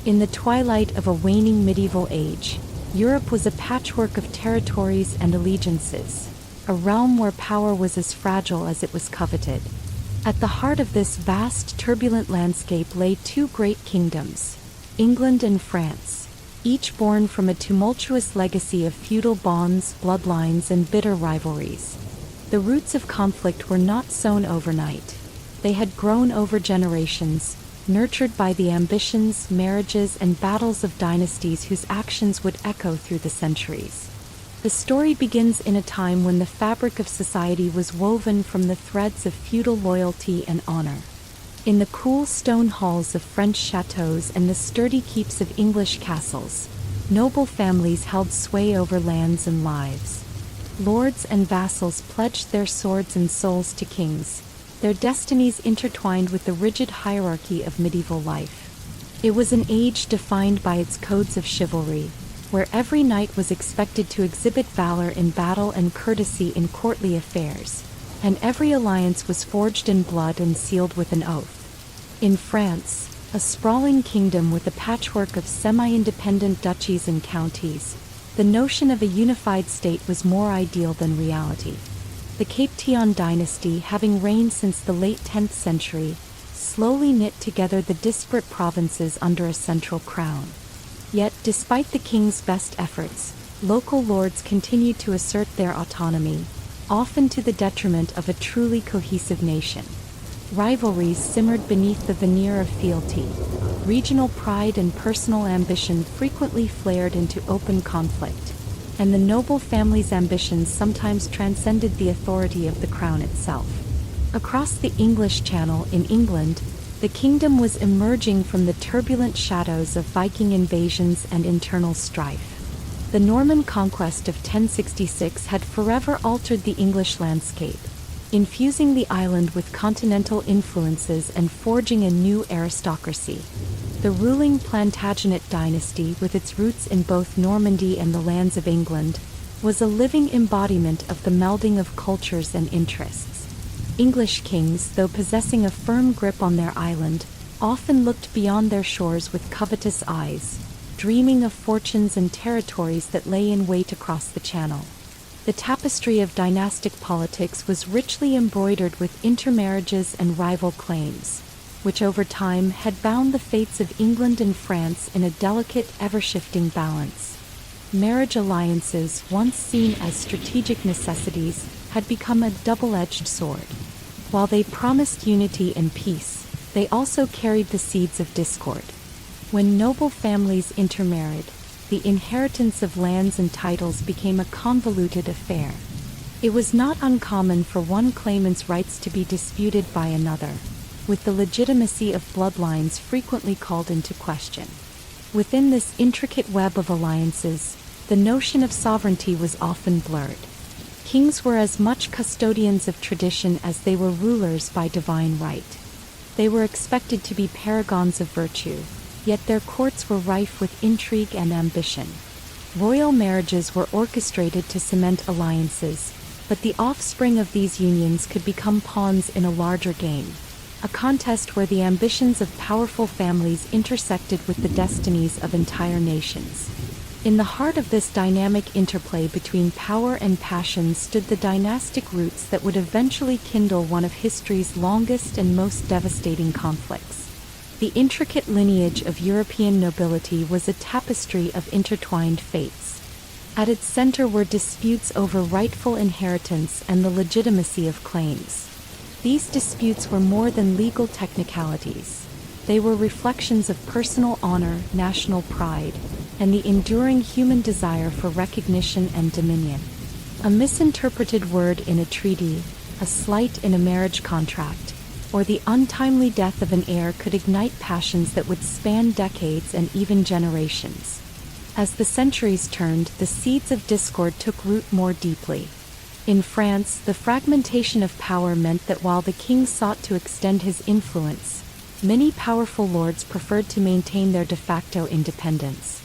In the twilight of a waning medieval age, Europe was a patchwork of territories and allegiances, a realm where power was as fragile as it was coveted. At the heart of this vast, turbulent landscape lay two great kingdoms, England and France, each born from a tumultuous legacy of feudal bonds, bloodlines, and bitter rivalries. The roots of conflict were not sown overnight. They had grown over generations, nurtured by the ambitions, marriages, and battles of dynasties whose actions would echo through the centuries. The story begins in a time when the fabric of society was woven from the threads of feudal loyalty and honor. In the cool stone halls of French chateaux and the sturdy keeps of English castles, noble families held sway over lands and lives. Lords and vassals pledged their swords and souls to kings, their destinies intertwined with the rigid hierarchy of medieval life. It was an age defined by its codes of chivalry, where every knight was expected to exhibit valor in battle and courtesy in courtly affairs, and every alliance was forged in blood and sealed with an oath. In France, a sprawling kingdom with a patchwork of semi-independent duchies and counties, the notion of a unified state was more ideal than reality. The Capetian dynasty, having reigned since the late 10th century, slowly knit together the disparate provinces under a central crown. Yet, despite the king's best efforts, local lords continued to assert their autonomy, often to the detriment of a truly cohesive nation. Rivalries simmered beneath the veneer of fealty. Regional pride and personal ambition frequently flared into open conflict, and the noble family's ambitions sometimes transcended the authority of the crown itself. Across the English Channel in England, the kingdom was emerging from the turbulent shadows of Viking invasions and internal strife. The Norman conquest of 1066 had forever altered the English landscape, infusing the island with continental influences and forging a new aristocracy. The ruling Plantagenet dynasty, with its roots in both Normandy and the lands of England, was a living embodiment of the melding of cultures and interests. English kings, though possessing a firm grip on their island, often looked beyond their shores with covetous eyes, dreaming of fortunes and territories that lay in wait across the Channel. The tapestry of dynastic politics was richly embroidered with intermarriages and rival claims, which over time had bound the fates of England and France in a delicate, ever-shifting balance. Marriage alliances, once seen as strategic necessities, had become a double-edged sword. While they promised unity and peace, they also carried the seeds of discord. When noble families intermarried, the inheritance of lands and titles became a convoluted affair. It was not uncommon for one claimant's rights to be disputed by another, with the legitimacy of bloodlines frequently called into question. Within this intricate web of alliances, the notion of sovereignty was often blurred. Kings were as much custodians of tradition as they were rulers by divine right. They were expected to be paragons of virtue, yet their courts were rife with intrigue and ambition. Royal marriages were orchestrated to cement alliances, but the offspring of these unions could become pawns in a larger game, a contest where the ambitions of powerful families intersected with the destinies of entire nations. In the heart of this dynamic interplay between power and passion stood the dynastic roots that would eventually kindle one of history's longest and most devastating conflicts. The intricate lineage of European nobility was a tapestry of intertwined fates. At its center were disputes over rightful inheritance and the legitimacy of claims. These disputes were more than legal technicalities. They were reflections of personal honor, national pride, and the enduring human desire for recognition and dominion. A misinterpreted word in a treaty, a slight in a marriage contract, or the untimely death of an heir could ignite passions that would span decades and even generations. As the centuries turned, the seeds of discord took root more deeply. In France, the fragmentation of power meant that while the king sought to extend his influence, many powerful lords preferred to maintain their de facto independence.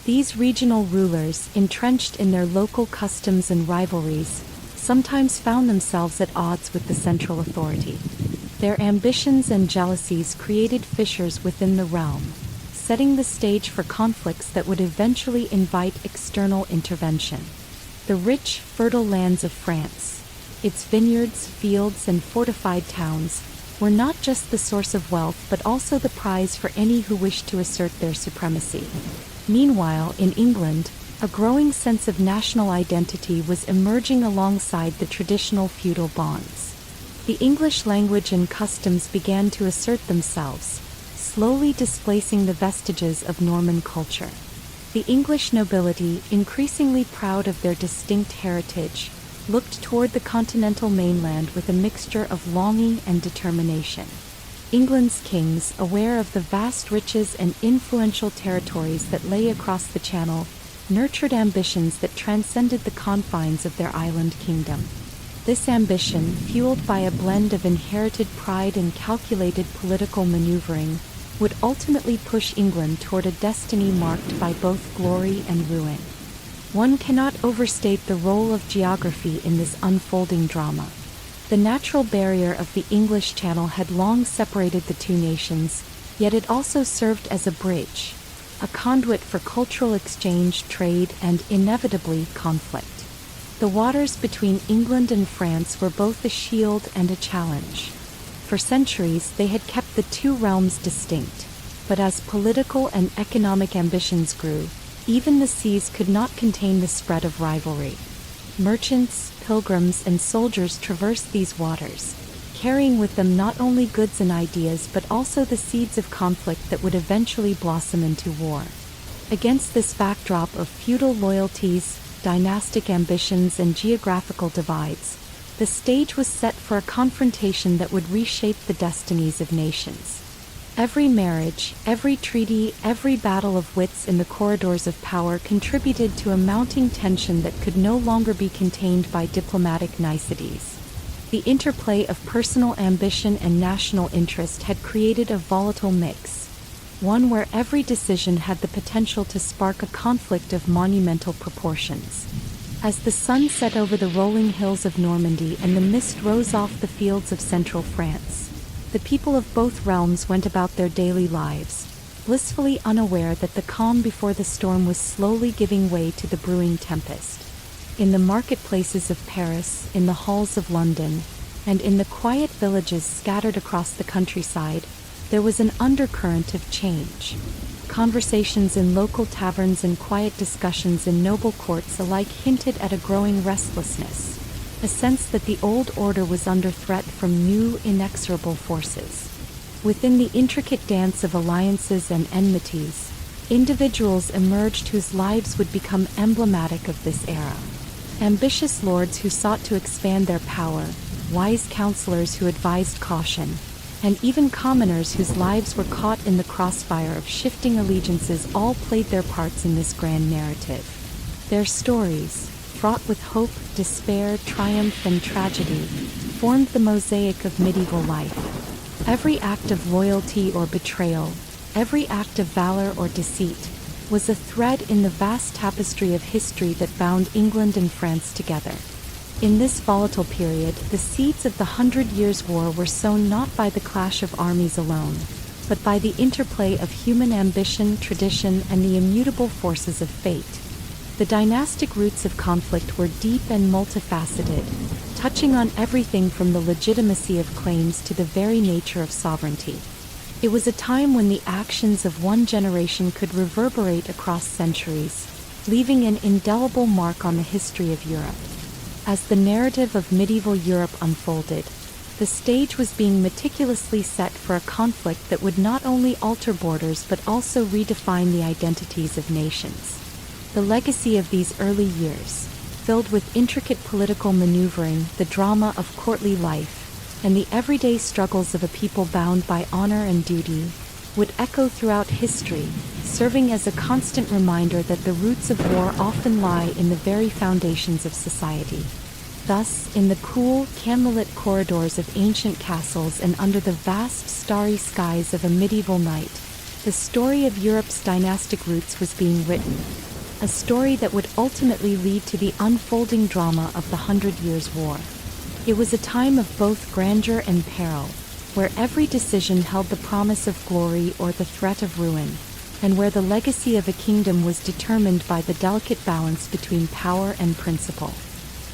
These regional rulers, entrenched in their local customs and rivalries, sometimes found themselves at odds with the central authority. Their ambitions and jealousies created fissures within the realm, setting the stage for conflicts that would eventually invite external intervention. The rich, fertile lands of France, its vineyards, fields, and fortified towns, were not just the source of wealth but also the prize for any who wished to assert their supremacy. Meanwhile, in England, a growing sense of national identity was emerging alongside the traditional feudal bonds. The English language and customs began to assert themselves, slowly displacing the vestiges of Norman culture. The English nobility, increasingly proud of their distinct heritage, looked toward the continental mainland with a mixture of longing and determination. England's kings, aware of the vast riches and influential territories that lay across the Channel, nurtured ambitions that transcended the confines of their island kingdom. This ambition, fueled by a blend of inherited pride and calculated political maneuvering, would ultimately push England toward a destiny marked by both glory and ruin. One cannot overstate the role of geography in this unfolding drama. The natural barrier of the English Channel had long separated the two nations, yet it also served as a bridge, a conduit for cultural exchange, trade, and, inevitably, conflict. The waters between England and France were both a shield and a challenge. For centuries, they had kept the two realms distinct, but as political and economic ambitions grew, even the seas could not contain the spread of rivalry. Merchants, pilgrims, and soldiers traversed these waters, carrying with them not only goods and ideas but also the seeds of conflict that would eventually blossom into war. Against this backdrop of feudal loyalties, dynastic ambitions, and geographical divides, the stage was set for a confrontation that would reshape the destinies of nations. Every marriage, every treaty, every battle of wits in the corridors of power contributed to a mounting tension that could no longer be contained by diplomatic niceties. The interplay of personal ambition and national interest had created a volatile mix, one where every decision had the potential to spark a conflict of monumental proportions. As the sun set over the rolling hills of Normandy and the mist rose off the fields of central France, the people of both realms went about their daily lives, blissfully unaware that the calm before the storm was slowly giving way to the brewing tempest. In the marketplaces of Paris, in the halls of London, and in the quiet villages scattered across the countryside, there was an undercurrent of change. Conversations in local taverns and quiet discussions in noble courts alike hinted at a growing restlessness, a sense that the old order was under threat from new, inexorable forces. Within the intricate dance of alliances and enmities, individuals emerged whose lives would become emblematic of this era. Ambitious lords who sought to expand their power, wise counselors who advised caution, and even commoners whose lives were caught in the crossfire of shifting allegiances all played their parts in this grand narrative. Their stories, fraught with hope, despair, triumph, and tragedy, formed the mosaic of medieval life. Every act of loyalty or betrayal, every act of valor or deceit, was a thread in the vast tapestry of history that bound England and France together. In this volatile period, the seeds of the 100 Years' War were sown not by the clash of armies alone, but by the interplay of human ambition, tradition, and the immutable forces of fate. The dynastic roots of conflict were deep and multifaceted, touching on everything from the legitimacy of claims to the very nature of sovereignty. It was a time when the actions of one generation could reverberate across centuries, leaving an indelible mark on the history of Europe. As the narrative of medieval Europe unfolded, the stage was being meticulously set for a conflict that would not only alter borders but also redefine the identities of nations. The legacy of these early years, filled with intricate political maneuvering, the drama of courtly life, and the everyday struggles of a people bound by honor and duty, would echo throughout history, serving as a constant reminder that the roots of war often lie in the very foundations of society. Thus, in the cool, candlelit corridors of ancient castles and under the vast, starry skies of a medieval night, the story of Europe's dynastic roots was being written, a story that would ultimately lead to the unfolding drama of the 100 Years' War. It was a time of both grandeur and peril, where every decision held the promise of glory or the threat of ruin, and where the legacy of a kingdom was determined by the delicate balance between power and principle.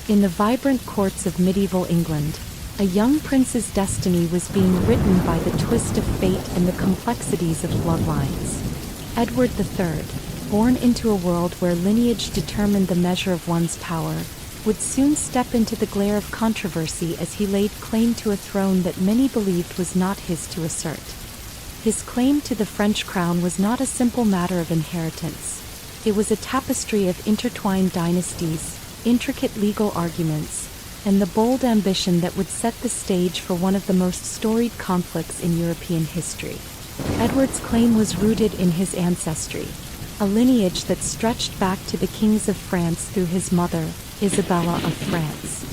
In the vibrant courts of medieval England, a young prince's destiny was being written by the twist of fate and the complexities of bloodlines. Edward III, born into a world where lineage determined the measure of one's power, would soon step into the glare of controversy as he laid claim to a throne that many believed was not his to assert. His claim to the French crown was not a simple matter of inheritance. It was a tapestry of intertwined dynasties, intricate legal arguments, and the bold ambition that would set the stage for one of the most storied conflicts in European history. Edward's claim was rooted in his ancestry, a lineage that stretched back to the kings of France through his mother, Isabella of France.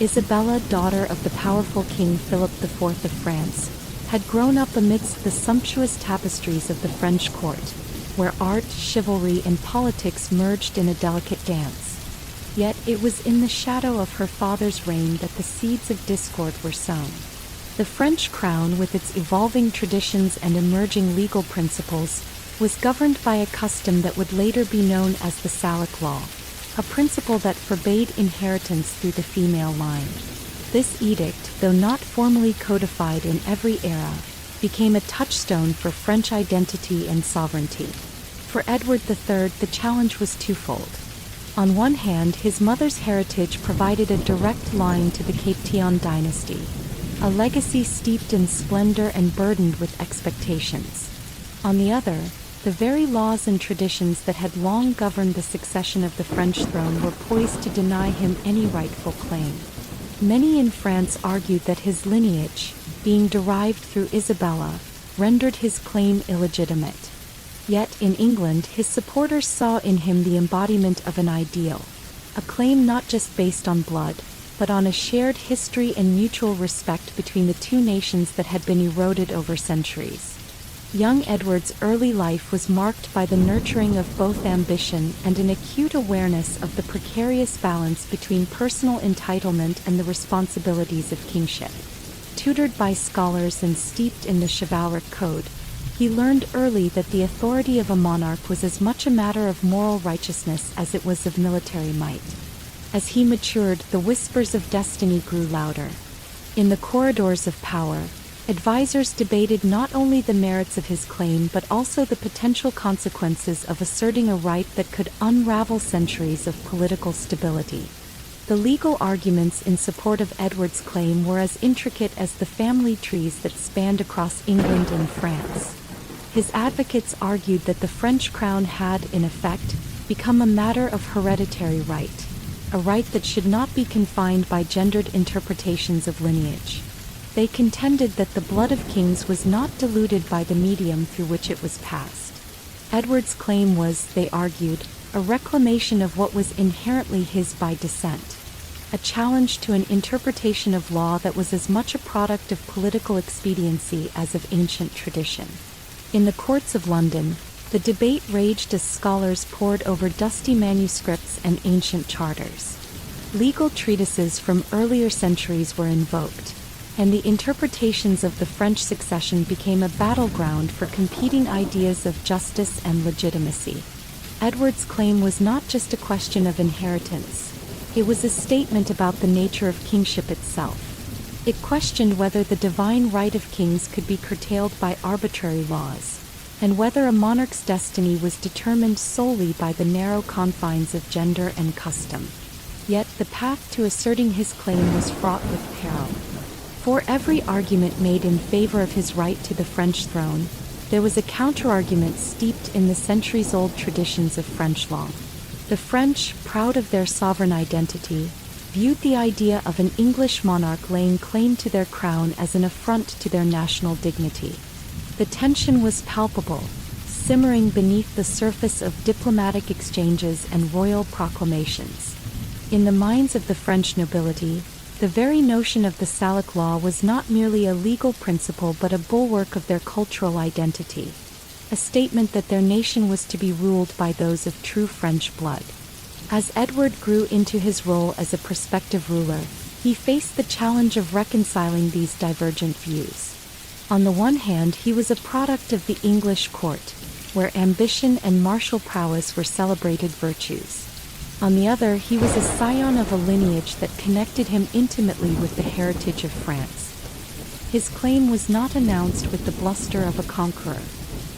Isabella, daughter of the powerful King Philip IV of France, had grown up amidst the sumptuous tapestries of the French court, where art, chivalry, and politics merged in a delicate dance. Yet it was in the shadow of her father's reign that the seeds of discord were sown. The French crown, with its evolving traditions and emerging legal principles, was governed by a custom that would later be known as the Salic law, a principle that forbade inheritance through the female line. This edict, though not formally codified in every era, became a touchstone for French identity and sovereignty. For Edward III, the challenge was twofold. On one hand, his mother's heritage provided a direct line to the Capetian dynasty, a legacy steeped in splendor and burdened with expectations. On the other, the very laws and traditions that had long governed the succession of the French throne were poised to deny him any rightful claim. Many in France argued that his lineage, being derived through Isabella, rendered his claim illegitimate. Yet in England, his supporters saw in him the embodiment of an ideal, a claim not just based on blood, but on a shared history and mutual respect between the two nations that had been eroded over centuries. Young Edward's early life was marked by the nurturing of both ambition and an acute awareness of the precarious balance between personal entitlement and the responsibilities of kingship. Tutored by scholars and steeped in the chivalric code, he learned early that the authority of a monarch was as much a matter of moral righteousness as it was of military might. As he matured, the whispers of destiny grew louder. In the corridors of power, advisors debated not only the merits of his claim but also the potential consequences of asserting a right that could unravel centuries of political stability. The legal arguments in support of Edward's claim were as intricate as the family trees that spanned across England and France. His advocates argued that the French crown had, in effect, become a matter of hereditary right, a right that should not be confined by gendered interpretations of lineage. They contended that the blood of kings was not diluted by the medium through which it was passed. Edward's claim was, they argued, a reclamation of what was inherently his by descent, a challenge to an interpretation of law that was as much a product of political expediency as of ancient tradition. In the courts of London, the debate raged as scholars pored over dusty manuscripts and ancient charters. Legal treatises from earlier centuries were invoked, and the interpretations of the French succession became a battleground for competing ideas of justice and legitimacy. Edward's claim was not just a question of inheritance. It was a statement about the nature of kingship itself. It questioned whether the divine right of kings could be curtailed by arbitrary laws, and whether a monarch's destiny was determined solely by the narrow confines of gender and custom. Yet the path to asserting his claim was fraught with peril. For every argument made in favor of his right to the French throne, there was a counterargument steeped in the centuries-old traditions of French law. The French, proud of their sovereign identity, viewed the idea of an English monarch laying claim to their crown as an affront to their national dignity. The tension was palpable, simmering beneath the surface of diplomatic exchanges and royal proclamations. In the minds of the French nobility, the very notion of the Salic law was not merely a legal principle but a bulwark of their cultural identity, a statement that their nation was to be ruled by those of true French blood. As Edward grew into his role as a prospective ruler, he faced the challenge of reconciling these divergent views. On the one hand, he was a product of the English court, where ambition and martial prowess were celebrated virtues. On the other, he was a scion of a lineage that connected him intimately with the heritage of France. His claim was not announced with the bluster of a conqueror.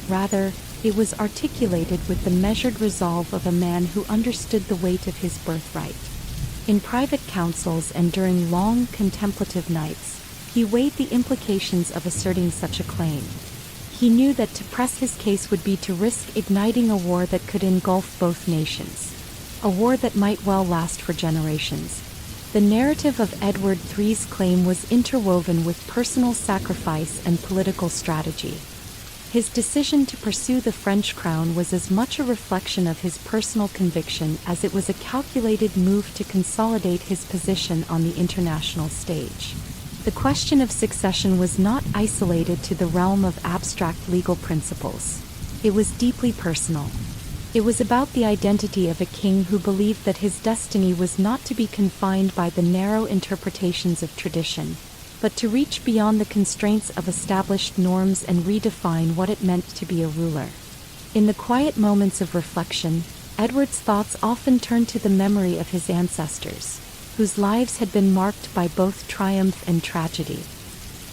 Rather, it was articulated with the measured resolve of a man who understood the weight of his birthright. In private councils and during long, contemplative nights, he weighed the implications of asserting such a claim. He knew that to press his case would be to risk igniting a war that could engulf both nations. A war that might well last for generations. The narrative of Edward III's claim was interwoven with personal sacrifice and political strategy. His decision to pursue the French crown was as much a reflection of his personal conviction as it was a calculated move to consolidate his position on the international stage. The question of succession was not isolated to the realm of abstract legal principles. It was deeply personal. It was about the identity of a king who believed that his destiny was not to be confined by the narrow interpretations of tradition, but to reach beyond the constraints of established norms and redefine what it meant to be a ruler. In the quiet moments of reflection, Edward's thoughts often turned to the memory of his ancestors, whose lives had been marked by both triumph and tragedy.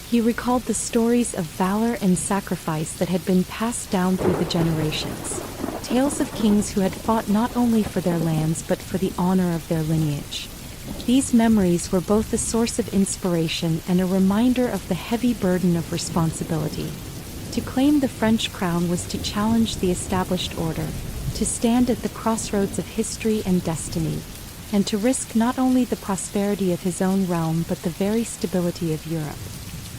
He recalled the stories of valor and sacrifice that had been passed down through the generations, tales of kings who had fought not only for their lands but for the honor of their lineage. These memories were both a source of inspiration and a reminder of the heavy burden of responsibility. To claim the French crown was to challenge the established order, to stand at the crossroads of history and destiny, and to risk not only the prosperity of his own realm but the very stability of Europe.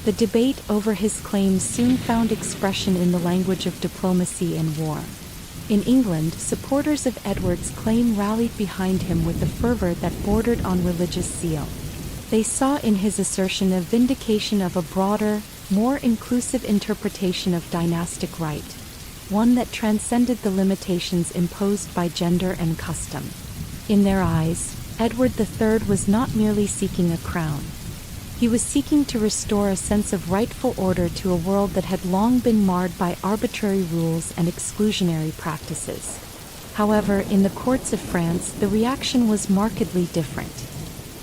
The debate over his claims soon found expression in the language of diplomacy and war. In England, supporters of Edward's claim rallied behind him with a fervor that bordered on religious zeal. They saw in his assertion a vindication of a broader, more inclusive interpretation of dynastic right, one that transcended the limitations imposed by gender and custom. In their eyes, Edward III was not merely seeking a crown. He was seeking to restore a sense of rightful order to a world that had long been marred by arbitrary rules and exclusionary practices. However, in the courts of France, the reaction was markedly different.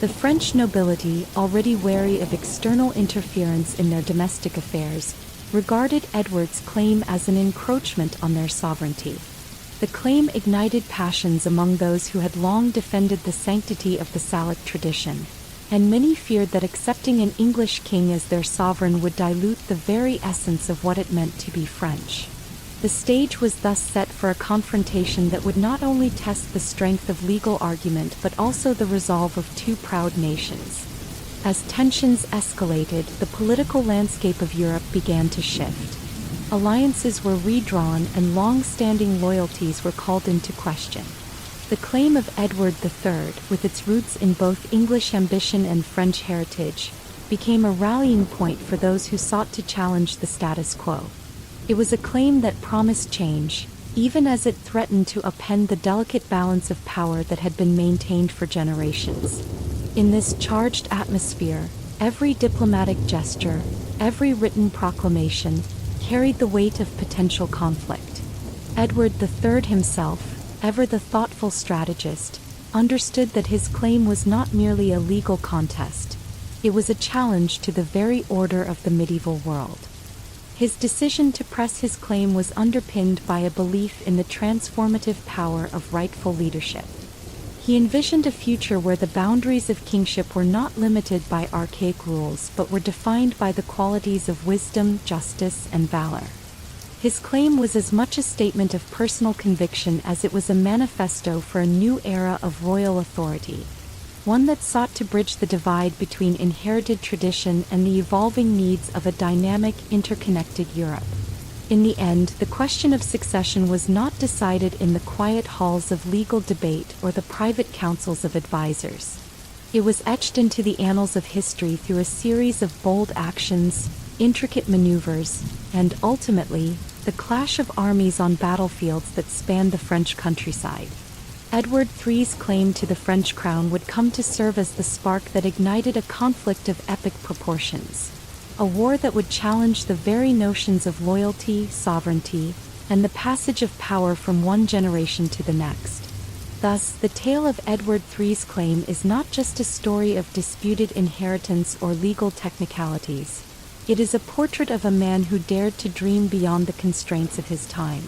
The French nobility, already wary of external interference in their domestic affairs, regarded Edward's claim as an encroachment on their sovereignty. The claim ignited passions among those who had long defended the sanctity of the Salic tradition, and many feared that accepting an English king as their sovereign would dilute the very essence of what it meant to be French. The stage was thus set for a confrontation that would not only test the strength of legal argument but also the resolve of two proud nations. As tensions escalated, the political landscape of Europe began to shift. Alliances were redrawn and long-standing loyalties were called into question. The claim of Edward III, with its roots in both English ambition and French heritage, became a rallying point for those who sought to challenge the status quo. It was a claim that promised change, even as it threatened to upend the delicate balance of power that had been maintained for generations. In this charged atmosphere, every diplomatic gesture, every written proclamation, carried the weight of potential conflict. Edward III himself, ever the thoughtful strategist, understood that his claim was not merely a legal contest. It was a challenge to the very order of the medieval world. His decision to press his claim was underpinned by a belief in the transformative power of rightful leadership. He envisioned a future where the boundaries of kingship were not limited by archaic rules but were defined by the qualities of wisdom, justice, and valor. His claim was as much a statement of personal conviction as it was a manifesto for a new era of royal authority, one that sought to bridge the divide between inherited tradition and the evolving needs of a dynamic, interconnected Europe. In the end, the question of succession was not decided in the quiet halls of legal debate or the private councils of advisors. It was etched into the annals of history through a series of bold actions, intricate maneuvers, and, ultimately, the clash of armies on battlefields that spanned the French countryside. Edward III's claim to the French crown would come to serve as the spark that ignited a conflict of epic proportions. A war that would challenge the very notions of loyalty, sovereignty, and the passage of power from one generation to the next. Thus, the tale of Edward III's claim is not just a story of disputed inheritance or legal technicalities. It is a portrait of a man who dared to dream beyond the constraints of his time.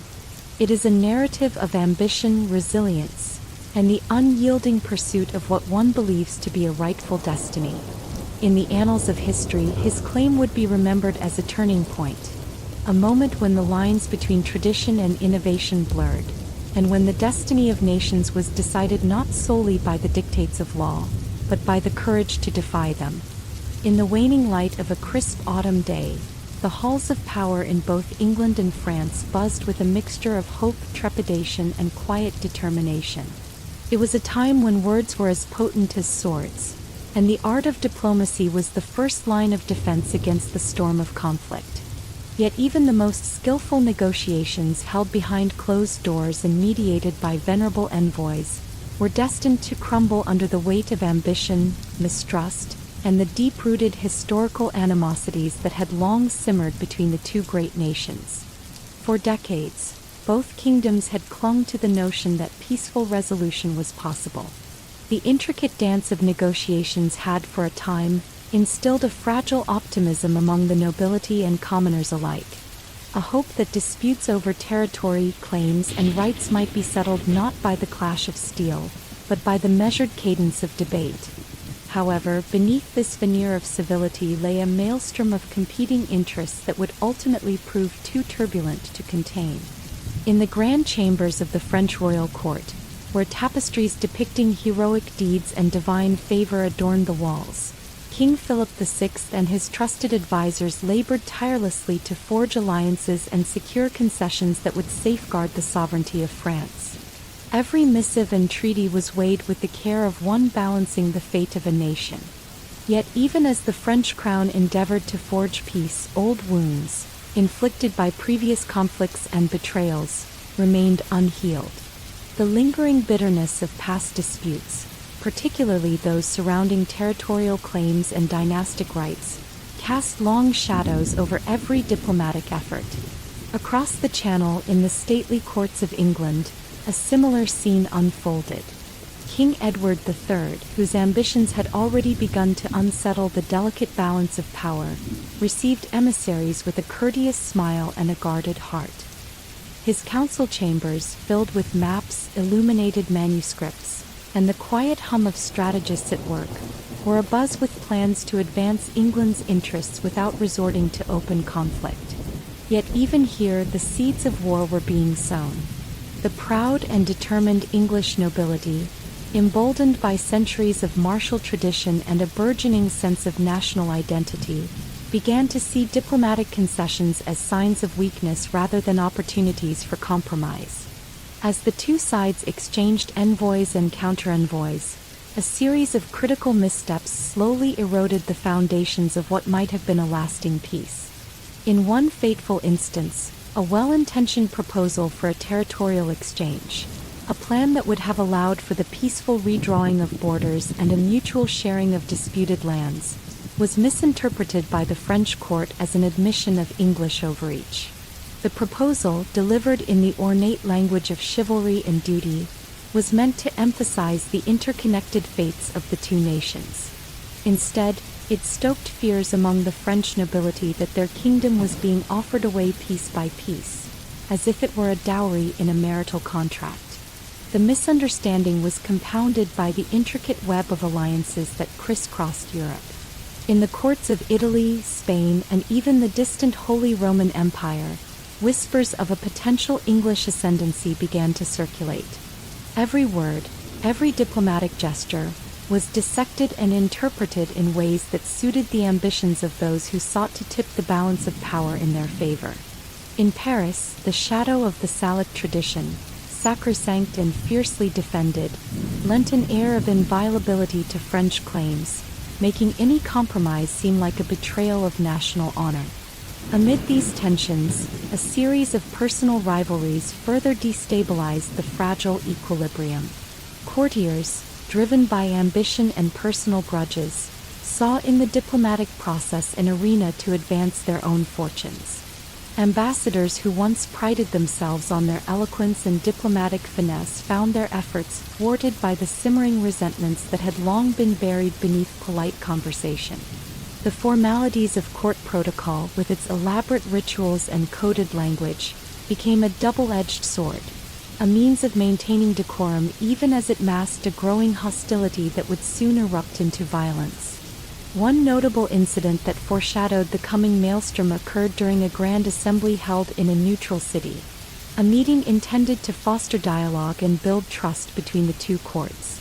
It is a narrative of ambition, resilience, and the unyielding pursuit of what one believes to be a rightful destiny. In the annals of history, his claim would be remembered as a turning point, a moment when the lines between tradition and innovation blurred, and when the destiny of nations was decided not solely by the dictates of law, but by the courage to defy them. In the waning light of a crisp autumn day, the halls of power in both England and France buzzed with a mixture of hope, trepidation, and quiet determination. It was a time when words were as potent as swords, and the art of diplomacy was the first line of defense against the storm of conflict. Yet even the most skillful negotiations held behind closed doors and mediated by venerable envoys were destined to crumble under the weight of ambition, mistrust, and the deep-rooted historical animosities that had long simmered between the two great nations. For decades, both kingdoms had clung to the notion that peaceful resolution was possible. The intricate dance of negotiations had, for a time, instilled a fragile optimism among the nobility and commoners alike, a hope that disputes over territory, claims, and rights might be settled not by the clash of steel, but by the measured cadence of debate. However, beneath this veneer of civility lay a maelstrom of competing interests that would ultimately prove too turbulent to contain. In the grand chambers of the French royal court, where tapestries depicting heroic deeds and divine favor adorned the walls, King Philip VI and his trusted advisors labored tirelessly to forge alliances and secure concessions that would safeguard the sovereignty of France. Every missive and treaty was weighed with the care of one balancing the fate of a nation. Yet even as the French crown endeavored to forge peace, old wounds, inflicted by previous conflicts and betrayals, remained unhealed. The lingering bitterness of past disputes, particularly those surrounding territorial claims and dynastic rights, cast long shadows over every diplomatic effort. Across the Channel, in the stately courts of England, a similar scene unfolded. King Edward III, whose ambitions had already begun to unsettle the delicate balance of power, received emissaries with a courteous smile and a guarded heart. His council chambers, filled with maps, illuminated manuscripts, and the quiet hum of strategists at work, were abuzz with plans to advance England's interests without resorting to open conflict. Yet even here the seeds of war were being sown. The proud and determined English nobility, emboldened by centuries of martial tradition and a burgeoning sense of national identity, began to see diplomatic concessions as signs of weakness rather than opportunities for compromise. As the two sides exchanged envoys and counter-envoys, a series of critical missteps slowly eroded the foundations of what might have been a lasting peace. In one fateful instance, a well-intentioned proposal for a territorial exchange, a plan that would have allowed for the peaceful redrawing of borders and a mutual sharing of disputed lands, was misinterpreted by the French court as an admission of English overreach. The proposal, delivered in the ornate language of chivalry and duty, was meant to emphasize the interconnected fates of the two nations. Instead, it stoked fears among the French nobility that their kingdom was being offered away piece by piece, as if it were a dowry in a marital contract. The misunderstanding was compounded by the intricate web of alliances that crisscrossed Europe. In the courts of Italy, Spain, and even the distant Holy Roman Empire, whispers of a potential English ascendancy began to circulate. Every word, every diplomatic gesture, was dissected and interpreted in ways that suited the ambitions of those who sought to tip the balance of power in their favor. In Paris, the shadow of the Salic tradition, sacrosanct and fiercely defended, lent an air of inviolability to French claims, making any compromise seem like a betrayal of national honor. Amid these tensions, a series of personal rivalries further destabilized the fragile equilibrium. Courtiers, driven by ambition and personal grudges, saw in the diplomatic process an arena to advance their own fortunes. Ambassadors who once prided themselves on their eloquence and diplomatic finesse found their efforts thwarted by the simmering resentments that had long been buried beneath polite conversation. The formalities of court protocol, with its elaborate rituals and coded language, became a double-edged sword, a means of maintaining decorum even as it masked a growing hostility that would soon erupt into violence. One notable incident that foreshadowed the coming maelstrom occurred during a grand assembly held in a neutral city, a meeting intended to foster dialogue and build trust between the two courts.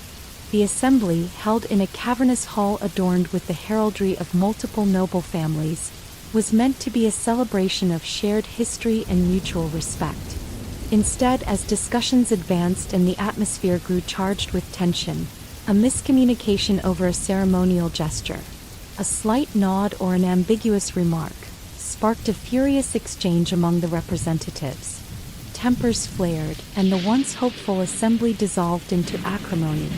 The assembly, held in a cavernous hall adorned with the heraldry of multiple noble families, was meant to be a celebration of shared history and mutual respect. Instead, as discussions advanced and the atmosphere grew charged with tension, a miscommunication over a ceremonial gesture, a slight nod or an ambiguous remark, sparked a furious exchange among the representatives. Tempers flared, and the once hopeful assembly dissolved into acrimony,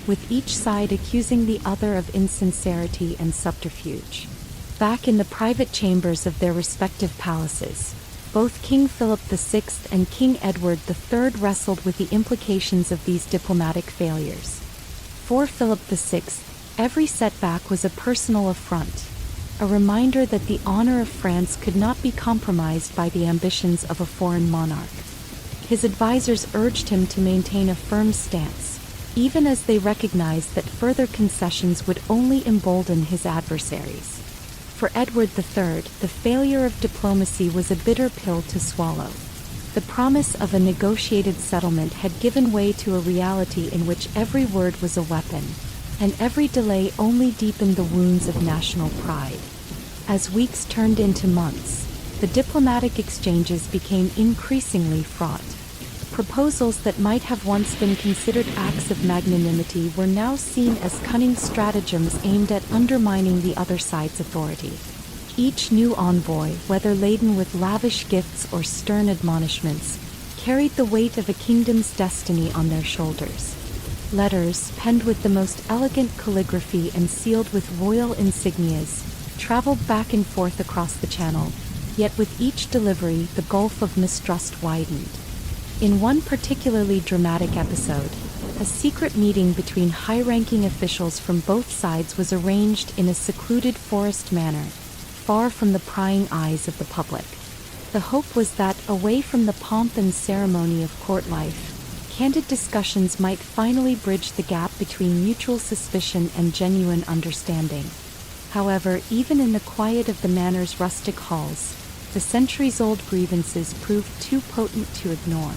with each side accusing the other of insincerity and subterfuge. Back in the private chambers of their respective palaces, both King Philip VI and King Edward III wrestled with the implications of these diplomatic failures. For Philip VI, every setback was a personal affront, a reminder that the honor of France could not be compromised by the ambitions of a foreign monarch. His advisors urged him to maintain a firm stance, even as they recognized that further concessions would only embolden his adversaries. For Edward III, the failure of diplomacy was a bitter pill to swallow. The promise of a negotiated settlement had given way to a reality in which every word was a weapon, and every delay only deepened the wounds of national pride. As weeks turned into months, the diplomatic exchanges became increasingly fraught. Proposals that might have once been considered acts of magnanimity were now seen as cunning stratagems aimed at undermining the other side's authority. Each new envoy, whether laden with lavish gifts or stern admonishments, carried the weight of a kingdom's destiny on their shoulders. Letters, penned with the most elegant calligraphy and sealed with royal insignias, traveled back and forth across the channel, yet with each delivery the gulf of mistrust widened. In one particularly dramatic episode, a secret meeting between high-ranking officials from both sides was arranged in a secluded forest manor, far from the prying eyes of the public. The hope was that, away from the pomp and ceremony of court life, candid discussions might finally bridge the gap between mutual suspicion and genuine understanding. However, even in the quiet of the manor's rustic halls, the centuries-old grievances proved too potent to ignore.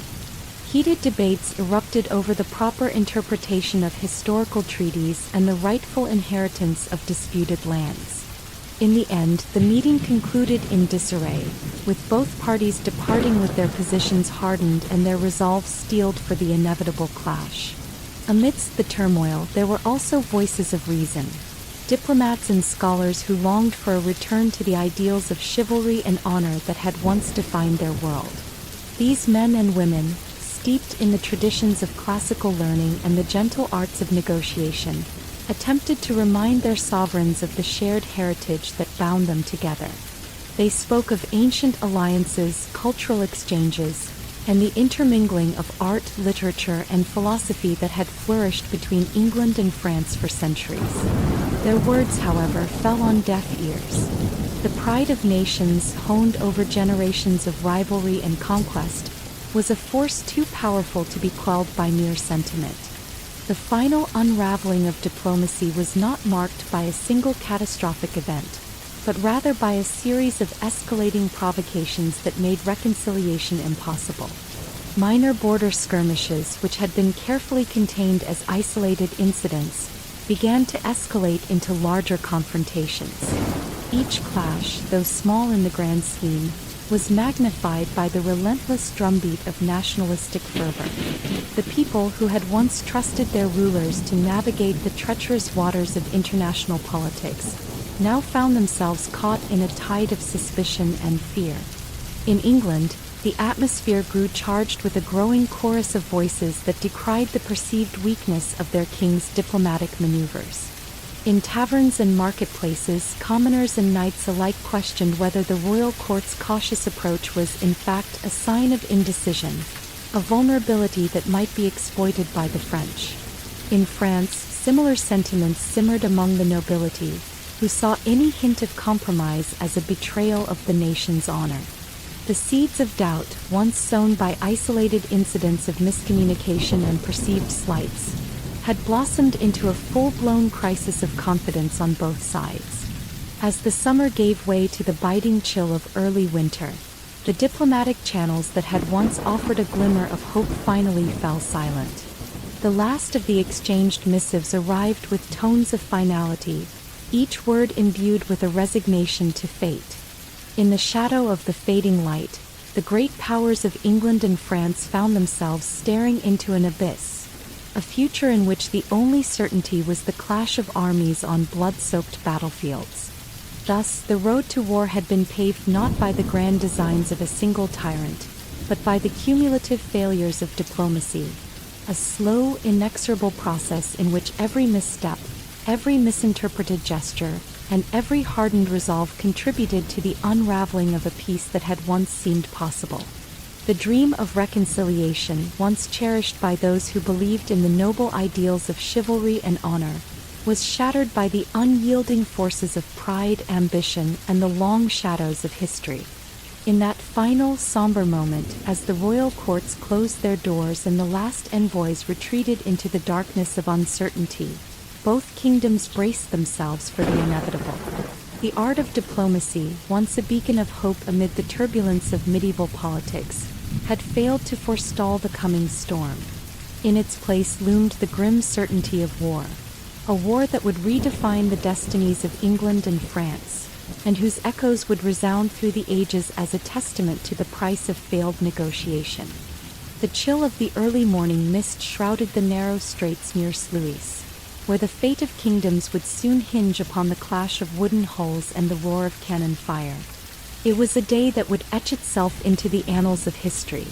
Heated debates erupted over the proper interpretation of historical treaties and the rightful inheritance of disputed lands. In the end, the meeting concluded in disarray, with both parties departing with their positions hardened and their resolve steeled for the inevitable clash. Amidst the turmoil, there were also voices of reason. Diplomats and scholars who longed for a return to the ideals of chivalry and honor that had once defined their world. These men and women, steeped in the traditions of classical learning and the gentle arts of negotiation, attempted to remind their sovereigns of the shared heritage that bound them together. They spoke of ancient alliances, cultural exchanges, and the intermingling of art, literature, and philosophy that had flourished between England and France for centuries. Their words, however, fell on deaf ears. The pride of nations, honed over generations of rivalry and conquest, was a force too powerful to be quelled by mere sentiment. The final unraveling of diplomacy was not marked by a single catastrophic event, but rather by a series of escalating provocations that made reconciliation impossible. Minor border skirmishes, which had been carefully contained as isolated incidents, began to escalate into larger confrontations. Each clash, though small in the grand scheme, was magnified by the relentless drumbeat of nationalistic fervor. The people who had once trusted their rulers to navigate the treacherous waters of international politics now found themselves caught in a tide of suspicion and fear. In England, the atmosphere grew charged with a growing chorus of voices that decried the perceived weakness of their king's diplomatic maneuvers. In taverns and marketplaces, commoners and knights alike questioned whether the royal court's cautious approach was in fact a sign of indecision, a vulnerability that might be exploited by the French. In France, similar sentiments simmered among the nobility, who saw any hint of compromise as a betrayal of the nation's honor. The seeds of doubt, once sown by isolated incidents of miscommunication and perceived slights, had blossomed into a full-blown crisis of confidence on both sides. As the summer gave way to the biting chill of early winter, the diplomatic channels that had once offered a glimmer of hope finally fell silent. The last of the exchanged missives arrived with tones of finality, each word imbued with a resignation to fate. In the shadow of the fading light, the great powers of England and France found themselves staring into an abyss, a future in which the only certainty was the clash of armies on blood-soaked battlefields. Thus, the road to war had been paved not by the grand designs of a single tyrant, but by the cumulative failures of diplomacy, a slow, inexorable process in which every misstep, every misinterpreted gesture, and every hardened resolve contributed to the unraveling of a peace that had once seemed possible. The dream of reconciliation, once cherished by those who believed in the noble ideals of chivalry and honor, was shattered by the unyielding forces of pride, ambition, and the long shadows of history. In that final, somber moment, as the royal courts closed their doors and the last envoys retreated into the darkness of uncertainty, both kingdoms braced themselves for the inevitable. The art of diplomacy, once a beacon of hope amid the turbulence of medieval politics, had failed to forestall the coming storm. In its place loomed the grim certainty of war, a war that would redefine the destinies of England and France, and whose echoes would resound through the ages as a testament to the price of failed negotiation. The chill of the early morning mist shrouded the narrow straits near Sluis, where the fate of kingdoms would soon hinge upon the clash of wooden hulls and the roar of cannon fire. It was a day that would etch itself into the annals of history,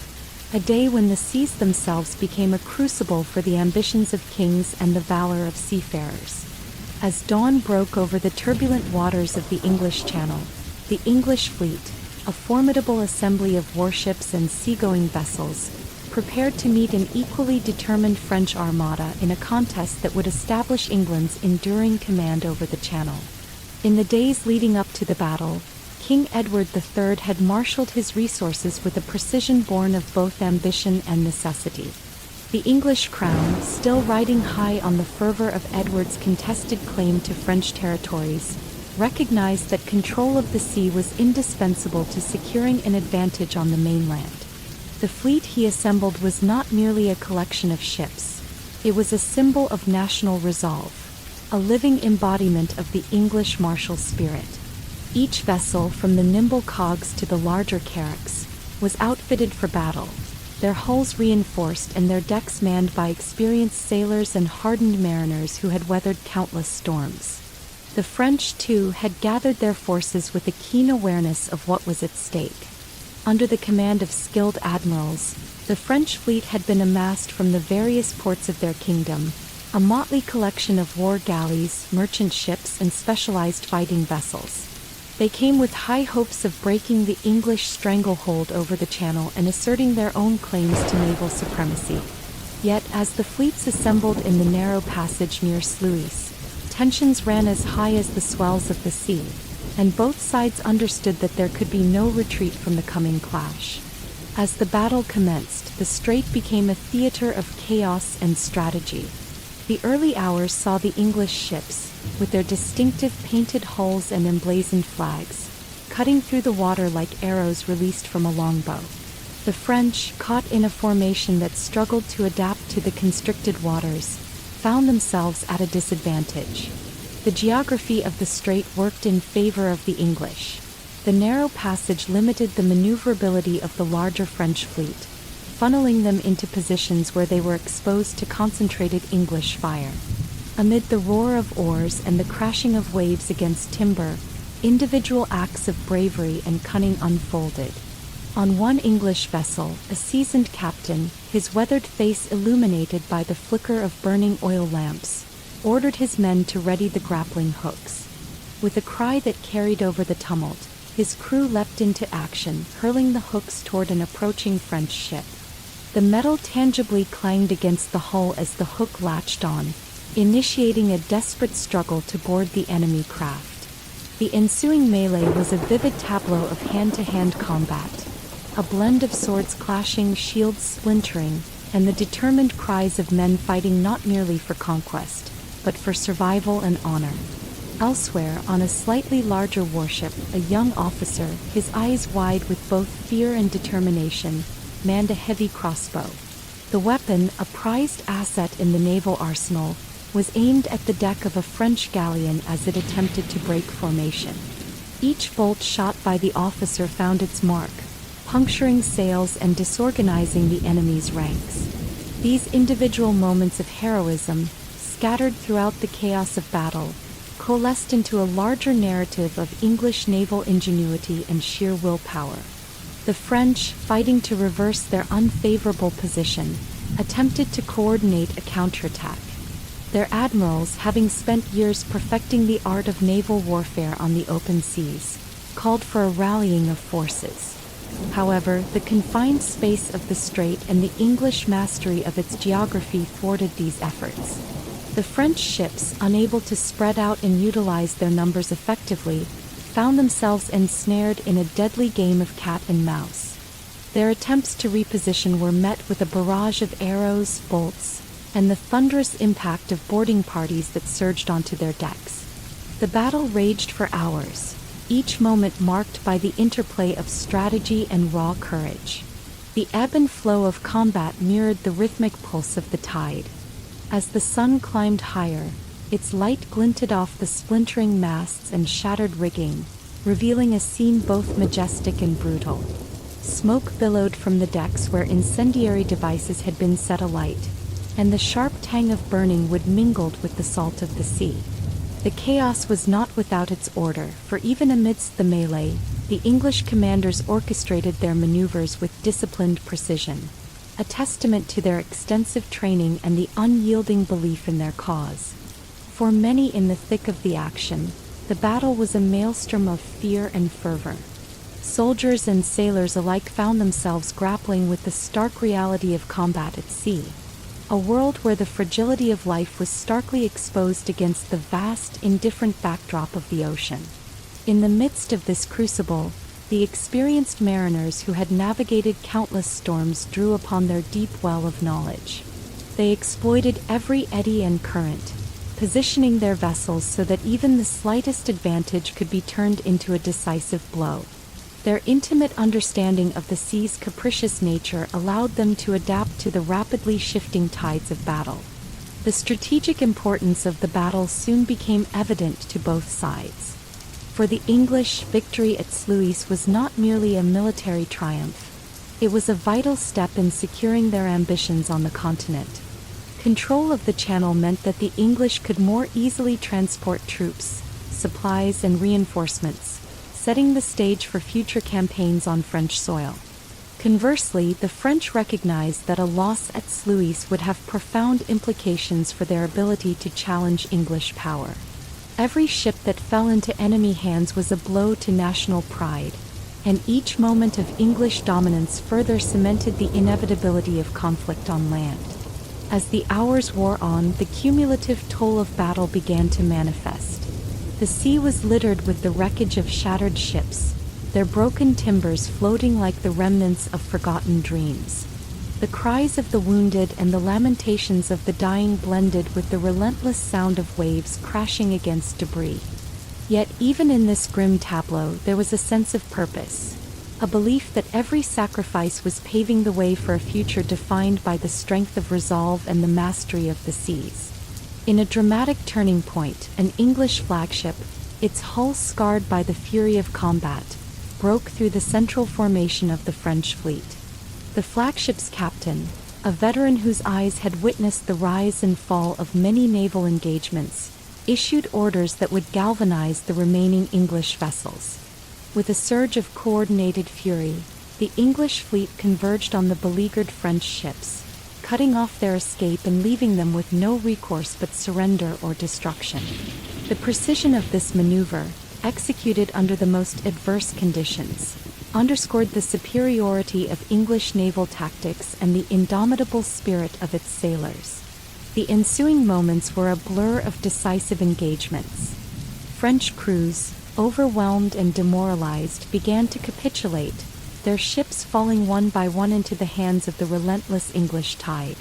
a day when the seas themselves became a crucible for the ambitions of kings and the valor of seafarers. As dawn broke over the turbulent waters of the English Channel, the English fleet, a formidable assembly of warships and seagoing vessels, prepared to meet an equally determined French armada in a contest that would establish England's enduring command over the Channel. In the days leading up to the battle, King Edward III had marshaled his resources with a precision born of both ambition and necessity. The English crown, still riding high on the fervor of Edward's contested claim to French territories, recognized that control of the sea was indispensable to securing an advantage on the mainland. The fleet he assembled was not merely a collection of ships. It was a symbol of national resolve, a living embodiment of the English martial spirit. Each vessel, from the nimble cogs to the larger carracks, was outfitted for battle, their hulls reinforced and their decks manned by experienced sailors and hardened mariners who had weathered countless storms. The French, too, had gathered their forces with a keen awareness of what was at stake. Under the command of skilled admirals, the French fleet had been amassed from the various ports of their kingdom, a motley collection of war galleys, merchant ships, and specialized fighting vessels. They came with high hopes of breaking the English stranglehold over the Channel and asserting their own claims to naval supremacy. Yet, as the fleets assembled in the narrow passage near Sluis, tensions ran as high as the swells of the sea, and both sides understood that there could be no retreat from the coming clash. As the battle commenced, the strait became a theater of chaos and strategy. The early hours saw the English ships, with their distinctive painted hulls and emblazoned flags, cutting through the water like arrows released from a longbow. The French, caught in a formation that struggled to adapt to the constricted waters, found themselves at a disadvantage. The geography of the strait worked in favor of the English. The narrow passage limited the maneuverability of the larger French fleet, funneling them into positions where they were exposed to concentrated English fire. Amid the roar of oars and the crashing of waves against timber, individual acts of bravery and cunning unfolded. On one English vessel, a seasoned captain, his weathered face illuminated by the flicker of burning oil lamps, ordered his men to ready the grappling hooks. With a cry that carried over the tumult, his crew leapt into action, hurling the hooks toward an approaching French ship. The metal tangibly clanged against the hull as the hook latched on, initiating a desperate struggle to board the enemy craft. The ensuing melee was a vivid tableau of hand-to-hand combat, a blend of swords clashing, shields splintering, and the determined cries of men fighting not merely for conquest, but for survival and honor. Elsewhere, on a slightly larger warship, a young officer, his eyes wide with both fear and determination, manned a heavy crossbow. The weapon, a prized asset in the naval arsenal, was aimed at the deck of a French galleon as it attempted to break formation. Each bolt shot by the officer found its mark, puncturing sails and disorganizing the enemy's ranks. These individual moments of heroism, scattered throughout the chaos of battle, coalesced into a larger narrative of English naval ingenuity and sheer willpower. The French, fighting to reverse their unfavorable position, attempted to coordinate a counterattack. Their admirals, having spent years perfecting the art of naval warfare on the open seas, called for a rallying of forces. However, the confined space of the strait and the English mastery of its geography thwarted these efforts. The French ships, unable to spread out and utilize their numbers effectively, found themselves ensnared in a deadly game of cat and mouse. Their attempts to reposition were met with a barrage of arrows, bolts, and the thunderous impact of boarding parties that surged onto their decks. The battle raged for hours, each moment marked by the interplay of strategy and raw courage. The ebb and flow of combat mirrored the rhythmic pulse of the tide. As the sun climbed higher, its light glinted off the splintering masts and shattered rigging, revealing a scene both majestic and brutal. Smoke billowed from the decks where incendiary devices had been set alight, and the sharp tang of burning wood mingled with the salt of the sea. The chaos was not without its order, for even amidst the melee, the English commanders orchestrated their maneuvers with disciplined precision, a testament to their extensive training and the unyielding belief in their cause. For many in the thick of the action, the battle was a maelstrom of fear and fervor. Soldiers and sailors alike found themselves grappling with the stark reality of combat at sea, a world where the fragility of life was starkly exposed against the vast, indifferent backdrop of the ocean. In the midst of this crucible, the experienced mariners who had navigated countless storms drew upon their deep well of knowledge. They exploited every eddy and current, positioning their vessels so that even the slightest advantage could be turned into a decisive blow. Their intimate understanding of the sea's capricious nature allowed them to adapt to the rapidly shifting tides of battle. The strategic importance of the battle soon became evident to both sides. For the English, victory at Sluis was not merely a military triumph. It was a vital step in securing their ambitions on the continent. Control of the channel meant that the English could more easily transport troops, supplies, and reinforcements, setting the stage for future campaigns on French soil. Conversely, the French recognized that a loss at Sluis would have profound implications for their ability to challenge English power. Every ship that fell into enemy hands was a blow to national pride, and each moment of English dominance further cemented the inevitability of conflict on land. As the hours wore on, the cumulative toll of battle began to manifest. The sea was littered with the wreckage of shattered ships, their broken timbers floating like the remnants of forgotten dreams. The cries of the wounded and the lamentations of the dying blended with the relentless sound of waves crashing against debris. Yet even in this grim tableau there was a sense of purpose, a belief that every sacrifice was paving the way for a future defined by the strength of resolve and the mastery of the seas. In a dramatic turning point, an English flagship, its hull scarred by the fury of combat, broke through the central formation of the French fleet. The flagship's captain, a veteran whose eyes had witnessed the rise and fall of many naval engagements, issued orders that would galvanize the remaining English vessels. With a surge of coordinated fury, the English fleet converged on the beleaguered French ships, cutting off their escape and leaving them with no recourse but surrender or destruction. The precision of this maneuver, executed under the most adverse conditions, underscored the superiority of English naval tactics and the indomitable spirit of its sailors. The ensuing moments were a blur of decisive engagements. French crews, overwhelmed and demoralized, began to capitulate, their ships falling one by one into the hands of the relentless English tide.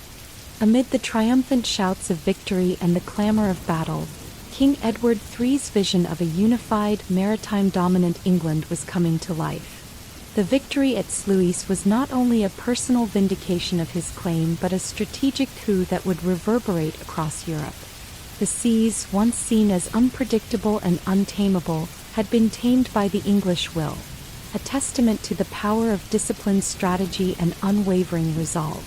Amid the triumphant shouts of victory and the clamor of battle, King Edward III's vision of a unified, maritime dominant England was coming to life. The victory at Sluis was not only a personal vindication of his claim but a strategic coup that would reverberate across Europe. The seas, once seen as unpredictable and untamable, had been tamed by the English will, a testament to the power of disciplined strategy and unwavering resolve.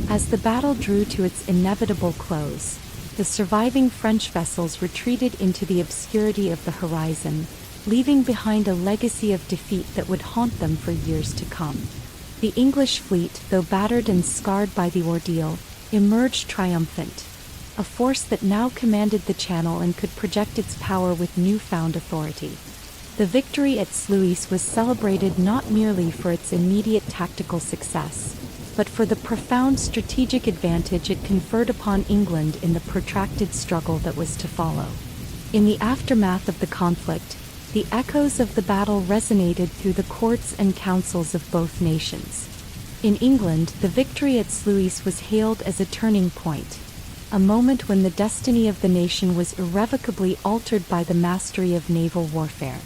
As the battle drew to its inevitable close, the surviving French vessels retreated into the obscurity of the horizon, leaving behind a legacy of defeat that would haunt them for years to come. The English fleet, though battered and scarred by the ordeal, emerged triumphant, a force that now commanded the Channel and could project its power with newfound authority. The victory at Sluis was celebrated not merely for its immediate tactical success, but for the profound strategic advantage it conferred upon England in the protracted struggle that was to follow. In the aftermath of the conflict, the echoes of the battle resonated through the courts and councils of both nations. In England, the victory at Sluis was hailed as a turning point, a moment when the destiny of the nation was irrevocably altered by the mastery of naval warfare.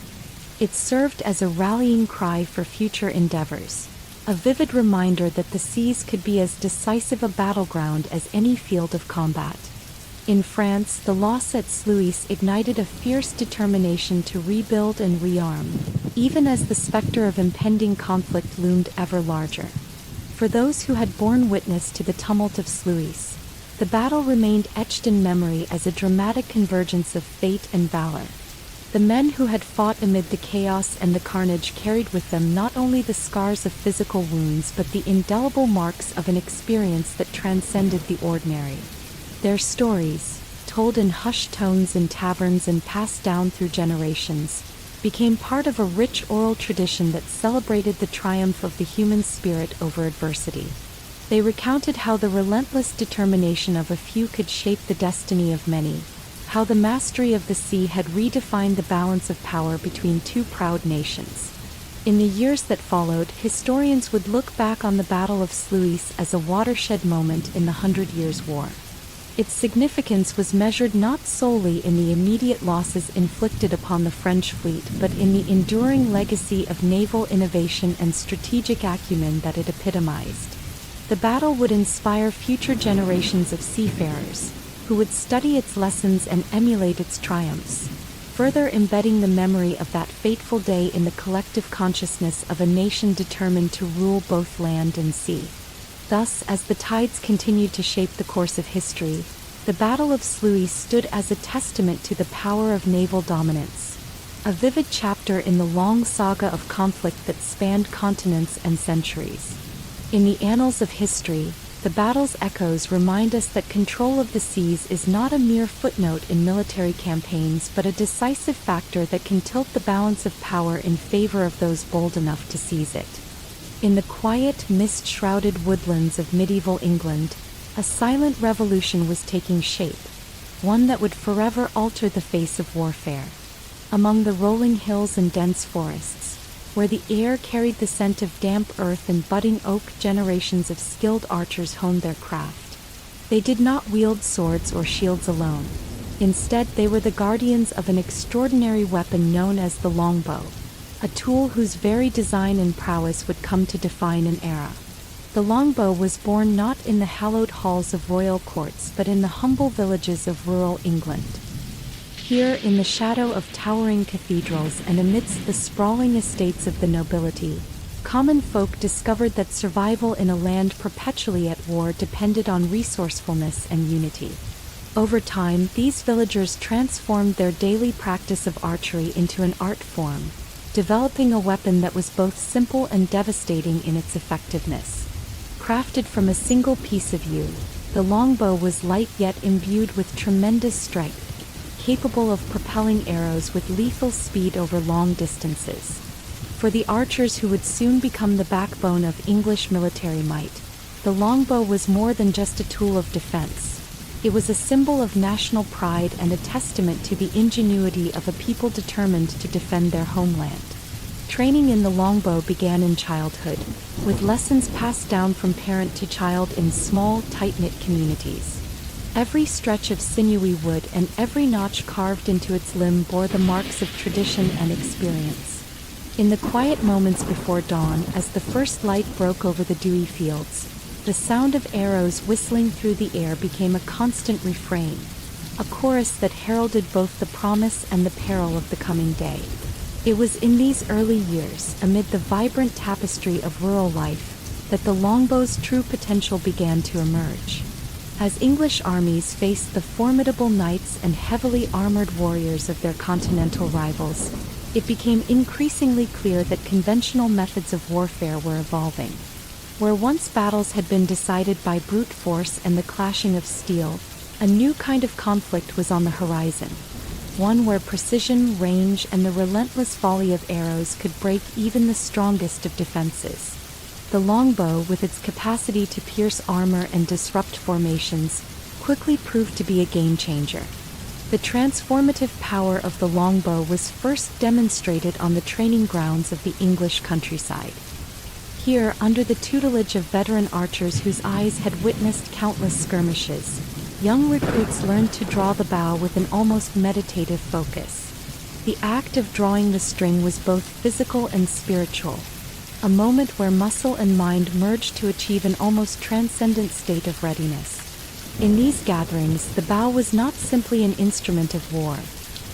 It served as a rallying cry for future endeavors, a vivid reminder that the seas could be as decisive a battleground as any field of combat. In France, the loss at Sluis ignited a fierce determination to rebuild and rearm, even as the specter of impending conflict loomed ever larger. For those who had borne witness to the tumult of Sluis, the battle remained etched in memory as a dramatic convergence of fate and valor. The men who had fought amid the chaos and the carnage carried with them not only the scars of physical wounds but the indelible marks of an experience that transcended the ordinary. Their stories, told in hushed tones in taverns and passed down through generations, became part of a rich oral tradition that celebrated the triumph of the human spirit over adversity. They recounted how the relentless determination of a few could shape the destiny of many, how the mastery of the sea had redefined the balance of power between two proud nations. In the years that followed, historians would look back on the Battle of Sluis as a watershed moment in the 100 Years' War. Its significance was measured not solely in the immediate losses inflicted upon the French fleet but in the enduring legacy of naval innovation and strategic acumen that it epitomized. The battle would inspire future generations of seafarers, who would study its lessons and emulate its triumphs, further embedding the memory of that fateful day in the collective consciousness of a nation determined to rule both land and sea. Thus, as the tides continued to shape the course of history, the Battle of Sluis stood as a testament to the power of naval dominance, a vivid chapter in the long saga of conflict that spanned continents and centuries. In the annals of history, the battle's echoes remind us that control of the seas is not a mere footnote in military campaigns but a decisive factor that can tilt the balance of power in favor of those bold enough to seize it. In the quiet, mist-shrouded woodlands of medieval England, a silent revolution was taking shape, one that would forever alter the face of warfare. Among the rolling hills and dense forests, where the air carried the scent of damp earth and budding oak, generations of skilled archers honed their craft. They did not wield swords or shields alone. Instead, they were the guardians of an extraordinary weapon known as the longbow, a tool whose very design and prowess would come to define an era. The longbow was born not in the hallowed halls of royal courts but in the humble villages of rural England. Here, in the shadow of towering cathedrals and amidst the sprawling estates of the nobility, common folk discovered that survival in a land perpetually at war depended on resourcefulness and unity. Over time, these villagers transformed their daily practice of archery into an art form, developing a weapon that was both simple and devastating in its effectiveness. Crafted from a single piece of yew, the longbow was light yet imbued with tremendous strength, capable of propelling arrows with lethal speed over long distances. For the archers who would soon become the backbone of English military might, the longbow was more than just a tool of defense. It was a symbol of national pride and a testament to the ingenuity of a people determined to defend their homeland. Training in the longbow began in childhood, with lessons passed down from parent to child in small, tight-knit communities. Every stretch of sinewy wood and every notch carved into its limb bore the marks of tradition and experience. In the quiet moments before dawn, as the first light broke over the dewy fields, the sound of arrows whistling through the air became a constant refrain, a chorus that heralded both the promise and the peril of the coming day. It was in these early years, amid the vibrant tapestry of rural life, that the longbow's true potential began to emerge. As English armies faced the formidable knights and heavily armored warriors of their continental rivals, it became increasingly clear that conventional methods of warfare were evolving. Where once battles had been decided by brute force and the clashing of steel, a new kind of conflict was on the horizon. One where precision, range, and the relentless volley of arrows could break even the strongest of defenses. The longbow, with its capacity to pierce armor and disrupt formations, quickly proved to be a game-changer. The transformative power of the longbow was first demonstrated on the training grounds of the English countryside. Here, under the tutelage of veteran archers whose eyes had witnessed countless skirmishes, young recruits learned to draw the bow with an almost meditative focus. The act of drawing the string was both physical and spiritual, a moment where muscle and mind merged to achieve an almost transcendent state of readiness. In these gatherings, the bow was not simply an instrument of war.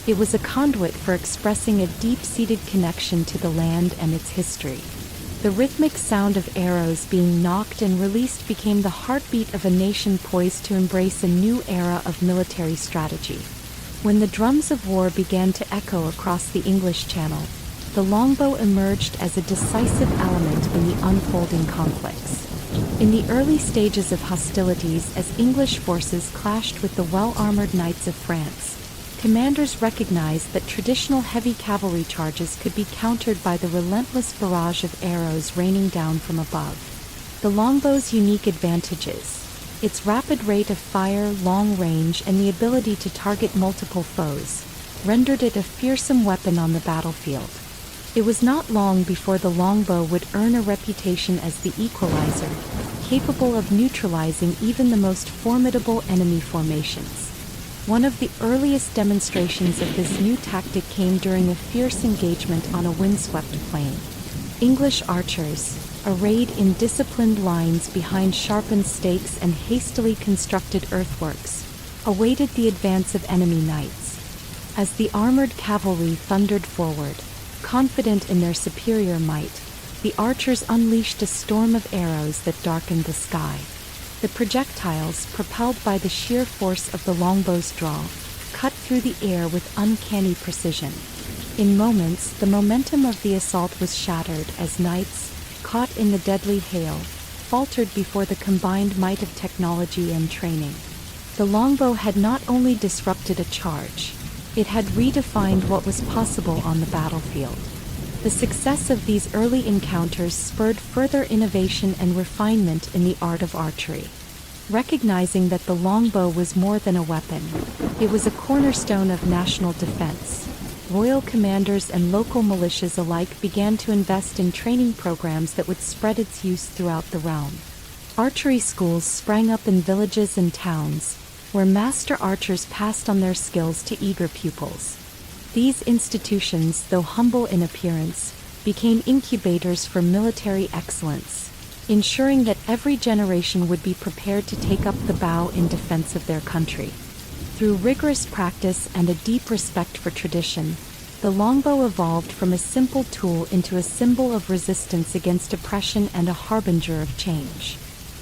It was a conduit for expressing a deep-seated connection to the land and its history. The rhythmic sound of arrows being nocked and released became the heartbeat of a nation poised to embrace a new era of military strategy. When the drums of war began to echo across the English Channel, the longbow emerged as a decisive element in the unfolding conflicts. In the early stages of hostilities, as English forces clashed with the well-armored knights of France, commanders recognized that traditional heavy cavalry charges could be countered by the relentless barrage of arrows raining down from above. The longbow's unique advantages, its rapid rate of fire, long range, and the ability to target multiple foes, rendered it a fearsome weapon on the battlefield. It was not long before the longbow would earn a reputation as the equalizer, capable of neutralizing even the most formidable enemy formations. One of the earliest demonstrations of this new tactic came during a fierce engagement on a windswept plain. English archers, arrayed in disciplined lines behind sharpened stakes and hastily constructed earthworks, awaited the advance of enemy knights. As the armored cavalry thundered forward, confident in their superior might, the archers unleashed a storm of arrows that darkened the sky. The projectiles, propelled by the sheer force of the longbow's draw, cut through the air with uncanny precision. In moments, the momentum of the assault was shattered as knights, caught in the deadly hail, faltered before the combined might of technology and training. The longbow had not only disrupted a charge, it had redefined what was possible on the battlefield. The success of these early encounters spurred further innovation and refinement in the art of archery. Recognizing that the longbow was more than a weapon, it was a cornerstone of national defense. Royal commanders and local militias alike began to invest in training programs that would spread its use throughout the realm. Archery schools sprang up in villages and towns, where master archers passed on their skills to eager pupils. These institutions, though humble in appearance, became incubators for military excellence, ensuring that every generation would be prepared to take up the bow in defense of their country. Through rigorous practice and a deep respect for tradition, the longbow evolved from a simple tool into a symbol of resistance against oppression and a harbinger of change.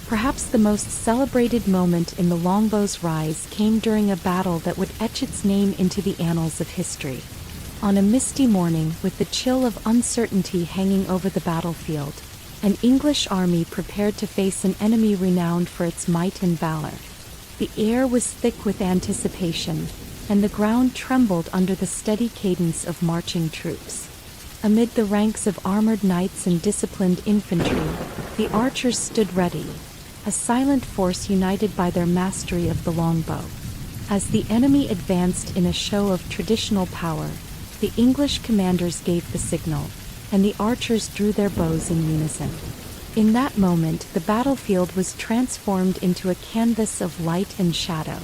Perhaps the most celebrated moment in the longbow's rise came during a battle that would etch its name into the annals of history. On a misty morning, with the chill of uncertainty hanging over the battlefield, An English army prepared to face an enemy renowned for its might and valor. The air was thick with anticipation, and the ground trembled under the steady cadence of marching troops. Amid the ranks of armored knights and disciplined infantry, the archers stood ready, a silent force united by their mastery of the longbow. As the enemy advanced in a show of traditional power, the English commanders gave the signal, and the archers drew their bows in unison. In that moment, the battlefield was transformed into a canvas of light and shadow.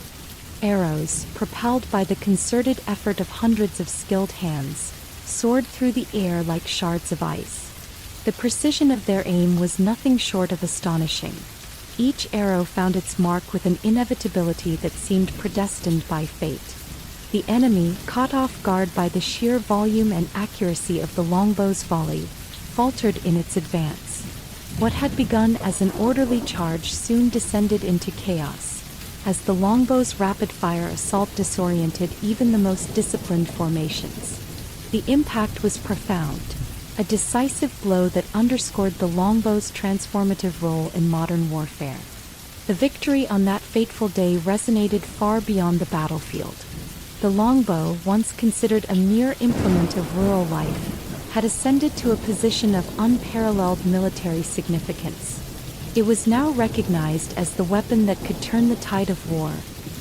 Arrows, propelled by the concerted effort of hundreds of skilled hands, soared through the air like shards of ice. The precision of their aim was nothing short of astonishing. Each arrow found its mark with an inevitability that seemed predestined by fate. The enemy, caught off guard by the sheer volume and accuracy of the longbow's volley, faltered in its advance. What had begun as an orderly charge soon descended into chaos, as the longbow's rapid-fire assault disoriented even the most disciplined formations. The impact was profound, a decisive blow that underscored the longbow's transformative role in modern warfare. The victory on that fateful day resonated far beyond the battlefield. The longbow, once considered a mere implement of rural life, had ascended to a position of unparalleled military significance. It was now recognized as the weapon that could turn the tide of war,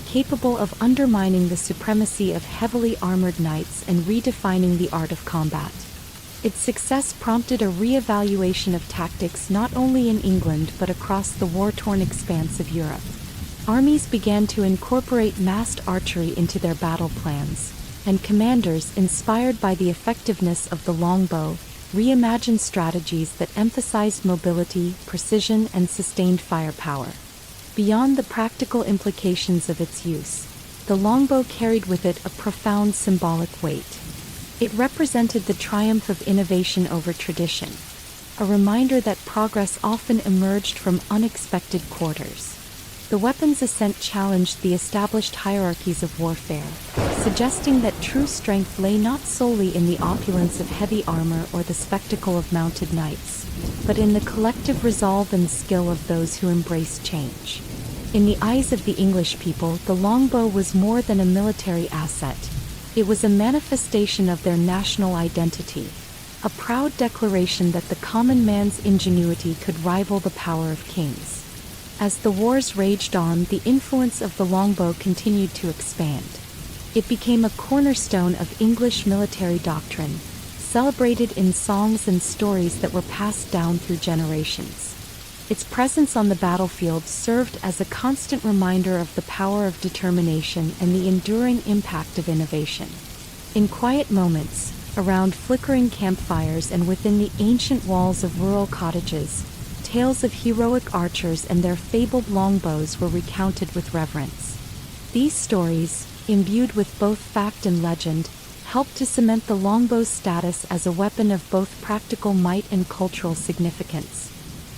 capable of undermining the supremacy of heavily armored knights and redefining the art of combat. Its success prompted a re-evaluation of tactics not only in England but across the war-torn expanse of Europe. Armies began to incorporate massed archery into their battle plans, and commanders, inspired by the effectiveness of the longbow, reimagined strategies that emphasized mobility, precision, and sustained firepower. Beyond the practical implications of its use, the longbow carried with it a profound symbolic weight. It represented the triumph of innovation over tradition, a reminder that progress often emerged from unexpected quarters. The weapon's ascent challenged the established hierarchies of warfare, suggesting that true strength lay not solely in the opulence of heavy armor or the spectacle of mounted knights, but in the collective resolve and skill of those who embraced change. In the eyes of the English people, the longbow was more than a military asset. It was a manifestation of their national identity, a proud declaration that the common man's ingenuity could rival the power of kings. As the wars raged on, the influence of the longbow continued to expand. It became a cornerstone of English military doctrine, celebrated in songs and stories that were passed down through generations. Its presence on the battlefield served as a constant reminder of the power of determination and the enduring impact of innovation. In quiet moments, around flickering campfires and within the ancient walls of rural cottages, tales of heroic archers and their fabled longbows were recounted with reverence. These stories, imbued with both fact and legend, helped to cement the longbow's status as a weapon of both practical might and cultural significance.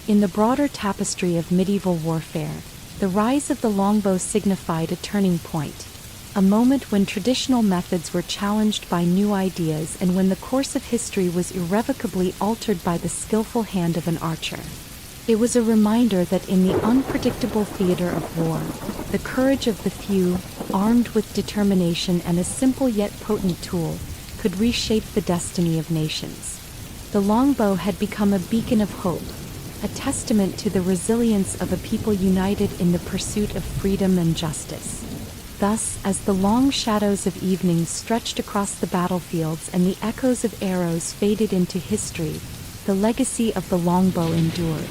In the broader tapestry of medieval warfare, the rise of the longbow signified a turning point, a moment when traditional methods were challenged by new ideas and when the course of history was irrevocably altered by the skillful hand of an archer. It was a reminder that in the unpredictable theater of war, the courage of the few, armed with determination and a simple yet potent tool, could reshape the destiny of nations. The longbow had become a beacon of hope, a testament to the resilience of a people united in the pursuit of freedom and justice. Thus, as the long shadows of evening stretched across the battlefields and the echoes of arrows faded into history, the legacy of the longbow endured.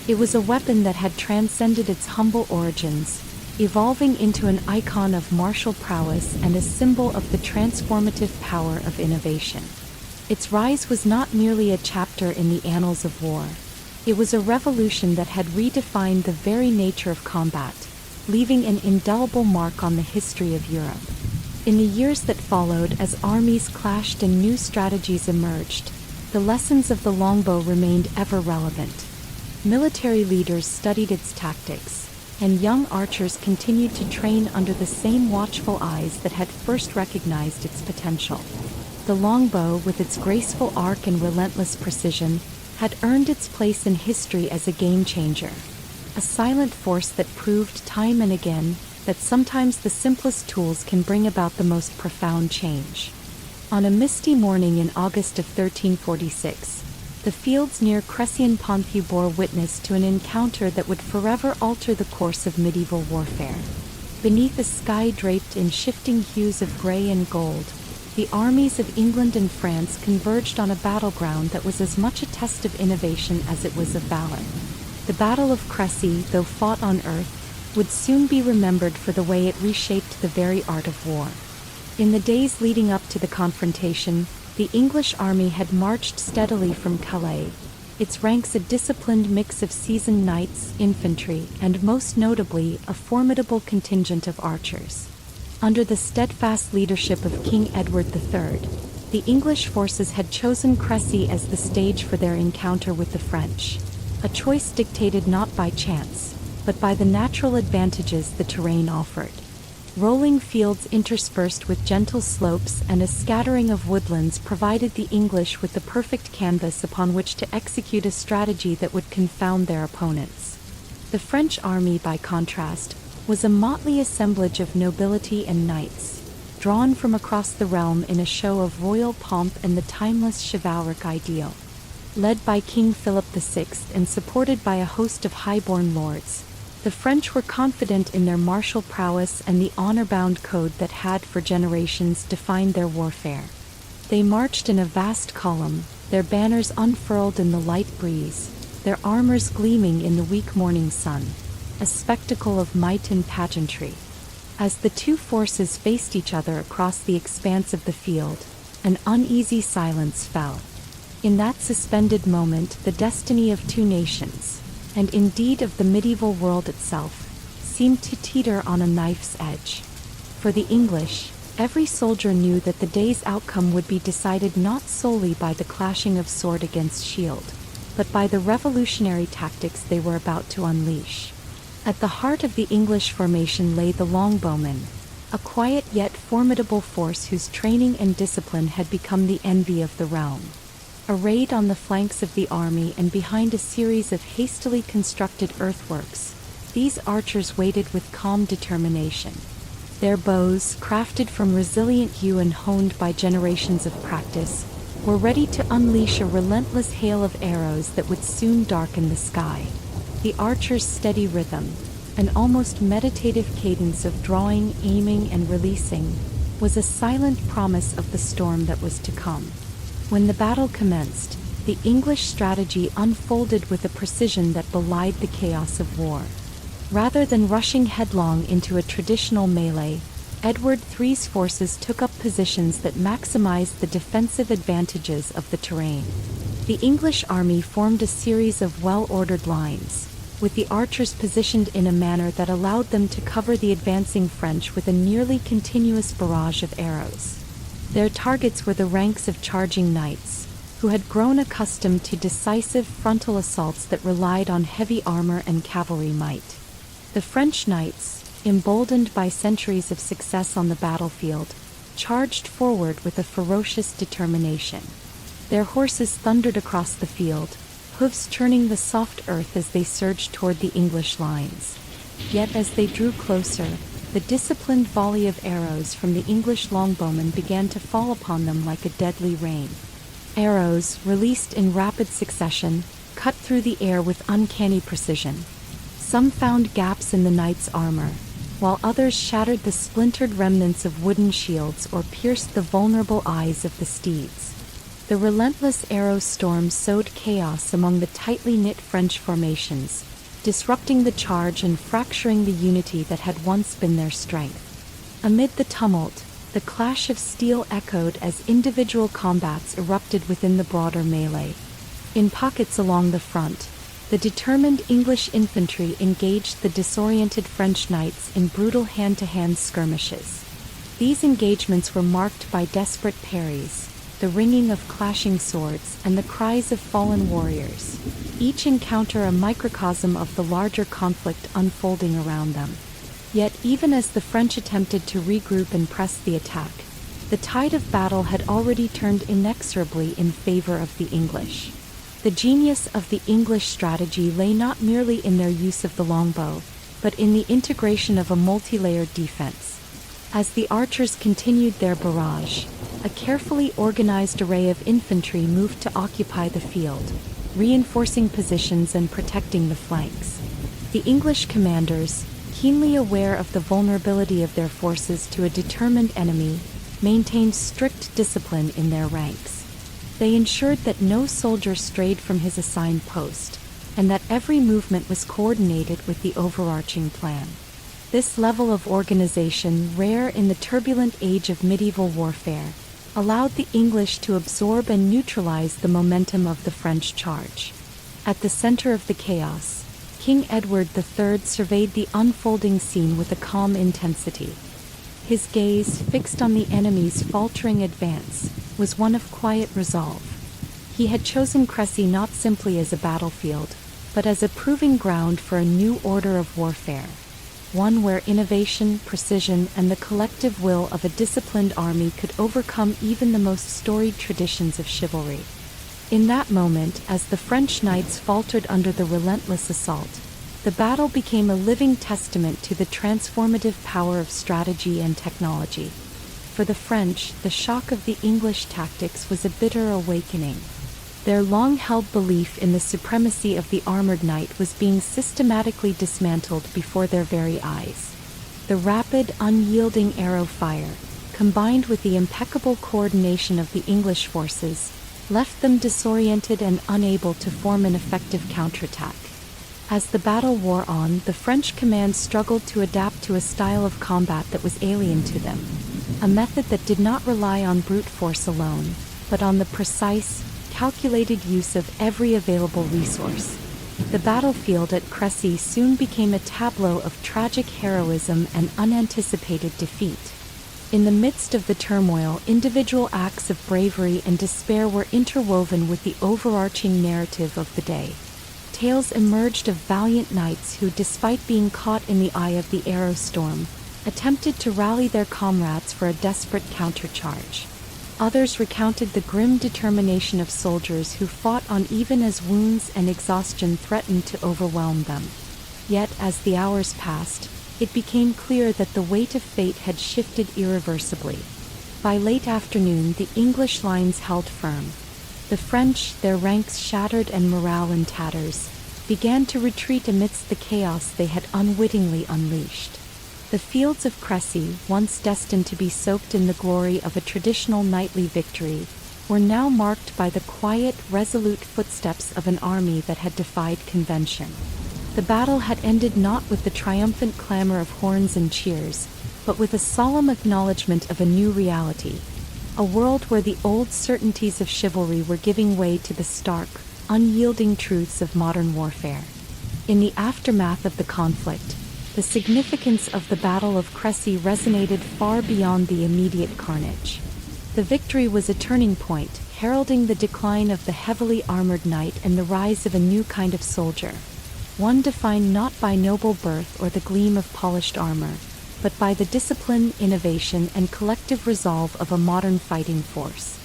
It was a weapon that had transcended its humble origins, evolving into an icon of martial prowess and a symbol of the transformative power of innovation. Its rise was not merely a chapter in the annals of war. It was a revolution that had redefined the very nature of combat, leaving an indelible mark on the history of Europe. In the years that followed, as armies clashed and new strategies emerged, the lessons of the longbow remained ever relevant. Military leaders studied its tactics, and young archers continued to train under the same watchful eyes that had first recognized its potential. The longbow, with its graceful arc and relentless precision, had earned its place in history as a game-changer. A silent force that proved time and again that sometimes the simplest tools can bring about the most profound change. On a misty morning in August of 1346, the fields near Crécy-en-Ponthieu bore witness to an encounter that would forever alter the course of medieval warfare. Beneath a sky draped in shifting hues of grey and gold, the armies of England and France converged on a battleground that was as much a test of innovation as it was of valor. The Battle of Crécy, though fought on earth, would soon be remembered for the way it reshaped the very art of war. In the days leading up to the confrontation, the English army had marched steadily from Calais, its ranks a disciplined mix of seasoned knights, infantry, and most notably, a formidable contingent of archers. Under the steadfast leadership of King Edward III, the English forces had chosen Crécy as the stage for their encounter with the French, a choice dictated not by chance, but by the natural advantages the terrain offered. Rolling fields interspersed with gentle slopes and a scattering of woodlands provided the English with the perfect canvas upon which to execute a strategy that would confound their opponents. The French army, by contrast, was a motley assemblage of nobility and knights, drawn from across the realm in a show of royal pomp and the timeless chivalric ideal. Led by King Philip VI and supported by a host of high-born lords, the French were confident in their martial prowess and the honor-bound code that had for generations defined their warfare. They marched in a vast column, their banners unfurled in the light breeze, their armors gleaming in the weak morning sun, a spectacle of might and pageantry. As the two forces faced each other across the expanse of the field, an uneasy silence fell. In that suspended moment, the destiny of two nations, and indeed of the medieval world itself, seemed to teeter on a knife's edge. For the English, every soldier knew that the day's outcome would be decided not solely by the clashing of sword against shield, but by the revolutionary tactics they were about to unleash. At the heart of the English formation lay the longbowmen, a quiet yet formidable force whose training and discipline had become the envy of the realm. Arrayed on the flanks of the army and behind a series of hastily constructed earthworks, these archers waited with calm determination. Their bows, crafted from resilient yew and honed by generations of practice, were ready to unleash a relentless hail of arrows that would soon darken the sky. The archers' steady rhythm, an almost meditative cadence of drawing, aiming, and releasing, was a silent promise of the storm that was to come. When the battle commenced, the English strategy unfolded with a precision that belied the chaos of war. Rather than rushing headlong into a traditional melee, Edward III's forces took up positions that maximized the defensive advantages of the terrain. The English army formed a series of well-ordered lines, with the archers positioned in a manner that allowed them to cover the advancing French with a nearly continuous barrage of arrows. Their targets were the ranks of charging knights, who had grown accustomed to decisive frontal assaults that relied on heavy armor and cavalry might. The French knights, emboldened by centuries of success on the battlefield, charged forward with a ferocious determination. Their horses thundered across the field, hooves churning the soft earth as they surged toward the English lines. Yet as they drew closer, the disciplined volley of arrows from the English longbowmen began to fall upon them like a deadly rain. Arrows, released in rapid succession, cut through the air with uncanny precision. Some found gaps in the knights' armor, while others shattered the splintered remnants of wooden shields or pierced the vulnerable eyes of the steeds. The relentless arrow storm sowed chaos among the tightly knit French formations, disrupting the charge and fracturing the unity that had once been their strength. Amid the tumult, the clash of steel echoed as individual combats erupted within the broader melee. In pockets along the front, the determined English infantry engaged the disoriented French knights in brutal hand-to-hand skirmishes. These engagements were marked by desperate parries, the ringing of clashing swords, and the cries of fallen warriors, each encounter a microcosm of the larger conflict unfolding around them. Yet even as the French attempted to regroup and press the attack, the tide of battle had already turned inexorably in favor of the English. The genius of the English strategy lay not merely in their use of the longbow, but in the integration of a multi-layered defense. As the archers continued their barrage, a carefully organized array of infantry moved to occupy the field, reinforcing positions and protecting the flanks. The English commanders, keenly aware of the vulnerability of their forces to a determined enemy, maintained strict discipline in their ranks. They ensured that no soldier strayed from his assigned post, and that every movement was coordinated with the overarching plan. This level of organization, rare in the turbulent age of medieval warfare, allowed the English to absorb and neutralize the momentum of the French charge. At the center of the chaos, King Edward III surveyed the unfolding scene with a calm intensity. His gaze, fixed on the enemy's faltering advance, was one of quiet resolve. He had chosen Crécy not simply as a battlefield, but as a proving ground for a new order of warfare, one where innovation, precision, and the collective will of a disciplined army could overcome even the most storied traditions of chivalry. In that moment, as the French knights faltered under the relentless assault, the battle became a living testament to the transformative power of strategy and technology. For the French, the shock of the English tactics was a bitter awakening. Their long-held belief in the supremacy of the armored knight was being systematically dismantled before their very eyes. The rapid, unyielding arrow fire, combined with the impeccable coordination of the English forces, left them disoriented and unable to form an effective counterattack. As the battle wore on, the French command struggled to adapt to a style of combat that was alien to them, a method that did not rely on brute force alone, but on the precise, calculated use of every available resource. The battlefield at Crécy soon became a tableau of tragic heroism and unanticipated defeat. In the midst of the turmoil, individual acts of bravery and despair were interwoven with the overarching narrative of the day. Tales emerged of valiant knights who, despite being caught in the eye of the arrow storm, attempted to rally their comrades for a desperate countercharge. Others recounted the grim determination of soldiers who fought on even as wounds and exhaustion threatened to overwhelm them. Yet, as the hours passed, it became clear that the weight of fate had shifted irreversibly. By late afternoon, the English lines held firm. The French, their ranks shattered and morale in tatters, began to retreat amidst the chaos they had unwittingly unleashed. The fields of Crécy, once destined to be soaked in the glory of a traditional knightly victory, were now marked by the quiet, resolute footsteps of an army that had defied convention. The battle had ended not with the triumphant clamor of horns and cheers, but with a solemn acknowledgement of a new reality, a world where the old certainties of chivalry were giving way to the stark, unyielding truths of modern warfare. In the aftermath of the conflict, the significance of the Battle of Crécy resonated far beyond the immediate carnage. The victory was a turning point, heralding the decline of the heavily armored knight and the rise of a new kind of soldier, one defined not by noble birth or the gleam of polished armor, but by the discipline, innovation, and collective resolve of a modern fighting force.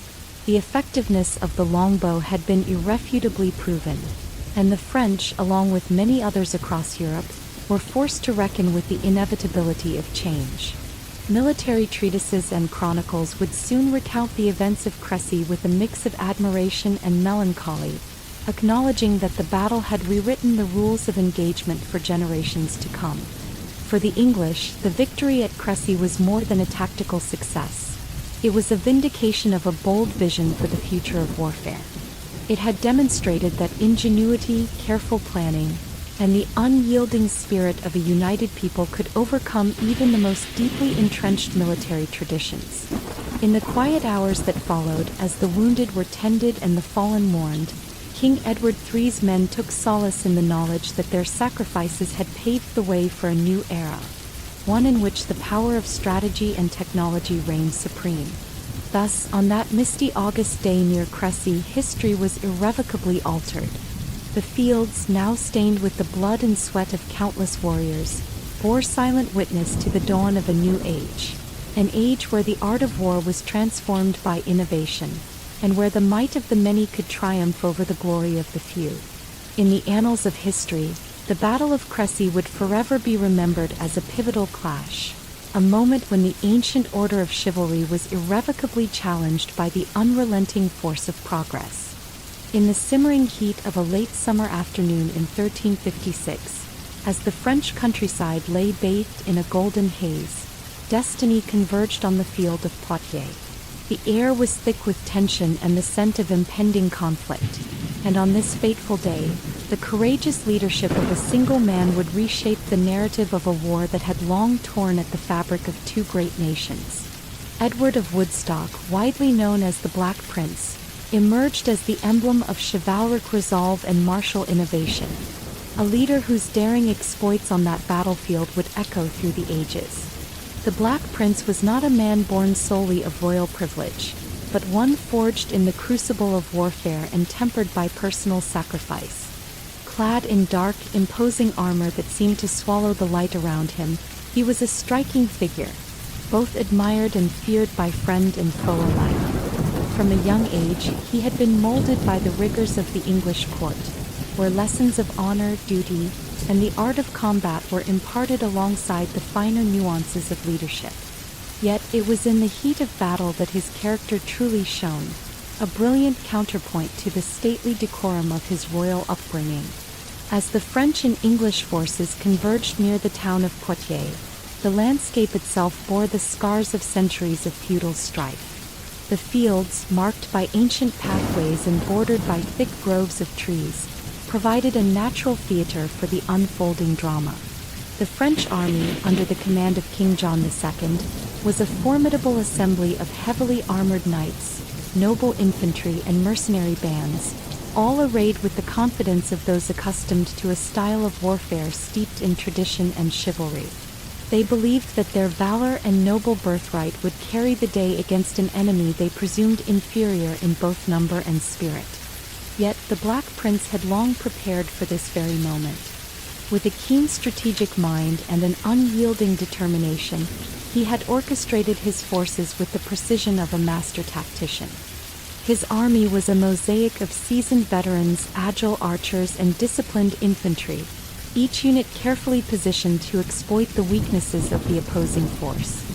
The effectiveness of the longbow had been irrefutably proven, and the French, along with many others across Europe, were forced to reckon with the inevitability of change. Military treatises and chronicles would soon recount the events of Crécy with a mix of admiration and melancholy, acknowledging that the battle had rewritten the rules of engagement for generations to come. For the English, the victory at Crécy was more than a tactical success. It was a vindication of a bold vision for the future of warfare. It had demonstrated that ingenuity, careful planning, and the unyielding spirit of a united people could overcome even the most deeply entrenched military traditions. In the quiet hours that followed, as the wounded were tended and the fallen mourned, King Edward III's men took solace in the knowledge that their sacrifices had paved the way for a new era, one in which the power of strategy and technology reigned supreme. Thus, on that misty August day near Crécy, history was irrevocably altered. The fields, now stained with the blood and sweat of countless warriors, bore silent witness to the dawn of a new age, an age where the art of war was transformed by innovation, and where the might of the many could triumph over the glory of the few. In the annals of history, the Battle of Crécy would forever be remembered as a pivotal clash, a moment when the ancient order of chivalry was irrevocably challenged by the unrelenting force of progress. In the simmering heat of a late summer afternoon in 1356, as the French countryside lay bathed in a golden haze, destiny converged on the field of Poitiers. The air was thick with tension and the scent of impending conflict, and on this fateful day, the courageous leadership of a single man would reshape the narrative of a war that had long torn at the fabric of two great nations. Edward of Woodstock, widely known as the Black Prince, emerged as the emblem of chivalric resolve and martial innovation, a leader whose daring exploits on that battlefield would echo through the ages. The Black Prince was not a man born solely of royal privilege, but one forged in the crucible of warfare and tempered by personal sacrifice. Clad in dark, imposing armor that seemed to swallow the light around him, he was a striking figure, both admired and feared by friend and foe alike. From a young age, he had been molded by the rigors of the English court, where lessons of honor, duty, and the art of combat were imparted alongside the finer nuances of leadership. Yet it was in the heat of battle that his character truly shone, a brilliant counterpoint to the stately decorum of his royal upbringing. As the French and English forces converged near the town of Poitiers, the landscape itself bore the scars of centuries of feudal strife. The fields, marked by ancient pathways and bordered by thick groves of trees, provided a natural theater for the unfolding drama. The French army, under the command of King John II, was a formidable assembly of heavily armored knights, noble infantry and mercenary bands, all arrayed with the confidence of those accustomed to a style of warfare steeped in tradition and chivalry. They believed that their valor and noble birthright would carry the day against an enemy they presumed inferior in both number and spirit. Yet the Black Prince had long prepared for this very moment. With a keen strategic mind and an unyielding determination, he had orchestrated his forces with the precision of a master tactician. His army was a mosaic of seasoned veterans, agile archers, and disciplined infantry, each unit carefully positioned to exploit the weaknesses of the opposing force.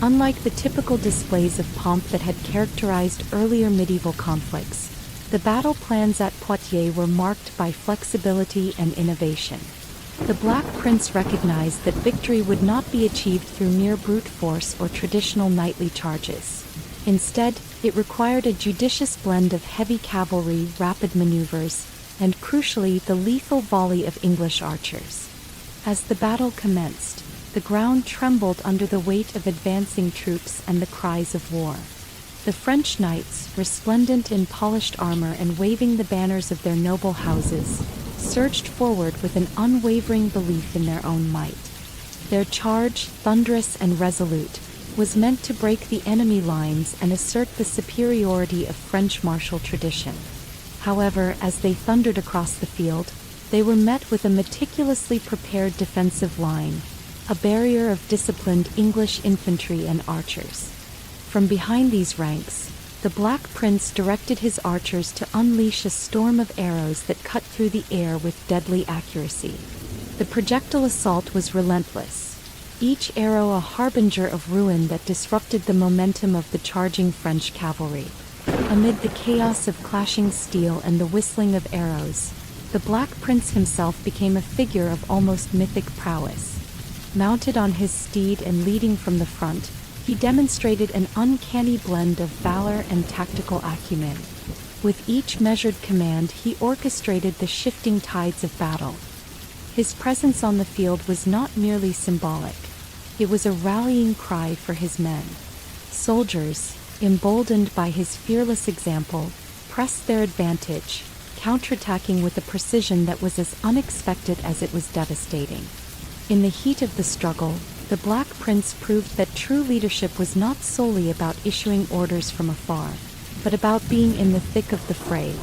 Unlike the typical displays of pomp that had characterized earlier medieval conflicts, the battle plans at Poitiers were marked by flexibility and innovation. The Black Prince recognized that victory would not be achieved through mere brute force or traditional knightly charges. Instead, it required a judicious blend of heavy cavalry, rapid maneuvers, and crucially the lethal volley of English archers. As the battle commenced, the ground trembled under the weight of advancing troops and the cries of war. The French knights, resplendent in polished armor and waving the banners of their noble houses, surged forward with an unwavering belief in their own might. Their charge, thunderous and resolute, was meant to break the enemy lines and assert the superiority of French martial tradition. However, as they thundered across the field, they were met with a meticulously prepared defensive line, a barrier of disciplined English infantry and archers. From behind these ranks, the Black Prince directed his archers to unleash a storm of arrows that cut through the air with deadly accuracy. The projectile assault was relentless, each arrow a harbinger of ruin that disrupted the momentum of the charging French cavalry. Amid the chaos of clashing steel and the whistling of arrows, the Black Prince himself became a figure of almost mythic prowess. Mounted on his steed and leading from the front, he demonstrated an uncanny blend of valor and tactical acumen. With each measured command, he orchestrated the shifting tides of battle. His presence on the field was not merely symbolic. It was a rallying cry for his men. Soldiers, emboldened by his fearless example, pressed their advantage, counterattacking with a precision that was as unexpected as it was devastating. In the heat of the struggle, the Black Prince proved that true leadership was not solely about issuing orders from afar, but about being in the thick of the fray,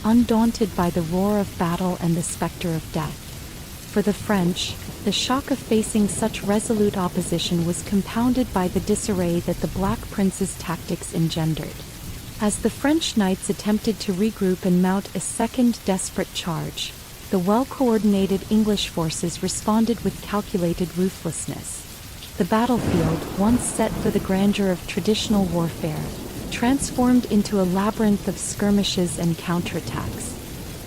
undaunted by the roar of battle and the specter of death. For the French, the shock of facing such resolute opposition was compounded by the disarray that the Black Prince's tactics engendered. As the French knights attempted to regroup and mount a second desperate charge, the well-coordinated English forces responded with calculated ruthlessness. The battlefield, once set for the grandeur of traditional warfare, transformed into a labyrinth of skirmishes and counterattacks.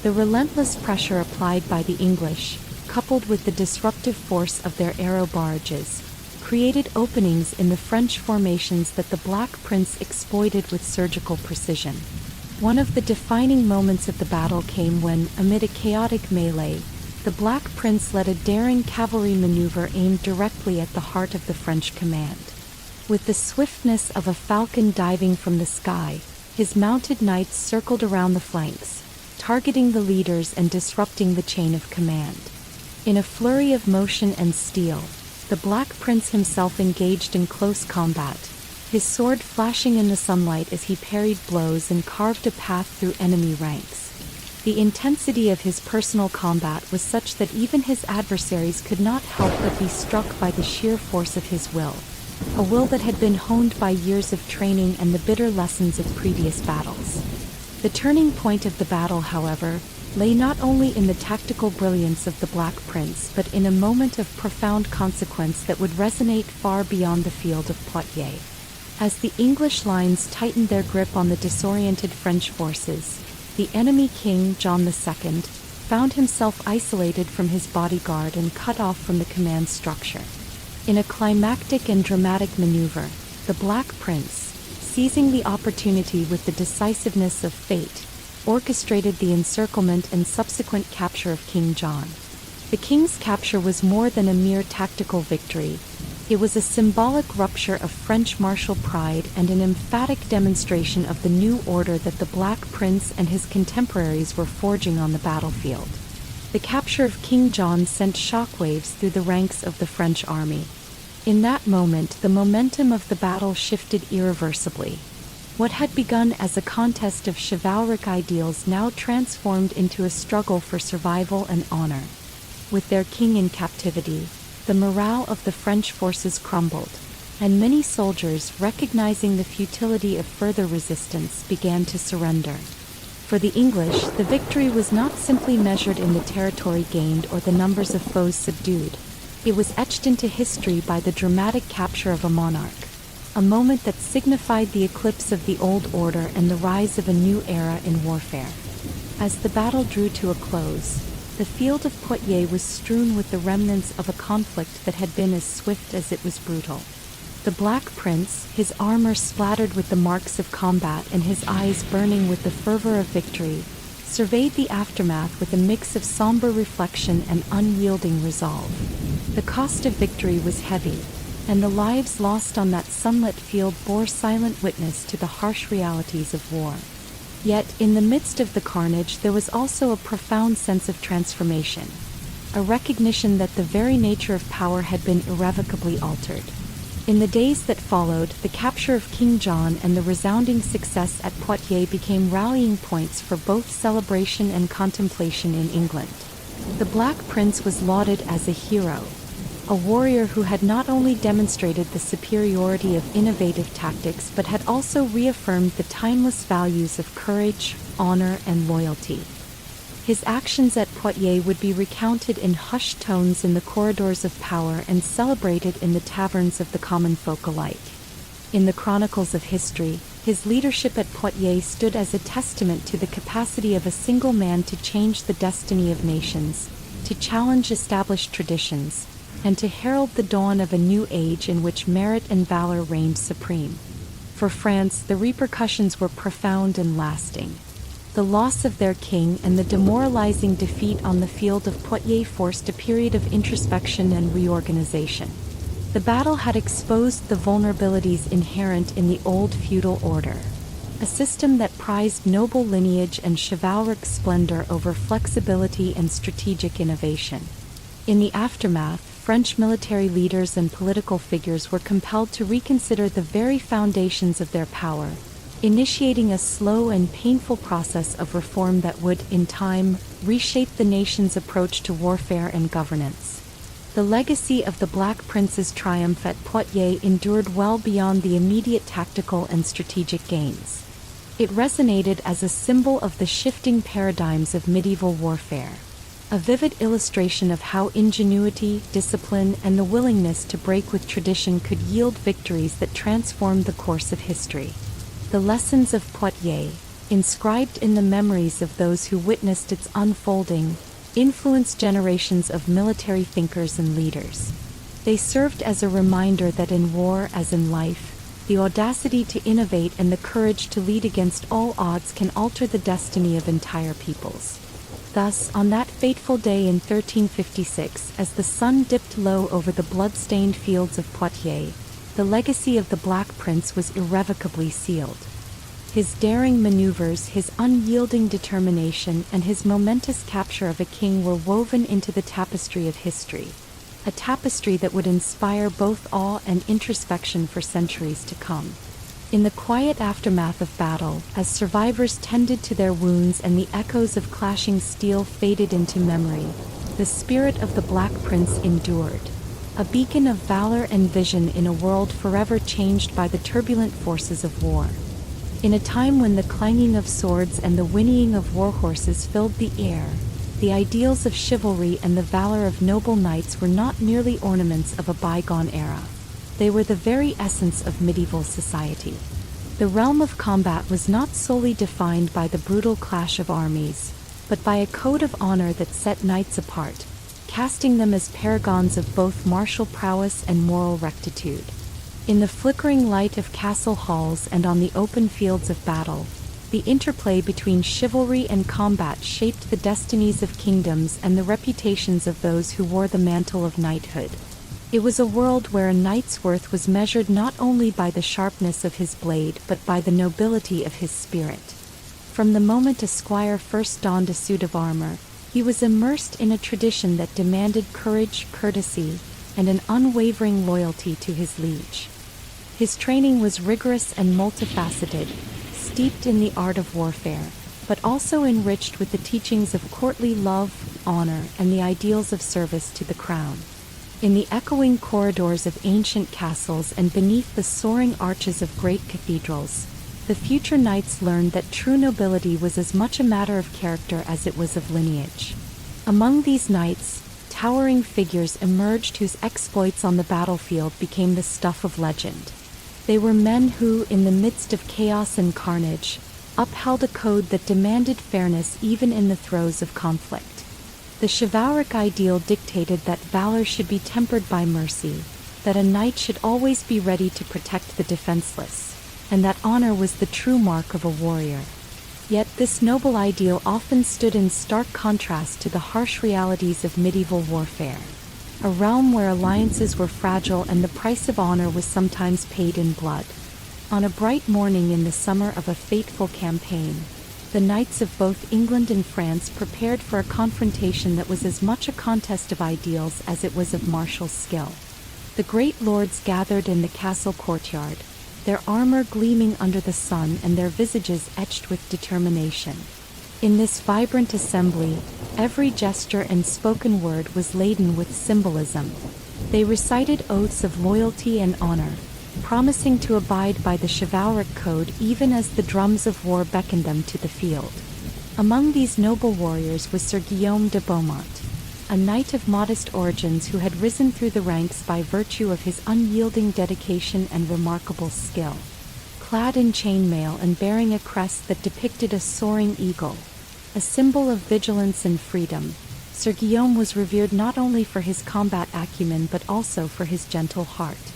The relentless pressure applied by the English, coupled with the disruptive force of their arrow barrages, created openings in the French formations that the Black Prince exploited with surgical precision. One of the defining moments of the battle came when, amid a chaotic melee, the Black Prince led a daring cavalry maneuver aimed directly at the heart of the French command. With the swiftness of a falcon diving from the sky, his mounted knights circled around the flanks, targeting the leaders and disrupting the chain of command. In a flurry of motion and steel, the Black Prince himself engaged in close combat, his sword flashing in the sunlight as he parried blows and carved a path through enemy ranks. The intensity of his personal combat was such that even his adversaries could not help but be struck by the sheer force of his will, a will that had been honed by years of training and the bitter lessons of previous battles. The turning point of the battle, however, lay not only in the tactical brilliance of the Black Prince but in a moment of profound consequence that would resonate far beyond the field of Poitiers. As the English lines tightened their grip on the disoriented French forces, the enemy king, John II, found himself isolated from his bodyguard and cut off from the command structure. In a climactic and dramatic maneuver, the Black Prince, seizing the opportunity with the decisiveness of fate, orchestrated the encirclement and subsequent capture of King John. The king's capture was more than a mere tactical victory. It was a symbolic rupture of French martial pride and an emphatic demonstration of the new order that the Black Prince and his contemporaries were forging on the battlefield. The capture of King John sent shockwaves through the ranks of the French army. In that moment, the momentum of the battle shifted irreversibly. What had begun as a contest of chivalric ideals now transformed into a struggle for survival and honor. With their king in captivity, the morale of the French forces crumbled, and many soldiers, recognizing the futility of further resistance, began to surrender. For the English, the victory was not simply measured in the territory gained or the numbers of foes subdued. It was etched into history by the dramatic capture of a monarch, a moment that signified the eclipse of the old order and the rise of a new era in warfare. As the battle drew to a close, the field of Poitiers was strewn with the remnants of a conflict that had been as swift as it was brutal. The Black Prince, his armor splattered with the marks of combat and his eyes burning with the fervor of victory, surveyed the aftermath with a mix of somber reflection and unyielding resolve. The cost of victory was heavy, and the lives lost on that sunlit field bore silent witness to the harsh realities of war. Yet, in the midst of the carnage, there was also a profound sense of transformation, a recognition that the very nature of power had been irrevocably altered. In the days that followed, the capture of King John and the resounding success at Poitiers became rallying points for both celebration and contemplation in England. The Black Prince was lauded as a hero, a warrior who had not only demonstrated the superiority of innovative tactics but had also reaffirmed the timeless values of courage, honor, and loyalty. His actions at Poitiers would be recounted in hushed tones in the corridors of power and celebrated in the taverns of the common folk alike. In the chronicles of history, his leadership at Poitiers stood as a testament to the capacity of a single man to change the destiny of nations, to challenge established traditions, and to herald the dawn of a new age in which merit and valor reigned supreme. For France, the repercussions were profound and lasting. The loss of their king and the demoralizing defeat on the field of Poitiers forced a period of introspection and reorganization. The battle had exposed the vulnerabilities inherent in the old feudal order, a system that prized noble lineage and chivalric splendor over flexibility and strategic innovation. In the aftermath, French military leaders and political figures were compelled to reconsider the very foundations of their power, initiating a slow and painful process of reform that would, in time, reshape the nation's approach to warfare and governance. The legacy of the Black Prince's triumph at Poitiers endured well beyond the immediate tactical and strategic gains. It resonated as a symbol of the shifting paradigms of medieval warfare, a vivid illustration of how ingenuity, discipline, and the willingness to break with tradition could yield victories that transformed the course of history. The lessons of Poitiers, inscribed in the memories of those who witnessed its unfolding, influenced generations of military thinkers and leaders. They served as a reminder that in war, as in life, the audacity to innovate and the courage to lead against all odds can alter the destiny of entire peoples. Thus, on that fateful day in 1356, as the sun dipped low over the blood-stained fields of Poitiers, the legacy of the Black Prince was irrevocably sealed. His daring maneuvers, his unyielding determination, and his momentous capture of a king were woven into the tapestry of history, a tapestry that would inspire both awe and introspection for centuries to come. In the quiet aftermath of battle, as survivors tended to their wounds and the echoes of clashing steel faded into memory, the spirit of the Black Prince endured, a beacon of valor and vision in a world forever changed by the turbulent forces of war. In a time when the clanging of swords and the whinnying of war horses filled the air, the ideals of chivalry and the valor of noble knights were not merely ornaments of a bygone era. They were the very essence of medieval society. The realm of combat was not solely defined by the brutal clash of armies, but by a code of honor that set knights apart, casting them as paragons of both martial prowess and moral rectitude. In the flickering light of castle halls and on the open fields of battle, the interplay between chivalry and combat shaped the destinies of kingdoms and the reputations of those who wore the mantle of knighthood. It was a world where a knight's worth was measured not only by the sharpness of his blade but by the nobility of his spirit. From the moment a squire first donned a suit of armor, he was immersed in a tradition that demanded courage, courtesy, and an unwavering loyalty to his liege. His training was rigorous and multifaceted, steeped in the art of warfare, but also enriched with the teachings of courtly love, honor, and the ideals of service to the crown. In the echoing corridors of ancient castles and beneath the soaring arches of great cathedrals, the future knights learned that true nobility was as much a matter of character as it was of lineage. Among these knights, towering figures emerged whose exploits on the battlefield became the stuff of legend. They were men who, in the midst of chaos and carnage, upheld a code that demanded fairness even in the throes of conflict. The chivalric ideal dictated that valor should be tempered by mercy, that a knight should always be ready to protect the defenseless, and that honor was the true mark of a warrior. Yet this noble ideal often stood in stark contrast to the harsh realities of medieval warfare, a realm where alliances were fragile and the price of honor was sometimes paid in blood. On a bright morning in the summer of a fateful campaign, the knights of both England and France prepared for a confrontation that was as much a contest of ideals as it was of martial skill. The great lords gathered in the castle courtyard, their armor gleaming under the sun and their visages etched with determination. In this vibrant assembly, every gesture and spoken word was laden with symbolism. They recited oaths of loyalty and honor, promising to abide by the chivalric code even as the drums of war beckoned them to the field. Among these noble warriors was Sir Guillaume de Beaumont, a knight of modest origins who had risen through the ranks by virtue of his unyielding dedication and remarkable skill. Clad in chainmail and bearing a crest that depicted a soaring eagle, a symbol of vigilance and freedom, Sir Guillaume was revered not only for his combat acumen but also for his gentle heart.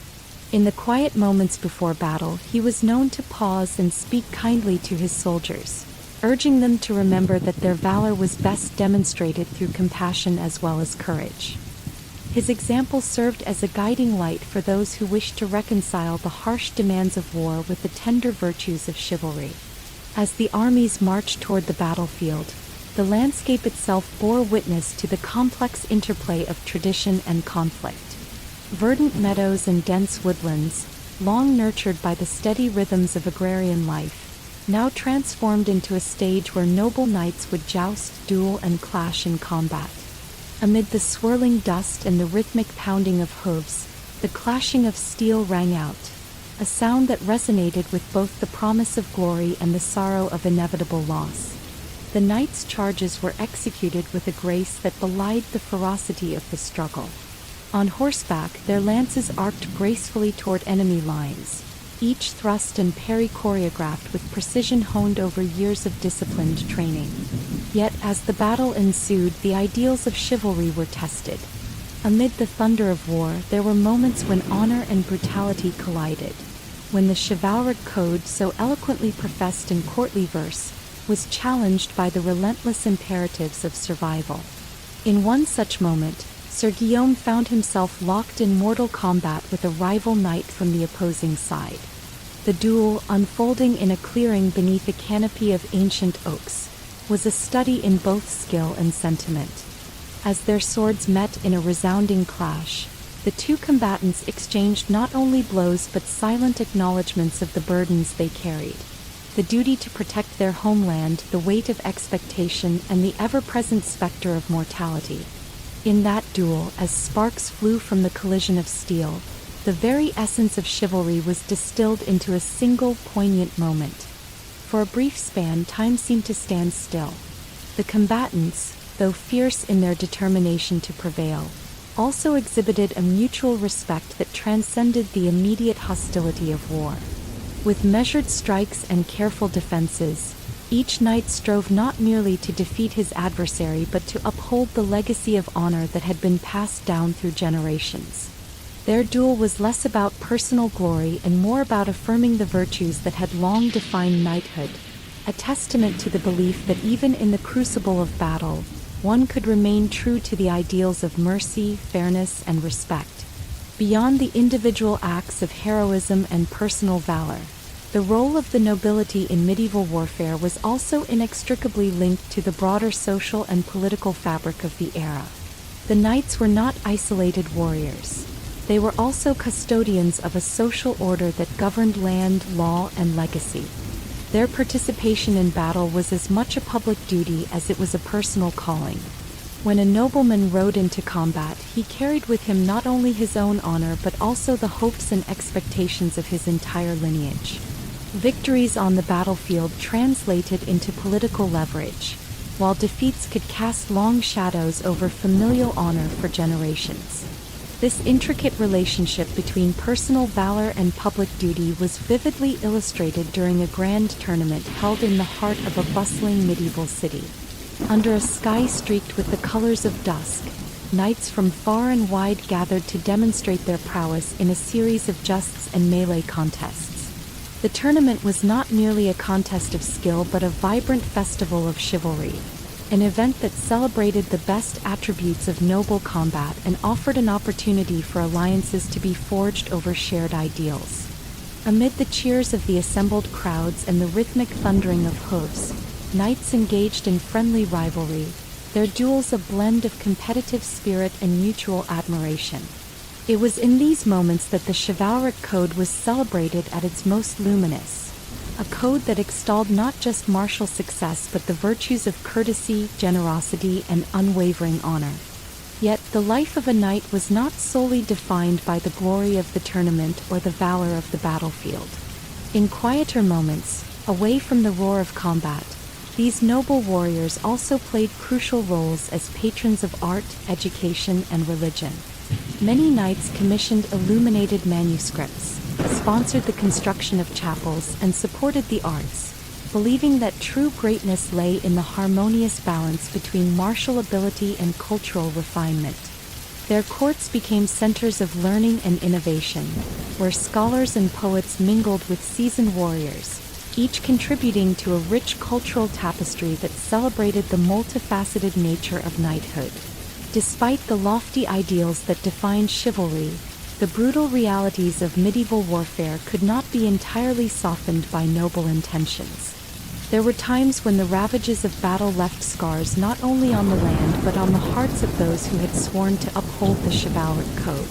In the quiet moments before battle, he was known to pause and speak kindly to his soldiers, urging them to remember that their valor was best demonstrated through compassion as well as courage. His example served as a guiding light for those who wished to reconcile the harsh demands of war with the tender virtues of chivalry. As the armies marched toward the battlefield, the landscape itself bore witness to the complex interplay of tradition and conflict. Verdant meadows and dense woodlands, long nurtured by the steady rhythms of agrarian life, now transformed into a stage where noble knights would joust, duel, and clash in combat. Amid the swirling dust and the rhythmic pounding of hooves, the clashing of steel rang out, a sound that resonated with both the promise of glory and the sorrow of inevitable loss. The knights' charges were executed with a grace that belied the ferocity of the struggle. On horseback, their lances arced gracefully toward enemy lines, each thrust and parry choreographed with precision honed over years of disciplined training. Yet, as the battle ensued, the ideals of chivalry were tested. Amid the thunder of war, there were moments when honor and brutality collided, when the chivalric code, so eloquently professed in courtly verse, was challenged by the relentless imperatives of survival. In one such moment, Sir Guillaume found himself locked in mortal combat with a rival knight from the opposing side. The duel, unfolding in a clearing beneath a canopy of ancient oaks, was a study in both skill and sentiment. As their swords met in a resounding clash, the two combatants exchanged not only blows but silent acknowledgments of the burdens they carried: the duty to protect their homeland, the weight of expectation, and the ever-present specter of mortality. In that duel, as sparks flew from the collision of steel, the very essence of chivalry was distilled into a single poignant moment. For a brief span, time seemed to stand still. The combatants, though fierce in their determination to prevail, also exhibited a mutual respect that transcended the immediate hostility of war. With measured strikes and careful defenses, each knight strove not merely to defeat his adversary but to uphold the legacy of honor that had been passed down through generations. Their duel was less about personal glory and more about affirming the virtues that had long defined knighthood, a testament to the belief that even in the crucible of battle, one could remain true to the ideals of mercy, fairness, and respect. Beyond the individual acts of heroism and personal valor, the role of the nobility in medieval warfare was also inextricably linked to the broader social and political fabric of the era. The knights were not isolated warriors. They were also custodians of a social order that governed land, law, and legacy. Their participation in battle was as much a public duty as it was a personal calling. When a nobleman rode into combat, he carried with him not only his own honor but also the hopes and expectations of his entire lineage. Victories on the battlefield translated into political leverage, while defeats could cast long shadows over familial honor for generations. This intricate relationship between personal valor and public duty was vividly illustrated during a grand tournament held in the heart of a bustling medieval city. Under a sky streaked with the colors of dusk, knights from far and wide gathered to demonstrate their prowess in a series of justs and melee contests. The tournament was not merely a contest of skill but a vibrant festival of chivalry, an event that celebrated the best attributes of noble combat and offered an opportunity for alliances to be forged over shared ideals. Amid the cheers of the assembled crowds and the rhythmic thundering of hoofs, knights engaged in friendly rivalry, their duels a blend of competitive spirit and mutual admiration. It was in these moments that the chivalric code was celebrated at its most luminous. A code that extolled not just martial success but the virtues of courtesy, generosity, and unwavering honor. Yet, the life of a knight was not solely defined by the glory of the tournament or the valor of the battlefield. In quieter moments, away from the roar of combat, these noble warriors also played crucial roles as patrons of art, education, and religion. Many knights commissioned illuminated manuscripts, sponsored the construction of chapels, and supported the arts, believing that true greatness lay in the harmonious balance between martial ability and cultural refinement. Their courts became centers of learning and innovation, where scholars and poets mingled with seasoned warriors, each contributing to a rich cultural tapestry that celebrated the multifaceted nature of knighthood. Despite the lofty ideals that defined chivalry, the brutal realities of medieval warfare could not be entirely softened by noble intentions. There were times when the ravages of battle left scars not only on the land but on the hearts of those who had sworn to uphold the chivalric code.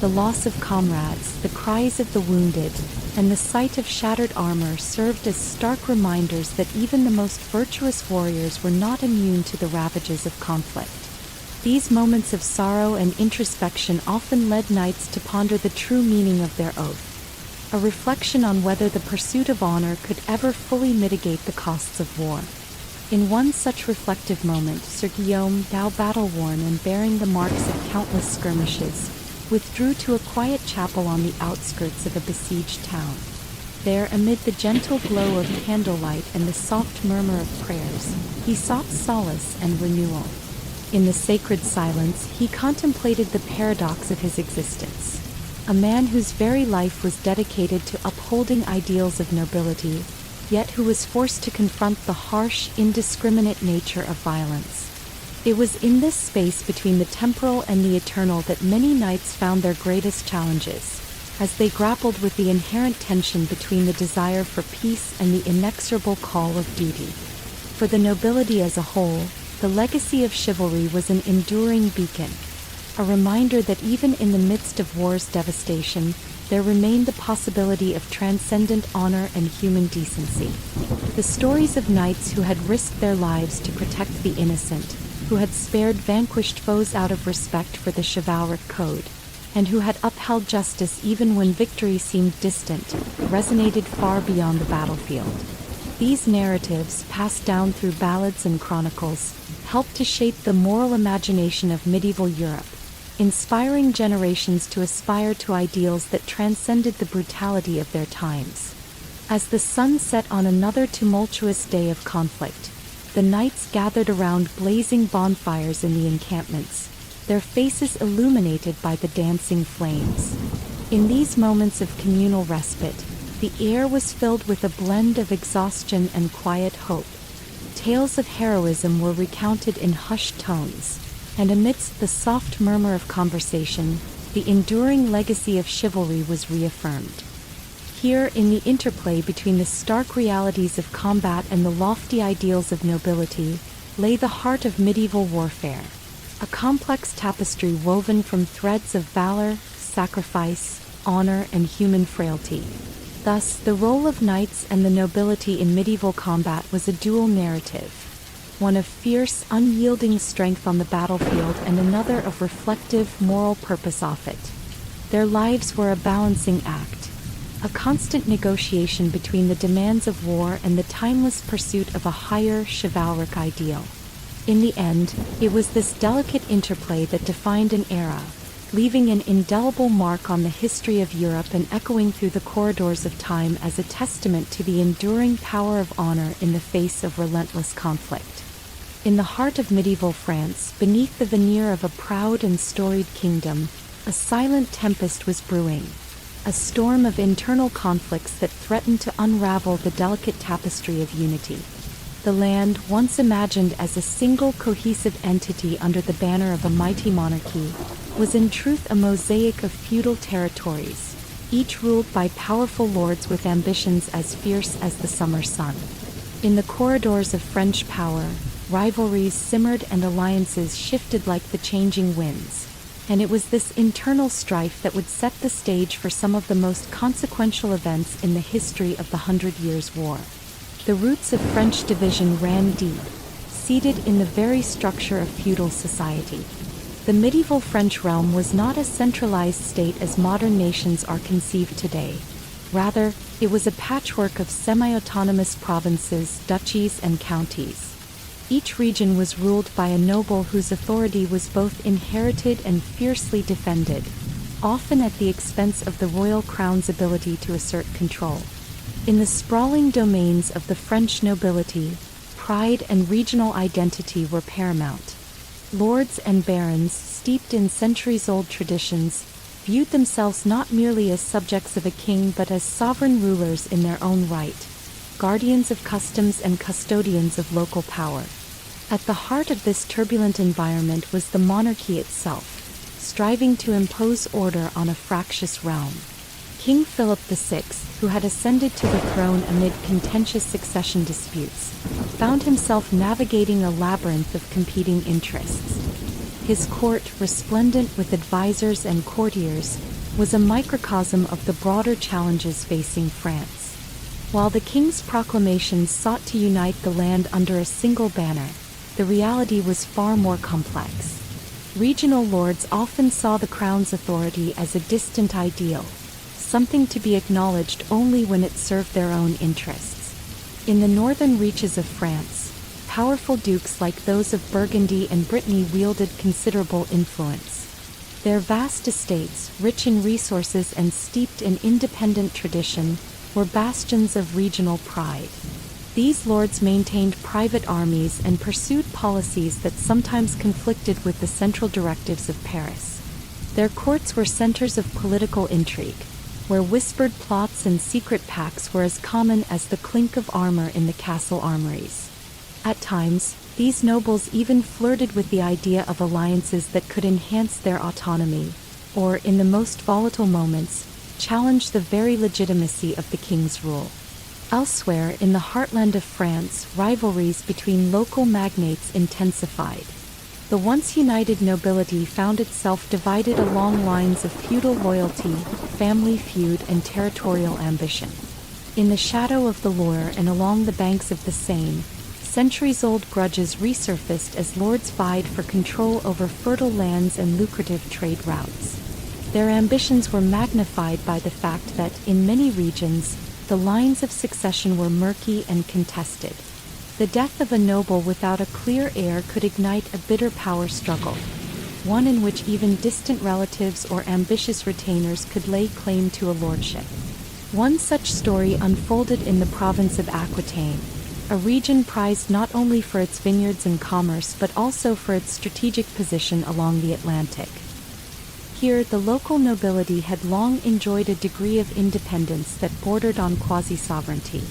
The loss of comrades, the cries of the wounded, and the sight of shattered armor served as stark reminders that even the most virtuous warriors were not immune to the ravages of conflict. These moments of sorrow and introspection often led knights to ponder the true meaning of their oath. a reflection on whether the pursuit of honor could ever fully mitigate the costs of war. In one such reflective moment, Sir Guillaume, now battle-worn and bearing the marks of countless skirmishes, withdrew to a quiet chapel on the outskirts of a besieged town. There, amid the gentle glow of candlelight and the soft murmur of prayers, he sought solace and renewal. In the sacred silence, he contemplated the paradox of his existence. A man whose very life was dedicated to upholding ideals of nobility, yet who was forced to confront the harsh, indiscriminate nature of violence. It was in this space between the temporal and the eternal that many knights found their greatest challenges, as they grappled with the inherent tension between the desire for peace and the inexorable call of duty. For the nobility as a whole, the legacy of chivalry was an enduring beacon, a reminder that even in the midst of war's devastation, there remained the possibility of transcendent honor and human decency. The stories of knights who had risked their lives to protect the innocent, who had spared vanquished foes out of respect for the chivalric code, and who had upheld justice even when victory seemed distant, resonated far beyond the battlefield. These narratives, passed down through ballads and chronicles, helped to shape the moral imagination of medieval Europe, inspiring generations to aspire to ideals that transcended the brutality of their times. As the sun set on another tumultuous day of conflict, the knights gathered around blazing bonfires in the encampments, their faces illuminated by the dancing flames. In these moments of communal respite, the air was filled with a blend of exhaustion and quiet hope. Tales of heroism were recounted in hushed tones, and amidst the soft murmur of conversation, the enduring legacy of chivalry was reaffirmed. Here, in the interplay between the stark realities of combat and the lofty ideals of nobility, lay the heart of medieval warfare, a complex tapestry woven from threads of valor, sacrifice, honor, and human frailty. Thus, the role of knights and the nobility in medieval combat was a dual narrative, one of fierce, unyielding strength on the battlefield and another of reflective, moral purpose off it. Their lives were a balancing act, a constant negotiation between the demands of war and the timeless pursuit of a higher, chivalric ideal. In the end, it was this delicate interplay that defined an era, leaving an indelible mark on the history of Europe and echoing through the corridors of time as a testament to the enduring power of honor in the face of relentless conflict. In the heart of medieval France, beneath the veneer of a proud and storied kingdom, a silent tempest was brewing, a storm of internal conflicts that threatened to unravel the delicate tapestry of unity. The land, once imagined as a single cohesive entity under the banner of a mighty monarchy, was in truth a mosaic of feudal territories, each ruled by powerful lords with ambitions as fierce as the summer sun. In the corridors of French power, rivalries simmered and alliances shifted like the changing winds, and it was this internal strife that would set the stage for some of the most consequential events in the history of the Hundred Years' War. The roots of French division ran deep, seated in the very structure of feudal society. The medieval French realm was not a centralized state as modern nations are conceived today. Rather, it was a patchwork of semi-autonomous provinces, duchies, and counties. Each region was ruled by a noble whose authority was both inherited and fiercely defended, often at the expense of the royal crown's ability to assert control. In the sprawling domains of the French nobility, pride and regional identity were paramount. Lords and barons, steeped in centuries-old traditions, viewed themselves not merely as subjects of a king but as sovereign rulers in their own right, guardians of customs and custodians of local power. At the heart of this turbulent environment was the monarchy itself, striving to impose order on a fractious realm. King Philip VI, who had ascended to the throne amid contentious succession disputes, found himself navigating a labyrinth of competing interests. His court, resplendent with advisors and courtiers, was a microcosm of the broader challenges facing France. While the king's proclamations sought to unite the land under a single banner, the reality was far more complex. Regional lords often saw the crown's authority as a distant ideal, something to be acknowledged only when it served their own interests. In the northern reaches of France, powerful dukes like those of Burgundy and Brittany wielded considerable influence. Their vast estates, rich in resources and steeped in independent tradition, were bastions of regional pride. These lords maintained private armies and pursued policies that sometimes conflicted with the central directives of Paris. Their courts were centers of political intrigue, where whispered plots and secret pacts were as common as the clink of armor in the castle armories. At times, these nobles even flirted with the idea of alliances that could enhance their autonomy, or, in the most volatile moments, challenge the very legitimacy of the king's rule. Elsewhere, in the heartland of France, rivalries between local magnates intensified. The once united nobility found itself divided along lines of feudal loyalty, family feud, and territorial ambition. In the shadow of the Loire and along the banks of the Seine, centuries-old grudges resurfaced as lords vied for control over fertile lands and lucrative trade routes. Their ambitions were magnified by the fact that, in many regions, the lines of succession were murky and contested. The death of a noble without a clear heir could ignite a bitter power struggle, one in which even distant relatives or ambitious retainers could lay claim to a lordship. One such story unfolded in the province of Aquitaine, a region prized not only for its vineyards and commerce but also for its strategic position along the Atlantic. Here, the local nobility had long enjoyed a degree of independence that bordered on quasi-sovereignty.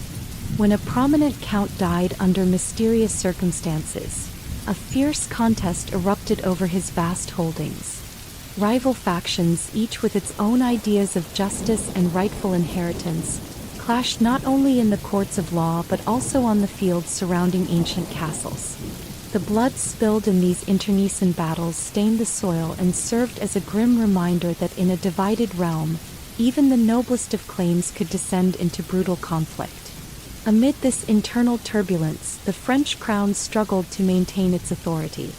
When a prominent count died under mysterious circumstances, a fierce contest erupted over his vast holdings. Rival factions, each with its own ideas of justice and rightful inheritance, clashed not only in the courts of law but also on the fields surrounding ancient castles. The blood spilled in these internecine battles stained the soil and served as a grim reminder that in a divided realm, even the noblest of claims could descend into brutal conflict. Amid this internal turbulence, the French crown struggled to maintain its authority.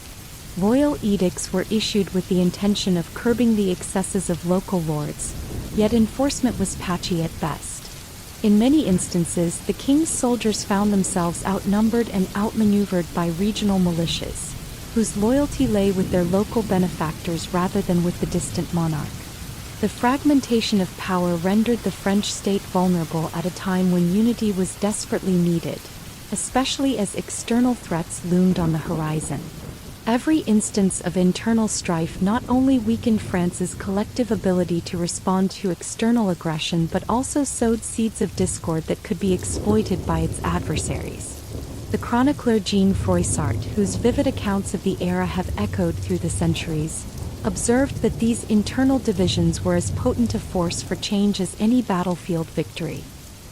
Royal edicts were issued with the intention of curbing the excesses of local lords, yet enforcement was patchy at best. In many instances, the king's soldiers found themselves outnumbered and outmaneuvered by regional militias, whose loyalty lay with their local benefactors rather than with the distant monarch. The fragmentation of power rendered the French state vulnerable at a time when unity was desperately needed, especially as external threats loomed on the horizon. Every instance of internal strife not only weakened France's collective ability to respond to external aggression but also sowed seeds of discord that could be exploited by its adversaries. The chronicler Jean Froissart, whose vivid accounts of the era have echoed through the centuries, observed that these internal divisions were as potent a force for change as any battlefield victory.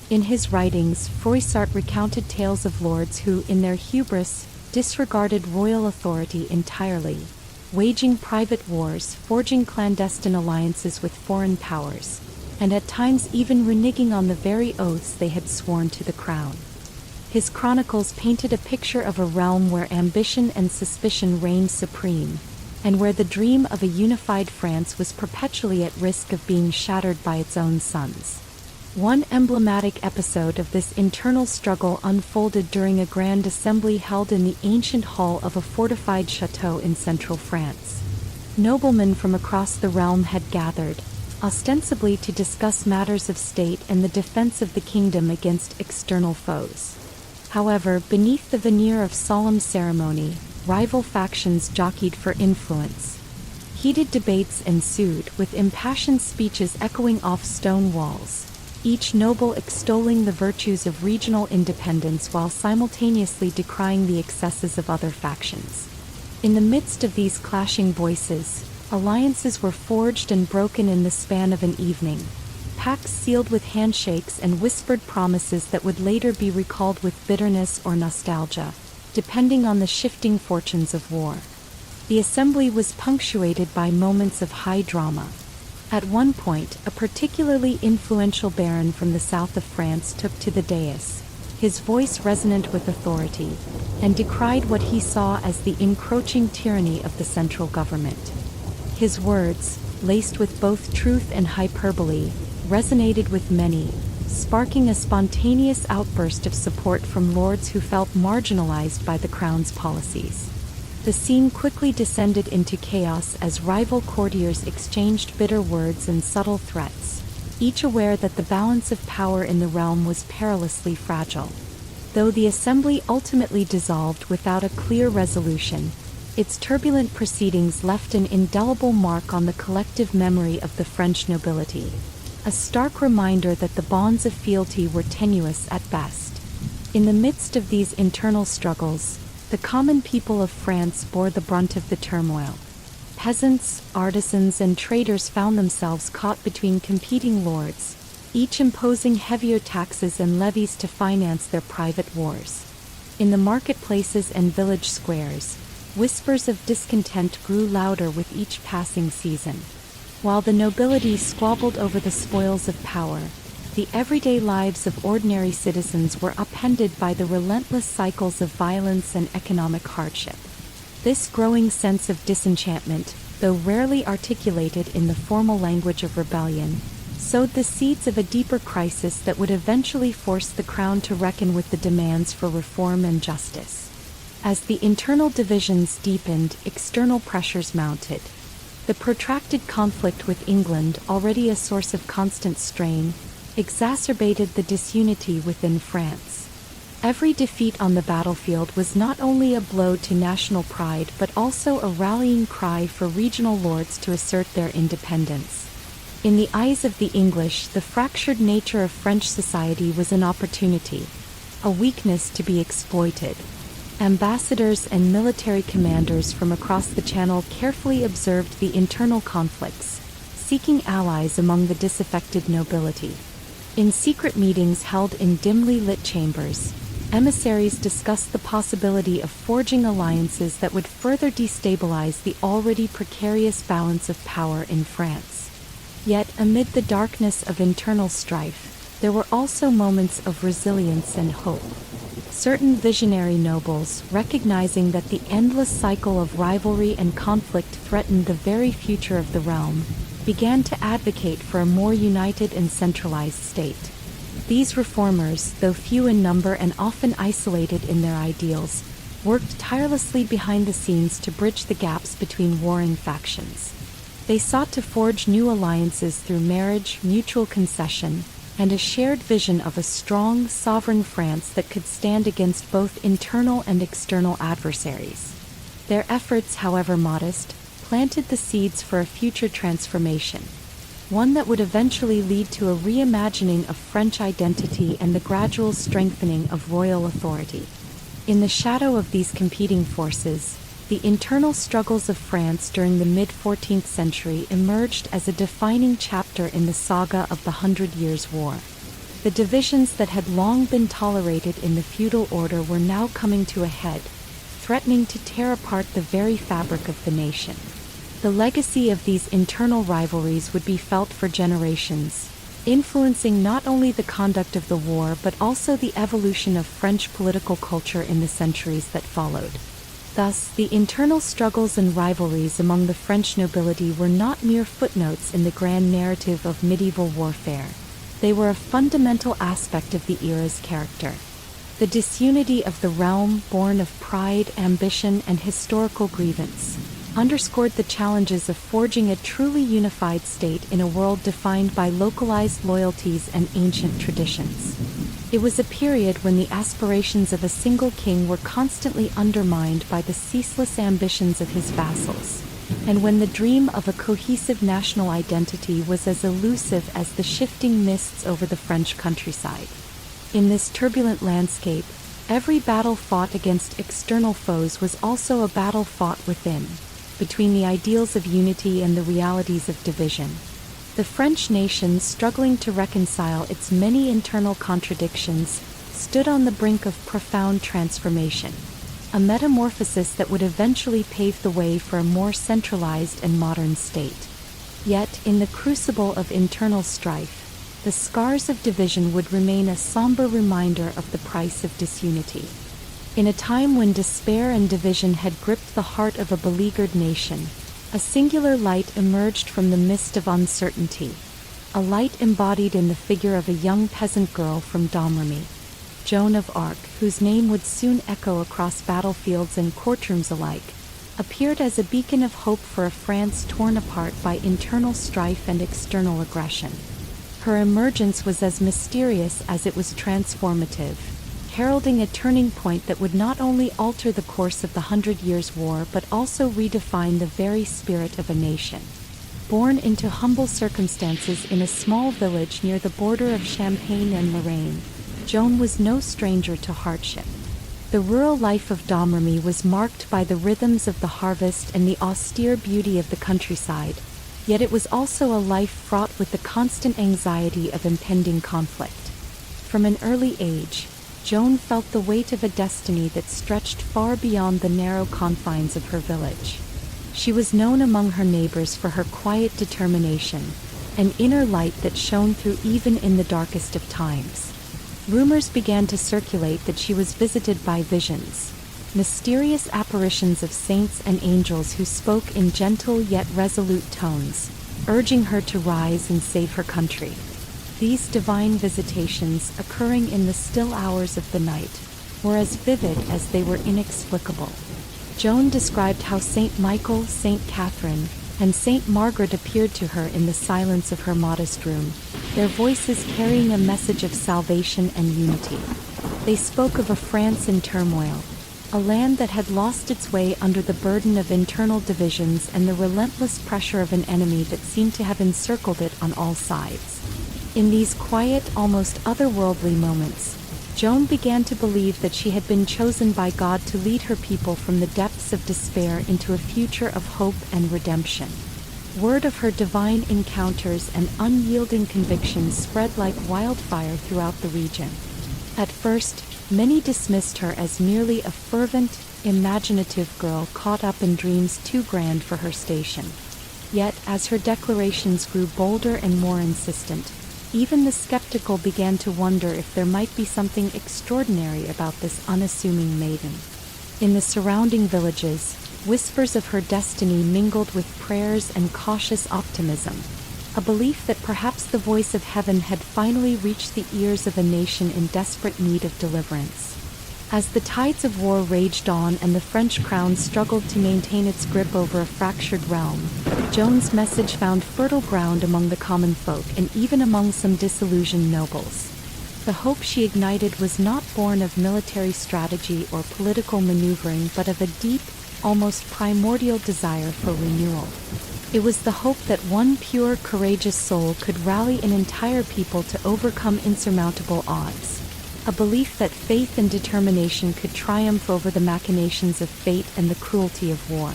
In his writings, Froissart recounted tales of lords who, in their hubris, disregarded royal authority entirely, waging private wars, forging clandestine alliances with foreign powers, and at times even reneging on the very oaths they had sworn to the crown. His chronicles painted a picture of a realm where ambition and suspicion reigned supreme, and where the dream of a unified France was perpetually at risk of being shattered by its own sons. One emblematic episode of this internal struggle unfolded during a grand assembly held in the ancient hall of a fortified chateau in central France. Noblemen from across the realm had gathered, ostensibly to discuss matters of state and the defense of the kingdom against external foes. However, beneath the veneer of solemn ceremony, rival factions jockeyed for influence. Heated debates ensued, with impassioned speeches echoing off stone walls, each noble extolling the virtues of regional independence while simultaneously decrying the excesses of other factions. In the midst of these clashing voices, alliances were forged and broken in the span of an evening, pacts sealed with handshakes and whispered promises that would later be recalled with bitterness or nostalgia, depending on the shifting fortunes of war. The assembly was punctuated by moments of high drama. At one point, a particularly influential baron from the south of France took to the dais, his voice resonant with authority, and decried what he saw as the encroaching tyranny of the central government. His words, laced with both truth and hyperbole, resonated with many, sparking a spontaneous outburst of support from lords who felt marginalized by the crown's policies. The scene quickly descended into chaos as rival courtiers exchanged bitter words and subtle threats, each aware that the balance of power in the realm was perilously fragile. Though the assembly ultimately dissolved without a clear resolution, its turbulent proceedings left an indelible mark on the collective memory of the French nobility, a stark reminder that the bonds of fealty were tenuous at best. In the midst of these internal struggles, the common people of France bore the brunt of the turmoil. Peasants, artisans, and traders found themselves caught between competing lords, each imposing heavier taxes and levies to finance their private wars. In the marketplaces and village squares, whispers of discontent grew louder with each passing season. While the nobility squabbled over the spoils of power, the everyday lives of ordinary citizens were upended by the relentless cycles of violence and economic hardship. This growing sense of disenchantment, though rarely articulated in the formal language of rebellion, sowed the seeds of a deeper crisis that would eventually force the crown to reckon with the demands for reform and justice. As the internal divisions deepened, external pressures mounted. The protracted conflict with England, already a source of constant strain, exacerbated the disunity within France. Every defeat on the battlefield was not only a blow to national pride but also a rallying cry for regional lords to assert their independence. In the eyes of the English, the fractured nature of French society was an opportunity, a weakness to be exploited. Ambassadors and military commanders from across the Channel carefully observed the internal conflicts, seeking allies among the disaffected nobility. In secret meetings held in dimly lit chambers, emissaries discussed the possibility of forging alliances that would further destabilize the already precarious balance of power in France. Yet, amid the darkness of internal strife, there were also moments of resilience and hope. Certain visionary nobles, recognizing that the endless cycle of rivalry and conflict threatened the very future of the realm, began to advocate for a more united and centralized state. These reformers, though few in number and often isolated in their ideals, worked tirelessly behind the scenes to bridge the gaps between warring factions. They sought to forge new alliances through marriage, mutual concession, and a shared vision of a strong, sovereign France that could stand against both internal and external adversaries. Their efforts, however modest, planted the seeds for a future transformation, one that would eventually lead to a reimagining of French identity and the gradual strengthening of royal authority. In the shadow of these competing forces, the internal struggles of France during the mid-14th century emerged as a defining chapter in the saga of the Hundred Years' War. The divisions that had long been tolerated in the feudal order were now coming to a head, threatening to tear apart the very fabric of the nation. The legacy of these internal rivalries would be felt for generations, influencing not only the conduct of the war but also the evolution of French political culture in the centuries that followed. Thus, the internal struggles and rivalries among the French nobility were not mere footnotes in the grand narrative of medieval warfare. They were a fundamental aspect of the era's character. The disunity of the realm, born of pride, ambition, and historical grievance, underscored the challenges of forging a truly unified state in a world defined by localized loyalties and ancient traditions. It was a period when the aspirations of a single king were constantly undermined by the ceaseless ambitions of his vassals, and when the dream of a cohesive national identity was as elusive as the shifting mists over the French countryside. In this turbulent landscape, every battle fought against external foes was also a battle fought within, between the ideals of unity and the realities of division. The French nation, struggling to reconcile its many internal contradictions, stood on the brink of profound transformation, a metamorphosis that would eventually pave the way for a more centralized and modern state. Yet, in the crucible of internal strife, the scars of division would remain a somber reminder of the price of disunity. In a time when despair and division had gripped the heart of a beleaguered nation, a singular light emerged from the mist of uncertainty. a light embodied in the figure of a young peasant girl from Domremy. Joan of Arc, whose name would soon echo across battlefields and courtrooms alike, appeared as a beacon of hope for a France torn apart by internal strife and external aggression. Her emergence was as mysterious as it was transformative, heralding a turning point that would not only alter the course of the Hundred Years' War but also redefine the very spirit of a nation. Born into humble circumstances in a small village near the border of Champagne and Lorraine, Joan was no stranger to hardship. The rural life of Domremy was marked by the rhythms of the harvest and the austere beauty of the countryside, yet it was also a life fraught with the constant anxiety of impending conflict. From an early age, Joan felt the weight of a destiny that stretched far beyond the narrow confines of her village. She was known among her neighbors for her quiet determination, an inner light that shone through even in the darkest of times. Rumors began to circulate that she was visited by visions, mysterious apparitions of saints and angels who spoke in gentle yet resolute tones, urging her to rise and save her country. These divine visitations, occurring in the still hours of the night, were as vivid as they were inexplicable. Joan described how Saint Michael, Saint Catherine, and Saint Margaret appeared to her in the silence of her modest room, their voices carrying a message of salvation and unity. They spoke of a France in turmoil, a land that had lost its way under the burden of internal divisions and the relentless pressure of an enemy that seemed to have encircled it on all sides. In these quiet, almost otherworldly moments, Joan began to believe that she had been chosen by God to lead her people from the depths of despair into a future of hope and redemption. Word of her divine encounters and unyielding convictions spread like wildfire throughout the region. At first, many dismissed her as merely a fervent, imaginative girl caught up in dreams too grand for her station. Yet, as her declarations grew bolder and more insistent, even the skeptical began to wonder if there might be something extraordinary about this unassuming maiden. In the surrounding villages, whispers of her destiny mingled with prayers and cautious optimism, a belief that perhaps the voice of heaven had finally reached the ears of a nation in desperate need of deliverance. As the tides of war raged on and the French crown struggled to maintain its grip over a fractured realm, Joan's message found fertile ground among the common folk and even among some disillusioned nobles. The hope she ignited was not born of military strategy or political maneuvering but of a deep, almost primordial desire for renewal. It was the hope that one pure, courageous soul could rally an entire people to overcome insurmountable odds. A belief that faith and determination could triumph over the machinations of fate and the cruelty of war.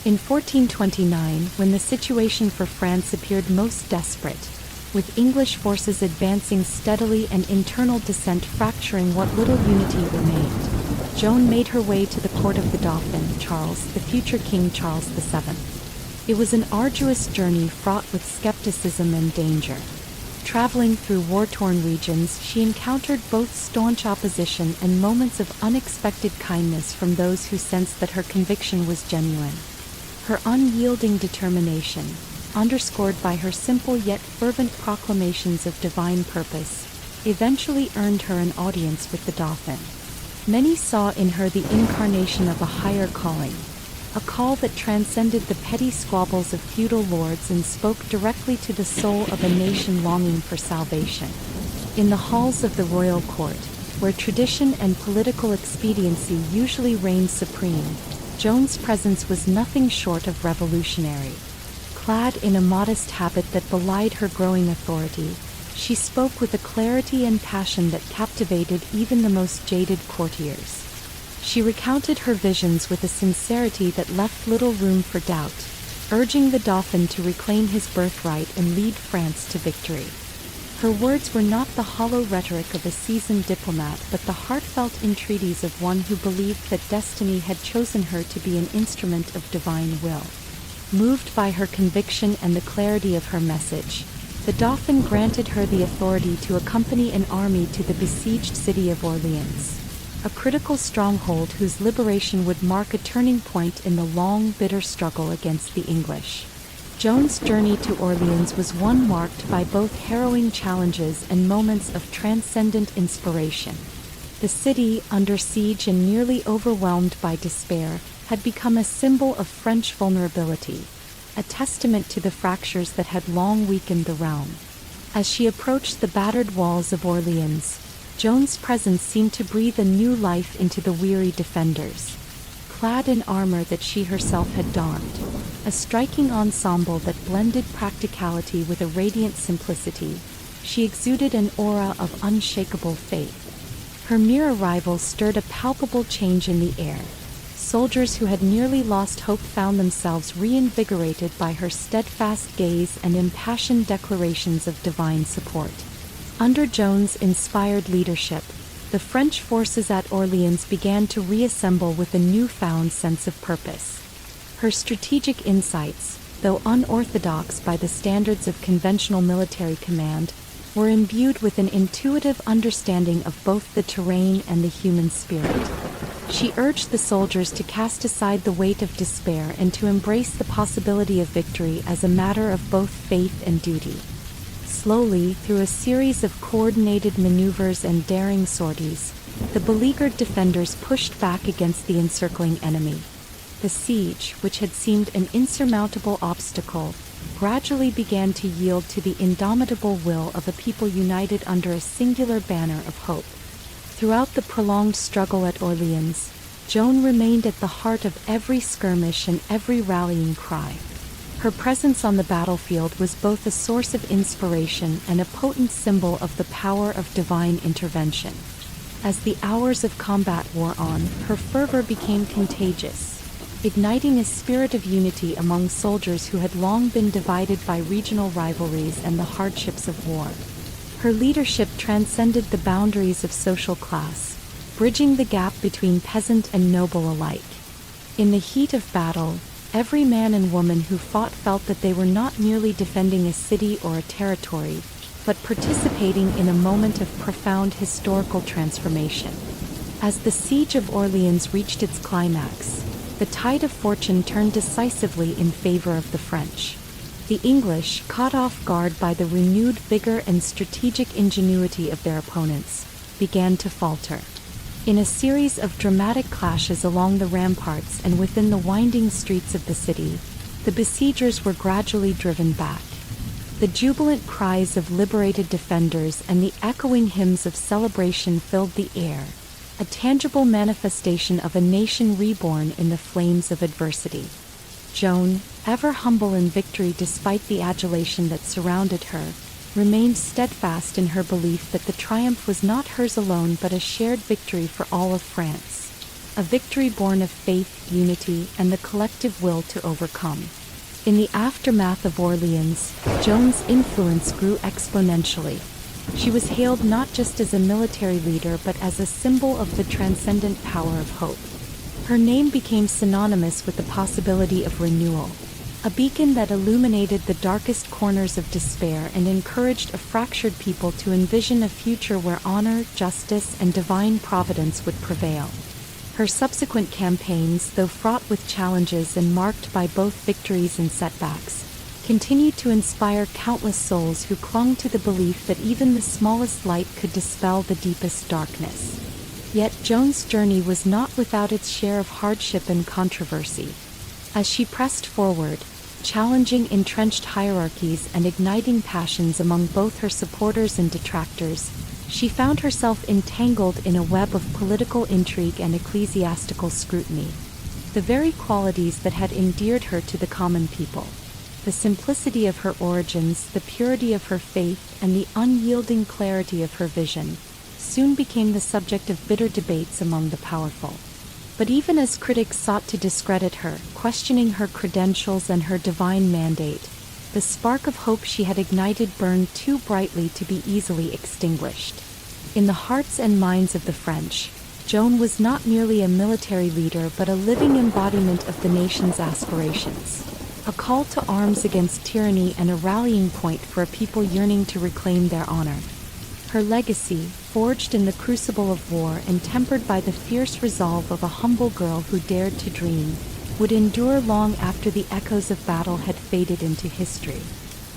In 1429, when the situation for France appeared most desperate, with English forces advancing steadily and internal dissent fracturing what little unity remained, Joan made her way to the court of the Dauphin, Charles, the future King Charles VII. It was an arduous journey fraught with skepticism and danger. Traveling through war-torn regions, she encountered both staunch opposition and moments of unexpected kindness from those who sensed that her conviction was genuine. Her unyielding determination, underscored by her simple yet fervent proclamations of divine purpose, eventually earned her an audience with the Dauphin. Many saw in her the incarnation of a higher calling, a call that transcended the petty squabbles of feudal lords and spoke directly to the soul of a nation longing for salvation. In the halls of the royal court, where tradition and political expediency usually reigned supreme, Joan's presence was nothing short of revolutionary. Clad in a modest habit that belied her growing authority, she spoke with a clarity and passion that captivated even the most jaded courtiers. She recounted her visions with a sincerity that left little room for doubt, urging the Dauphin to reclaim his birthright and lead France to victory. Her words were not the hollow rhetoric of a seasoned diplomat but the heartfelt entreaties of one who believed that destiny had chosen her to be an instrument of divine will. Moved by her conviction and the clarity of her message, the Dauphin granted her the authority to accompany an army to the besieged city of Orleans, a critical stronghold whose liberation would mark a turning point in the long, bitter struggle against the English. Joan's journey to Orleans was one marked by both harrowing challenges and moments of transcendent inspiration. The city, under siege and nearly overwhelmed by despair, had become a symbol of French vulnerability, a testament to the fractures that had long weakened the realm. As she approached the battered walls of Orleans, Joan's presence seemed to breathe a new life into the weary defenders. Clad in armor that she herself had donned, a striking ensemble that blended practicality with a radiant simplicity, she exuded an aura of unshakable faith. Her mere arrival stirred a palpable change in the air. Soldiers who had nearly lost hope found themselves reinvigorated by her steadfast gaze and impassioned declarations of divine support. Under Joan's inspired leadership, the French forces at Orleans began to reassemble with a newfound sense of purpose. Her strategic insights, though unorthodox by the standards of conventional military command, were imbued with an intuitive understanding of both the terrain and the human spirit. She urged the soldiers to cast aside the weight of despair and to embrace the possibility of victory as a matter of both faith and duty. Slowly, through a series of coordinated maneuvers and daring sorties, the beleaguered defenders pushed back against the encircling enemy. The siege, which had seemed an insurmountable obstacle, gradually began to yield to the indomitable will of a people united under a singular banner of hope. Throughout the prolonged struggle at Orleans, Joan remained at the heart of every skirmish and every rallying cry. Her presence on the battlefield was both a source of inspiration and a potent symbol of the power of divine intervention. As the hours of combat wore on, her fervor became contagious, igniting a spirit of unity among soldiers who had long been divided by regional rivalries and the hardships of war. Her leadership transcended the boundaries of social class, bridging the gap between peasant and noble alike. In the heat of battle, every man and woman who fought felt that they were not merely defending a city or a territory, but participating in a moment of profound historical transformation. As the siege of Orleans reached its climax, the tide of fortune turned decisively in favor of the French. The English, caught off guard by the renewed vigor and strategic ingenuity of their opponents, began to falter. In a series of dramatic clashes along the ramparts and within the winding streets of the city, the besiegers were gradually driven back. The jubilant cries of liberated defenders and the echoing hymns of celebration filled the air, a tangible manifestation of a nation reborn in the flames of adversity. Joan, ever humble in victory despite the adulation that surrounded her, remained steadfast in her belief that the triumph was not hers alone but a shared victory for all of France, a victory born of faith, unity, and the collective will to overcome. In the aftermath of Orleans, Joan's influence grew exponentially. She was hailed not just as a military leader but as a symbol of the transcendent power of hope. Her name became synonymous with the possibility of renewal, a beacon that illuminated the darkest corners of despair and encouraged a fractured people to envision a future where honor, justice, and divine providence would prevail. Her subsequent campaigns, though fraught with challenges and marked by both victories and setbacks, continued to inspire countless souls who clung to the belief that even the smallest light could dispel the deepest darkness. Yet Joan's journey was not without its share of hardship and controversy. As she pressed forward, challenging entrenched hierarchies and igniting passions among both her supporters and detractors, she found herself entangled in a web of political intrigue and ecclesiastical scrutiny. The very qualities that had endeared her to the common people, the simplicity of her origins, the purity of her faith, and the unyielding clarity of her vision, soon became the subject of bitter debates among the powerful. But even as critics sought to discredit her, questioning her credentials and her divine mandate, the spark of hope she had ignited burned too brightly to be easily extinguished. In the hearts and minds of the French, Joan was not merely a military leader but a living embodiment of the nation's aspirations, a call to arms against tyranny and a rallying point for a people yearning to reclaim their honor. Her legacy, forged in the crucible of war and tempered by the fierce resolve of a humble girl who dared to dream, would endure long after the echoes of battle had faded into history.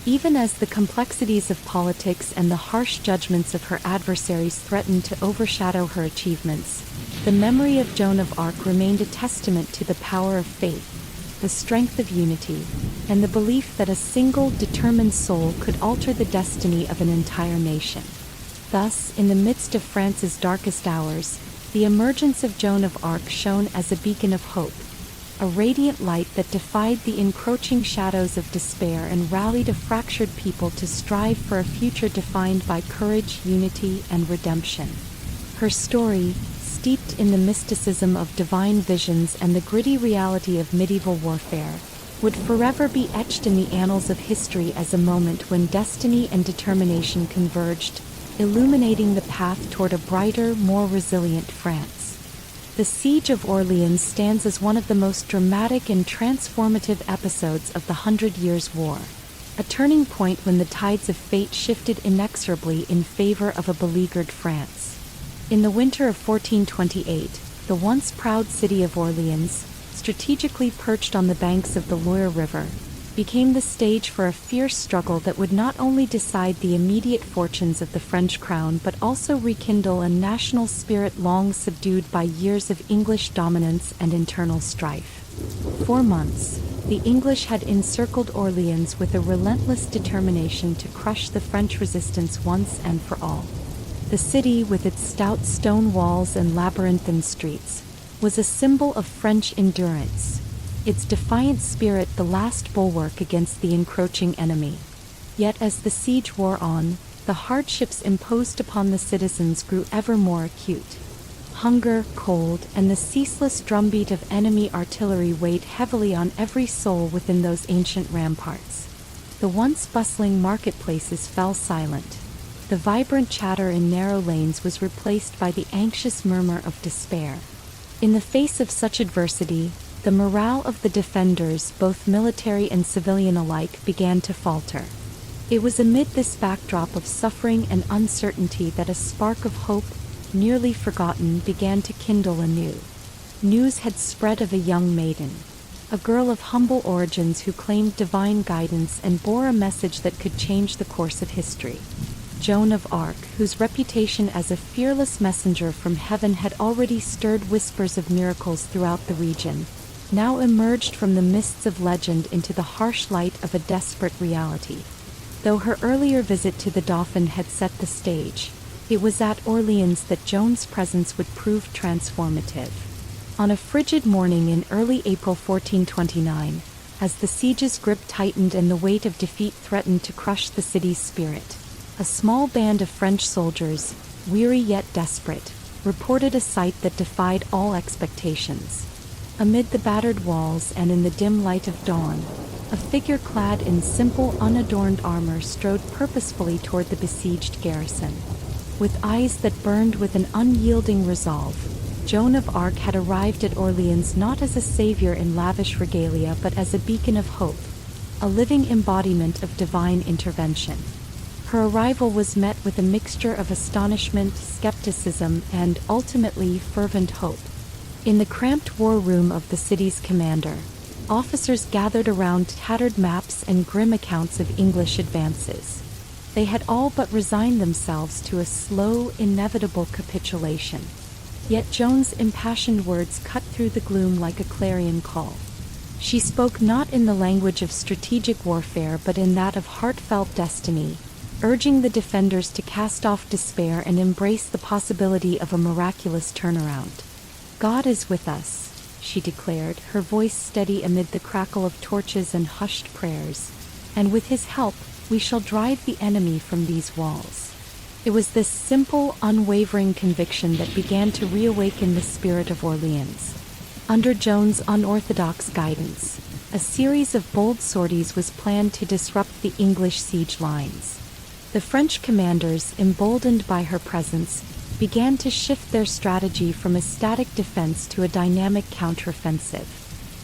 Even as the complexities of politics and the harsh judgments of her adversaries threatened to overshadow her achievements, the memory of Joan of Arc remained a testament to the power of faith, the strength of unity, and the belief that a single, determined soul could alter the destiny of an entire nation. Thus, in the midst of France's darkest hours, the emergence of Joan of Arc shone as a beacon of hope, a radiant light that defied the encroaching shadows of despair and rallied a fractured people to strive for a future defined by courage, unity, and redemption. Her story, steeped in the mysticism of divine visions and the gritty reality of medieval warfare, would forever be etched in the annals of history as a moment when destiny and determination converged, illuminating the path toward a brighter, more resilient France. The Siege of Orleans stands as one of the most dramatic and transformative episodes of the Hundred Years' War, a turning point when the tides of fate shifted inexorably in favor of a beleaguered France. In the winter of 1428, the once proud city of Orleans, strategically perched on the banks of the Loire River, became the stage for a fierce struggle that would not only decide the immediate fortunes of the French crown but also rekindle a national spirit long subdued by years of English dominance and internal strife. For months, the English had encircled Orleans with a relentless determination to crush the French resistance once and for all. The city, with its stout stone walls and labyrinthine streets, was a symbol of French endurance, its defiant spirit the last bulwark against the encroaching enemy. Yet as the siege wore on, the hardships imposed upon the citizens grew ever more acute. Hunger, cold, and the ceaseless drumbeat of enemy artillery weighed heavily on every soul within those ancient ramparts. The once bustling marketplaces fell silent. The vibrant chatter in narrow lanes was replaced by the anxious murmur of despair. In the face of such adversity, the morale of the defenders, both military and civilian alike, began to falter. It was amid this backdrop of suffering and uncertainty that a spark of hope, nearly forgotten, began to kindle anew. News had spread of a young maiden, a girl of humble origins who claimed divine guidance and bore a message that could change the course of history. Joan of Arc, whose reputation as a fearless messenger from heaven had already stirred whispers of miracles throughout the region, now emerged from the mists of legend into the harsh light of a desperate reality. Though her earlier visit to the Dauphin had set the stage, it was at Orleans that Joan's presence would prove transformative. On a frigid morning in early April 1429, as the siege's grip tightened and the weight of defeat threatened to crush the city's spirit, a small band of French soldiers, weary yet desperate, reported a sight that defied all expectations. Amid the battered walls and in the dim light of dawn, a figure clad in simple, unadorned armor strode purposefully toward the besieged garrison. With eyes that burned with an unyielding resolve, Joan of Arc had arrived at Orleans not as a savior in lavish regalia but as a beacon of hope, a living embodiment of divine intervention. Her arrival was met with a mixture of astonishment, skepticism, and, ultimately, fervent hope. In the cramped war room of the city's commander, officers gathered around tattered maps and grim accounts of English advances. They had all but resigned themselves to a slow, inevitable capitulation. Yet Joan's impassioned words cut through the gloom like a clarion call. She spoke not in the language of strategic warfare but in that of heartfelt destiny, urging the defenders to cast off despair and embrace the possibility of a miraculous turnaround. "God is with us," she declared, her voice steady amid the crackle of torches and hushed prayers, "and with his help, we shall drive the enemy from these walls." It was this simple, unwavering conviction that began to reawaken the spirit of Orleans. Under Joan's unorthodox guidance, a series of bold sorties was planned to disrupt the English siege lines. The French commanders, emboldened by her presence, began to shift their strategy from a static defense to a dynamic counteroffensive.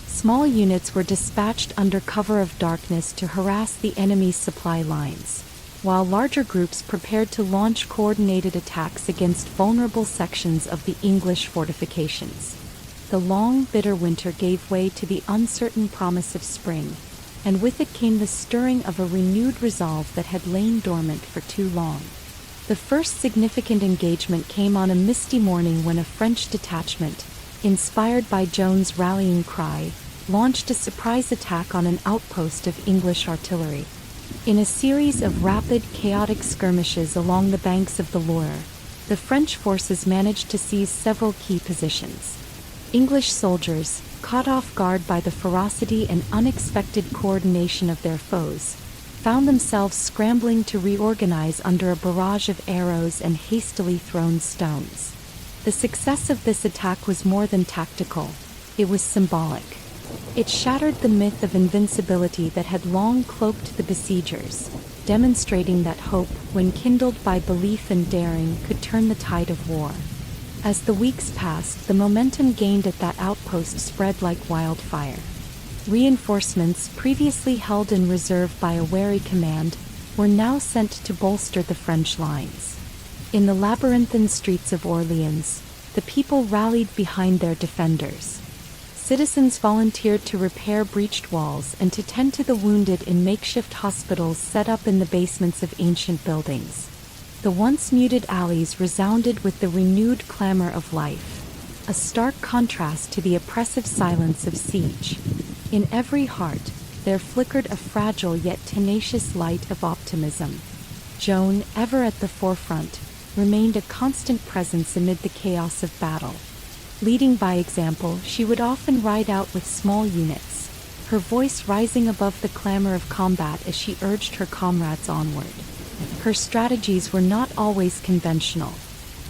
Small units were dispatched under cover of darkness to harass the enemy's supply lines, while larger groups prepared to launch coordinated attacks against vulnerable sections of the English fortifications. the long, bitter winter gave way to the uncertain promise of spring, and with it came the stirring of a renewed resolve that had lain dormant for too long. The first significant engagement came on a misty morning when a French detachment, inspired by Joan's rallying cry, launched a surprise attack on an outpost of English artillery. In a series of rapid, chaotic skirmishes along the banks of the Loire, the French forces managed to seize several key positions. English soldiers, caught off guard by the ferocity and unexpected coordination of their foes, found themselves scrambling to reorganize under a barrage of arrows and hastily thrown stones. The success of this attack was more than tactical, it was symbolic. It shattered the myth of invincibility that had long cloaked the besiegers, demonstrating that hope, when kindled by belief and daring, could turn the tide of war. As the weeks passed, the momentum gained at that outpost spread like wildfire. Reinforcements, previously held in reserve by a wary command, were now sent to bolster the French lines. In the labyrinthine streets of Orleans, the people rallied behind their defenders. Citizens volunteered to repair breached walls and to tend to the wounded in makeshift hospitals set up in the basements of ancient buildings. The once muted alleys resounded with the renewed clamor of life, a stark contrast to the oppressive silence of siege. In every heart, there flickered a fragile yet tenacious light of optimism. Joan, ever at the forefront, remained a constant presence amid the chaos of battle. Leading by example, she would often ride out with small units, her voice rising above the clamor of combat as she urged her comrades onward. Her strategies were not always conventional.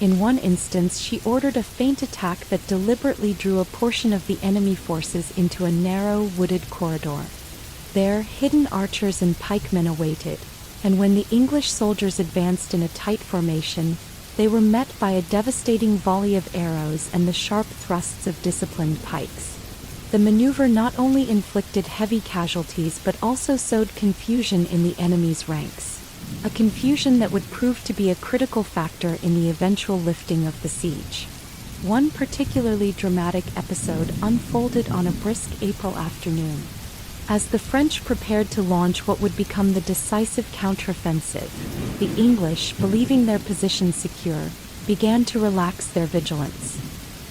In one instance, she ordered a feint attack that deliberately drew a portion of the enemy forces into a narrow, wooded corridor. There, hidden archers and pikemen awaited, and when the English soldiers advanced in a tight formation, they were met by a devastating volley of arrows and the sharp thrusts of disciplined pikes. The maneuver not only inflicted heavy casualties but also sowed confusion in the enemy's ranks, a confusion that would prove to be a critical factor in the eventual lifting of the siege. One particularly dramatic episode unfolded on a brisk April afternoon. As the French prepared to launch what would become the decisive counteroffensive, the English, believing their position secure, began to relax their vigilance.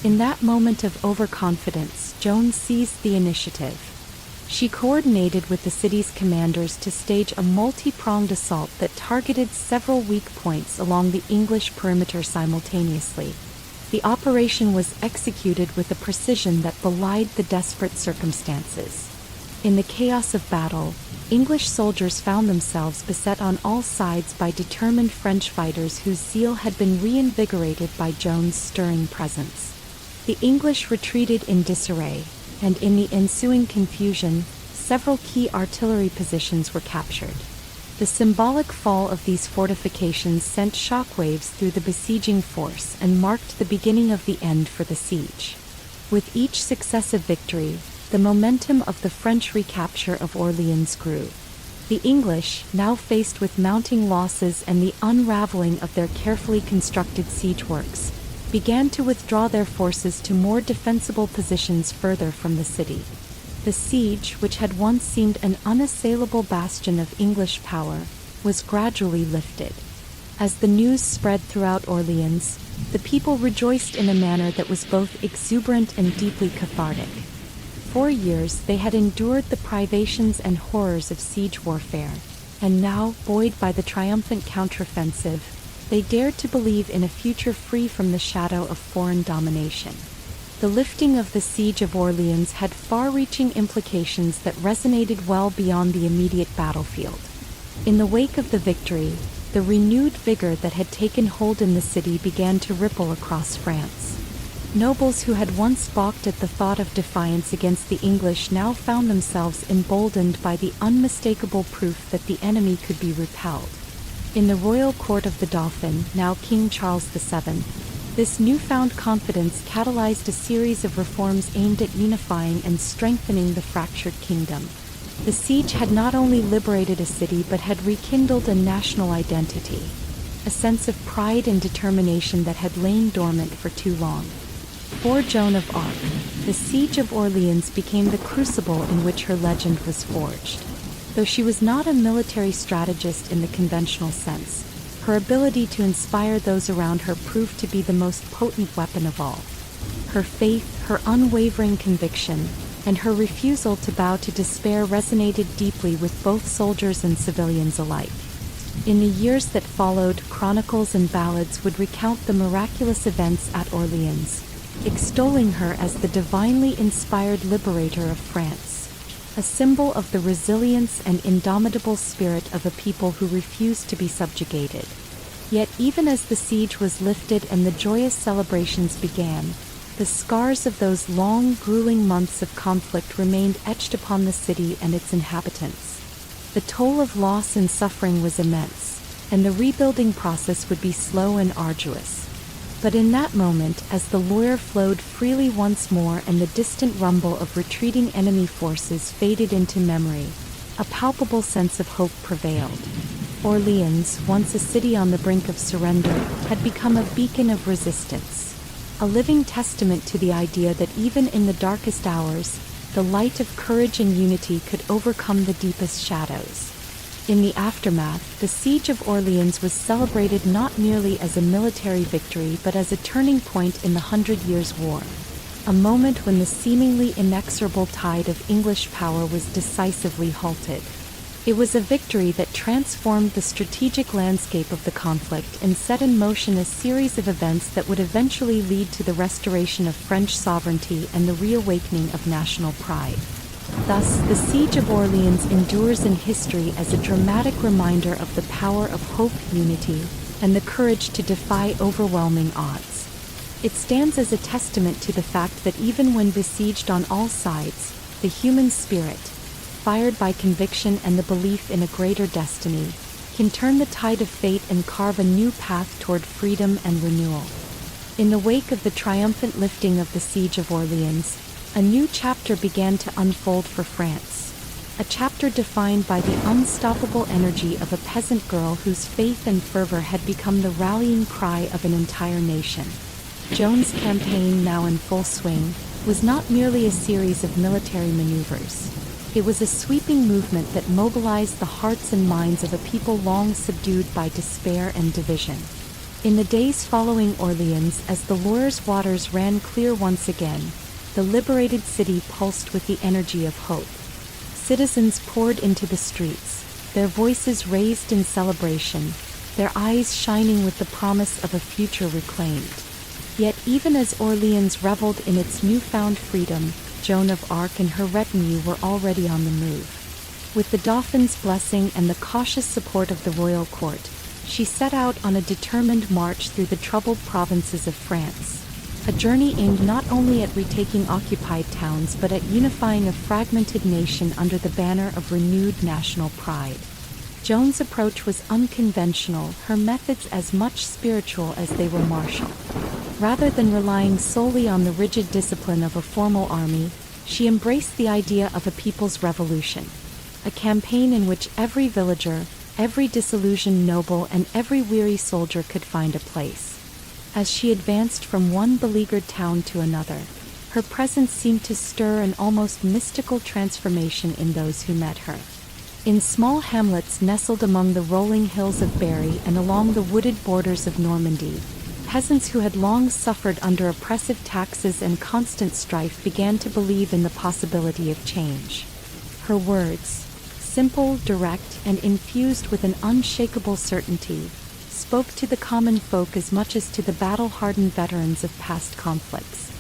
In that moment of overconfidence, Joan seized the initiative. She coordinated with the city's commanders to stage a multi-pronged assault that targeted several weak points along the English perimeter simultaneously. The operation was executed with a precision that belied the desperate circumstances. In the chaos of battle, English soldiers found themselves beset on all sides by determined French fighters whose zeal had been reinvigorated by Joan's stirring presence. The English retreated in disarray, and in the ensuing confusion, several key artillery positions were captured. The symbolic fall of these fortifications sent shockwaves through the besieging force and marked the beginning of the end for the siege. With each successive victory, the momentum of the French recapture of Orleans grew. The English, now faced with mounting losses and the unraveling of their carefully constructed siege works, began to withdraw their forces to more defensible positions further from the city. The siege, which had once seemed an unassailable bastion of English power, was gradually lifted. As the news spread throughout Orleans, the people rejoiced in a manner that was both exuberant and deeply cathartic. For years they had endured the privations and horrors of siege warfare, and now, buoyed by the triumphant counteroffensive, they dared to believe in a future free from the shadow of foreign domination. The lifting of the siege of Orleans had far-reaching implications that resonated well beyond the immediate battlefield. In the wake of the victory, the renewed vigor that had taken hold in the city began to ripple across France. Nobles who had once balked at the thought of defiance against the English now found themselves emboldened by the unmistakable proof that the enemy could be repelled. In the royal court of the Dauphin, now King Charles VII, this newfound confidence catalyzed a series of reforms aimed at unifying and strengthening the fractured kingdom. The siege had not only liberated a city but had rekindled a national identity, a sense of pride and determination that had lain dormant for too long. For Joan of Arc, the Siege of Orleans became the crucible in which her legend was forged. Though she was not a military strategist in the conventional sense, her ability to inspire those around her proved to be the most potent weapon of all. Her faith, her unwavering conviction, and her refusal to bow to despair resonated deeply with both soldiers and civilians alike. In the years that followed, chronicles and ballads would recount the miraculous events at Orleans, extolling her as the divinely inspired liberator of France, a symbol of the resilience and indomitable spirit of a people who refused to be subjugated. Yet even as the siege was lifted and the joyous celebrations began, the scars of those long, grueling months of conflict remained etched upon the city and its inhabitants. The toll of loss and suffering was immense, and the rebuilding process would be slow and arduous. But in that moment, as the Loire flowed freely once more and the distant rumble of retreating enemy forces faded into memory, a palpable sense of hope prevailed. Orleans, once a city on the brink of surrender, had become a beacon of resistance, a living testament to the idea that even in the darkest hours, the light of courage and unity could overcome the deepest shadows. In the aftermath, the Siege of Orleans was celebrated not merely as a military victory but as a turning point in the Hundred Years' War, a moment when the seemingly inexorable tide of English power was decisively halted. It was a victory that transformed the strategic landscape of the conflict and set in motion a series of events that would eventually lead to the restoration of French sovereignty and the reawakening of national pride. Thus, the Siege of Orleans endures in history as a dramatic reminder of the power of hope, unity, and the courage to defy overwhelming odds. It stands as a testament to the fact that even when besieged on all sides, the human spirit, fired by conviction and the belief in a greater destiny, can turn the tide of fate and carve a new path toward freedom and renewal. In the wake of the triumphant lifting of the Siege of Orleans, a new chapter began to unfold for France, a chapter defined by the unstoppable energy of a peasant girl whose faith and fervor had become the rallying cry of an entire nation. Joan's campaign, now in full swing, was not merely a series of military maneuvers. It was a sweeping movement that mobilized the hearts and minds of a people long subdued by despair and division. In the days following Orleans, as the Loire's waters ran clear once again, the liberated city pulsed with the energy of hope. Citizens poured into the streets, their voices raised in celebration, their eyes shining with the promise of a future reclaimed. Yet even as Orleans reveled in its newfound freedom, Joan of Arc and her retinue were already on the move. With the Dauphin's blessing and the cautious support of the royal court, she set out on a determined march through the troubled provinces of France, a journey aimed not only at retaking occupied towns but at unifying a fragmented nation under the banner of renewed national pride. Joan's approach was unconventional, her methods as much spiritual as they were martial. Rather than relying solely on the rigid discipline of a formal army, she embraced the idea of a people's revolution, a campaign in which every villager, every disillusioned noble, and every weary soldier could find a place. As she advanced from one beleaguered town to another, her presence seemed to stir an almost mystical transformation in those who met her. In small hamlets nestled among the rolling hills of Berry and along the wooded borders of Normandy, peasants who had long suffered under oppressive taxes and constant strife began to believe in the possibility of change. Her words, simple, direct, and infused with an unshakable certainty, spoke to the common folk as much as to the battle-hardened veterans of past conflicts.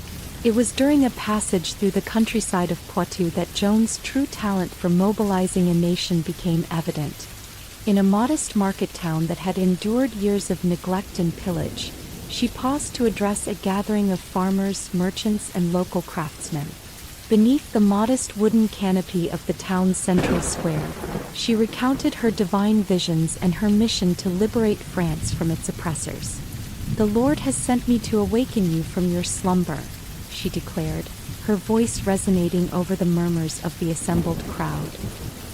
It was during a passage through the countryside of Poitou that Joan's true talent for mobilizing a nation became evident. In a modest market town that had endured years of neglect and pillage, she paused to address a gathering of farmers, merchants, and local craftsmen. Beneath the modest wooden canopy of the town's central square, she recounted her divine visions and her mission to liberate France from its oppressors. "The Lord has sent me to awaken you from your slumber," she declared, her voice resonating over the murmurs of the assembled crowd.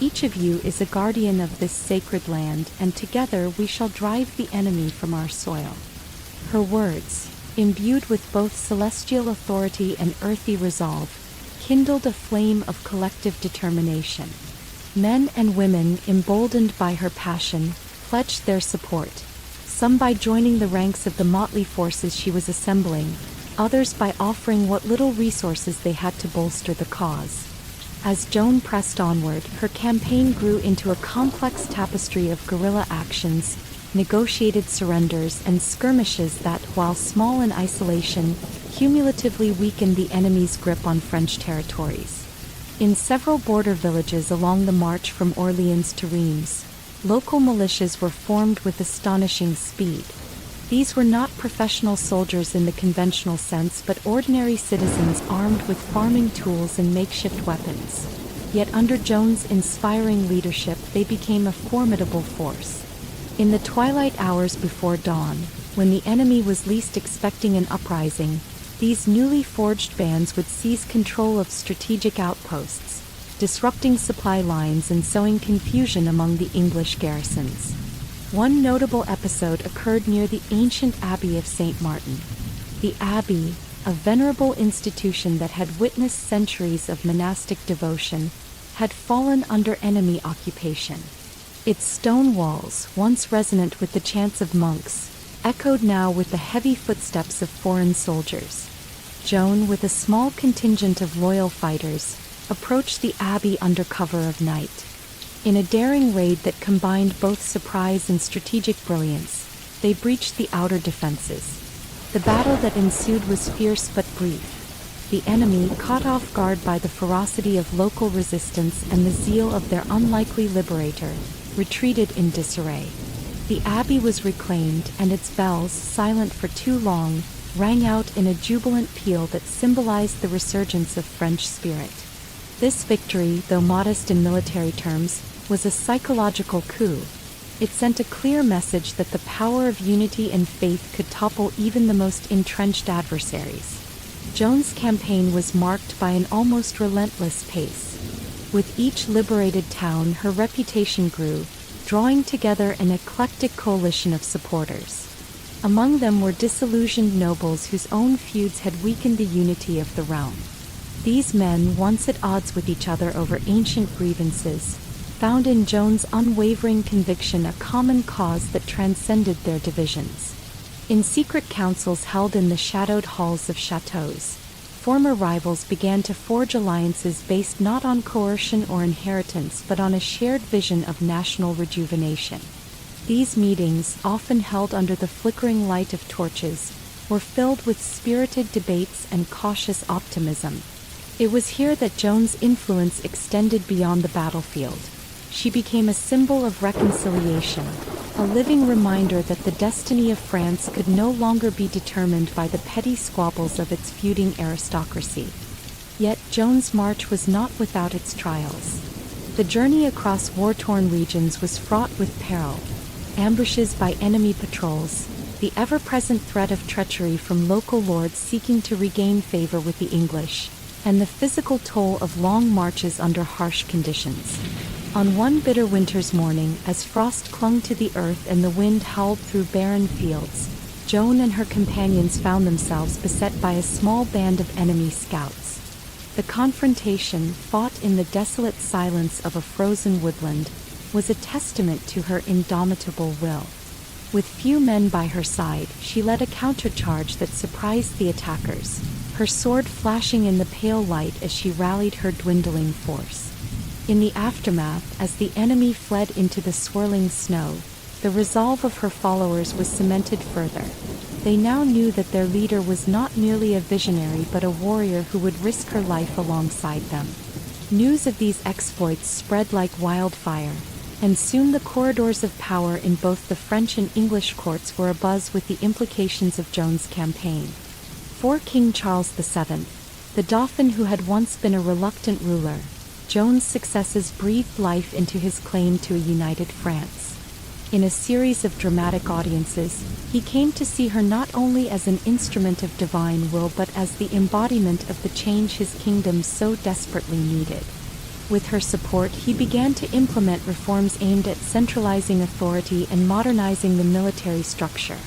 "Each of you is a guardian of this sacred land, and together we shall drive the enemy from our soil." Her words, imbued with both celestial authority and earthy resolve, kindled a flame of collective determination. Men and women, emboldened by her passion, pledged their support, some by joining the ranks of the motley forces she was assembling, others by offering what little resources they had to bolster the cause. As Joan pressed onward, her campaign grew into a complex tapestry of guerrilla actions, negotiated surrenders, and skirmishes that, while small in isolation, cumulatively weakened the enemy's grip on French territories. In several border villages along the march from Orleans to Reims, local militias were formed with astonishing speed. These were not professional soldiers in the conventional sense, but ordinary citizens armed with farming tools and makeshift weapons. Yet under Joan's inspiring leadership, they became a formidable force. In the twilight hours before dawn, when the enemy was least expecting an uprising, these newly forged bands would seize control of strategic outposts, disrupting supply lines and sowing confusion among the English garrisons. One notable episode occurred near the ancient Abbey of St. Martin. The abbey, a venerable institution that had witnessed centuries of monastic devotion, had fallen under enemy occupation. Its stone walls, once resonant with the chants of monks, echoed now with the heavy footsteps of foreign soldiers. Joan, with a small contingent of loyal fighters, approached the abbey under cover of night. In a daring raid that combined both surprise and strategic brilliance, they breached the outer defenses. The battle that ensued was fierce but brief. The enemy, caught off guard by the ferocity of local resistance and the zeal of their unlikely liberator, retreated in disarray. The abbey was reclaimed, and its bells, silent for too long, rang out in a jubilant peal that symbolized the resurgence of French spirit. This victory, though modest in military terms, was a psychological coup. It sent a clear message that the power of unity and faith could topple even the most entrenched adversaries. Joan's campaign was marked by an almost relentless pace. With each liberated town, her reputation grew, drawing together an eclectic coalition of supporters. Among them were disillusioned nobles whose own feuds had weakened the unity of the realm. These men, once at odds with each other over ancient grievances, found in Joan's unwavering conviction a common cause that transcended their divisions. In secret councils held in the shadowed halls of chateaus, former rivals began to forge alliances based not on coercion or inheritance but on a shared vision of national rejuvenation. These meetings, often held under the flickering light of torches, were filled with spirited debates and cautious optimism. It was here that Joan's influence extended beyond the battlefield. She became a symbol of reconciliation, a living reminder that the destiny of France could no longer be determined by the petty squabbles of its feuding aristocracy. Yet Joan's march was not without its trials. The journey across war-torn regions was fraught with peril. Ambushes by enemy patrols, the ever-present threat of treachery from local lords seeking to regain favor with the English, and the physical toll of long marches under harsh conditions. On one bitter winter's morning, as frost clung to the earth and the wind howled through barren fields, Joan and her companions found themselves beset by a small band of enemy scouts. The confrontation, fought in the desolate silence of a frozen woodland, was a testament to her indomitable will. With few men by her side, she led a countercharge that surprised the attackers, her sword flashing in the pale light as she rallied her dwindling force. In the aftermath, as the enemy fled into the swirling snow, the resolve of her followers was cemented further. They now knew that their leader was not merely a visionary but a warrior who would risk her life alongside them. News of these exploits spread like wildfire, and soon the corridors of power in both the French and English courts were abuzz with the implications of Joan's campaign. For King Charles VII, the Dauphin who had once been a reluctant ruler, Joan's successes breathed life into his claim to a united France. In a series of dramatic audiences, he came to see her not only as an instrument of divine will but as the embodiment of the change his kingdom so desperately needed. With her support, he began to implement reforms aimed at centralizing authority and modernizing the military structure.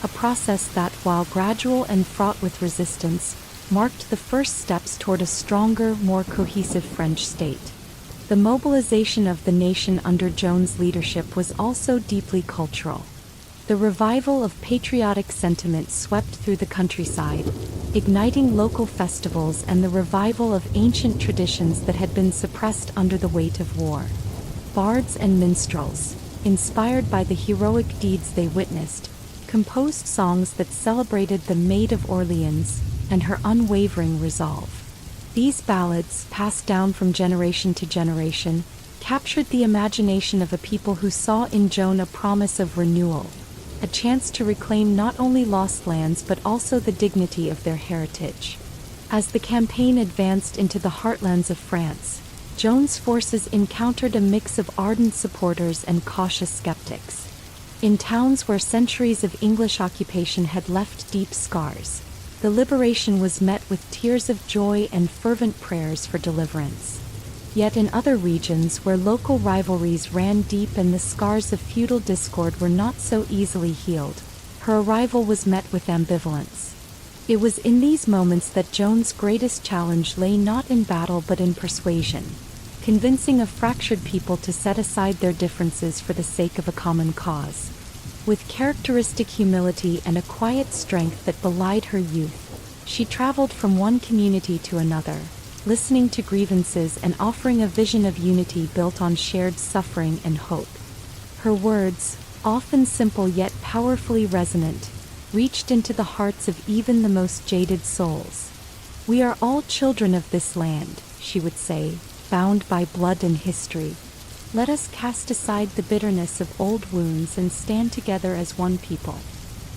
a process that, while gradual and fraught with resistance, marked the first steps toward a stronger, more cohesive French state. The mobilization of the nation under Joan's leadership was also deeply cultural. The revival of patriotic sentiment swept through the countryside, igniting local festivals and the revival of ancient traditions that had been suppressed under the weight of war. Bards and minstrels, inspired by the heroic deeds they witnessed, composed songs that celebrated the Maid of Orleans and her unwavering resolve. These ballads, passed down from generation to generation, captured the imagination of a people who saw in Joan a promise of renewal, a chance to reclaim not only lost lands but also the dignity of their heritage. As the campaign advanced into the heartlands of France, Joan's forces encountered a mix of ardent supporters and cautious skeptics. In towns where centuries of English occupation had left deep scars, the liberation was met with tears of joy and fervent prayers for deliverance. Yet in other regions where local rivalries ran deep and the scars of feudal discord were not so easily healed, her arrival was met with ambivalence. It was in these moments that Joan's greatest challenge lay not in battle but in persuasion, convincing a fractured people to set aside their differences for the sake of a common cause. With characteristic humility and a quiet strength that belied her youth, she traveled from one community to another, listening to grievances and offering a vision of unity built on shared suffering and hope. Her words, often simple yet powerfully resonant, reached into the hearts of even the most jaded souls. "We are all children of this land," she would say, "bound by blood and history. Let us cast aside the bitterness of old wounds and stand together as one people."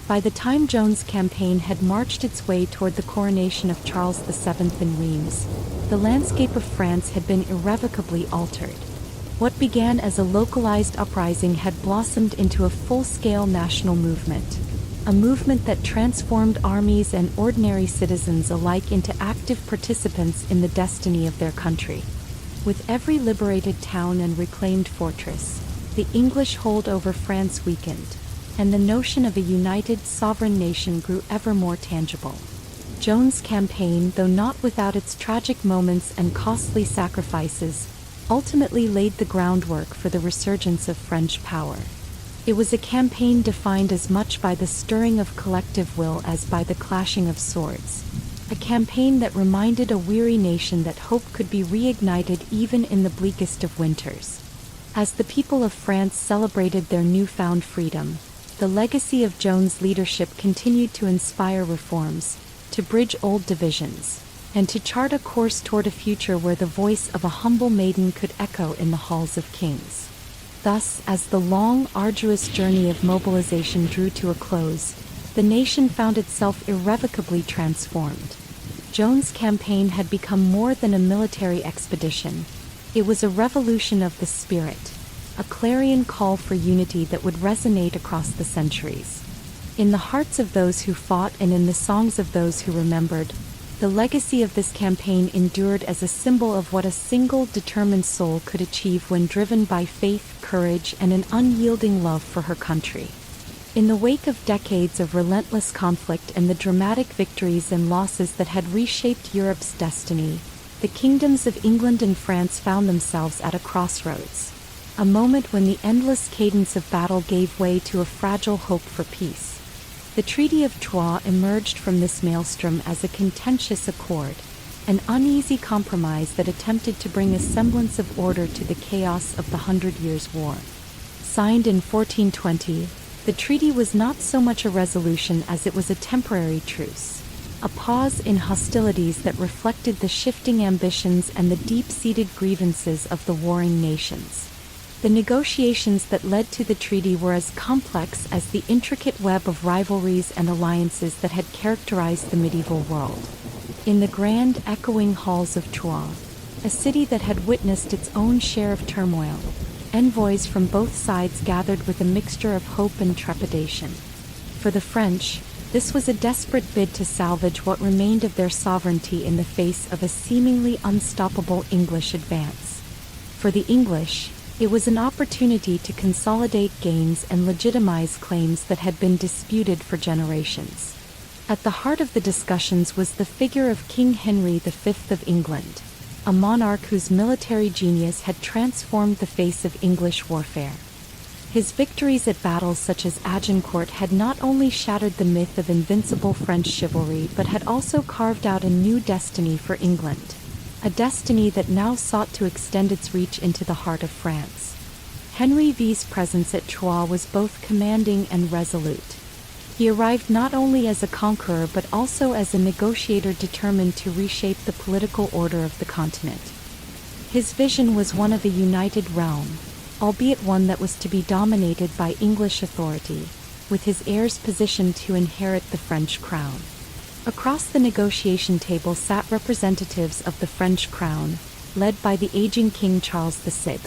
By the time Joan's campaign had marched its way toward the coronation of Charles VII in Reims, the landscape of France had been irrevocably altered. What began as a localized uprising had blossomed into a full-scale national movement, a movement that transformed armies and ordinary citizens alike into active participants in the destiny of their country. With every liberated town and reclaimed fortress, the English hold over France weakened, and the notion of a united sovereign nation grew ever more tangible. Joan's campaign, though not without its tragic moments and costly sacrifices, ultimately laid the groundwork for the resurgence of French power. It was a campaign defined as much by the stirring of collective will as by the clashing of swords, a campaign that reminded a weary nation that hope could be reignited even in the bleakest of winters. As the people of France celebrated their newfound freedom, the legacy of Joan's leadership continued to inspire reforms, to bridge old divisions, and to chart a course toward a future where the voice of a humble maiden could echo in the halls of kings. Thus, as the long, arduous journey of mobilization drew to a close, the nation found itself irrevocably transformed. Joan's campaign had become more than a military expedition. It was a revolution of the spirit, a clarion call for unity that would resonate across the centuries. In the hearts of those who fought and in the songs of those who remembered, the legacy of this campaign endured as a symbol of what a single determined soul could achieve when driven by faith, courage, and an unyielding love for her country. In the wake of decades of relentless conflict and the dramatic victories and losses that had reshaped Europe's destiny, the kingdoms of England and France found themselves at a crossroads, a moment when the endless cadence of battle gave way to a fragile hope for peace. The Treaty of Troyes emerged from this maelstrom as a contentious accord, an uneasy compromise that attempted to bring a semblance of order to the chaos of the Hundred Years' War. Signed in 1420, the treaty was not so much a resolution as it was a temporary truce, a pause in hostilities that reflected the shifting ambitions and the deep-seated grievances of the warring nations. The negotiations that led to the treaty were as complex as the intricate web of rivalries and alliances that had characterized the medieval world. In the grand, echoing halls of Troyes, a city that had witnessed its own share of turmoil, envoys from both sides gathered with a mixture of hope and trepidation. For the French, this was a desperate bid to salvage what remained of their sovereignty in the face of a seemingly unstoppable English advance. For the English, It was an opportunity to consolidate gains and legitimize claims that had been disputed for generations. At the heart of the discussions was the figure of King Henry V of England, a monarch whose military genius had transformed the face of English warfare. His victories at battles such as Agincourt had not only shattered the myth of invincible French chivalry but had also carved out a new destiny for England, a destiny that now sought to extend its reach into the heart of France. Henry V's presence at Troyes was both commanding and resolute. He arrived not only as a conqueror but also as a negotiator determined to reshape the political order of the continent. His vision was one of a united realm, albeit one that was to be dominated by English authority, with his heirs positioned to inherit the French crown. Across the negotiation table sat representatives of the French crown, led by the aging King Charles VI,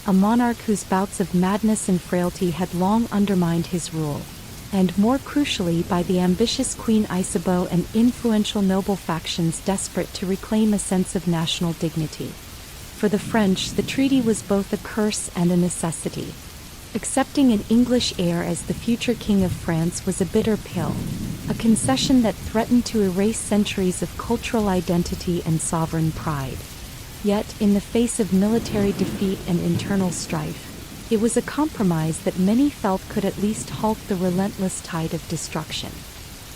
a monarch whose bouts of madness and frailty had long undermined his rule, and more crucially by the ambitious Queen Isabeau and influential noble factions desperate to reclaim a sense of national dignity. For the French, the treaty was both a curse and a necessity. Accepting an English heir as the future King of France was a bitter pill, a concession that threatened to erase centuries of cultural identity and sovereign pride. Yet, in the face of military defeat and internal strife, it was a compromise that many felt could at least halt the relentless tide of destruction.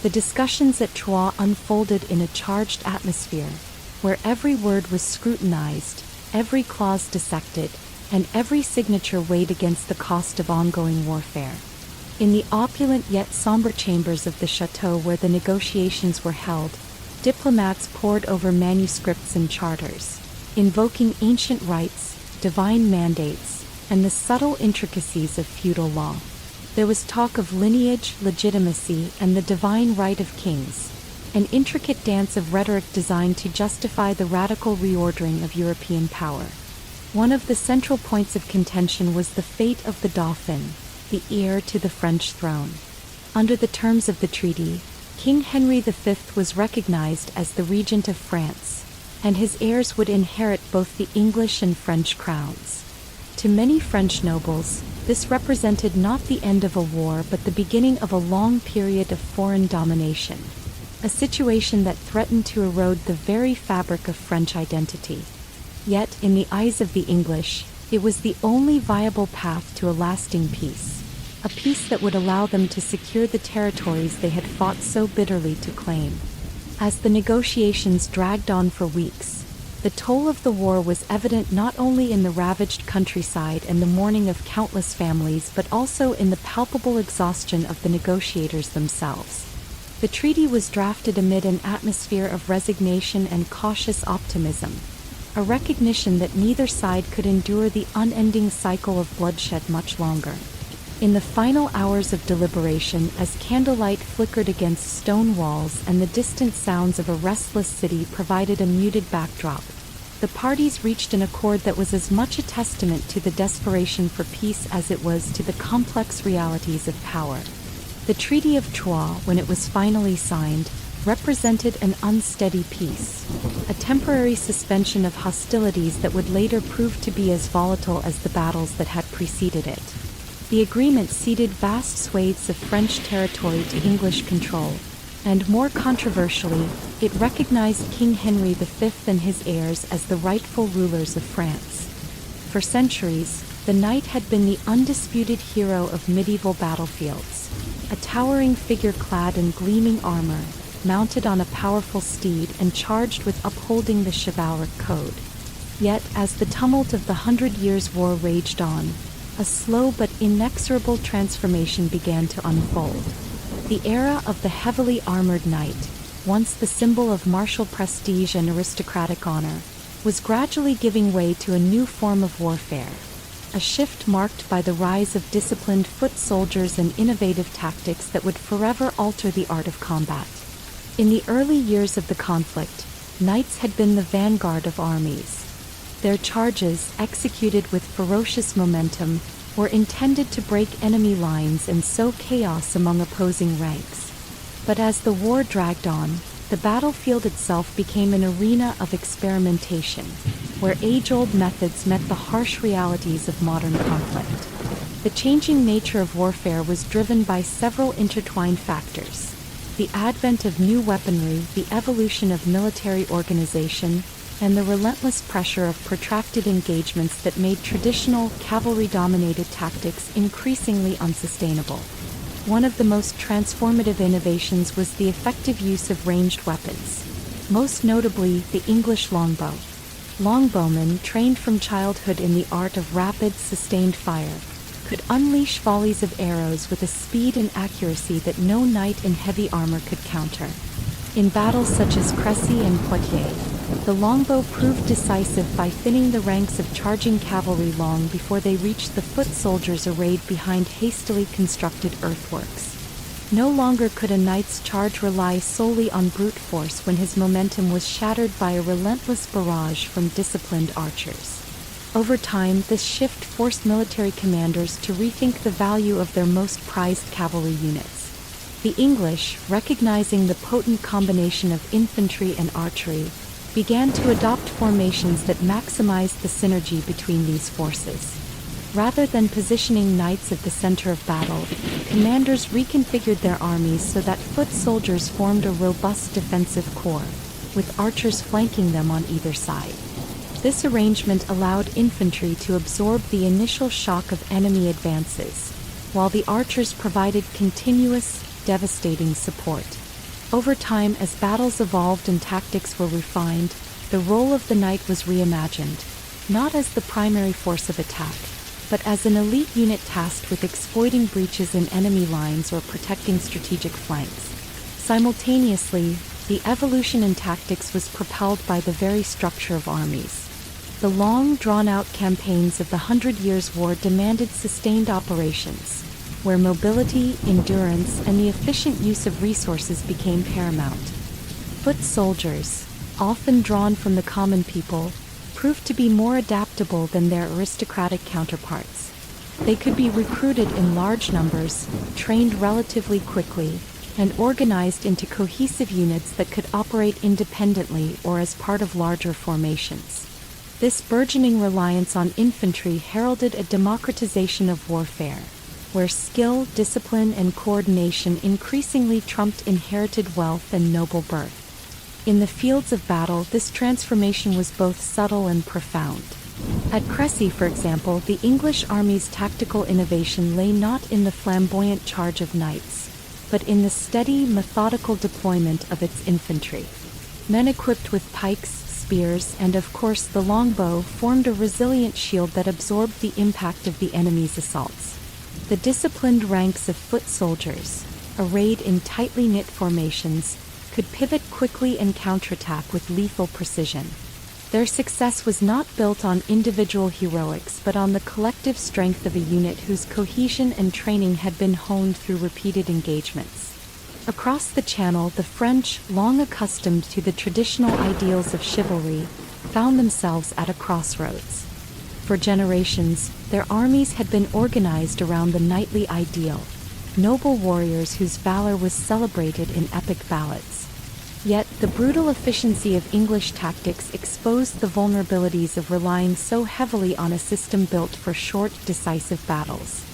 The discussions at Troyes unfolded in a charged atmosphere, where every word was scrutinized, every clause dissected, and every signature weighed against the cost of ongoing warfare. In the opulent yet somber chambers of the chateau where the negotiations were held, diplomats pored over manuscripts and charters, invoking ancient rites, divine mandates, and the subtle intricacies of feudal law. There was talk of lineage, legitimacy, and the divine right of kings, an intricate dance of rhetoric designed to justify the radical reordering of European power. One of the central points of contention was the fate of the Dauphin, the heir to the French throne. Under the terms of the treaty, King Henry V was recognized as the regent of France, and his heirs would inherit both the English and French crowns. To many French nobles, this represented not the end of a war but the beginning of a long period of foreign domination, a situation that threatened to erode the very fabric of French identity. Yet, in the eyes of the English, it was the only viable path to a lasting peace, a peace that would allow them to secure the territories they had fought so bitterly to claim. As the negotiations dragged on for weeks, the toll of the war was evident not only in the ravaged countryside and the mourning of countless families but also in the palpable exhaustion of the negotiators themselves. The treaty was drafted amid an atmosphere of resignation and cautious optimism, a recognition that neither side could endure the unending cycle of bloodshed much longer. In the final hours of deliberation, as candlelight flickered against stone walls and the distant sounds of a restless city provided a muted backdrop, the parties reached an accord that was as much a testament to the desperation for peace as it was to the complex realities of power. The Treaty of Troyes, when it was finally signed, represented an unsteady peace, a temporary suspension of hostilities that would later prove to be as volatile as the battles that had preceded it. The agreement ceded vast swathes of French territory to English control, and more controversially, it recognized King Henry V and his heirs as the rightful rulers of France. For centuries, the knight had been the undisputed hero of medieval battlefields, a towering figure clad in gleaming armor, mounted on a powerful steed and charged with upholding the chivalric code. Yet, as the tumult of the 100 Years' War raged on, a slow but inexorable transformation began to unfold. The era of the heavily armored knight, once the symbol of martial prestige and aristocratic honor, was gradually giving way to a new form of warfare, a shift marked by the rise of disciplined foot soldiers and innovative tactics that would forever alter the art of combat. In the early years of the conflict, knights had been the vanguard of armies. Their charges, executed with ferocious momentum, were intended to break enemy lines and sow chaos among opposing ranks. But as the war dragged on, The battlefield itself became an arena of experimentation, where age-old methods met the harsh realities of modern conflict. The changing nature of warfare was driven by several intertwined factors: the advent of new weaponry, the evolution of military organization, and the relentless pressure of protracted engagements that made traditional cavalry-dominated tactics increasingly unsustainable. One of the most transformative innovations was the effective use of ranged weapons, most notably the English longbow. Longbowmen, trained from childhood in the art of rapid, sustained fire, could unleash volleys of arrows with a speed and accuracy that no knight in heavy armor could counter. In battles such as Crécy and Poitiers, the longbow proved decisive by thinning the ranks of charging cavalry long before they reached the foot soldiers arrayed behind hastily constructed earthworks. No longer could a knight's charge rely solely on brute force when his momentum was shattered by a relentless barrage from disciplined archers. Over time, this shift forced military commanders to rethink the value of their most prized cavalry units. The English, recognizing the potent combination of infantry and archery, began to adopt formations that maximized the synergy between these forces. Rather than positioning knights at the center of battle, commanders reconfigured their armies so that foot soldiers formed a robust defensive corps, with archers flanking them on either side. This arrangement allowed infantry to absorb the initial shock of enemy advances, while the archers provided continuous, devastating support. Over time, as battles evolved and tactics were refined, the role of the knight was reimagined, not as the primary force of attack, but as an elite unit tasked with exploiting breaches in enemy lines or protecting strategic flanks. Simultaneously, the evolution in tactics was propelled by the very structure of armies. The long, drawn-out campaigns of the 100 Years' War demanded sustained operations, where mobility, endurance, and the efficient use of resources became paramount. Foot soldiers, often drawn from the common people, proved to be more adaptable than their aristocratic counterparts. They could be recruited in large numbers, trained relatively quickly, and organized into cohesive units that could operate independently or as part of larger formations. This burgeoning reliance on infantry heralded a democratization of warfare, where skill, discipline, and coordination increasingly trumped inherited wealth and noble birth. In the fields of battle, this transformation was both subtle and profound. At Crécy, for example, the English army's tactical innovation lay not in the flamboyant charge of knights, but in the steady, methodical deployment of its infantry. Men equipped with pikes, spears, and of course the longbow formed a resilient shield that absorbed the impact of the enemy's assaults. The disciplined ranks of foot soldiers, arrayed in tightly knit formations, could pivot quickly and counterattack with lethal precision. Their success was not built on individual heroics but on the collective strength of a unit whose cohesion and training had been honed through repeated engagements. Across the Channel, the French, long accustomed to the traditional ideals of chivalry, found themselves at a crossroads. For generations, their armies had been organized around the knightly ideal, noble warriors whose valor was celebrated in epic ballads. Yet, the brutal efficiency of English tactics exposed the vulnerabilities of relying so heavily on a system built for short, decisive battles.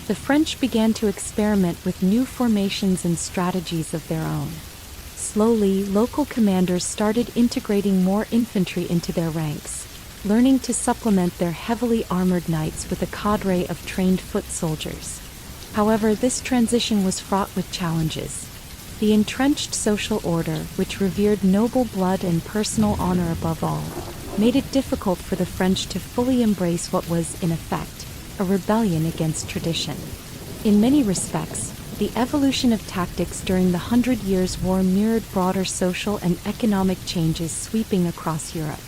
The French began to experiment with new formations and strategies of their own. Slowly, local commanders started integrating more infantry into their ranks, learning to supplement their heavily armored knights with a cadre of trained foot soldiers. However, this transition was fraught with challenges. The entrenched social order, which revered noble blood and personal honor above all, made it difficult for the French to fully embrace what was, in effect, a rebellion against tradition. In many respects, the evolution of tactics during the 100 Years' War mirrored broader social and economic changes sweeping across Europe.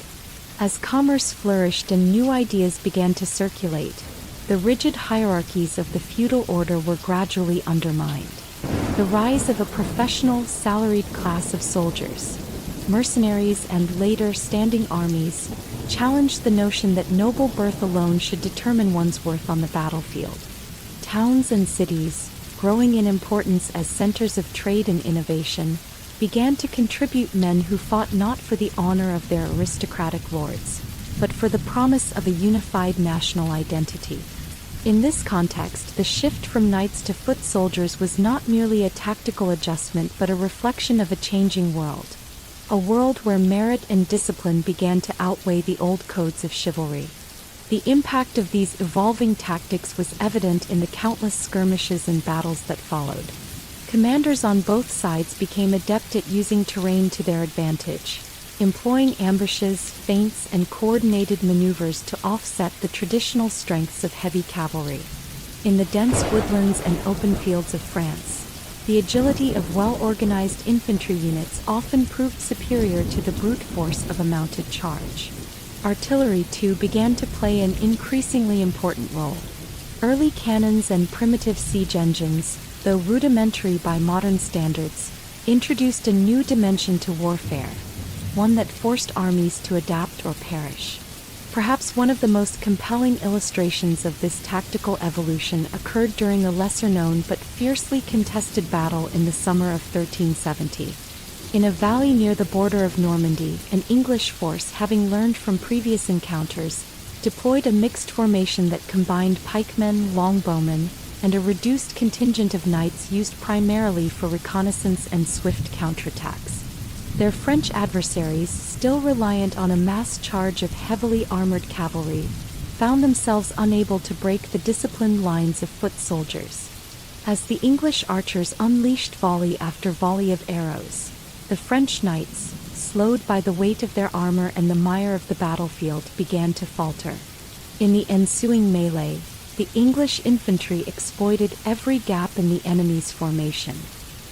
As commerce flourished and new ideas began to circulate, the rigid hierarchies of the feudal order were gradually undermined. The rise of a professional, salaried class of soldiers, mercenaries, and later standing armies challenged the notion that noble birth alone should determine one's worth on the battlefield. Towns and cities, growing in importance as centers of trade and innovation, began to contribute men who fought not for the honor of their aristocratic lords, but for the promise of a unified national identity. In this context, the shift from knights to foot soldiers was not merely a tactical adjustment but a reflection of a changing world. A world where merit and discipline began to outweigh the old codes of chivalry. The impact of these evolving tactics was evident in the countless skirmishes and battles that followed. Commanders on both sides became adept at using terrain to their advantage, employing ambushes, feints, and coordinated maneuvers to offset the traditional strengths of heavy cavalry. In the dense woodlands and open fields of France, the agility of well-organized infantry units often proved superior to the brute force of a mounted charge. Artillery, too, began to play an increasingly important role. Early cannons and primitive siege engines, though rudimentary by modern standards, introduced a new dimension to warfare, one that forced armies to adapt or perish. Perhaps one of the most compelling illustrations of this tactical evolution occurred during a lesser-known but fiercely contested battle in the summer of 1370. In a valley near the border of Normandy, an English force, having learned from previous encounters, deployed a mixed formation that combined pikemen, longbowmen, and a reduced contingent of knights used primarily for reconnaissance and swift counterattacks. Their French adversaries, still reliant on a mass charge of heavily armored cavalry, found themselves unable to break the disciplined lines of foot soldiers. As the English archers unleashed volley after volley of arrows, the French knights, slowed by the weight of their armor and the mire of the battlefield, began to falter. In the ensuing melee, the English infantry exploited every gap in the enemy's formation.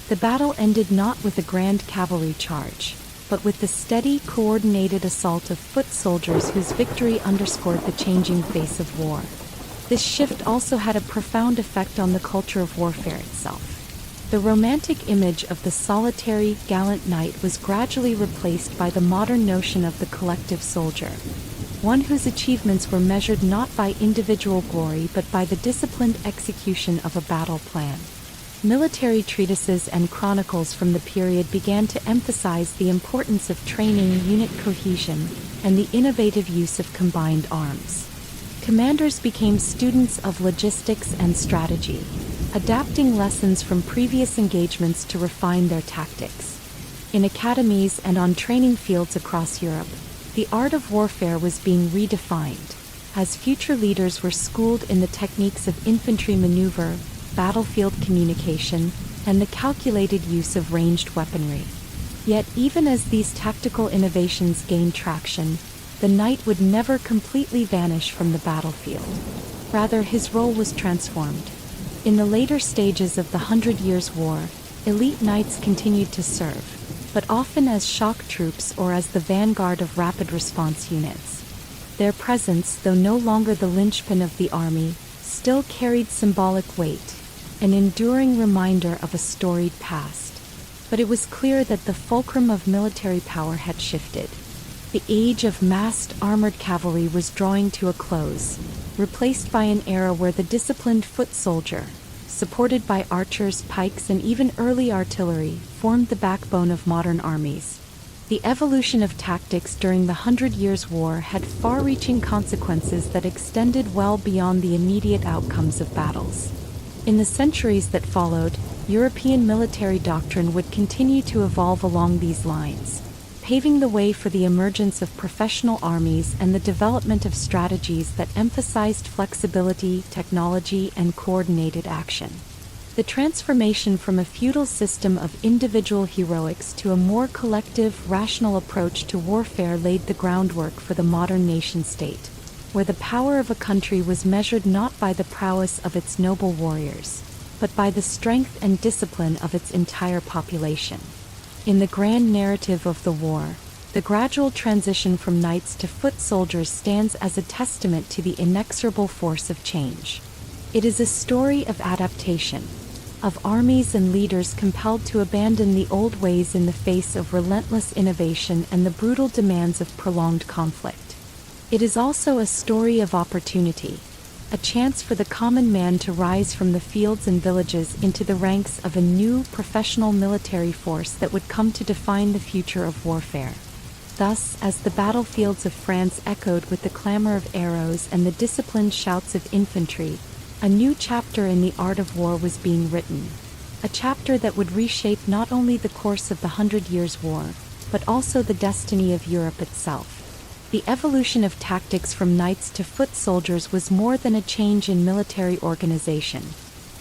The battle ended not with a grand cavalry charge, but with the steady, coordinated assault of foot soldiers whose victory underscored the changing face of war. This shift also had a profound effect on the culture of warfare itself. The romantic image of the solitary, gallant knight was gradually replaced by the modern notion of the collective soldier, one whose achievements were measured not by individual glory but by the disciplined execution of a battle plan. Military treatises and chronicles from the period began to emphasize the importance of training, unit cohesion, and the innovative use of combined arms. Commanders became students of logistics and strategy, adapting lessons from previous engagements to refine their tactics. In academies and on training fields across Europe, the art of warfare was being redefined, as future leaders were schooled in the techniques of infantry maneuver, battlefield communication, and the calculated use of ranged weaponry. Yet even as these tactical innovations gained traction, the knight would never completely vanish from the battlefield. Rather, his role was transformed. In the later stages of the Hundred Years' War, elite knights continued to serve, but often as shock troops or as the vanguard of rapid response units. Their presence, though no longer the linchpin of the army, still carried symbolic weight, an enduring reminder of a storied past. But it was clear that the fulcrum of military power had shifted. The age of massed armored cavalry was drawing to a close, replaced by an era where the disciplined foot soldier, supported by archers, pikes, and even early artillery, formed the backbone of modern armies. The evolution of tactics during the Hundred Years' War had far-reaching consequences that extended well beyond the immediate outcomes of battles. In the centuries that followed, European military doctrine would continue to evolve along these lines, paving the way for the emergence of professional armies and the development of strategies that emphasized flexibility, technology, and coordinated action. The transformation from a feudal system of individual heroics to a more collective, rational approach to warfare laid the groundwork for the modern nation-state, where the power of a country was measured not by the prowess of its noble warriors, but by the strength and discipline of its entire population. In the grand narrative of the war, the gradual transition from knights to foot soldiers stands as a testament to the inexorable force of change. It is a story of adaptation, of armies and leaders compelled to abandon the old ways in the face of relentless innovation and the brutal demands of prolonged conflict. It is also a story of opportunity, a chance for the common man to rise from the fields and villages into the ranks of a new, professional military force that would come to define the future of warfare. Thus, as the battlefields of France echoed with the clamor of arrows and the disciplined shouts of infantry, a new chapter in the art of war was being written. A chapter that would reshape not only the course of the 100 Years' War, but also the destiny of Europe itself. The evolution of tactics from knights to foot soldiers was more than a change in military organization.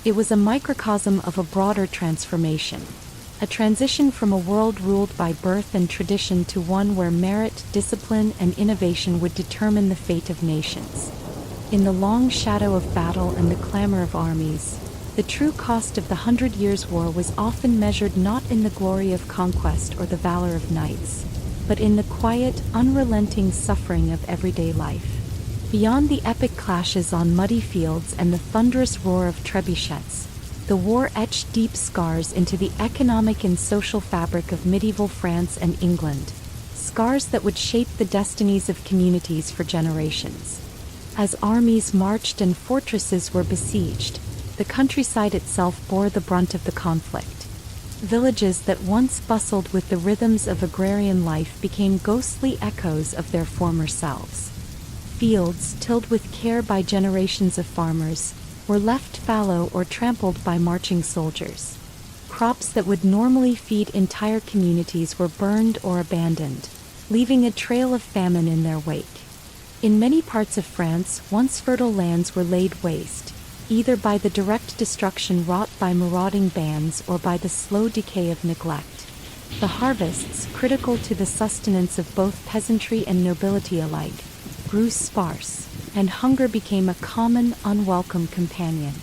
It was a microcosm of a broader transformation. A transition from a world ruled by birth and tradition to one where merit, discipline, and innovation would determine the fate of nations. In the long shadow of battle and the clamor of armies, the true cost of the 100 Years' War was often measured not in the glory of conquest or the valor of knights, but in the quiet, unrelenting suffering of everyday life. Beyond the epic clashes on muddy fields and the thunderous roar of trebuchets, the war etched deep scars into the economic and social fabric of medieval France and England, scars that would shape the destinies of communities for generations. As armies marched and fortresses were besieged, the countryside itself bore the brunt of the conflict. Villages that once bustled with the rhythms of agrarian life became ghostly echoes of their former selves. Fields, tilled with care by generations of farmers, were left fallow or trampled by marching soldiers. Crops that would normally feed entire communities were burned or abandoned, leaving a trail of famine in their wake. In many parts of France, once fertile lands were laid waste, either by the direct destruction wrought by marauding bands or by the slow decay of neglect. The harvests, critical to the sustenance of both peasantry and nobility alike, grew sparse, and hunger became a common, unwelcome companion.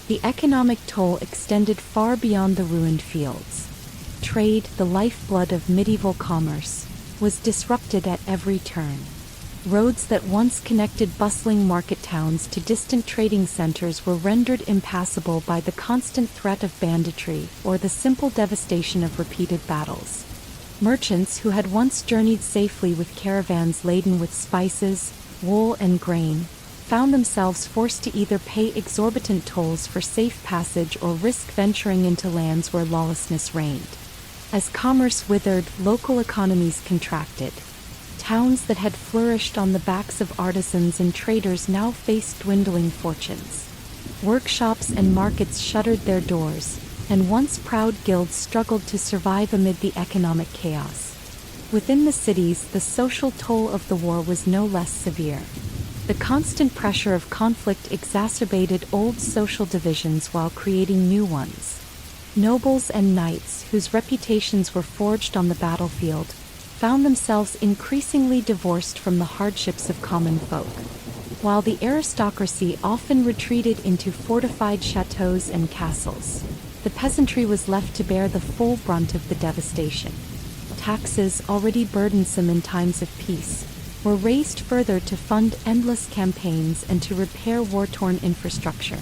The economic toll extended far beyond the ruined fields. Trade, the lifeblood of medieval commerce, was disrupted at every turn. Roads that once connected bustling market towns to distant trading centers were rendered impassable by the constant threat of banditry or the simple devastation of repeated battles. Merchants who had once journeyed safely with caravans laden with spices, wool, and grain, found themselves forced to either pay exorbitant tolls for safe passage or risk venturing into lands where lawlessness reigned. As commerce withered, local economies contracted. Towns that had flourished on the backs of artisans and traders now faced dwindling fortunes. Workshops and markets shuttered their doors, and once proud guilds struggled to survive amid the economic chaos. Within the cities, the social toll of the war was no less severe. The constant pressure of conflict exacerbated old social divisions while creating new ones. Nobles and knights, whose reputations were forged on the battlefield, found themselves increasingly divorced from the hardships of common folk. While the aristocracy often retreated into fortified chateaux and castles, the peasantry was left to bear the full brunt of the devastation. Taxes, already burdensome in times of peace, were raised further to fund endless campaigns and to repair war-torn infrastructure.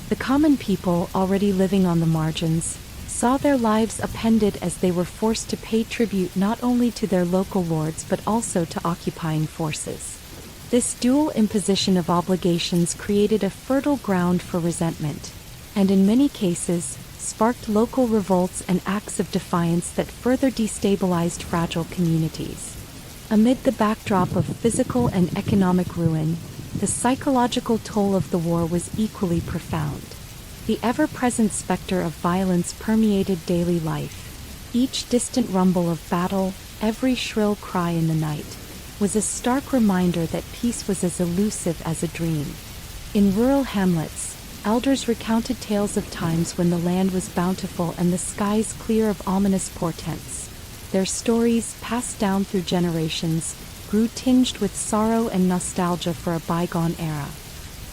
The common people, already living on the margins, saw their lives upended as they were forced to pay tribute not only to their local lords but also to occupying forces. This dual imposition of obligations created a fertile ground for resentment, and in many cases, sparked local revolts and acts of defiance that further destabilized fragile communities. Amid the backdrop of physical and economic ruin, the psychological toll of the war was equally profound. The ever-present specter of violence permeated daily life. Each distant rumble of battle, every shrill cry in the night, was a stark reminder that peace was as elusive as a dream. In rural hamlets, elders recounted tales of times when the land was bountiful and the skies clear of ominous portents. Their stories, passed down through generations, grew tinged with sorrow and nostalgia for a bygone era.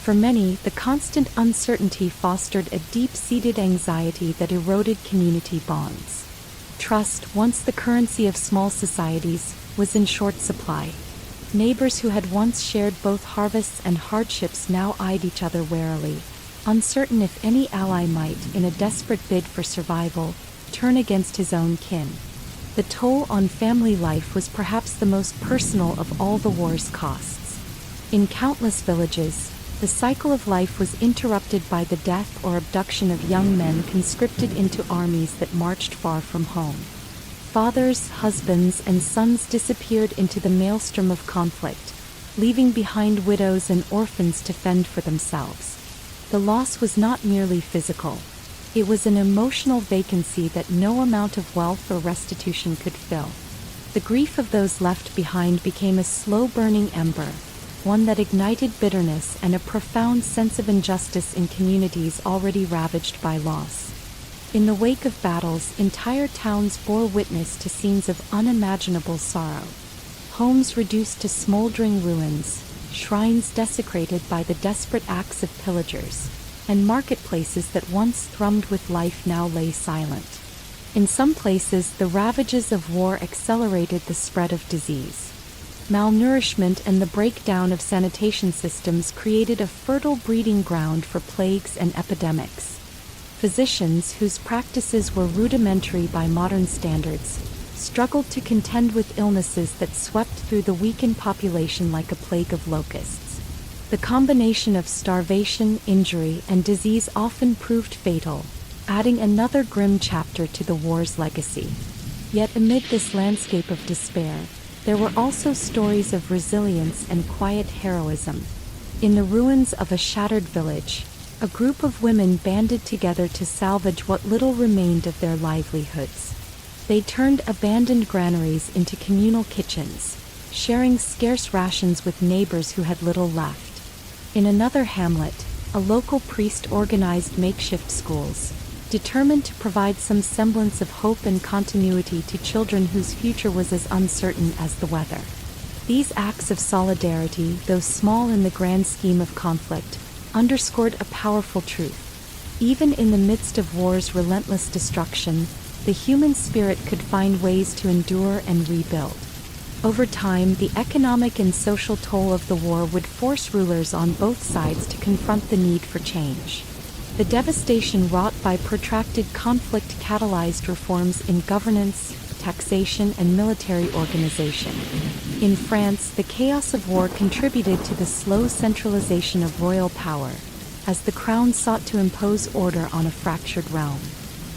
For many, the constant uncertainty fostered a deep-seated anxiety that eroded community bonds. Trust, once the currency of small societies, was in short supply. Neighbors who had once shared both harvests and hardships now eyed each other warily, uncertain if any ally might, in a desperate bid for survival, turn against his own kin. The toll on family life was perhaps the most personal of all the war's costs. In countless villages, The cycle of life was interrupted by the death or abduction of young men conscripted into armies that marched far from home. Fathers, husbands, and sons disappeared into the maelstrom of conflict, leaving behind widows and orphans to fend for themselves. The loss was not merely physical. It was an emotional vacancy that no amount of wealth or restitution could fill. The grief of those left behind became a slow-burning ember, one that ignited bitterness and a profound sense of injustice in communities already ravaged by loss. In the wake of battles, entire towns bore witness to scenes of unimaginable sorrow. Homes reduced to smoldering ruins, shrines desecrated by the desperate acts of pillagers, and marketplaces that once thrummed with life now lay silent. In some places, the ravages of war accelerated the spread of disease. Malnourishment and the breakdown of sanitation systems created a fertile breeding ground for plagues and epidemics. Physicians, whose practices were rudimentary by modern standards, struggled to contend with illnesses that swept through the weakened population like a plague of locusts. The combination of starvation, injury, and disease often proved fatal, adding another grim chapter to the war's legacy. Yet amid this landscape of despair, there were also stories of resilience and quiet heroism. In the ruins of a shattered village, a group of women banded together to salvage what little remained of their livelihoods. They turned abandoned granaries into communal kitchens, sharing scarce rations with neighbors who had little left. In another hamlet, a local priest organized makeshift schools, determined to provide some semblance of hope and continuity to children whose future was as uncertain as the weather. These acts of solidarity, though small in the grand scheme of conflict, underscored a powerful truth. Even in the midst of war's relentless destruction, the human spirit could find ways to endure and rebuild. Over time, the economic and social toll of the war would force rulers on both sides to confront the need for change. The devastation wrought by protracted conflict catalyzed reforms in governance, taxation, and military organization. In France, the chaos of war contributed to the slow centralization of royal power, as the crown sought to impose order on a fractured realm.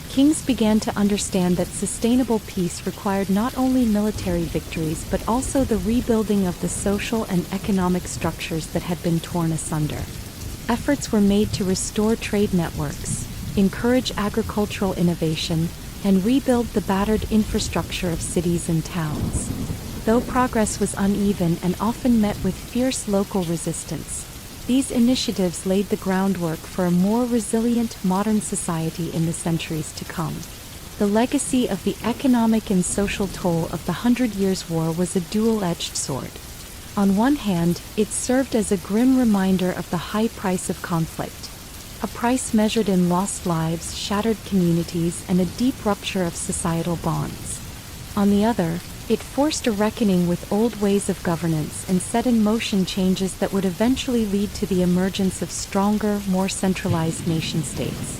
Kings began to understand that sustainable peace required not only military victories but also the rebuilding of the social and economic structures that had been torn asunder. Efforts were made to restore trade networks, encourage agricultural innovation, and rebuild the battered infrastructure of cities and towns. Though progress was uneven and often met with fierce local resistance, these initiatives laid the groundwork for a more resilient modern society in the centuries to come. The legacy of the economic and social toll of the 100 Years' War was a dual-edged sword. On one hand, it served as a grim reminder of the high price of conflict, a price measured in lost lives, shattered communities, and a deep rupture of societal bonds. On the other, it forced a reckoning with old ways of governance and set in motion changes that would eventually lead to the emergence of stronger, more centralized nation-states.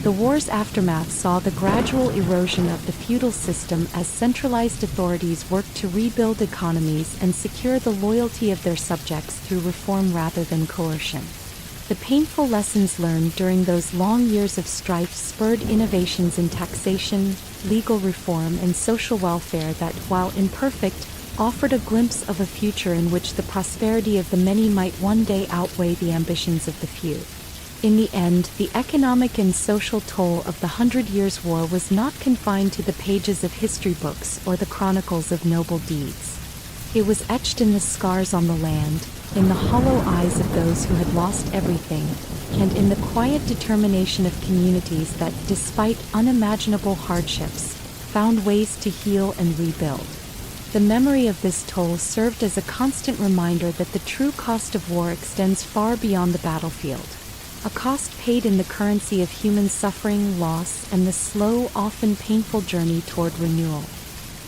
The war's aftermath saw the gradual erosion of the feudal system as centralized authorities worked to rebuild economies and secure the loyalty of their subjects through reform rather than coercion. The painful lessons learned during those long years of strife spurred innovations in taxation, legal reform, and social welfare that, while imperfect, offered a glimpse of a future in which the prosperity of the many might one day outweigh the ambitions of the few. In the end, the economic and social toll of the 100 Years' War was not confined to the pages of history books or the chronicles of noble deeds. It was etched in the scars on the land, in the hollow eyes of those who had lost everything, and in the quiet determination of communities that, despite unimaginable hardships, found ways to heal and rebuild. The memory of this toll served as a constant reminder that the true cost of war extends far beyond the battlefield, a cost paid in the currency of human suffering, loss, and the slow, often painful journey toward renewal.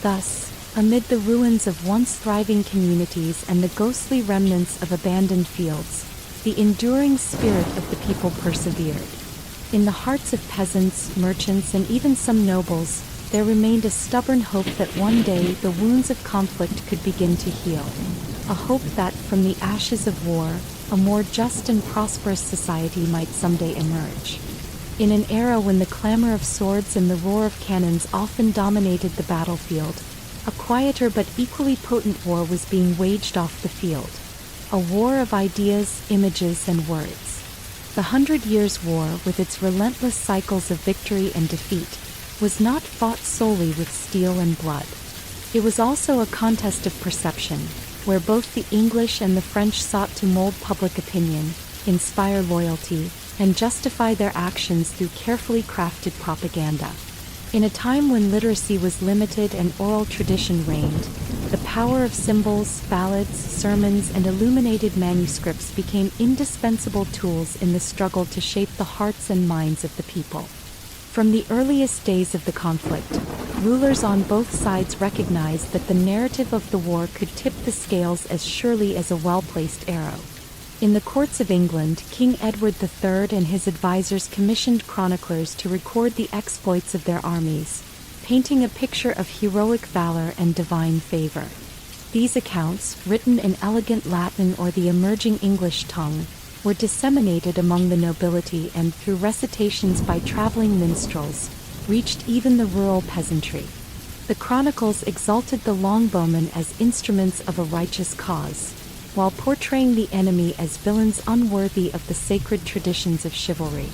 Thus, amid the ruins of once thriving communities and the ghostly remnants of abandoned fields, the enduring spirit of the people persevered. In the hearts of peasants, merchants, and even some nobles, there remained a stubborn hope that one day the wounds of conflict could begin to heal. A hope that, from the ashes of war, a more just and prosperous society might someday emerge. In an era when the clamor of swords and the roar of cannons often dominated the battlefield, a quieter but equally potent war was being waged off the field. A war of ideas, images, and words. The 100 Years' War, with its relentless cycles of victory and defeat, was not fought solely with steel and blood. It was also a contest of perception, where both the English and the French sought to mold public opinion, inspire loyalty, and justify their actions through carefully crafted propaganda. In a time when literacy was limited and oral tradition reigned, the power of symbols, ballads, sermons, and illuminated manuscripts became indispensable tools in the struggle to shape the hearts and minds of the people. From the earliest days of the conflict, rulers on both sides recognized that the narrative of the war could tip the scales as surely as a well-placed arrow. In the courts of England, King Edward III and his advisors commissioned chroniclers to record the exploits of their armies, painting a picture of heroic valor and divine favor. These accounts, written in elegant Latin or the emerging English tongue, were disseminated among the nobility and, through recitations by traveling minstrels, reached even the rural peasantry. The chronicles exalted the longbowmen as instruments of a righteous cause, while portraying the enemy as villains unworthy of the sacred traditions of chivalry.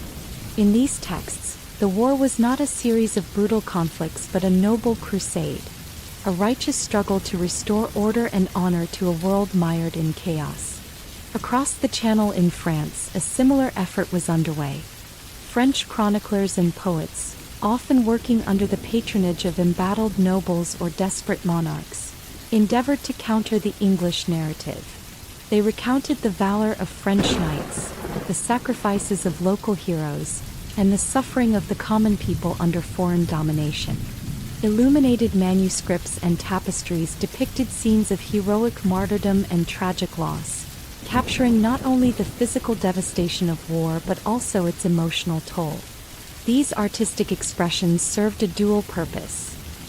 In these texts, the war was not a series of brutal conflicts but a noble crusade, a righteous struggle to restore order and honor to a world mired in chaos. Across the Channel in France, a similar effort was underway. French chroniclers and poets, often working under the patronage of embattled nobles or desperate monarchs, endeavored to counter the English narrative. They recounted the valor of French knights, the sacrifices of local heroes, and the suffering of the common people under foreign domination. Illuminated manuscripts and tapestries depicted scenes of heroic martyrdom and tragic loss, capturing not only the physical devastation of war but also its emotional toll. These artistic expressions served a dual purpose.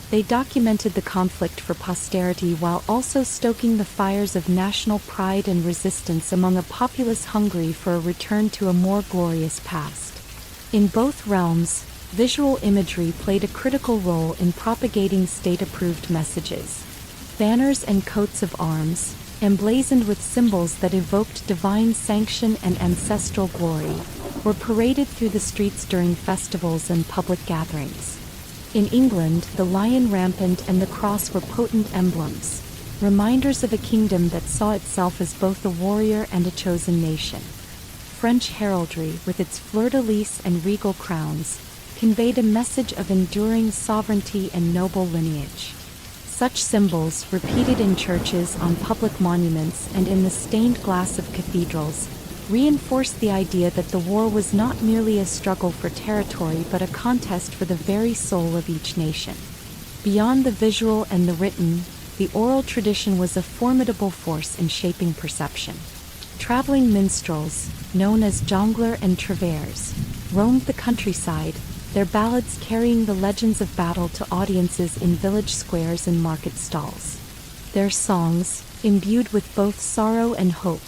They documented the conflict for posterity while also stoking the fires of national pride and resistance among a populace hungry for a return to a more glorious past. In both realms, visual imagery played a critical role in propagating state-approved messages. Banners and coats of arms, emblazoned with symbols that evoked divine sanction and ancestral glory, were paraded through the streets during festivals and public gatherings. In England, the lion rampant and the cross were potent emblems, reminders of a kingdom that saw itself as both a warrior and a chosen nation. French heraldry, with its fleur-de-lis and regal crowns, conveyed a message of enduring sovereignty and noble lineage. Such symbols, repeated in churches, on public monuments, and in the stained glass of cathedrals, reinforced the idea that the war was not merely a struggle for territory but a contest for the very soul of each nation. Beyond the visual and the written, the oral tradition was a formidable force in shaping perception. Traveling minstrels, known as jongleurs and travers, roamed the countryside, their ballads carrying the legends of battle to audiences in village squares and market stalls. Their songs, imbued with both sorrow and hope,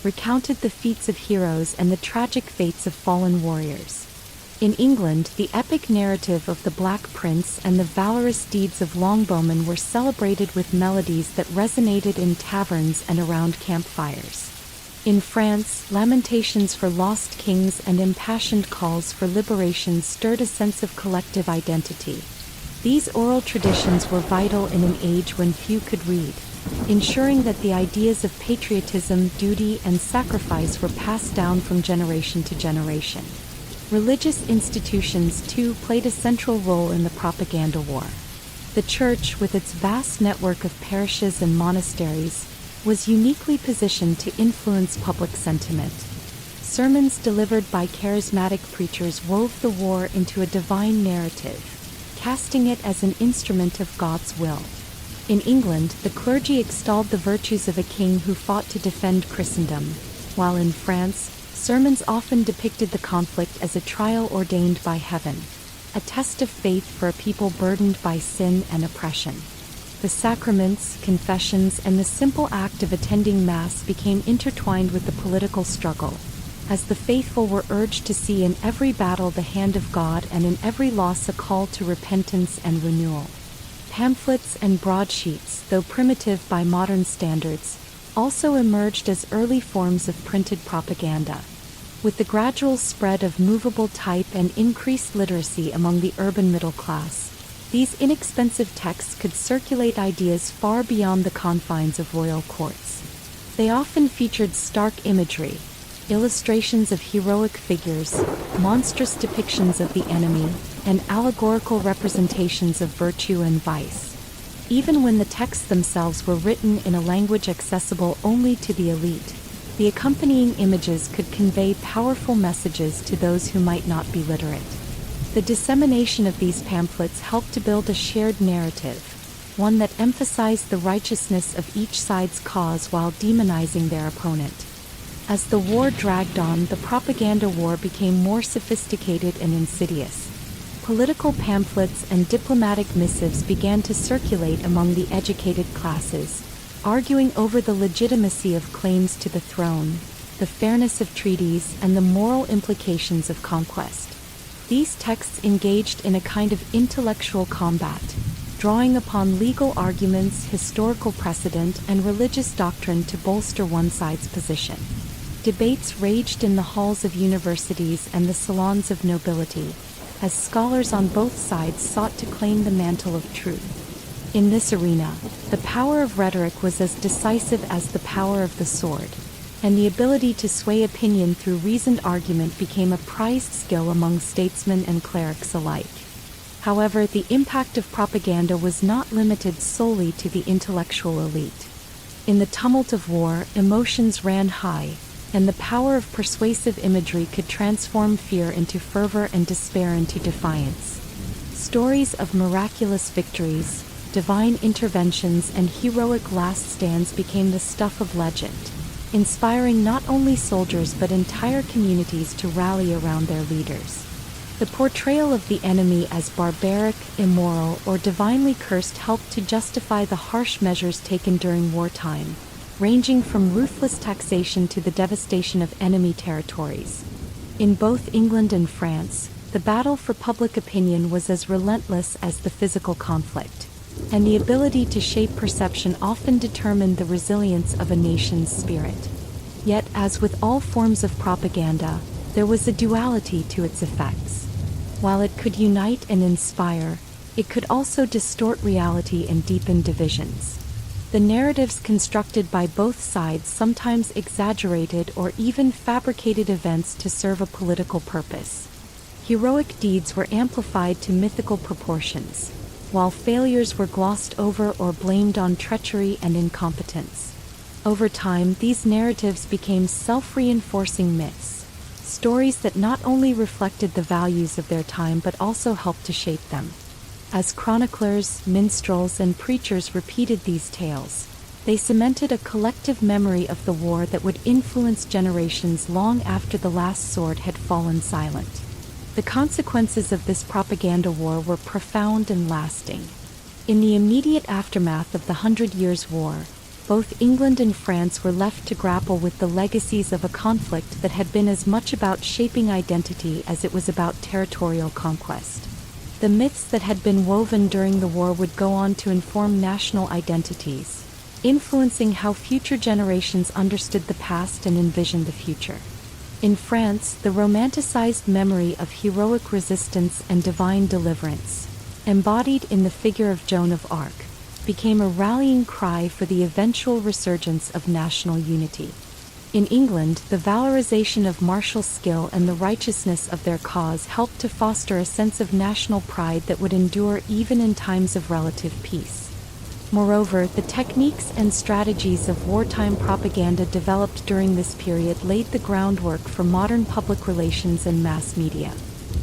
recounted the feats of heroes and the tragic fates of fallen warriors. In England, the epic narrative of the Black Prince and the valorous deeds of longbowmen were celebrated with melodies that resonated in taverns and around campfires. In France, lamentations for lost kings and impassioned calls for liberation stirred a sense of collective identity. These oral traditions were vital in an age when few could read, ensuring that the ideas of patriotism, duty, and sacrifice were passed down from generation to generation. Religious institutions, too, played a central role in the propaganda war. The Church, with its vast network of parishes and monasteries, was uniquely positioned to influence public sentiment. Sermons delivered by charismatic preachers wove the war into a divine narrative, casting it as an instrument of God's will. In England, the clergy extolled the virtues of a king who fought to defend Christendom, while in France, sermons often depicted the conflict as a trial ordained by heaven, a test of faith for a people burdened by sin and oppression. The sacraments, confessions, and the simple act of attending Mass became intertwined with the political struggle, as the faithful were urged to see in every battle the hand of God and in every loss a call to repentance and renewal. Pamphlets and broadsheets, though primitive by modern standards, also emerged as early forms of printed propaganda. With the gradual spread of movable type and increased literacy among the urban middle class, these inexpensive texts could circulate ideas far beyond the confines of royal courts. They often featured stark imagery, illustrations of heroic figures, monstrous depictions of the enemy, and allegorical representations of virtue and vice. Even when the texts themselves were written in a language accessible only to the elite, the accompanying images could convey powerful messages to those who might not be literate. The dissemination of these pamphlets helped to build a shared narrative, one that emphasized the righteousness of each side's cause while demonizing their opponent. As the war dragged on, the propaganda war became more sophisticated and insidious. Political pamphlets and diplomatic missives began to circulate among the educated classes, arguing over the legitimacy of claims to the throne, the fairness of treaties, and the moral implications of conquest. These texts engaged in a kind of intellectual combat, drawing upon legal arguments, historical precedent, and religious doctrine to bolster one side's position. Debates raged in the halls of universities and the salons of nobility, as scholars on both sides sought to claim the mantle of truth. In this arena, the power of rhetoric was as decisive as the power of the sword, and the ability to sway opinion through reasoned argument became a prized skill among statesmen and clerics alike. However, the impact of propaganda was not limited solely to the intellectual elite. In the tumult of war, emotions ran high, and the power of persuasive imagery could transform fear into fervor and despair into defiance. Stories of miraculous victories, divine interventions, and heroic last stands became the stuff of legend, inspiring not only soldiers but entire communities to rally around their leaders. The portrayal of the enemy as barbaric, immoral, or divinely cursed helped to justify the harsh measures taken during wartime, ranging from ruthless taxation to the devastation of enemy territories. In both England and France, the battle for public opinion was as relentless as the physical conflict, and the ability to shape perception often determined the resilience of a nation's spirit. Yet, as with all forms of propaganda, there was a duality to its effects. While it could unite and inspire, it could also distort reality and deepen divisions. The narratives constructed by both sides sometimes exaggerated or even fabricated events to serve a political purpose. Heroic deeds were amplified to mythical proportions, while failures were glossed over or blamed on treachery and incompetence. Over time, these narratives became self-reinforcing myths, stories that not only reflected the values of their time but also helped to shape them. As chroniclers, minstrels, and preachers repeated these tales, they cemented a collective memory of the war that would influence generations long after the last sword had fallen silent. The consequences of this propaganda war were profound and lasting. In the immediate aftermath of the 100 Years' War, both England and France were left to grapple with the legacies of a conflict that had been as much about shaping identity as it was about territorial conquest. The myths that had been woven during the war would go on to inform national identities, influencing how future generations understood the past and envisioned the future. In France, the romanticized memory of heroic resistance and divine deliverance, embodied in the figure of Joan of Arc, became a rallying cry for the eventual resurgence of national unity. In England, the valorization of martial skill and the righteousness of their cause helped to foster a sense of national pride that would endure even in times of relative peace. Moreover, the techniques and strategies of wartime propaganda developed during this period laid the groundwork for modern public relations and mass media.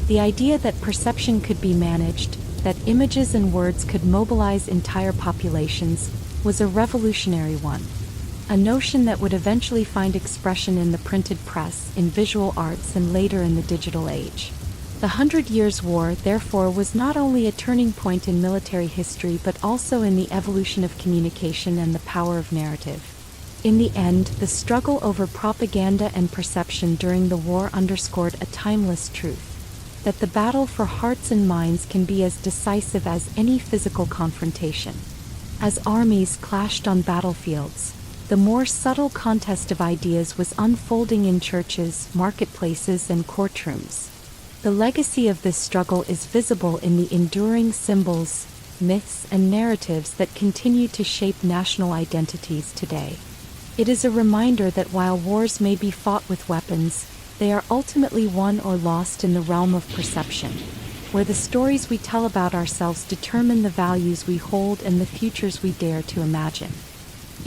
The idea that perception could be managed, that images and words could mobilize entire populations, was a revolutionary one. A notion that would eventually find expression in the printed press, in visual arts, and later in the digital age. The Hundred Years' War, therefore, was not only a turning point in military history but also in the evolution of communication and the power of narrative. In the end, the struggle over propaganda and perception during the war underscored a timeless truth: that the battle for hearts and minds can be as decisive as any physical confrontation. As armies clashed on battlefields, the more subtle contest of ideas was unfolding in churches, marketplaces, and courtrooms. The legacy of this struggle is visible in the enduring symbols, myths, and narratives that continue to shape national identities today. It is a reminder that while wars may be fought with weapons, they are ultimately won or lost in the realm of perception, where the stories we tell about ourselves determine the values we hold and the futures we dare to imagine.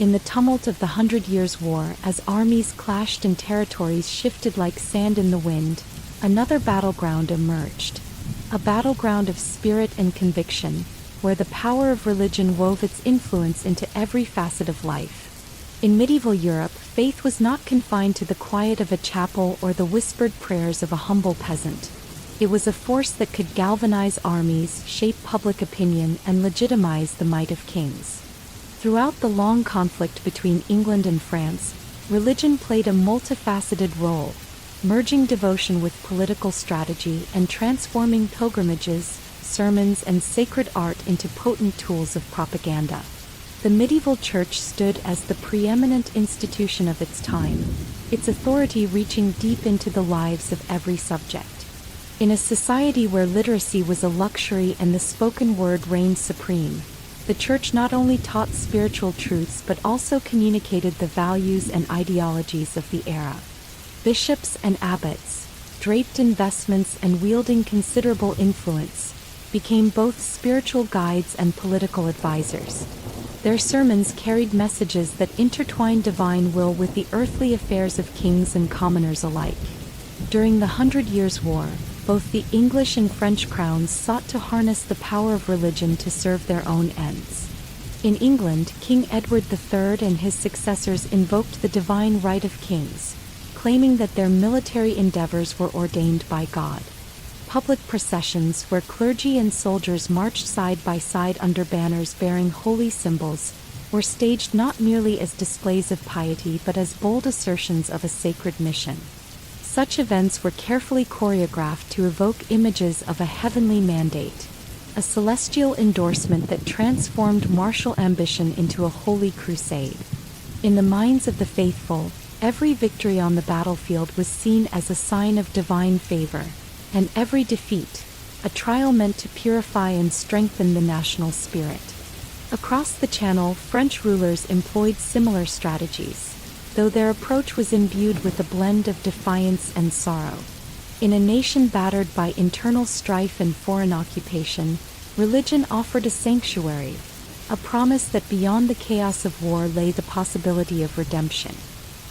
In the tumult of the Hundred Years' War, as armies clashed and territories shifted like sand in the wind, another battleground emerged. A battleground of spirit and conviction, where the power of religion wove its influence into every facet of life. In medieval Europe, faith was not confined to the quiet of a chapel or the whispered prayers of a humble peasant. It was a force that could galvanize armies, shape public opinion, and legitimize the might of kings. Throughout the long conflict between England and France, religion played a multifaceted role, merging devotion with political strategy and transforming pilgrimages, sermons, and sacred art into potent tools of propaganda. The medieval church stood as the preeminent institution of its time, its authority reaching deep into the lives of every subject. In a society where literacy was a luxury and the spoken word reigned supreme, the church not only taught spiritual truths but also communicated the values and ideologies of the era. Bishops and abbots, draped in vestments and wielding considerable influence, became both spiritual guides and political advisors. Their sermons carried messages that intertwined divine will with the earthly affairs of kings and commoners alike. During the Hundred Years' War, both the English and French crowns sought to harness the power of religion to serve their own ends. In England, King Edward III and his successors invoked the divine right of kings, claiming that their military endeavors were ordained by God. Public processions, where clergy and soldiers marched side by side under banners bearing holy symbols, were staged not merely as displays of piety but as bold assertions of a sacred mission. Such events were carefully choreographed to evoke images of a heavenly mandate, a celestial endorsement that transformed martial ambition into a holy crusade. In the minds of the faithful, every victory on the battlefield was seen as a sign of divine favor, and every defeat, a trial meant to purify and strengthen the national spirit. Across the Channel, French rulers employed similar strategies, though their approach was imbued with a blend of defiance and sorrow. In a nation battered by internal strife and foreign occupation, religion offered a sanctuary, a promise that beyond the chaos of war lay the possibility of redemption.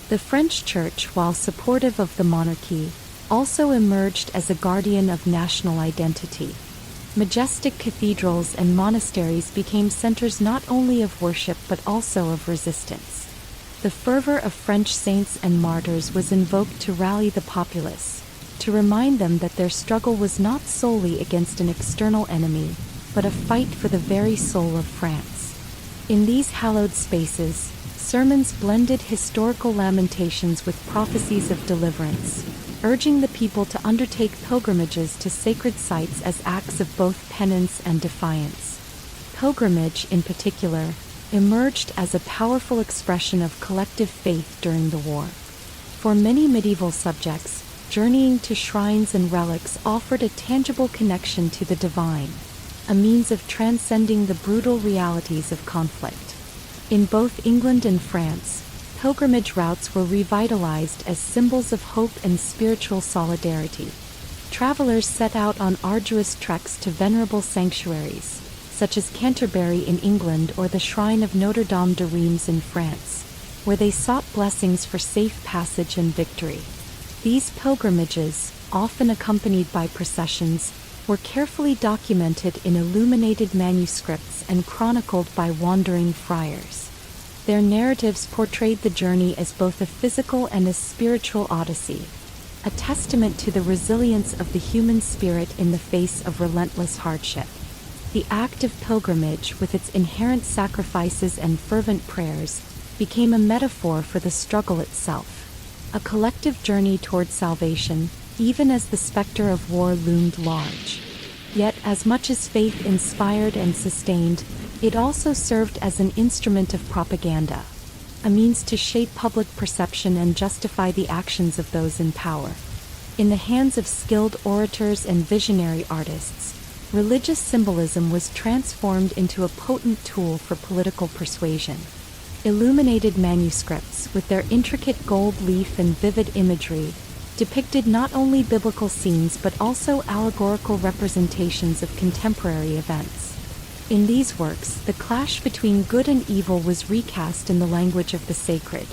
The French Church, while supportive of the monarchy, also emerged as a guardian of national identity. Majestic cathedrals and monasteries became centers not only of worship but also of resistance. The fervor of French saints and martyrs was invoked to rally the populace, to remind them that their struggle was not solely against an external enemy, but a fight for the very soul of France. In these hallowed spaces, sermons blended historical lamentations with prophecies of deliverance, urging the people to undertake pilgrimages to sacred sites as acts of both penance and defiance. Pilgrimage, in particular, emerged as a powerful expression of collective faith during the war. For many medieval subjects, journeying to shrines and relics offered a tangible connection to the divine, a means of transcending the brutal realities of conflict. In both England and France, pilgrimage routes were revitalized as symbols of hope and spiritual solidarity. Travelers set out on arduous treks to venerable sanctuaries, such as Canterbury in England or the Shrine of Notre Dame de Reims in France, where they sought blessings for safe passage and victory. These pilgrimages, often accompanied by processions, were carefully documented in illuminated manuscripts and chronicled by wandering friars. Their narratives portrayed the journey as both a physical and a spiritual odyssey, a testament to the resilience of the human spirit in the face of relentless hardship. The act of pilgrimage, with its inherent sacrifices and fervent prayers, became a metaphor for the struggle itself, a collective journey toward salvation, even as the specter of war loomed large. Yet, as much as faith inspired and sustained, it also served as an instrument of propaganda, a means to shape public perception and justify the actions of those in power. In the hands of skilled orators and visionary artists, religious symbolism was transformed into a potent tool for political persuasion. Illuminated manuscripts, with their intricate gold leaf and vivid imagery, depicted not only biblical scenes but also allegorical representations of contemporary events. In these works, the clash between good and evil was recast in the language of the sacred.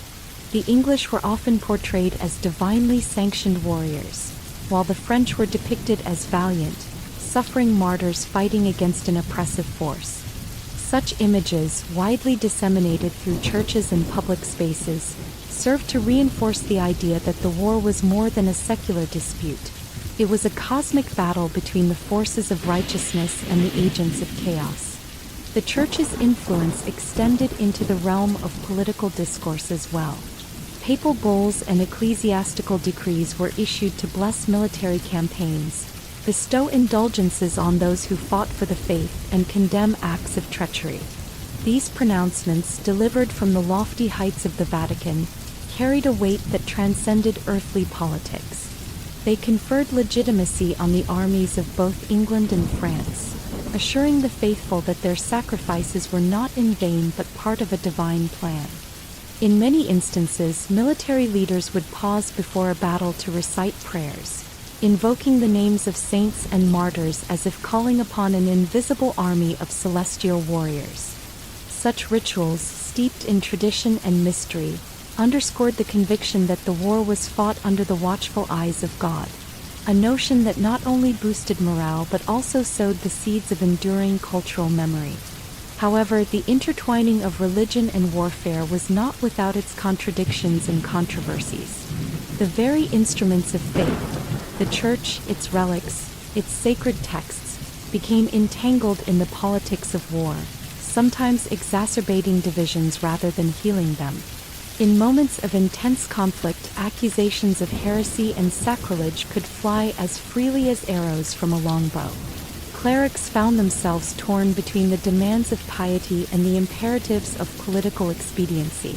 The English were often portrayed as divinely sanctioned warriors, while the French were depicted as valiant, suffering martyrs fighting against an oppressive force. Such images, widely disseminated through churches and public spaces, served to reinforce the idea that the war was more than a secular dispute. It was a cosmic battle between the forces of righteousness and the agents of chaos. The Church's influence extended into the realm of political discourse as well. Papal bulls and ecclesiastical decrees were issued to bless military campaigns, bestow indulgences on those who fought for the faith, and condemn acts of treachery. These pronouncements, delivered from the lofty heights of the Vatican, carried a weight that transcended earthly politics. They conferred legitimacy on the armies of both England and France, assuring the faithful that their sacrifices were not in vain but part of a divine plan. In many instances, military leaders would pause before a battle to recite prayers, invoking the names of saints and martyrs as if calling upon an invisible army of celestial warriors. Such rituals, steeped in tradition and mystery, underscored the conviction that the war was fought under the watchful eyes of God, a notion that not only boosted morale but also sowed the seeds of enduring cultural memory. However, the intertwining of religion and warfare was not without its contradictions and controversies. The very instruments of faith, the Church, its relics, its sacred texts, became entangled in the politics of war, sometimes exacerbating divisions rather than healing them. In moments of intense conflict, accusations of heresy and sacrilege could fly as freely as arrows from a longbow. Clerics found themselves torn between the demands of piety and the imperatives of political expediency.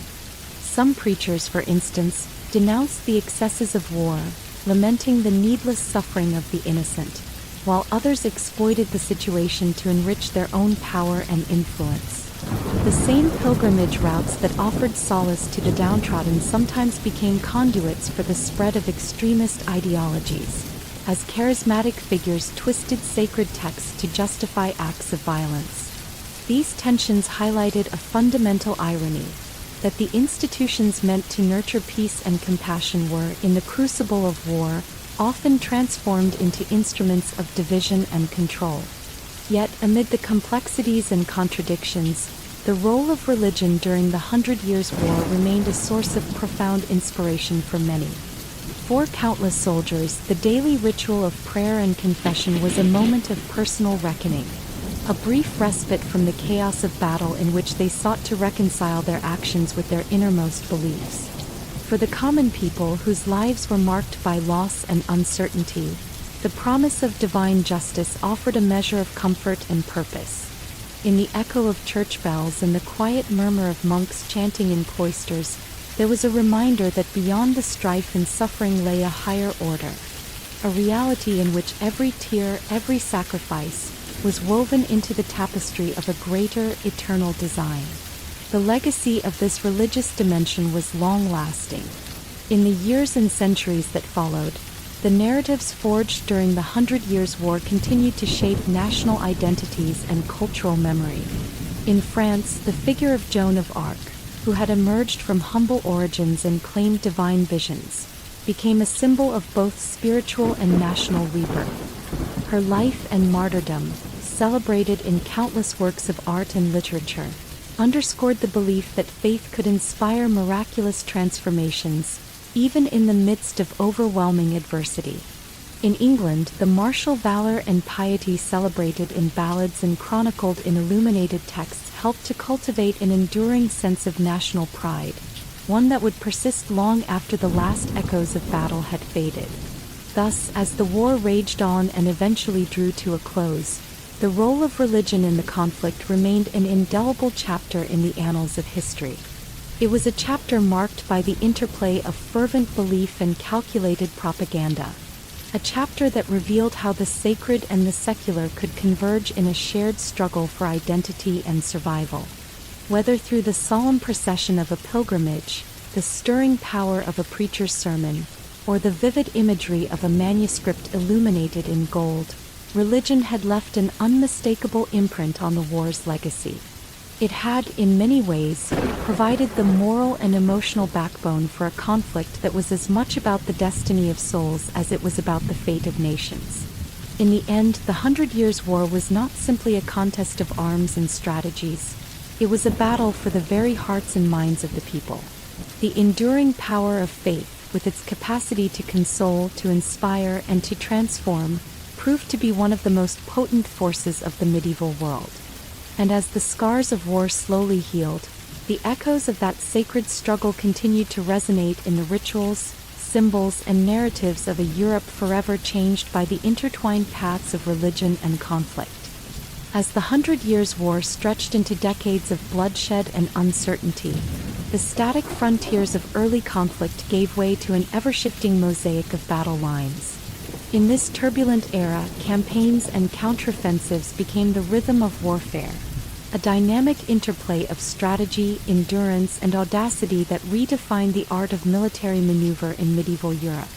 Some preachers, for instance, denounced the excesses of war, lamenting the needless suffering of the innocent, while others exploited the situation to enrich their own power and influence. The same pilgrimage routes that offered solace to the downtrodden sometimes became conduits for the spread of extremist ideologies, as charismatic figures twisted sacred texts to justify acts of violence. These tensions highlighted a fundamental irony, that the institutions meant to nurture peace and compassion were, in the crucible of war, often transformed into instruments of division and control. Yet, amid the complexities and contradictions, the role of religion during the 100 Years' War remained a source of profound inspiration for many. For countless soldiers, the daily ritual of prayer and confession was a moment of personal reckoning, a brief respite from the chaos of battle in which they sought to reconcile their actions with their innermost beliefs. For the common people whose lives were marked by loss and uncertainty, the promise of divine justice offered a measure of comfort and purpose. In the echo of church bells and the quiet murmur of monks chanting in cloisters, there was a reminder that beyond the strife and suffering lay a higher order, a reality in which every tear, every sacrifice, was woven into the tapestry of a greater, eternal design. The legacy of this religious dimension was long-lasting. In the years and centuries that followed, the narratives forged during the 100 Years' War continued to shape national identities and cultural memory. In France, the figure of Joan of Arc, who had emerged from humble origins and claimed divine visions, became a symbol of both spiritual and national rebirth. Her life and martyrdom, celebrated in countless works of art and literature, underscored the belief that faith could inspire miraculous transformations, even in the midst of overwhelming adversity. In England, the martial valor and piety celebrated in ballads and chronicled in illuminated texts helped to cultivate an enduring sense of national pride, one that would persist long after the last echoes of battle had faded. Thus, as the war raged on and eventually drew to a close, the role of religion in the conflict remained an indelible chapter in the annals of history. It was a chapter marked by the interplay of fervent belief and calculated propaganda, a chapter that revealed how the sacred and the secular could converge in a shared struggle for identity and survival. Whether through the solemn procession of a pilgrimage, the stirring power of a preacher's sermon, or the vivid imagery of a manuscript illuminated in gold, religion had left an unmistakable imprint on the war's legacy. It had, in many ways, provided the moral and emotional backbone for a conflict that was as much about the destiny of souls as it was about the fate of nations. In the end, the 100 Years' War was not simply a contest of arms and strategies. It was a battle for the very hearts and minds of the people. The enduring power of faith, with its capacity to console, to inspire, and to transform, proved to be one of the most potent forces of the medieval world. And as the scars of war slowly healed, the echoes of that sacred struggle continued to resonate in the rituals, symbols, and narratives of a Europe forever changed by the intertwined paths of religion and conflict. As the 100 Years' War stretched into decades of bloodshed and uncertainty, the static frontiers of early conflict gave way to an ever-shifting mosaic of battle lines. In this turbulent era, campaigns and counteroffensives became the rhythm of warfare, a dynamic interplay of strategy, endurance, and audacity that redefined the art of military maneuver in medieval Europe.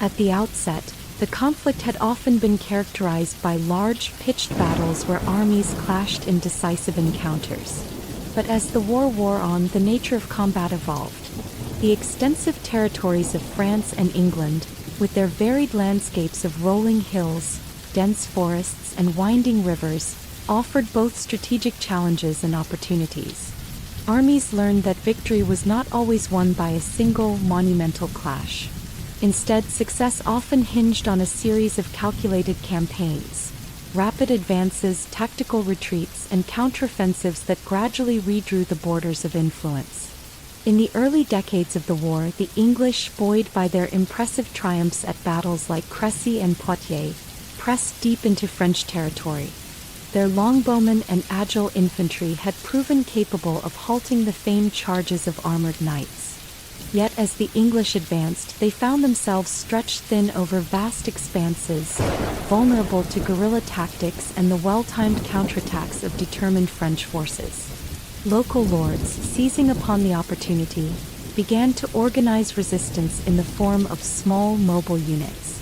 At the outset, the conflict had often been characterized by large, pitched battles where armies clashed in decisive encounters. But as the war wore on, the nature of combat evolved. The extensive territories of France and England, with their varied landscapes of rolling hills, dense forests, and winding rivers, offered both strategic challenges and opportunities. Armies learned that victory was not always won by a single, monumental clash. Instead, success often hinged on a series of calculated campaigns, rapid advances, tactical retreats, and counteroffensives that gradually redrew the borders of influence. In the early decades of the war, the English, buoyed by their impressive triumphs at battles like Crécy and Poitiers, pressed deep into French territory. Their longbowmen and agile infantry had proven capable of halting the famed charges of armored knights. Yet as the English advanced, they found themselves stretched thin over vast expanses, vulnerable to guerrilla tactics and the well-timed counterattacks of determined French forces. Local lords, seizing upon the opportunity, began to organize resistance in the form of small mobile units.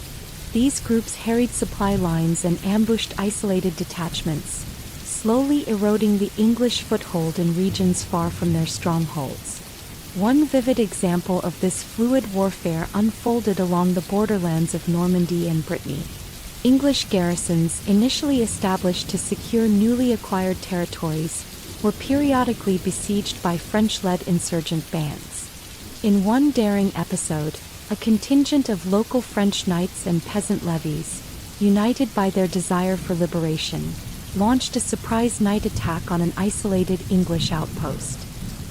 These groups harried supply lines and ambushed isolated detachments, slowly eroding the English foothold in regions far from their strongholds. One vivid example of this fluid warfare unfolded along the borderlands of Normandy and Brittany. English garrisons, initially established to secure newly acquired territories, were periodically besieged by French-led insurgent bands. In one daring episode, a contingent of local French knights and peasant levies, united by their desire for liberation, launched a surprise night attack on an isolated English outpost.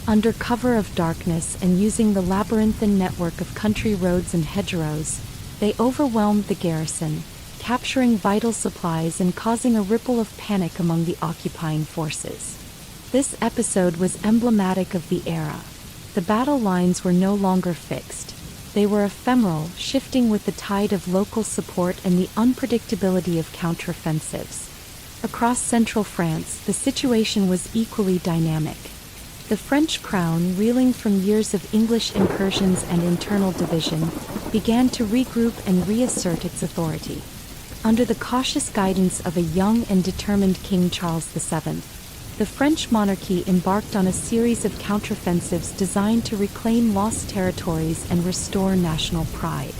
Under cover of darkness and using the labyrinthine network of country roads and hedgerows, they overwhelmed the garrison, capturing vital supplies and causing a ripple of panic among the occupying forces. This episode was emblematic of the era. The battle lines were no longer fixed. They were ephemeral, shifting with the tide of local support and the unpredictability of counteroffensives. Across central France, the situation was equally dynamic. The French crown, reeling from years of English incursions and internal division, began to regroup and reassert its authority. Under the cautious guidance of a young and determined King Charles VII, the French monarchy embarked on a series of counteroffensives designed to reclaim lost territories and restore national pride.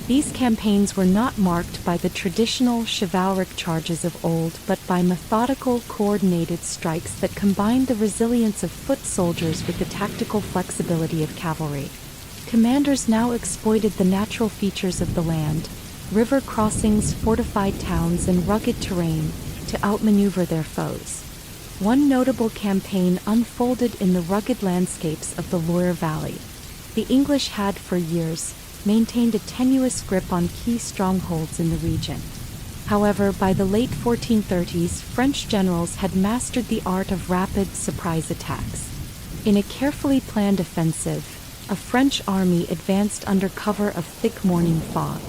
These campaigns were not marked by the traditional chivalric charges of old, but by methodical, coordinated strikes that combined the resilience of foot soldiers with the tactical flexibility of cavalry. Commanders now exploited the natural features of the land, river crossings, fortified towns, and rugged terrain, to outmaneuver their foes. One notable campaign unfolded in the rugged landscapes of the Loire Valley. The English had, for years, maintained a tenuous grip on key strongholds in the region. However, by the late 1430s, French generals had mastered the art of rapid, surprise attacks. In a carefully planned offensive, a French army advanced under cover of thick morning fog.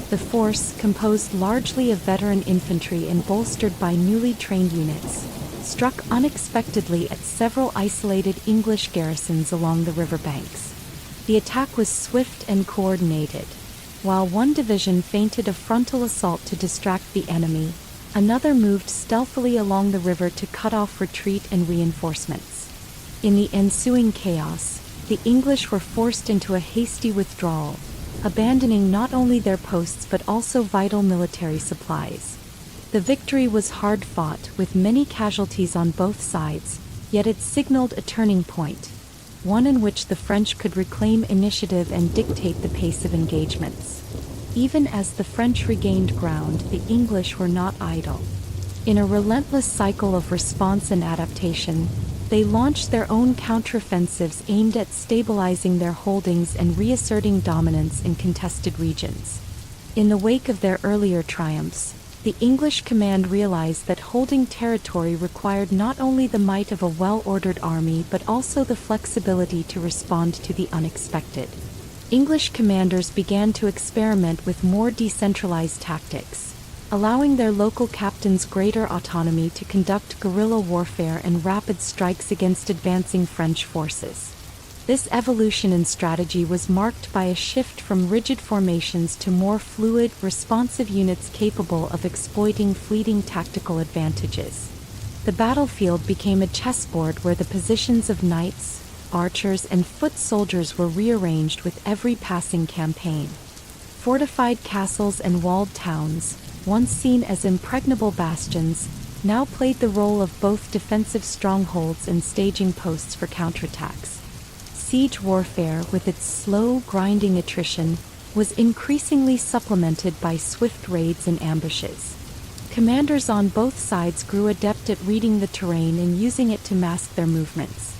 The force, composed largely of veteran infantry and bolstered by newly trained units, struck unexpectedly at several isolated English garrisons along the riverbanks. The attack was swift and coordinated. While one division feinted a frontal assault to distract the enemy, another moved stealthily along the river to cut off retreat and reinforcements. In the ensuing chaos, the English were forced into a hasty withdrawal, abandoning not only their posts but also vital military supplies. The victory was hard fought, with many casualties on both sides, yet it signaled a turning point, one in which the French could reclaim initiative and dictate the pace of engagements. Even as the French regained ground, the English were not idle. In a relentless cycle of response and adaptation, they launched their own counteroffensives aimed at stabilizing their holdings and reasserting dominance in contested regions. In the wake of their earlier triumphs, the English command realized that holding territory required not only the might of a well-ordered army but also the flexibility to respond to the unexpected. English commanders began to experiment with more decentralized tactics, allowing their local captains greater autonomy to conduct guerrilla warfare and rapid strikes against advancing French forces. This evolution in strategy was marked by a shift from rigid formations to more fluid, responsive units capable of exploiting fleeting tactical advantages. The battlefield became a chessboard where the positions of knights, archers, and foot soldiers were rearranged with every passing campaign. Fortified castles and walled towns, once seen as impregnable bastions, now played the role of both defensive strongholds and staging posts for counterattacks. Siege warfare, with its slow, grinding attrition, was increasingly supplemented by swift raids and ambushes. Commanders on both sides grew adept at reading the terrain and using it to mask their movements.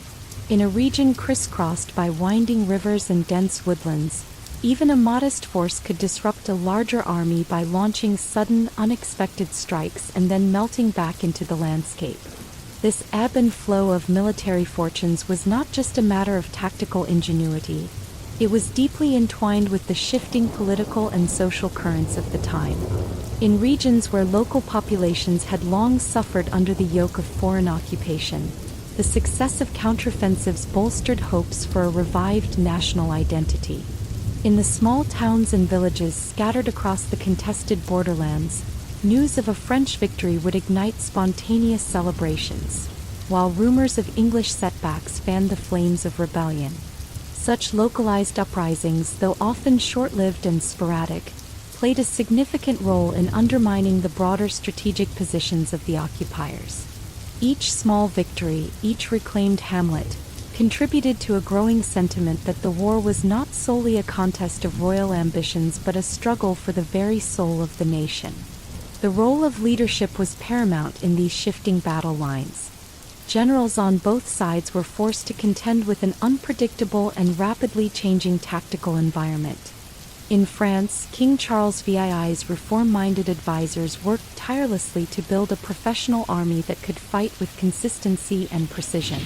In a region crisscrossed by winding rivers and dense woodlands, even a modest force could disrupt a larger army by launching sudden, unexpected strikes and then melting back into the landscape. This ebb and flow of military fortunes was not just a matter of tactical ingenuity. It was deeply entwined with the shifting political and social currents of the time. In regions where local populations had long suffered under the yoke of foreign occupation, the success of counteroffensives bolstered hopes for a revived national identity. In the small towns and villages scattered across the contested borderlands, news of a French victory would ignite spontaneous celebrations, while rumors of English setbacks fanned the flames of rebellion. Such localized uprisings, though often short-lived and sporadic, played a significant role in undermining the broader strategic positions of the occupiers. Each small victory, each reclaimed hamlet, contributed to a growing sentiment that the war was not solely a contest of royal ambitions but a struggle for the very soul of the nation. The role of leadership was paramount in these shifting battle lines. Generals on both sides were forced to contend with an unpredictable and rapidly changing tactical environment. In France, King Charles VII's reform-minded advisors worked tirelessly to build a professional army that could fight with consistency and precision.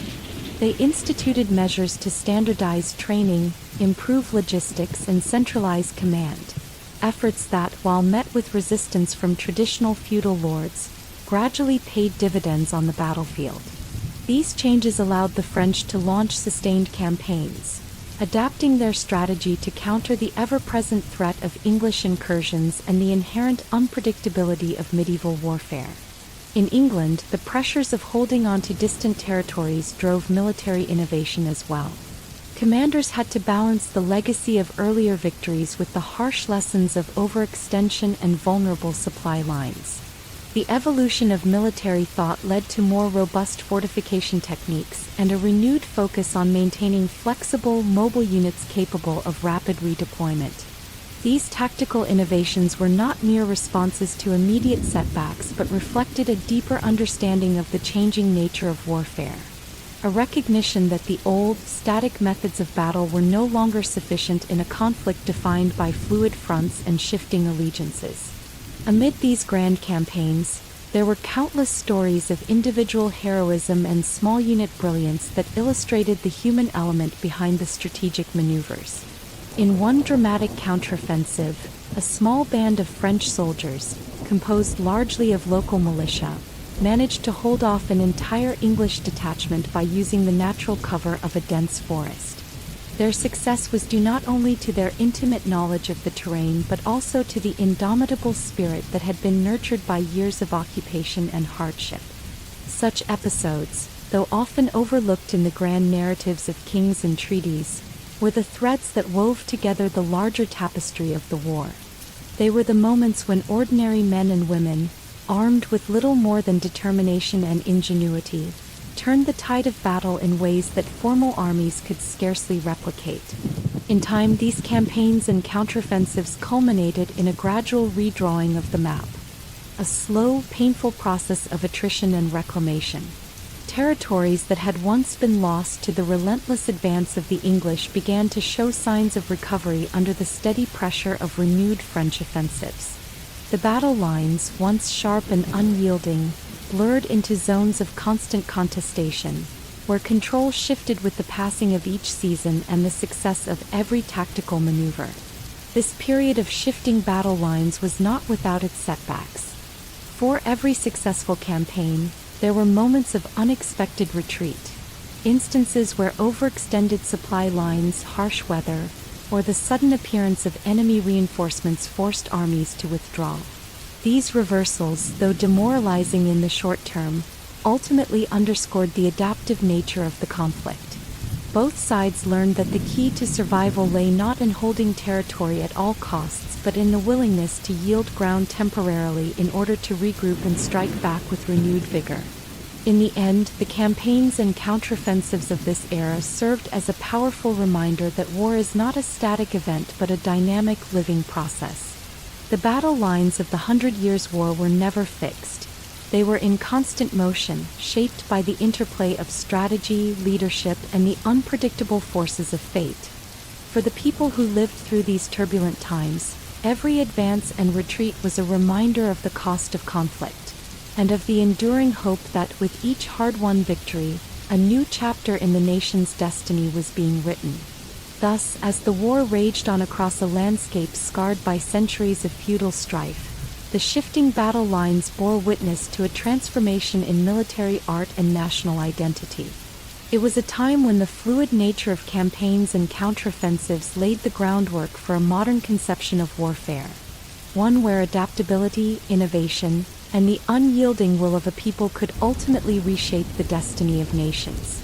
They instituted measures to standardize training, improve logistics, and centralize command. Efforts that, while met with resistance from traditional feudal lords, gradually paid dividends on the battlefield. These changes allowed the French to launch sustained campaigns, adapting their strategy to counter the ever-present threat of English incursions and the inherent unpredictability of medieval warfare. In England, the pressures of holding on to distant territories drove military innovation as well. Commanders had to balance the legacy of earlier victories with the harsh lessons of overextension and vulnerable supply lines. The evolution of military thought led to more robust fortification techniques and a renewed focus on maintaining flexible, mobile units capable of rapid redeployment. These tactical innovations were not mere responses to immediate setbacks but reflected a deeper understanding of the changing nature of warfare. A recognition that the old, static methods of battle were no longer sufficient in a conflict defined by fluid fronts and shifting allegiances. Amid these grand campaigns, there were countless stories of individual heroism and small unit brilliance that illustrated the human element behind the strategic maneuvers. In one dramatic counteroffensive, a small band of French soldiers, composed largely of local militia, managed to hold off an entire English detachment by using the natural cover of a dense forest. Their success was due not only to their intimate knowledge of the terrain but also to the indomitable spirit that had been nurtured by years of occupation and hardship. Such episodes, though often overlooked in the grand narratives of kings and treaties, were the threads that wove together the larger tapestry of the war. They were the moments when ordinary men and women, armed with little more than determination and ingenuity, turned the tide of battle in ways that formal armies could scarcely replicate. In time, these campaigns and counteroffensives culminated in a gradual redrawing of the map, a slow, painful process of attrition and reclamation. Territories that had once been lost to the relentless advance of the English began to show signs of recovery under the steady pressure of renewed French offensives. The battle lines, once sharp and unyielding, blurred into zones of constant contestation, where control shifted with the passing of each season and the success of every tactical maneuver. This period of shifting battle lines was not without its setbacks. For every successful campaign, there were moments of unexpected retreat, instances where overextended supply lines, harsh weather, or the sudden appearance of enemy reinforcements forced armies to withdraw. These reversals, though demoralizing in the short term, ultimately underscored the adaptive nature of the conflict. Both sides learned that the key to survival lay not in holding territory at all costs but in the willingness to yield ground temporarily in order to regroup and strike back with renewed vigor. In the end, the campaigns and counteroffensives of this era served as a powerful reminder that war is not a static event but a dynamic, living process. The battle lines of the 100 Years' War were never fixed. They were in constant motion, shaped by the interplay of strategy, leadership, and the unpredictable forces of fate. For the people who lived through these turbulent times, every advance and retreat was a reminder of the cost of conflict, and of the enduring hope that with each hard-won victory, a new chapter in the nation's destiny was being written. Thus, as the war raged on across a landscape scarred by centuries of feudal strife, the shifting battle lines bore witness to a transformation in military art and national identity. It was a time when the fluid nature of campaigns and counteroffensives laid the groundwork for a modern conception of warfare, one where adaptability, innovation, and the unyielding will of a people could ultimately reshape the destiny of nations.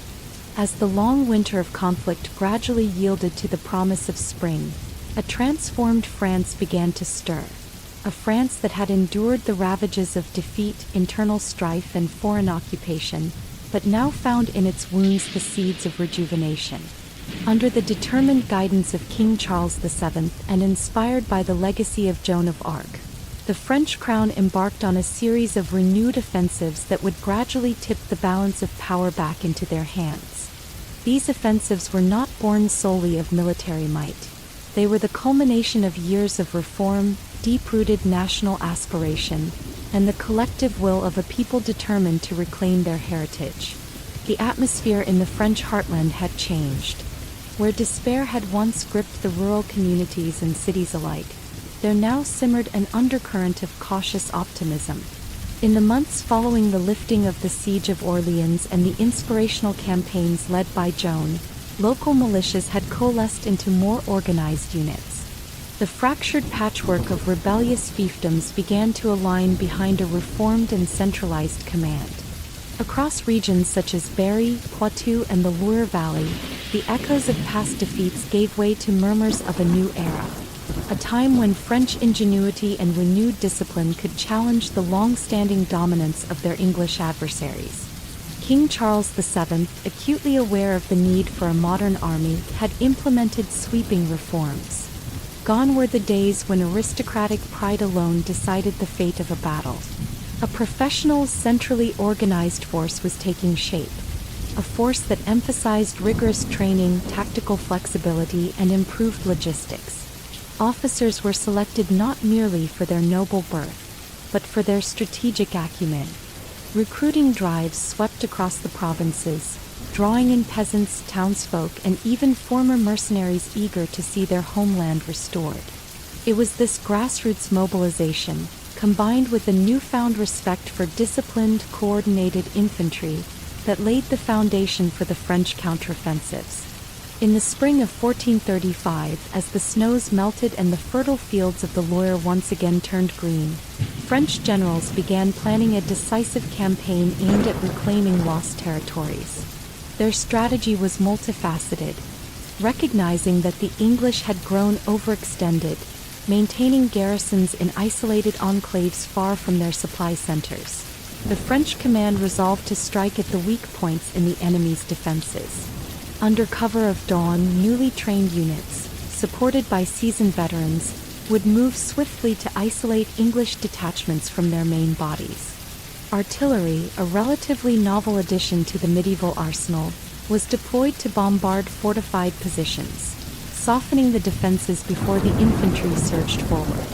As the long winter of conflict gradually yielded to the promise of spring, a transformed France began to stir. A France that had endured the ravages of defeat, internal strife, and foreign occupation, but now found in its wounds the seeds of rejuvenation. Under the determined guidance of King Charles VII and inspired by the legacy of Joan of Arc, the French crown embarked on a series of renewed offensives that would gradually tip the balance of power back into their hands. These offensives were not born solely of military might. They were the culmination of years of reform, deep-rooted national aspiration, and the collective will of a people determined to reclaim their heritage. The atmosphere in the French heartland had changed. Where despair had once gripped the rural communities and cities alike, there now simmered an undercurrent of cautious optimism. In the months following the lifting of the siege of Orleans and the inspirational campaigns led by Joan, local militias had coalesced into more organized units. The fractured patchwork of rebellious fiefdoms began to align behind a reformed and centralized command. Across regions such as Berry, Poitou, and the Loire Valley, the echoes of past defeats gave way to murmurs of a new era. a time when French ingenuity and renewed discipline could challenge the long-standing dominance of their English adversaries. King Charles VII, acutely aware of the need for a modern army, had implemented sweeping reforms. Gone were the days when aristocratic pride alone decided the fate of a battle. A professional, centrally organized force was taking shape. A force that emphasized rigorous training, tactical flexibility, and improved logistics. Officers were selected not merely for their noble birth, but for their strategic acumen. Recruiting drives swept across the provinces, drawing in peasants, townsfolk, and even former mercenaries eager to see their homeland restored. It was this grassroots mobilization, combined with a newfound respect for disciplined, coordinated infantry, that laid the foundation for the French counteroffensives. In the spring of 1435, as the snows melted and the fertile fields of the Loire once again turned green, French generals began planning a decisive campaign aimed at reclaiming lost territories. Their strategy was multifaceted, recognizing that the English had grown overextended, maintaining garrisons in isolated enclaves far from their supply centers. The French command resolved to strike at the weak points in the enemy's defenses. Under cover of dawn, newly trained units, supported by seasoned veterans, would move swiftly to isolate English detachments from their main bodies. Artillery, a relatively novel addition to the medieval arsenal, was deployed to bombard fortified positions, softening the defenses before the infantry surged forward.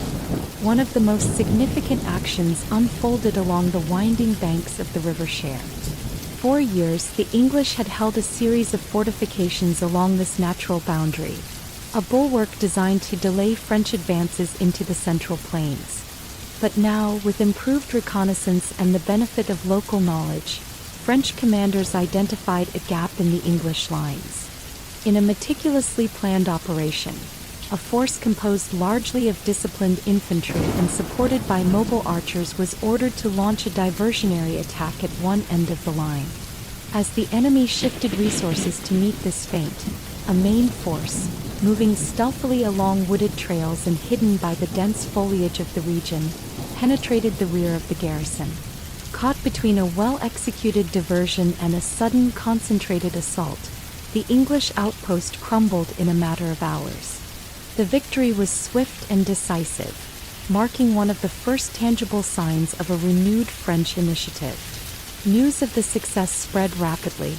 One of the most significant actions unfolded along the winding banks of the River Cher. For years, the English had held a series of fortifications along this natural boundary, a bulwark designed to delay French advances into the Central Plains. But now, with improved reconnaissance and the benefit of local knowledge, French commanders identified a gap in the English lines. In a meticulously planned operation, a force composed largely of disciplined infantry and supported by mobile archers was ordered to launch a diversionary attack at one end of the line. As the enemy shifted resources to meet this feint, a main force, moving stealthily along wooded trails and hidden by the dense foliage of the region, penetrated the rear of the garrison. Caught between a well-executed diversion and a sudden concentrated assault, the English outpost crumbled in a matter of hours. The victory was swift and decisive, marking one of the first tangible signs of a renewed French initiative. News of the success spread rapidly.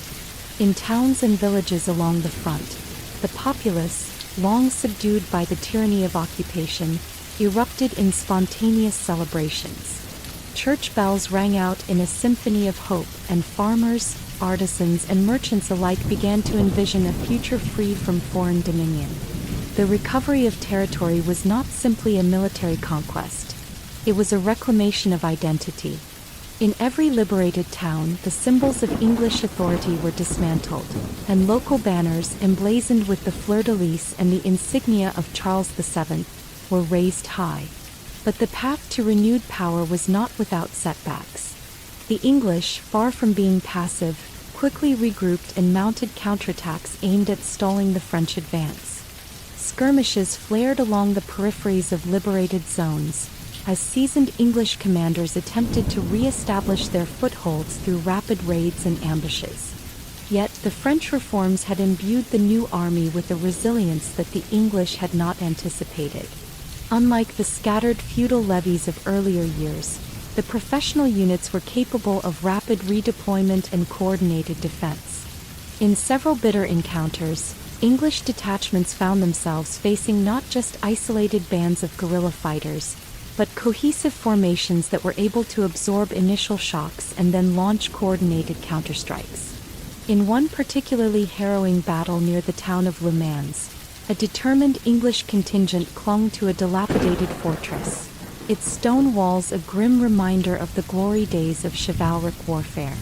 In towns and villages along the front, the populace, long subdued by the tyranny of occupation, erupted in spontaneous celebrations. Church bells rang out in a symphony of hope, and farmers, artisans, and merchants alike began to envision a future free from foreign dominion. The recovery of territory was not simply a military conquest. It was a reclamation of identity. In every liberated town, the symbols of English authority were dismantled, and local banners emblazoned with the fleur-de-lis and the insignia of Charles VII were raised high. But the path to renewed power was not without setbacks. The English, far from being passive, quickly regrouped and mounted counterattacks aimed at stalling the French advance. Skirmishes flared along the peripheries of liberated zones, as seasoned English commanders attempted to re-establish their footholds through rapid raids and ambushes. Yet, the French reforms had imbued the new army with a resilience that the English had not anticipated. Unlike the scattered feudal levies of earlier years, the professional units were capable of rapid redeployment and coordinated defense. In several bitter encounters, English detachments found themselves facing not just isolated bands of guerrilla fighters, but cohesive formations that were able to absorb initial shocks and then launch coordinated counterstrikes. In one particularly harrowing battle near the town of Le Mans, a determined English contingent clung to a dilapidated fortress, its stone walls a grim reminder of the glory days of chivalric warfare.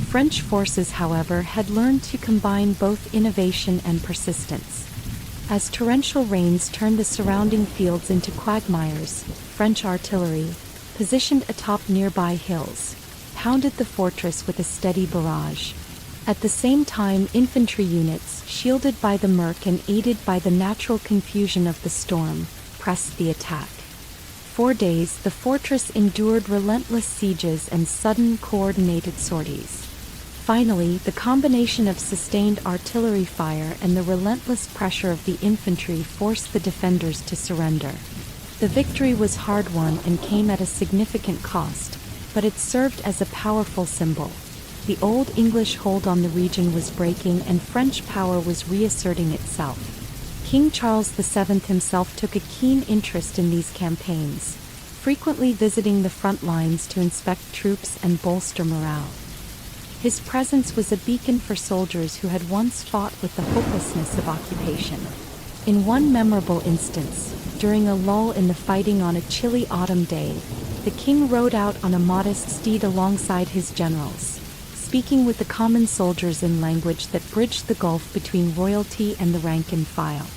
French forces, however, had learned to combine both innovation and persistence. As torrential rains turned the surrounding fields into quagmires, French artillery, positioned atop nearby hills, pounded the fortress with a steady barrage. At the same time, infantry units, shielded by the murk and aided by the natural confusion of the storm, pressed the attack. For days, the fortress endured relentless sieges and sudden, coordinated sorties. Finally, the combination of sustained artillery fire and the relentless pressure of the infantry forced the defenders to surrender. The victory was hard-won and came at a significant cost, but it served as a powerful symbol. The Old English hold on the region was breaking and French power was reasserting itself. King Charles VII himself took a keen interest in these campaigns, frequently visiting the front lines to inspect troops and bolster morale. His presence was a beacon for soldiers who had once fought with the hopelessness of occupation. In one memorable instance, during a lull in the fighting on a chilly autumn day, the king rode out on a modest steed alongside his generals, speaking with the common soldiers in language that bridged the gulf between royalty and the rank and file.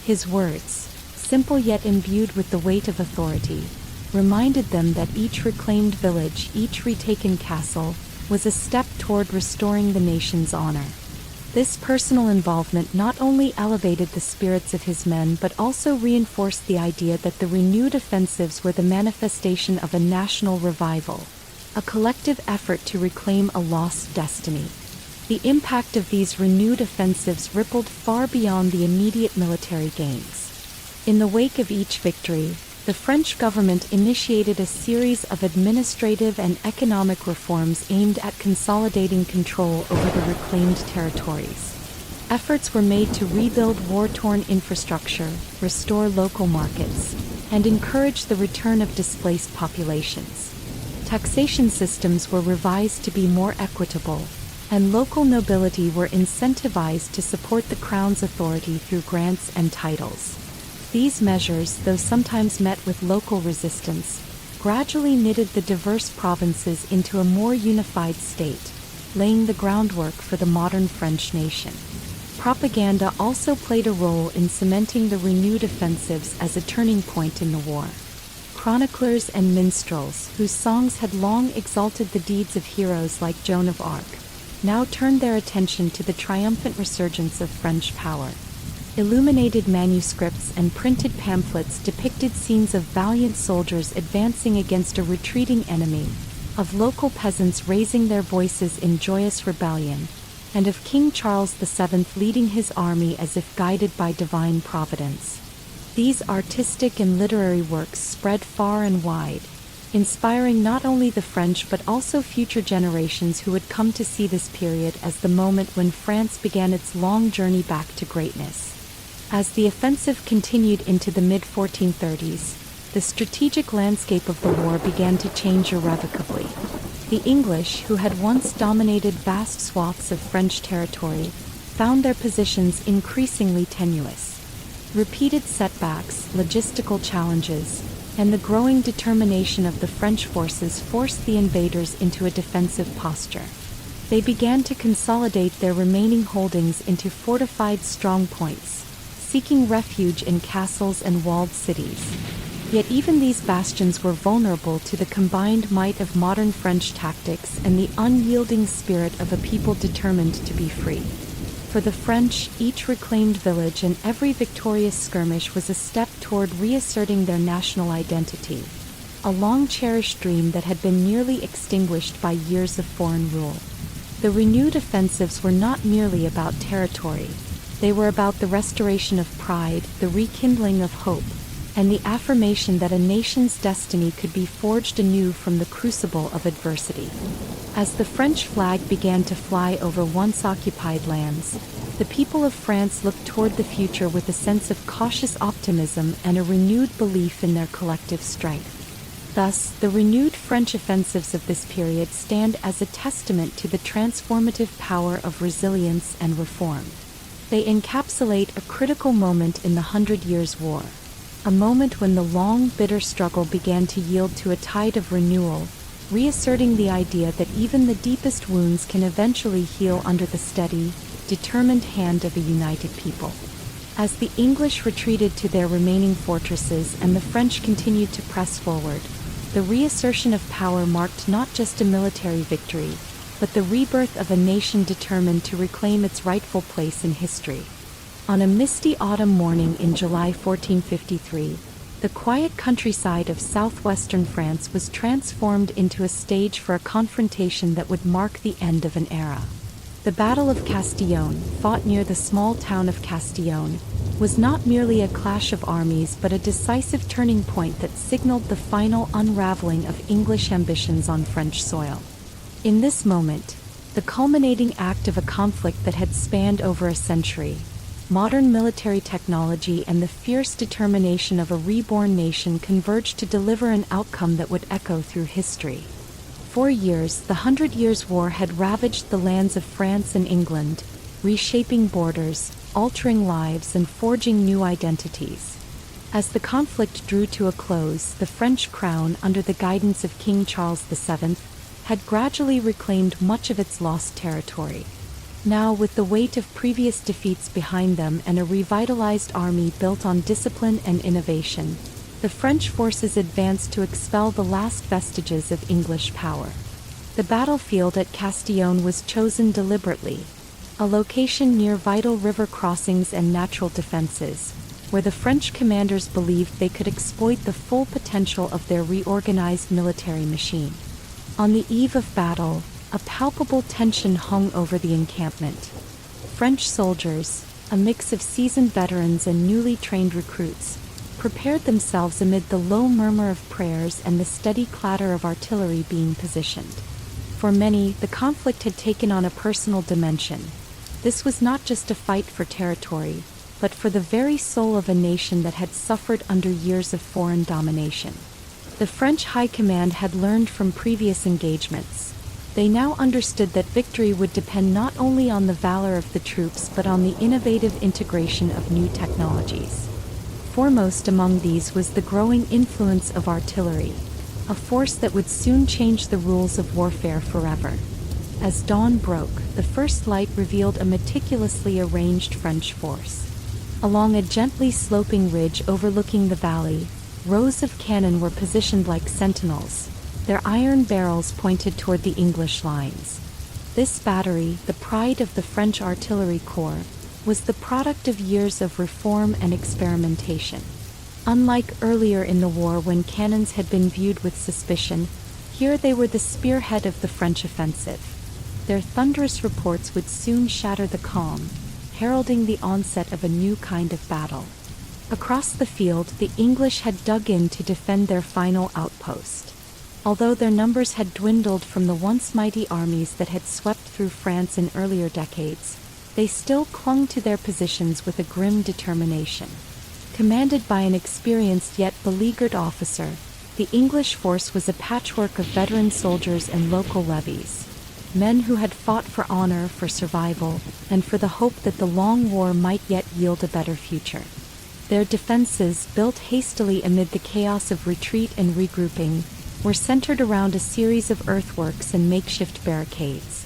His words, simple yet imbued with the weight of authority, reminded them that each reclaimed village, each retaken castle, was a step toward restoring the nation's honor. This personal involvement not only elevated the spirits of his men but also reinforced the idea that the renewed offensives were the manifestation of a national revival, a collective effort to reclaim a lost destiny. The impact of these renewed offensives rippled far beyond the immediate military gains. In the wake of each victory, the French government initiated a series of administrative and economic reforms aimed at consolidating control over the reclaimed territories. Efforts were made to rebuild war-torn infrastructure, restore local markets, and encourage the return of displaced populations. Taxation systems were revised to be more equitable, and local nobility were incentivized to support the crown's authority through grants and titles. These measures, though sometimes met with local resistance, gradually knitted the diverse provinces into a more unified state, laying the groundwork for the modern French nation. Propaganda also played a role in cementing the renewed offensives as a turning point in the war. Chroniclers and minstrels, whose songs had long exalted the deeds of heroes like Joan of Arc, now turned their attention to the triumphant resurgence of French power. Illuminated manuscripts and printed pamphlets depicted scenes of valiant soldiers advancing against a retreating enemy, of local peasants raising their voices in joyous rebellion, and of King Charles VII leading his army as if guided by divine providence. These artistic and literary works spread far and wide, inspiring not only the French but also future generations who would come to see this period as the moment when France began its long journey back to greatness. As the offensive continued into the mid-1430s, the strategic landscape of the war began to change irrevocably. The English, who had once dominated vast swaths of French territory, found their positions increasingly tenuous. Repeated setbacks, logistical challenges, and the growing determination of the French forces forced the invaders into a defensive posture. They began to consolidate their remaining holdings into fortified strongpoints, seeking refuge in castles and walled cities. Yet even these bastions were vulnerable to the combined might of modern French tactics and the unyielding spirit of a people determined to be free. For the French, each reclaimed village and every victorious skirmish was a step toward reasserting their national identity, a long-cherished dream that had been nearly extinguished by years of foreign rule. The renewed offensives were not merely about territory. They were about the restoration of pride, the rekindling of hope, and the affirmation that a nation's destiny could be forged anew from the crucible of adversity. As the French flag began to fly over once occupied lands, the people of France looked toward the future with a sense of cautious optimism and a renewed belief in their collective strength. Thus, the renewed French offensives of this period stand as a testament to the transformative power of resilience and reform. They encapsulate a critical moment in the 100 Years' War, a moment when the long, bitter struggle began to yield to a tide of renewal, reasserting the idea that even the deepest wounds can eventually heal under the steady, determined hand of a united people. As the English retreated to their remaining fortresses and the French continued to press forward, the reassertion of power marked not just a military victory, but the rebirth of a nation determined to reclaim its rightful place in history. On a misty autumn morning in July 1453, The quiet countryside of southwestern France was transformed into a stage for a confrontation that would mark the end of an era. The Battle of Castillon, fought near the small town of Castillon, was not merely a clash of armies but a decisive turning point that signaled the final unraveling of English ambitions on French soil. In this moment, the culminating act of a conflict that had spanned over a century, modern military technology and the fierce determination of a reborn nation converged to deliver an outcome that would echo through history. For years, the 100 Years' War had ravaged the lands of France and England, reshaping borders, altering lives, and forging new identities. As the conflict drew to a close, the French crown, under the guidance of King Charles VII, had gradually reclaimed much of its lost territory. Now, with the weight of previous defeats behind them and a revitalized army built on discipline and innovation, the French forces advanced to expel the last vestiges of English power. The battlefield at Castillon was chosen deliberately, a location near vital river crossings and natural defenses, where the French commanders believed they could exploit the full potential of their reorganized military machine. On the eve of battle, a palpable tension hung over the encampment. French soldiers, a mix of seasoned veterans and newly trained recruits, prepared themselves amid the low murmur of prayers and the steady clatter of artillery being positioned. For many, the conflict had taken on a personal dimension. This was not just a fight for territory, but for the very soul of a nation that had suffered under years of foreign domination. The French High Command had learned from previous engagements. They now understood that victory would depend not only on the valor of the troops but on the innovative integration of new technologies. Foremost among these was the growing influence of artillery, a force that would soon change the rules of warfare forever. As dawn broke, the first light revealed a meticulously arranged French force. Along a gently sloping ridge overlooking the valley, rows of cannon were positioned like sentinels, their iron barrels pointed toward the English lines. This battery, the pride of the French artillery corps, was the product of years of reform and experimentation. Unlike earlier in the war when cannons had been viewed with suspicion, here they were the spearhead of the French offensive. Their thunderous reports would soon shatter the calm, heralding the onset of a new kind of battle. Across the field, the English had dug in to defend their final outpost. Although their numbers had dwindled from the once mighty armies that had swept through France in earlier decades, they still clung to their positions with a grim determination. Commanded by an experienced yet beleaguered officer, the English force was a patchwork of veteran soldiers and local levies, men who had fought for honor, for survival, and for the hope that the long war might yet yield a better future. Their defenses, built hastily amid the chaos of retreat and regrouping, were centered around a series of earthworks and makeshift barricades.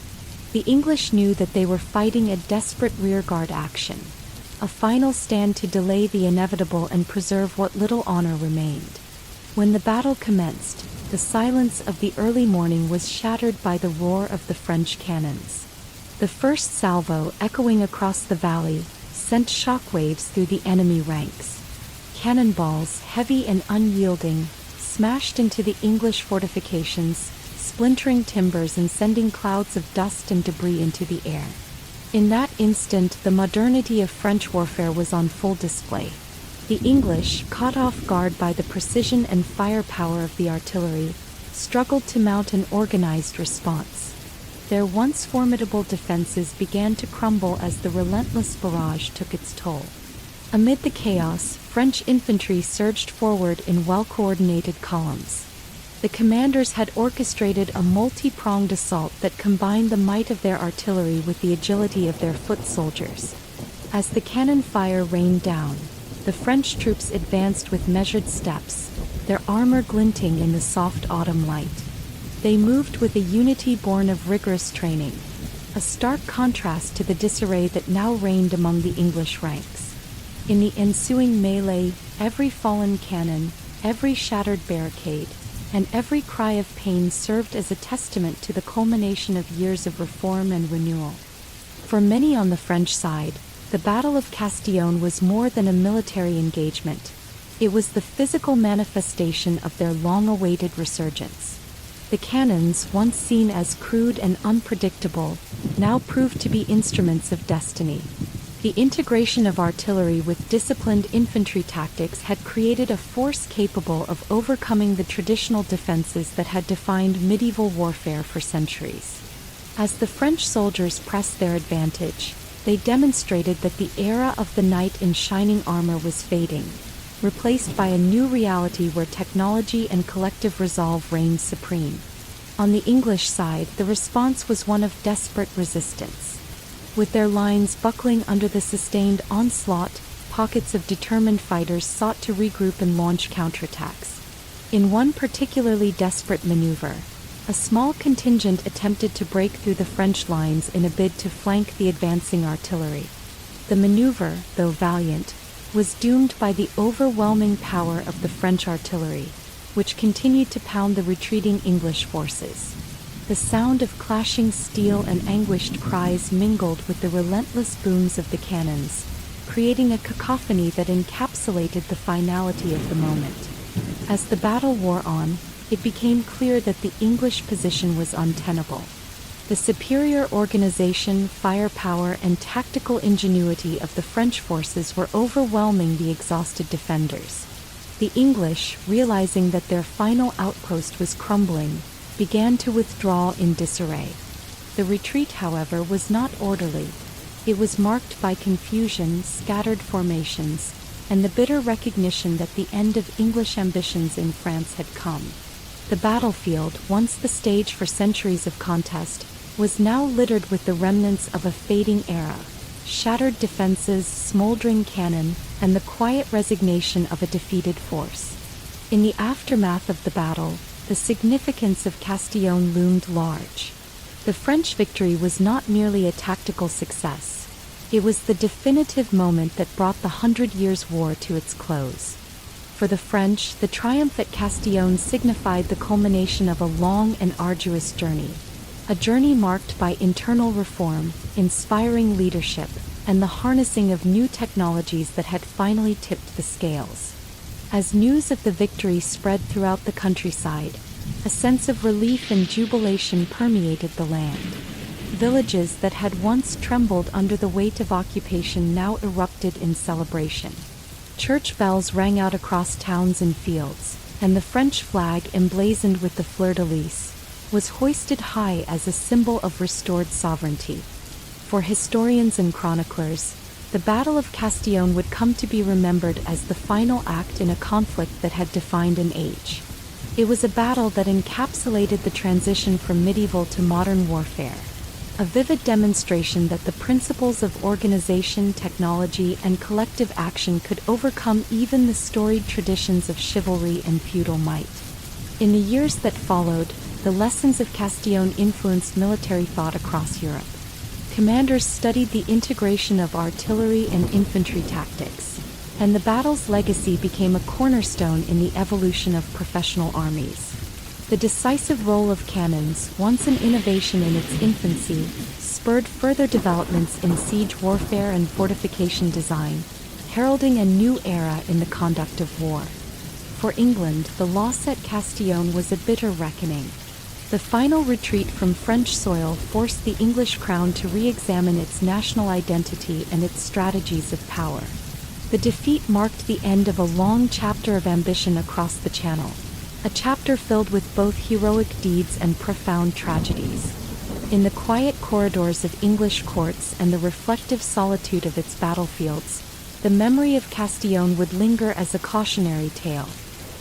The English knew that they were fighting a desperate rearguard action, a final stand to delay the inevitable and preserve what little honor remained. When the battle commenced, the silence of the early morning was shattered by the roar of the French cannons. The first salvo, echoing across the valley, sent shockwaves through the enemy ranks. Cannonballs, heavy and unyielding, smashed into the English fortifications, splintering timbers and sending clouds of dust and debris into the air. In that instant, the modernity of French warfare was on full display. The English, caught off guard by the precision and firepower of the artillery, struggled to mount an organized response. Their once formidable defenses began to crumble as the relentless barrage took its toll. Amid the chaos, French infantry surged forward in well-coordinated columns. The commanders had orchestrated a multi-pronged assault that combined the might of their artillery with the agility of their foot soldiers. As the cannon fire rained down, the French troops advanced with measured steps, their armor glinting in the soft autumn light. They moved with a unity born of rigorous training, a stark contrast to the disarray that now reigned among the English ranks. In the ensuing melee, every fallen cannon, every shattered barricade, and every cry of pain served as a testament to the culmination of years of reform and renewal. For many on the French side, the Battle of Castillon was more than a military engagement. It was the physical manifestation of their long-awaited resurgence. The cannons, once seen as crude and unpredictable, now proved to be instruments of destiny. The integration of artillery with disciplined infantry tactics had created a force capable of overcoming the traditional defenses that had defined medieval warfare for centuries. As the French soldiers pressed their advantage, they demonstrated that the era of the knight in shining armor was fading, replaced by a new reality where technology and collective resolve reigned supreme. On the English side, the response was one of desperate resistance. With their lines buckling under the sustained onslaught, pockets of determined fighters sought to regroup and launch counterattacks. In one particularly desperate maneuver, a small contingent attempted to break through the French lines in a bid to flank the advancing artillery. The maneuver, though valiant, was doomed by the overwhelming power of the French artillery, which continued to pound the retreating English forces. The sound of clashing steel and anguished cries mingled with the relentless booms of the cannons, creating a cacophony that encapsulated the finality of the moment. As the battle wore on, it became clear that the English position was untenable. The superior organization, firepower, and tactical ingenuity of the French forces were overwhelming the exhausted defenders. The English, realizing that their final outpost was crumbling, began to withdraw in disarray. The retreat, however, was not orderly. It was marked by confusion, scattered formations, and the bitter recognition that the end of English ambitions in France had come. The battlefield, once the stage for centuries of contest, was now littered with the remnants of a fading era, shattered defenses, smoldering cannon, and the quiet resignation of a defeated force. In the aftermath of the battle, the significance of Castillon loomed large. The French victory was not merely a tactical success. It was the definitive moment that brought the 100 Years' War to its close. For the French, the triumph at Castillon signified the culmination of a long and arduous journey. A journey marked by internal reform, inspiring leadership, and the harnessing of new technologies that had finally tipped the scales. As news of the victory spread throughout the countryside, a sense of relief and jubilation permeated the land. Villages that had once trembled under the weight of occupation now erupted in celebration. Church bells rang out across towns and fields, and the French flag, emblazoned with the fleur-de-lis, was hoisted high as a symbol of restored sovereignty. For historians and chroniclers, the Battle of Castillon would come to be remembered as the final act in a conflict that had defined an age. It was a battle that encapsulated the transition from medieval to modern warfare, a vivid demonstration that the principles of organization, technology, and collective action could overcome even the storied traditions of chivalry and feudal might. In the years that followed, the lessons of Castillon influenced military thought across Europe. Commanders studied the integration of artillery and infantry tactics, and the battle's legacy became a cornerstone in the evolution of professional armies. The decisive role of cannons, once an innovation in its infancy, spurred further developments in siege warfare and fortification design, heralding a new era in the conduct of war. For England, the loss at Castillon was a bitter reckoning. The final retreat from French soil forced the English crown to re-examine its national identity and its strategies of power. The defeat marked the end of a long chapter of ambition across the Channel, a chapter filled with both heroic deeds and profound tragedies. In the quiet corridors of English courts and the reflective solitude of its battlefields, the memory of Castillon would linger as a cautionary tale,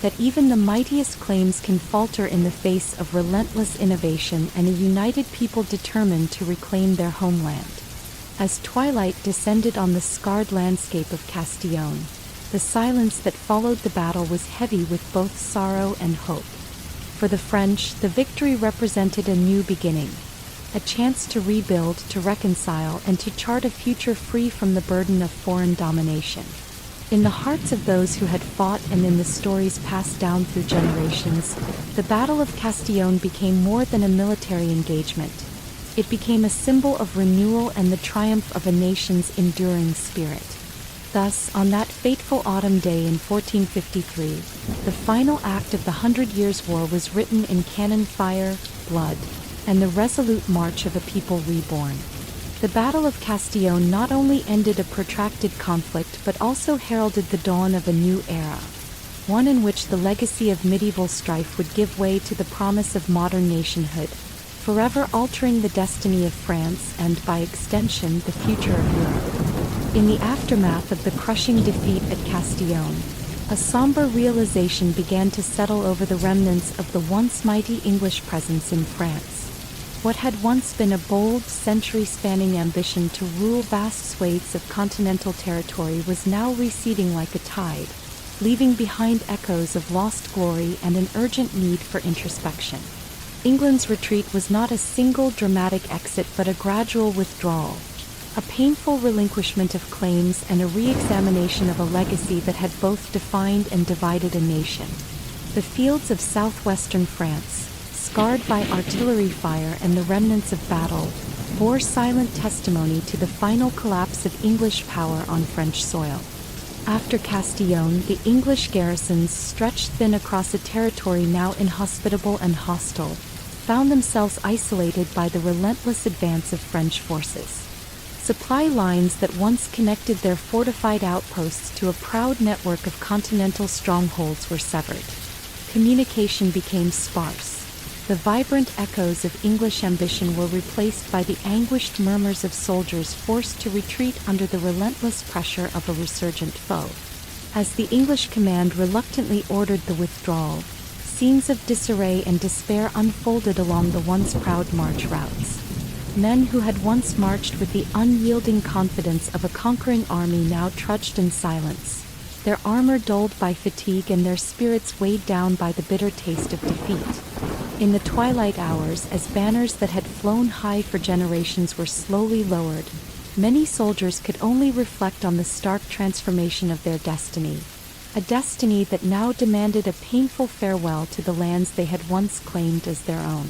that even the mightiest claims can falter in the face of relentless innovation and a united people determined to reclaim their homeland. As twilight descended on the scarred landscape of Castillon, the silence that followed the battle was heavy with both sorrow and hope. For the French, the victory represented a new beginning, a chance to rebuild, to reconcile, and to chart a future free from the burden of foreign domination. In the hearts of those who had fought and in the stories passed down through generations, the Battle of Castillon became more than a military engagement. It became a symbol of renewal and the triumph of a nation's enduring spirit. Thus, on that fateful autumn day in 1453, the final act of the Hundred Years' War was written in cannon fire, blood, and the resolute march of a people reborn. The Battle of Castillon not only ended a protracted conflict but also heralded the dawn of a new era, one in which the legacy of medieval strife would give way to the promise of modern nationhood, forever altering the destiny of France and, by extension, the future of Europe. In the aftermath of the crushing defeat at Castillon, a somber realization began to settle over the remnants of the once mighty English presence in France. What had once been a bold, century-spanning ambition to rule vast swathes of continental territory was now receding like a tide, leaving behind echoes of lost glory and an urgent need for introspection. England's retreat was not a single dramatic exit but a gradual withdrawal, a painful relinquishment of claims and a re-examination of a legacy that had both defined and divided a nation. The fields of southwestern France, scarred by artillery fire and the remnants of battle, bore silent testimony to the final collapse of English power on French soil. After Castillon, the English garrisons, stretched thin across a territory now inhospitable and hostile, found themselves isolated by the relentless advance of French forces. Supply lines that once connected their fortified outposts to a proud network of continental strongholds were severed. Communication became sparse. The vibrant echoes of English ambition were replaced by the anguished murmurs of soldiers forced to retreat under the relentless pressure of a resurgent foe. As the English command reluctantly ordered the withdrawal, scenes of disarray and despair unfolded along the once proud march routes. Men who had once marched with the unyielding confidence of a conquering army now trudged in silence, their armor dulled by fatigue and their spirits weighed down by the bitter taste of defeat. In the twilight hours, as banners that had flown high for generations were slowly lowered, many soldiers could only reflect on the stark transformation of their destiny, a destiny that now demanded a painful farewell to the lands they had once claimed as their own.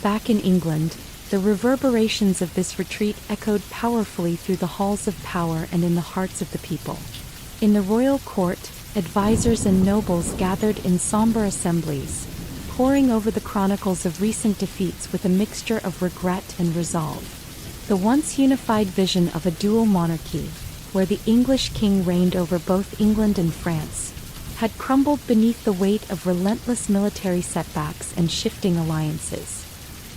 Back in England, the reverberations of this retreat echoed powerfully through the halls of power and in the hearts of the people. In the royal court, advisors and nobles gathered in somber assemblies, poring over the chronicles of recent defeats with a mixture of regret and resolve. The once unified vision of a dual monarchy, where the English king reigned over both England and France, had crumbled beneath the weight of relentless military setbacks and shifting alliances.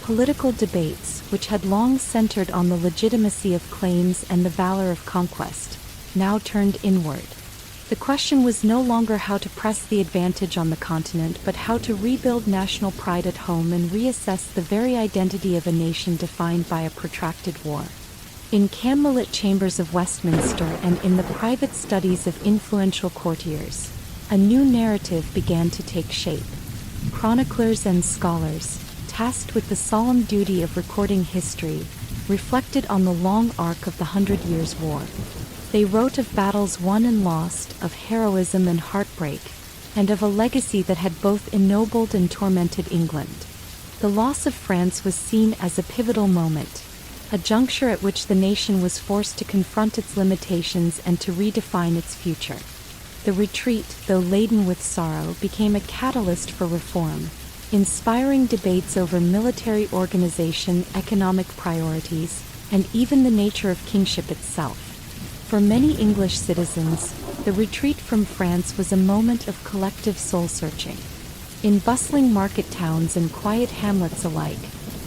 Political debates, which had long centered on the legitimacy of claims and the valor of conquest, now turned inward. The question was no longer how to press the advantage on the continent but how to rebuild national pride at home and reassess the very identity of a nation defined by a protracted war. In candlelit chambers of Westminster and in the private studies of influential courtiers, a new narrative began to take shape. Chroniclers and scholars, tasked with the solemn duty of recording history, reflected on the long arc of the 100 Years' War. They wrote of battles won and lost, of heroism and heartbreak, and of a legacy that had both ennobled and tormented England. The loss of France was seen as a pivotal moment, a juncture at which the nation was forced to confront its limitations and to redefine its future. The retreat, though laden with sorrow, became a catalyst for reform, inspiring debates over military organization, economic priorities, and even the nature of kingship itself. For many English citizens, the retreat from France was a moment of collective soul-searching. In bustling market towns and quiet hamlets alike,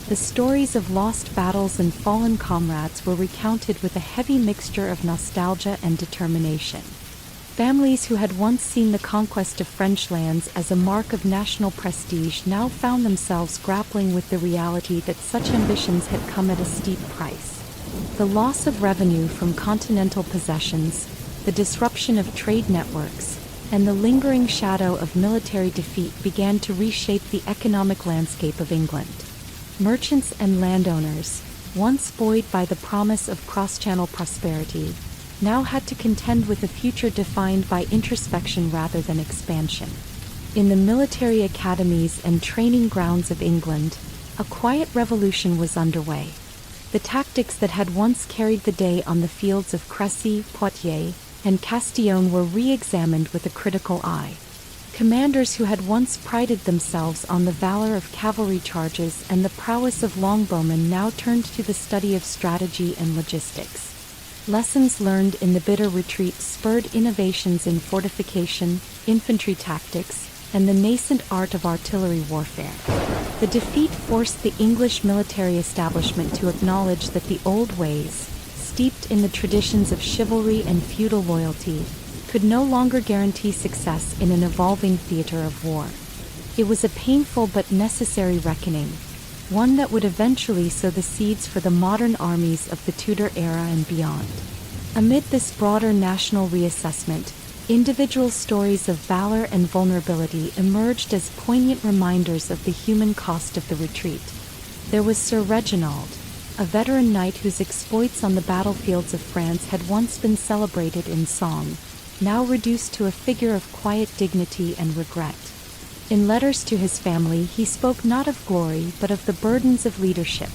the stories of lost battles and fallen comrades were recounted with a heavy mixture of nostalgia and determination. Families who had once seen the conquest of French lands as a mark of national prestige now found themselves grappling with the reality that such ambitions had come at a steep price. The loss of revenue from continental possessions, the disruption of trade networks, and the lingering shadow of military defeat began to reshape the economic landscape of England. Merchants and landowners, once buoyed by the promise of cross-channel prosperity, now had to contend with a future defined by introspection rather than expansion. In the military academies and training grounds of England, a quiet revolution was underway. The tactics that had once carried the day on the fields of Crécy, Poitiers, and Castillon were re-examined with a critical eye. Commanders who had once prided themselves on the valor of cavalry charges and the prowess of longbowmen now turned to the study of strategy and logistics. Lessons learned in the bitter retreat spurred innovations in fortification, infantry tactics, and the nascent art of artillery warfare. The defeat forced the English military establishment to acknowledge that the old ways, steeped in the traditions of chivalry and feudal loyalty, could no longer guarantee success in an evolving theater of war. It was a painful but necessary reckoning, one that would eventually sow the seeds for the modern armies of the Tudor era and beyond. Amid this broader national reassessment, individual stories of valor and vulnerability emerged as poignant reminders of the human cost of the retreat. There was Sir Reginald, a veteran knight whose exploits on the battlefields of France had once been celebrated in song, now reduced to a figure of quiet dignity and regret. In letters to his family, he spoke not of glory but of the burdens of leadership,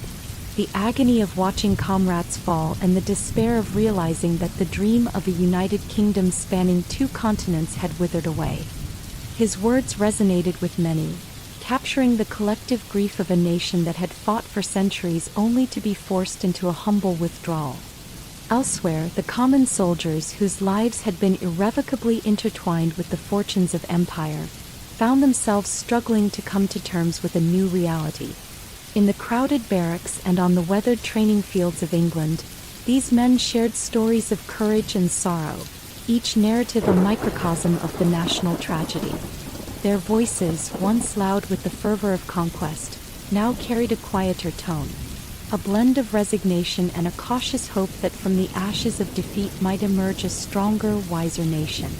the agony of watching comrades fall and the despair of realizing that the dream of a united kingdom spanning 2 continents had withered away. His words resonated with many, capturing the collective grief of a nation that had fought for centuries only to be forced into a humble withdrawal. Elsewhere, the common soldiers whose lives had been irrevocably intertwined with the fortunes of empire found themselves struggling to come to terms with a new reality. In the crowded barracks and on the weathered training fields of England, these men shared stories of courage and sorrow, each narrative a microcosm of the national tragedy. Their voices, once loud with the fervor of conquest, now carried a quieter tone, a blend of resignation and a cautious hope that from the ashes of defeat might emerge a stronger, wiser nation.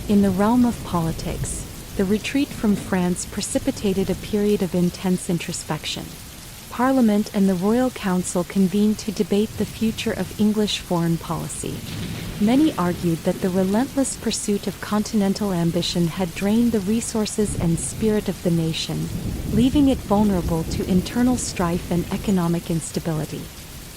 In the realm of politics, the retreat from France precipitated a period of intense introspection. Parliament and the Royal Council convened to debate the future of English foreign policy. Many argued that the relentless pursuit of continental ambition had drained the resources and spirit of the nation, leaving it vulnerable to internal strife and economic instability.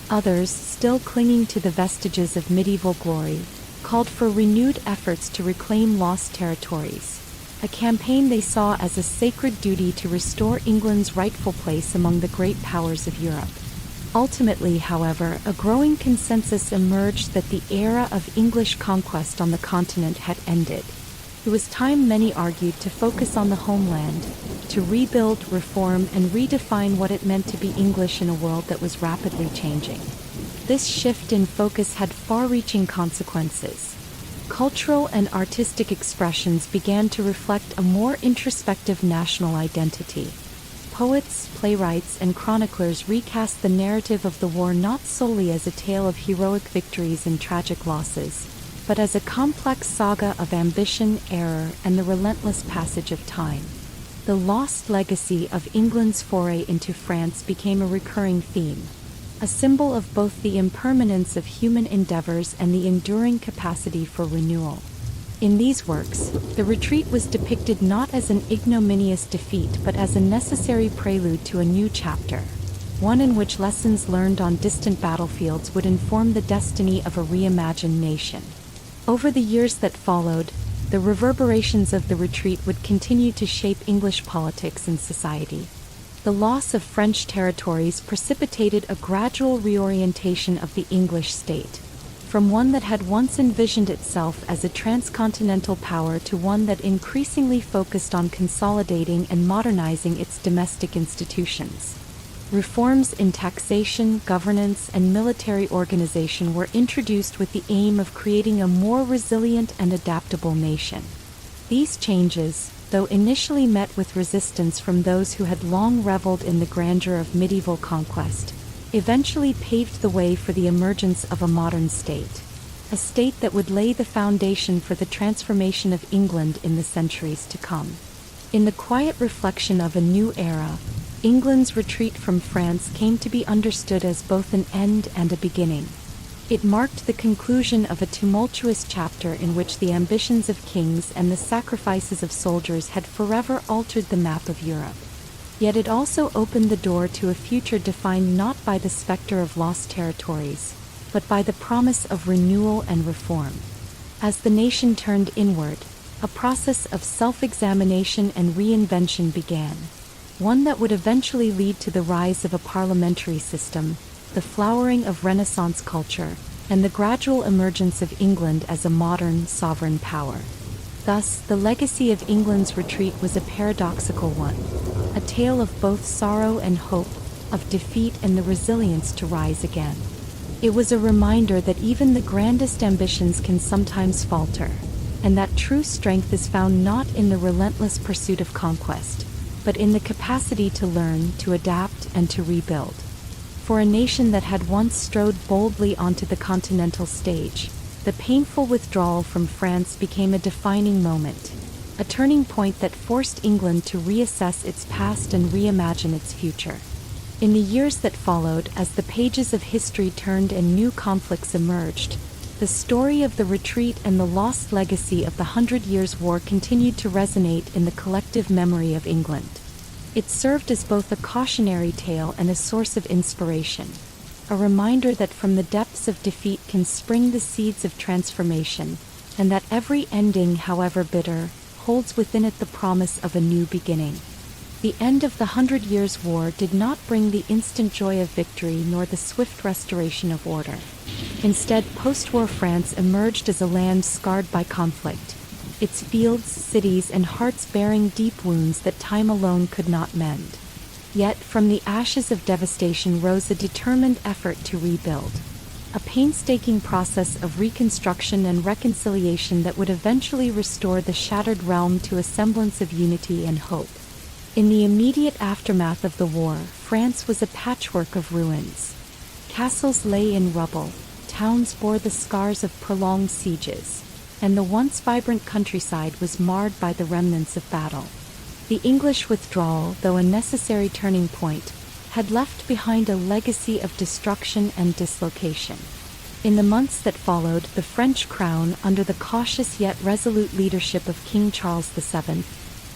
Others, still clinging to the vestiges of medieval glory, called for renewed efforts to reclaim lost territories, a campaign they saw as a sacred duty to restore England's rightful place among the great powers of Europe. Ultimately, however, a growing consensus emerged that the era of English conquest on the continent had ended. It was time, many argued, to focus on the homeland, to rebuild, reform, and redefine what it meant to be English in a world that was rapidly changing. This shift in focus had far-reaching consequences. Cultural and artistic expressions began to reflect a more introspective national identity. Poets, playwrights, and chroniclers recast the narrative of the war not solely as a tale of heroic victories and tragic losses, but as a complex saga of ambition, error, and the relentless passage of time. The lost legacy of England's foray into France became a recurring theme, a symbol of both the impermanence of human endeavors and the enduring capacity for renewal. In these works, the retreat was depicted not as an ignominious defeat but as a necessary prelude to a new chapter, one in which lessons learned on distant battlefields would inform the destiny of a reimagined nation. Over the years that followed, the reverberations of the retreat would continue to shape English politics and society. The loss of French territories precipitated a gradual reorientation of the English state, from one that had once envisioned itself as a transcontinental power to one that increasingly focused on consolidating and modernizing its domestic institutions. Reforms in taxation, governance, and military organization were introduced with the aim of creating a more resilient and adaptable nation. These changes, though initially met with resistance from those who had long reveled in the grandeur of medieval conquest, eventually paved the way for the emergence of a modern state, a state that would lay the foundation for the transformation of England in the centuries to come. In the quiet reflection of a new era, England's retreat from France came to be understood as both an end and a beginning. It marked the conclusion of a tumultuous chapter in which the ambitions of kings and the sacrifices of soldiers had forever altered the map of Europe. Yet it also opened the door to a future defined not by the specter of lost territories, but by the promise of renewal and reform. As the nation turned inward, a process of self-examination and reinvention began, one that would eventually lead to the rise of a parliamentary system, the flowering of Renaissance culture, and the gradual emergence of England as a modern, sovereign power. Thus, the legacy of England's retreat was a paradoxical one, a tale of both sorrow and hope, of defeat and the resilience to rise again. It was a reminder that even the grandest ambitions can sometimes falter, and that true strength is found not in the relentless pursuit of conquest, but in the capacity to learn, to adapt, and to rebuild. For a nation that had once strode boldly onto the continental stage, the painful withdrawal from France became a defining moment, a turning point that forced England to reassess its past and reimagine its future. In the years that followed, as the pages of history turned and new conflicts emerged, the story of the retreat and the lost legacy of the 100 Years' War continued to resonate in the collective memory of England. It served as both a cautionary tale and a source of inspiration, a reminder that from the depths of defeat can spring the seeds of transformation, and that every ending, however bitter, holds within it the promise of a new beginning. The end of the 100 Years' War did not bring the instant joy of victory nor the swift restoration of order. Instead, post-war France emerged as a land scarred by conflict, its fields, cities, and hearts bearing deep wounds that time alone could not mend. Yet, from the ashes of devastation rose a determined effort to rebuild, a painstaking process of reconstruction and reconciliation that would eventually restore the shattered realm to a semblance of unity and hope. In the immediate aftermath of the war, France was a patchwork of ruins. Castles lay in rubble, towns bore the scars of prolonged sieges, and the once vibrant countryside was marred by the remnants of battle. The English withdrawal, though a necessary turning point, had left behind a legacy of destruction and dislocation. In the months that followed, the French crown, under the cautious yet resolute leadership of King Charles VII,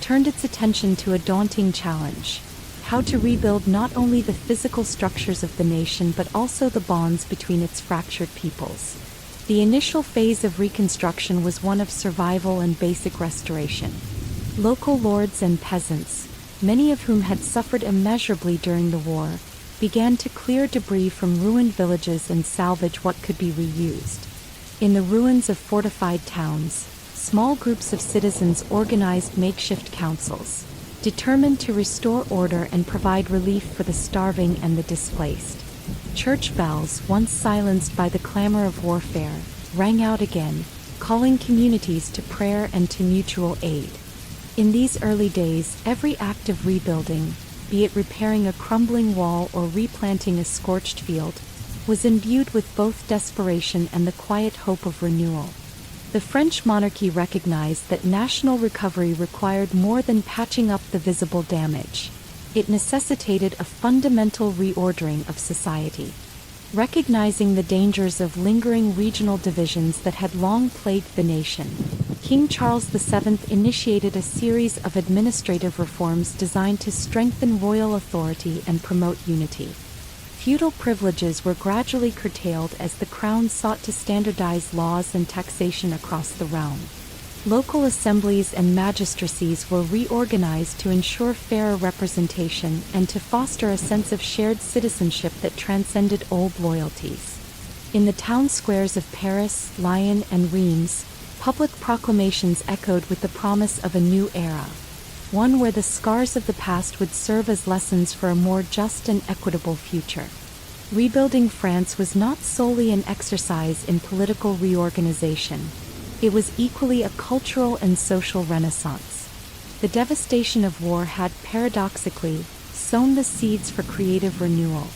turned its attention to a daunting challenge: how to rebuild not only the physical structures of the nation but also the bonds between its fractured peoples. The initial phase of reconstruction was one of survival and basic restoration. Local lords and peasants, many of whom had suffered immeasurably during the war, began to clear debris from ruined villages and salvage what could be reused. In the ruins of fortified towns, small groups of citizens organized makeshift councils, determined to restore order and provide relief for the starving and the displaced. Church bells, once silenced by the clamor of warfare, rang out again, calling communities to prayer and to mutual aid. In these early days, every act of rebuilding, be it repairing a crumbling wall or replanting a scorched field, was imbued with both desperation and the quiet hope of renewal. The French monarchy recognized that national recovery required more than patching up the visible damage. It necessitated a fundamental reordering of society. Recognizing the dangers of lingering regional divisions that had long plagued the nation, King Charles VII initiated a series of administrative reforms designed to strengthen royal authority and promote unity. Feudal privileges were gradually curtailed as the crown sought to standardize laws and taxation across the realm. Local assemblies and magistracies were reorganized to ensure fairer representation and to foster a sense of shared citizenship that transcended old loyalties. In the town squares of Paris, Lyon, and Reims, public proclamations echoed with the promise of a new era, one where the scars of the past would serve as lessons for a more just and equitable future. Rebuilding France was not solely an exercise in political reorganization. It was equally a cultural and social renaissance. The devastation of war had, paradoxically, sown the seeds for creative renewal.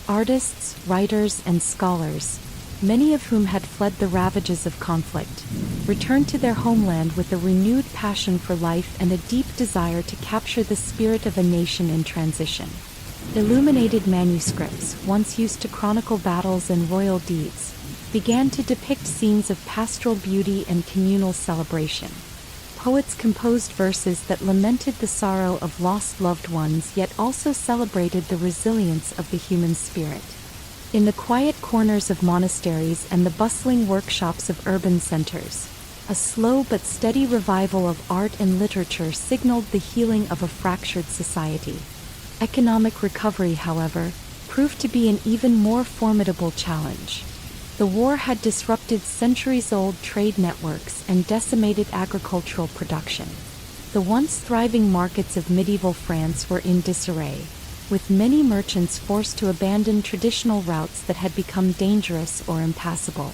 Artists, writers, and scholars, many of whom had fled the ravages of conflict, returned to their homeland with a renewed passion for life and a deep desire to capture the spirit of a nation in transition. Illuminated manuscripts, once used to chronicle battles and royal deeds, began to depict scenes of pastoral beauty and communal celebration. Poets composed verses that lamented the sorrow of lost loved ones yet also celebrated the resilience of the human spirit. In the quiet corners of monasteries and the bustling workshops of urban centers, a slow but steady revival of art and literature signaled the healing of a fractured society. Economic recovery, however, proved to be an even more formidable challenge. The war had disrupted centuries-old trade networks and decimated agricultural production. The once thriving markets of medieval France were in disarray, with many merchants forced to abandon traditional routes that had become dangerous or impassable.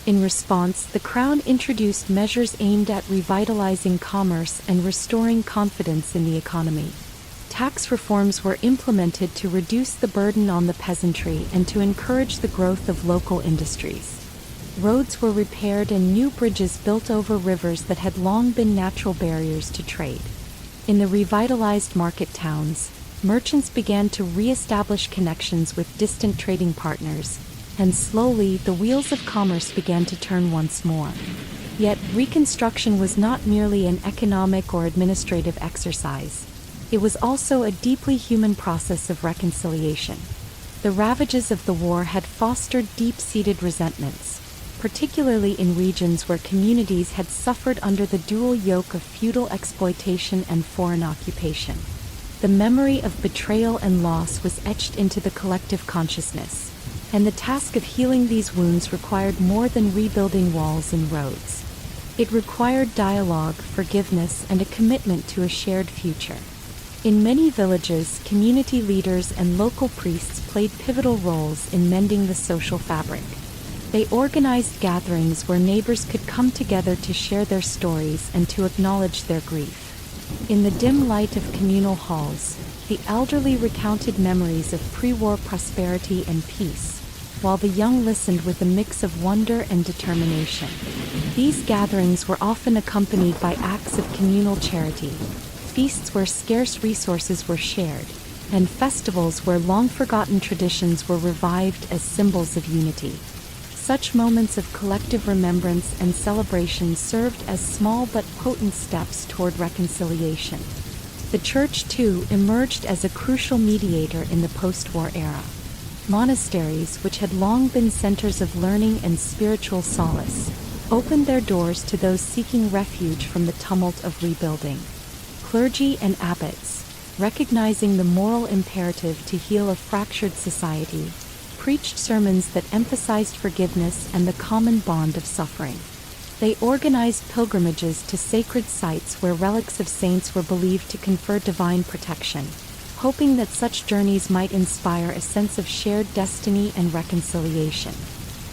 In response, the crown introduced measures aimed at revitalizing commerce and restoring confidence in the economy. Tax reforms were implemented to reduce the burden on the peasantry and to encourage the growth of local industries. Roads were repaired and new bridges built over rivers that had long been natural barriers to trade. In the revitalized market towns, merchants began to re-establish connections with distant trading partners, and slowly the wheels of commerce began to turn once more. Yet, reconstruction was not merely an economic or administrative exercise. It was also a deeply human process of reconciliation. The ravages of the war had fostered deep-seated resentments, particularly in regions where communities had suffered under the dual yoke of feudal exploitation and foreign occupation. The memory of betrayal and loss was etched into the collective consciousness, and the task of healing these wounds required more than rebuilding walls and roads. It required dialogue, forgiveness, and a commitment to a shared future. In many villages, community leaders and local priests played pivotal roles in mending the social fabric. They organized gatherings where neighbors could come together to share their stories and to acknowledge their grief. In the dim light of communal halls, the elderly recounted memories of pre-war prosperity and peace, while the young listened with a mix of wonder and determination. These gatherings were often accompanied by acts of communal charity, feasts where scarce resources were shared, and festivals where long-forgotten traditions were revived as symbols of unity. Such moments of collective remembrance and celebration served as small but potent steps toward reconciliation. The Church, too, emerged as a crucial mediator in the post-war era. Monasteries, which had long been centers of learning and spiritual solace, opened their doors to those seeking refuge from the tumult of rebuilding. Clergy and abbots, recognizing the moral imperative to heal a fractured society, preached sermons that emphasized forgiveness and the common bond of suffering. They organized pilgrimages to sacred sites where relics of saints were believed to confer divine protection, hoping that such journeys might inspire a sense of shared destiny and reconciliation.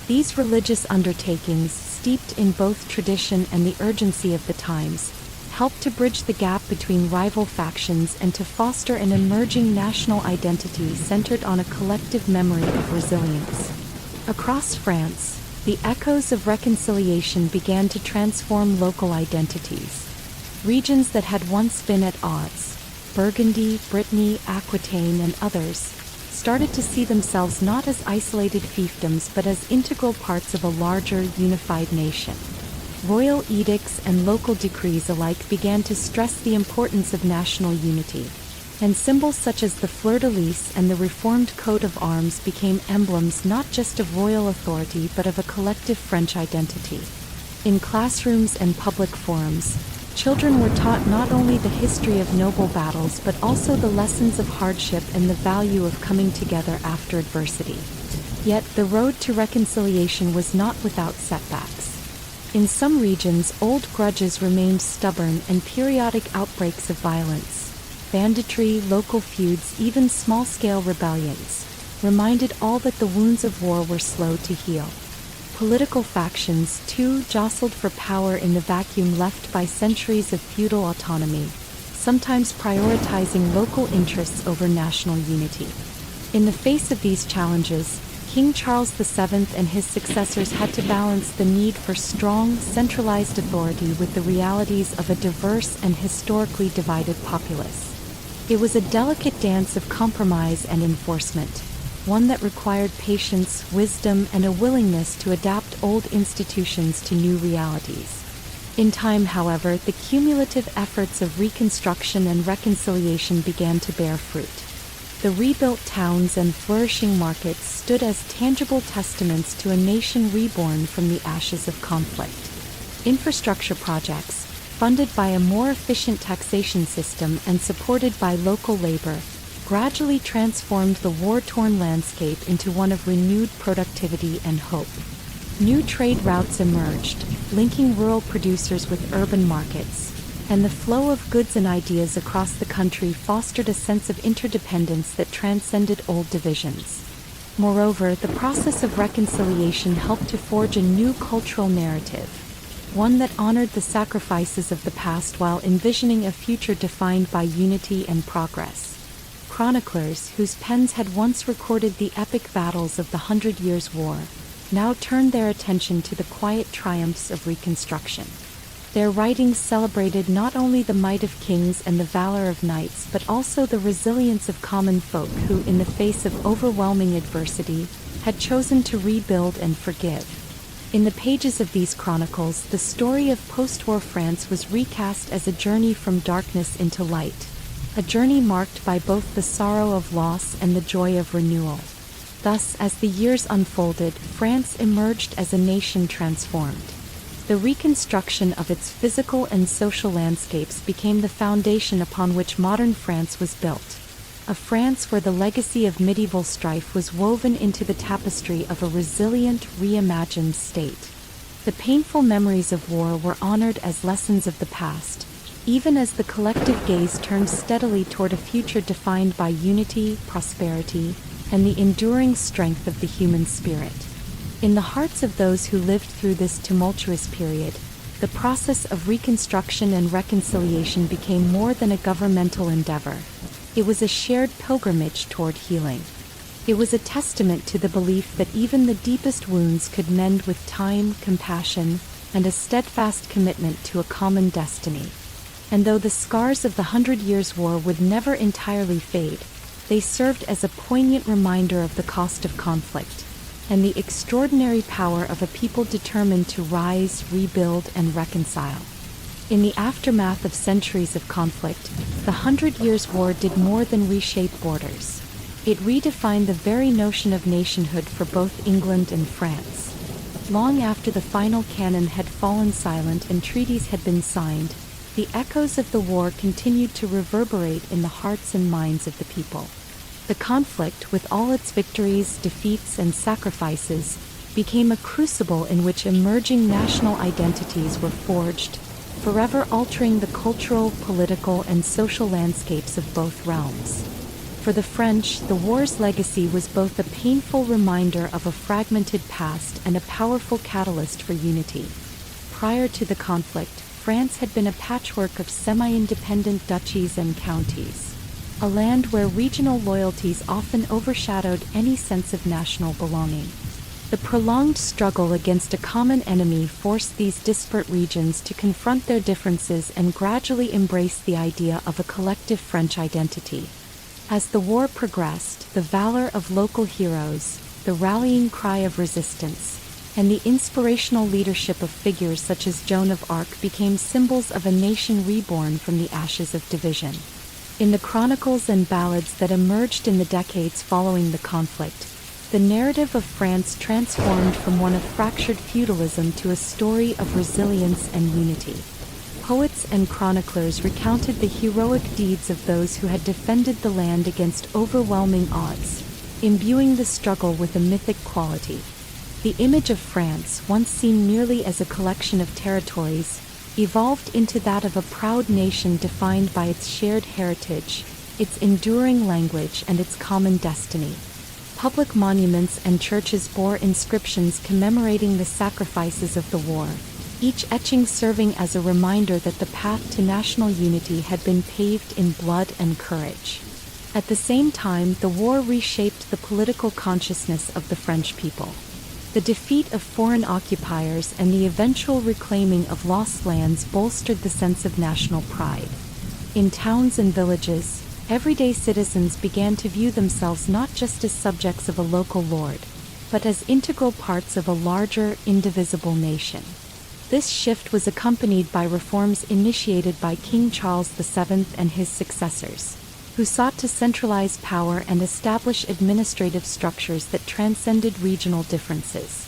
These religious undertakings, steeped in both tradition and the urgency of the times, helped to bridge the gap between rival factions and to foster an emerging national identity centered on a collective memory of resilience. Across France, the echoes of reconciliation began to transform local identities. Regions that had once been at odds, Burgundy, Brittany, Aquitaine, and others, started to see themselves not as isolated fiefdoms but as integral parts of a larger, unified nation. Royal edicts and local decrees alike began to stress the importance of national unity, and symbols such as the fleur-de-lis and the reformed coat of arms became emblems not just of royal authority but of a collective French identity. In classrooms and public forums, children were taught not only the history of noble battles but also the lessons of hardship and the value of coming together after adversity. Yet the road to reconciliation was not without setbacks. In some regions, old grudges remained stubborn and periodic outbreaks of violence, banditry, local feuds, even small-scale rebellions, reminded all that the wounds of war were slow to heal. Political factions, too, jostled for power in the vacuum left by centuries of feudal autonomy, sometimes prioritizing local interests over national unity. In the face of these challenges, King Charles VII and his successors had to balance the need for strong, centralized authority with the realities of a diverse and historically divided populace. It was a delicate dance of compromise and enforcement, one that required patience, wisdom, and a willingness to adapt old institutions to new realities. In time, however, the cumulative efforts of reconstruction and reconciliation began to bear fruit. The rebuilt towns and flourishing markets stood as tangible testaments to a nation reborn from the ashes of conflict. Infrastructure projects, funded by a more efficient taxation system and supported by local labor, gradually transformed the war-torn landscape into one of renewed productivity and hope. New trade routes emerged, linking rural producers with urban markets, and the flow of goods and ideas across the country fostered a sense of interdependence that transcended old divisions. Moreover, the process of reconciliation helped to forge a new cultural narrative, one that honored the sacrifices of the past while envisioning a future defined by unity and progress. Chroniclers, whose pens had once recorded the epic battles of the 100 Years' War, now turned their attention to the quiet triumphs of Reconstruction. Their writings celebrated not only the might of kings and the valor of knights, but also the resilience of common folk who, in the face of overwhelming adversity, had chosen to rebuild and forgive. In the pages of these chronicles, the story of post-war France was recast as a journey from darkness into light, a journey marked by both the sorrow of loss and the joy of renewal. Thus, as the years unfolded, France emerged as a nation transformed. The reconstruction of its physical and social landscapes became the foundation upon which modern France was built, a France where the legacy of medieval strife was woven into the tapestry of a resilient, reimagined state. The painful memories of war were honored as lessons of the past, even as the collective gaze turned steadily toward a future defined by unity, prosperity, and the enduring strength of the human spirit. In the hearts of those who lived through this tumultuous period, the process of reconstruction and reconciliation became more than a governmental endeavor. It was a shared pilgrimage toward healing. It was a testament to the belief that even the deepest wounds could mend with time, compassion, and a steadfast commitment to a common destiny. And though the scars of the 100 Years' War would never entirely fade, they served as a poignant reminder of the cost of conflict and the extraordinary power of a people determined to rise, rebuild, and reconcile. In the aftermath of centuries of conflict, the 100 Years' War did more than reshape borders. It redefined the very notion of nationhood for both England and France. Long after the final cannon had fallen silent and treaties had been signed, the echoes of the war continued to reverberate in the hearts and minds of the people. The conflict, with all its victories, defeats, and sacrifices, became a crucible in which emerging national identities were forged, forever altering the cultural, political, and social landscapes of both realms. For the French, the war's legacy was both a painful reminder of a fragmented past and a powerful catalyst for unity. Prior to the conflict, France had been a patchwork of semi-independent duchies and counties, a land where regional loyalties often overshadowed any sense of national belonging. The prolonged struggle against a common enemy forced these disparate regions to confront their differences and gradually embrace the idea of a collective French identity. As the war progressed, the valor of local heroes, the rallying cry of resistance, and the inspirational leadership of figures such as Joan of Arc became symbols of a nation reborn from the ashes of division. In the chronicles and ballads that emerged in the decades following the conflict, the narrative of France transformed from one of fractured feudalism to a story of resilience and unity. Poets and chroniclers recounted the heroic deeds of those who had defended the land against overwhelming odds, imbuing the struggle with a mythic quality. The image of France, once seen merely as a collection of territories, evolved into that of a proud nation defined by its shared heritage, its enduring language, and its common destiny. Public monuments and churches bore inscriptions commemorating the sacrifices of the war, each etching serving as a reminder that the path to national unity had been paved in blood and courage. At the same time, the war reshaped the political consciousness of the French people. The defeat of foreign occupiers and the eventual reclaiming of lost lands bolstered the sense of national pride. In towns and villages, everyday citizens began to view themselves not just as subjects of a local lord, but as integral parts of a larger, indivisible nation. This shift was accompanied by reforms initiated by King Charles VII and his successors, who sought to centralize power and establish administrative structures that transcended regional differences.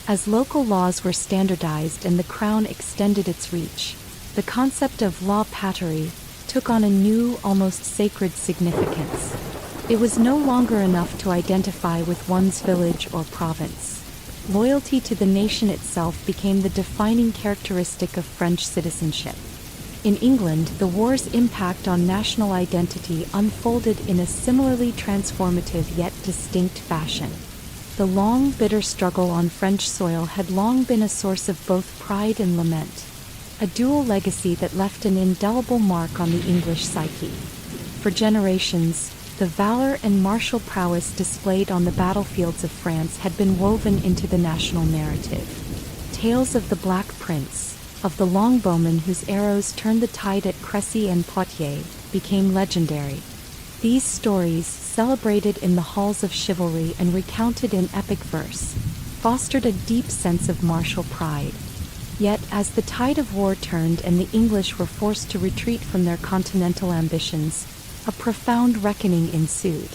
As local laws were standardized and the crown extended its reach, the concept of la patrie took on a new, almost sacred significance. It was no longer enough to identify with one's village or province. Loyalty to the nation itself became the defining characteristic of French citizenship. In England, the war's impact on national identity unfolded in a similarly transformative yet distinct fashion. The long, bitter struggle on French soil had long been a source of both pride and lament, a dual legacy that left an indelible mark on the English psyche. For generations, the valor and martial prowess displayed on the battlefields of France had been woven into the national narrative. Tales of the Black Prince, of the longbowmen whose arrows turned the tide at Crécy and Poitiers, became legendary. These stories, celebrated in the halls of chivalry and recounted in epic verse, fostered a deep sense of martial pride. Yet, as the tide of war turned and the English were forced to retreat from their continental ambitions, a profound reckoning ensued.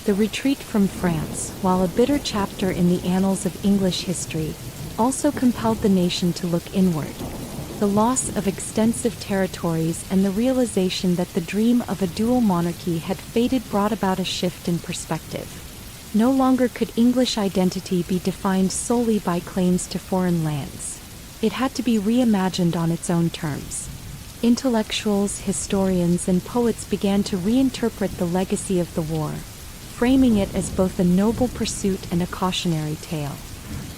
The retreat from France, while a bitter chapter in the annals of English history, also compelled the nation to look inward. The loss of extensive territories and the realization that the dream of a dual monarchy had faded brought about a shift in perspective. No longer could English identity be defined solely by claims to foreign lands. It had to be reimagined on its own terms. Intellectuals, historians, and poets began to reinterpret the legacy of the war, framing it as both a noble pursuit and a cautionary tale.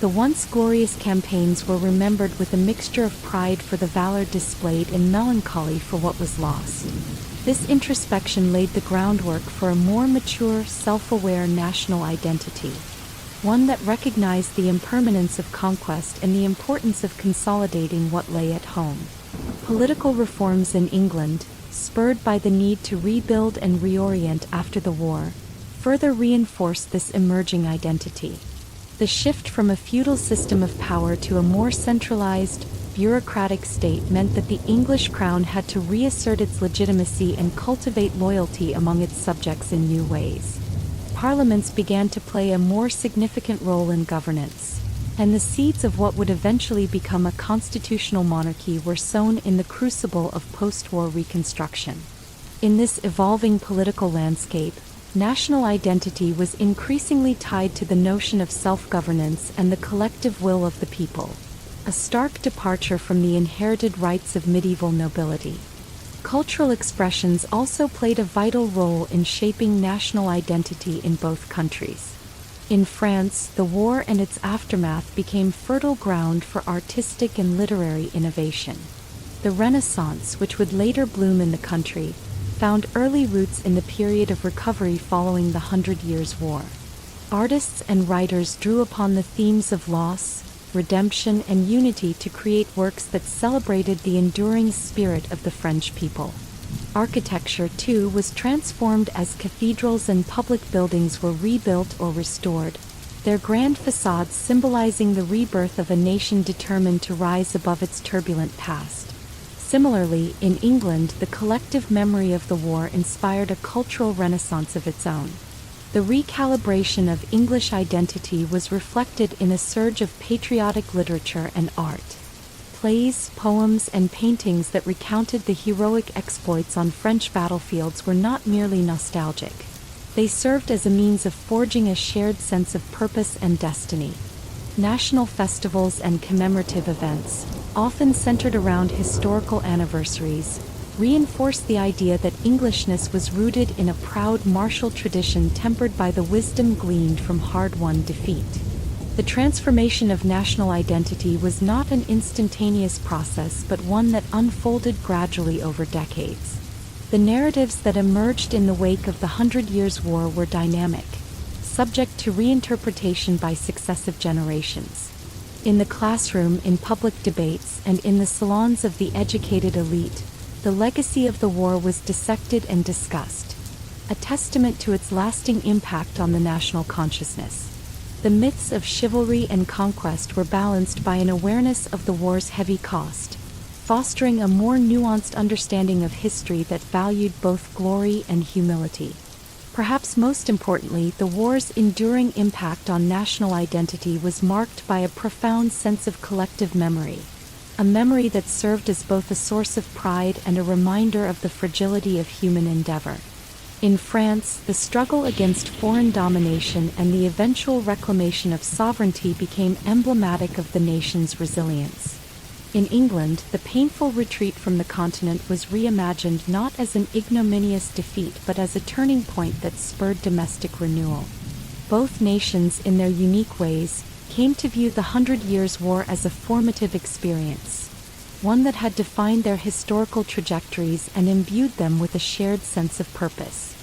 The once glorious campaigns were remembered with a mixture of pride for the valor displayed and melancholy for what was lost. This introspection laid the groundwork for a more mature, self-aware national identity, one that recognized the impermanence of conquest and the importance of consolidating what lay at home. Political reforms in England, spurred by the need to rebuild and reorient after the war, further reinforced this emerging identity. The shift from a feudal system of power to a more centralized, bureaucratic state meant that the English crown had to reassert its legitimacy and cultivate loyalty among its subjects in new ways. Parliaments began to play a more significant role in governance, and the seeds of what would eventually become a constitutional monarchy were sown in the crucible of post-war reconstruction. In this evolving political landscape, national identity was increasingly tied to the notion of self-governance and the collective will of the people, a stark departure from the inherited rights of medieval nobility. Cultural expressions also played a vital role in shaping national identity in both countries. In France, the war and its aftermath became fertile ground for artistic and literary innovation. The Renaissance, which would later bloom in the country, found early roots in the period of recovery following the Hundred Years' War. Artists and writers drew upon the themes of loss, redemption, and unity to create works that celebrated the enduring spirit of the French people. Architecture, too, was transformed as cathedrals and public buildings were rebuilt or restored, their grand facades symbolizing the rebirth of a nation determined to rise above its turbulent past. Similarly, in England, the collective memory of the war inspired a cultural renaissance of its own. The recalibration of English identity was reflected in a surge of patriotic literature and art. Plays, poems, and paintings that recounted the heroic exploits on French battlefields were not merely nostalgic. They served as a means of forging a shared sense of purpose and destiny. National festivals and commemorative events, often centered around historical anniversaries, reinforced the idea that Englishness was rooted in a proud martial tradition tempered by the wisdom gleaned from hard-won defeat. The transformation of national identity was not an instantaneous process but one that unfolded gradually over decades. The narratives that emerged in the wake of the Hundred Years' War were dynamic, subject to reinterpretation by successive generations. In the classroom, in public debates, and in the salons of the educated elite, the legacy of the war was dissected and discussed, a testament to its lasting impact on the national consciousness. The myths of chivalry and conquest were balanced by an awareness of the war's heavy cost, fostering a more nuanced understanding of history that valued both glory and humility. Perhaps most importantly, the war's enduring impact on national identity was marked by a profound sense of collective memory, a memory that served as both a source of pride and a reminder of the fragility of human endeavor. In France, the struggle against foreign domination and the eventual reclamation of sovereignty became emblematic of the nation's resilience. In England, the painful retreat from the continent was reimagined not as an ignominious defeat but as a turning point that spurred domestic renewal. Both nations, in their unique ways, came to view the Hundred Years' War as a formative experience, one that had defined their historical trajectories and imbued them with a shared sense of purpose.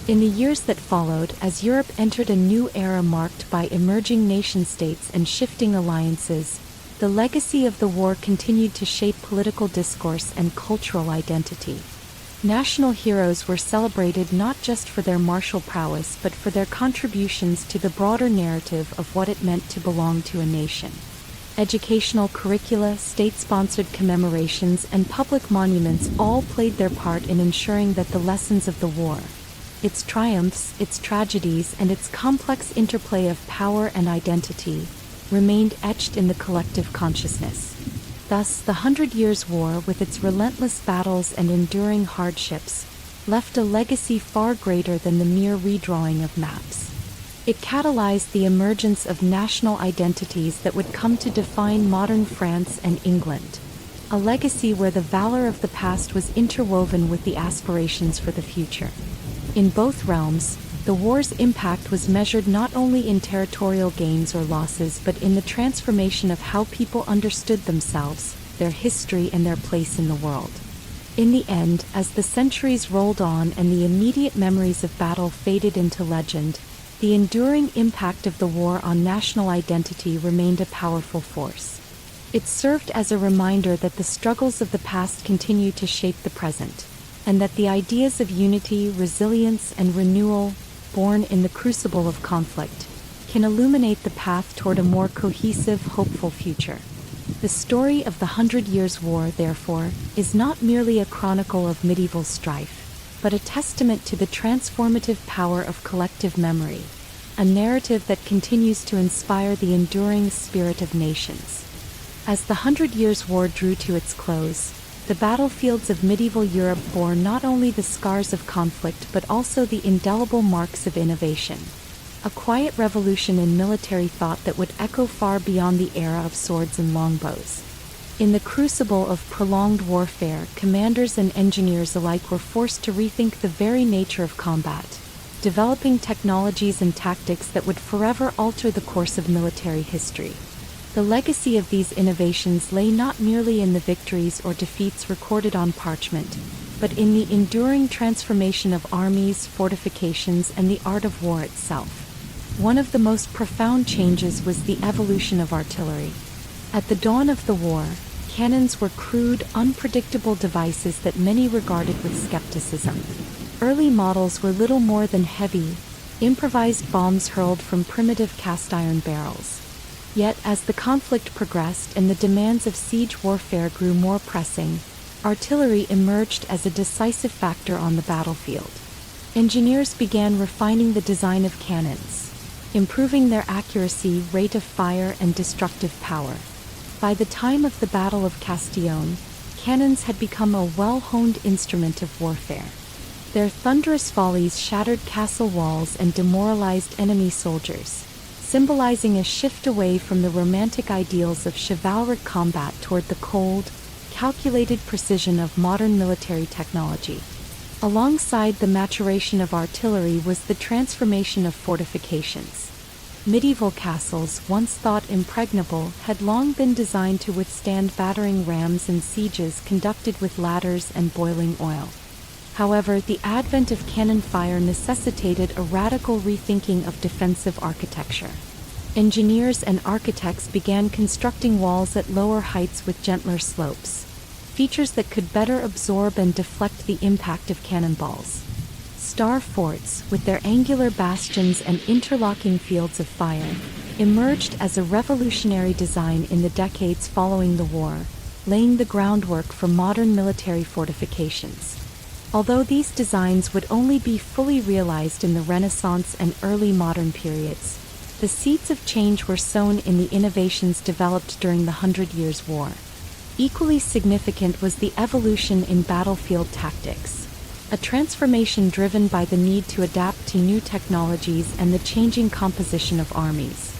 In the years that followed, as Europe entered a new era marked by emerging nation-states and shifting alliances, the legacy of the war continued to shape political discourse and cultural identity. National heroes were celebrated not just for their martial prowess but for their contributions to the broader narrative of what it meant to belong to a nation. Educational curricula, state-sponsored commemorations, and public monuments all played their part in ensuring that the lessons of the war, its triumphs, its tragedies, and its complex interplay of power and identity, remained etched in the collective consciousness. Thus, the Hundred Years' War, with its relentless battles and enduring hardships, left a legacy far greater than the mere redrawing of maps. It catalyzed the emergence of national identities that would come to define modern France and England, a legacy where the valor of the past was interwoven with the aspirations for the future. In both realms, the war's impact was measured not only in territorial gains or losses but in the transformation of how people understood themselves, their history, and their place in the world. In the end, as the centuries rolled on and the immediate memories of battle faded into legend, the enduring impact of the war on national identity remained a powerful force. It served as a reminder that the struggles of the past continue to shape the present, and that the ideas of unity, resilience, and renewal, born in the crucible of conflict, can illuminate the path toward a more cohesive, hopeful future. The story of the Hundred Years' War, therefore, is not merely a chronicle of medieval strife, but a testament to the transformative power of collective memory, a narrative that continues to inspire the enduring spirit of nations. As the Hundred Years' War drew to its close, the battlefields of medieval Europe bore not only the scars of conflict but also the indelible marks of innovation, a quiet revolution in military thought that would echo far beyond the era of swords and longbows. In the crucible of prolonged warfare, commanders and engineers alike were forced to rethink the very nature of combat, developing technologies and tactics that would forever alter the course of military history. The legacy of these innovations lay not merely in the victories or defeats recorded on parchment, but in the enduring transformation of armies, fortifications, and the art of war itself. One of the most profound changes was the evolution of artillery. At the dawn of the war, cannons were crude, unpredictable devices that many regarded with skepticism. Early models were little more than heavy, improvised bombs hurled from primitive cast-iron barrels. Yet, as the conflict progressed and the demands of siege warfare grew more pressing, artillery emerged as a decisive factor on the battlefield. Engineers began refining the design of cannons, improving their accuracy, rate of fire, and destructive power. By the time of the Battle of Castillon, cannons had become a well-honed instrument of warfare. Their thunderous volleys shattered castle walls and demoralized enemy soldiers, symbolizing a shift away from the romantic ideals of chivalric combat toward the cold, calculated precision of modern military technology. Alongside the maturation of artillery was the transformation of fortifications. Medieval castles, once thought impregnable, had long been designed to withstand battering rams and sieges conducted with ladders and boiling oil. However, the advent of cannon fire necessitated a radical rethinking of defensive architecture. Engineers and architects began constructing walls at lower heights with gentler slopes, features that could better absorb and deflect the impact of cannonballs. Star forts, with their angular bastions and interlocking fields of fire, emerged as a revolutionary design in the decades following the war, laying the groundwork for modern military fortifications. Although these designs would only be fully realized in the Renaissance and early modern periods, the seeds of change were sown in the innovations developed during the Hundred Years' War. Equally significant was the evolution in battlefield tactics, a transformation driven by the need to adapt to new technologies and the changing composition of armies.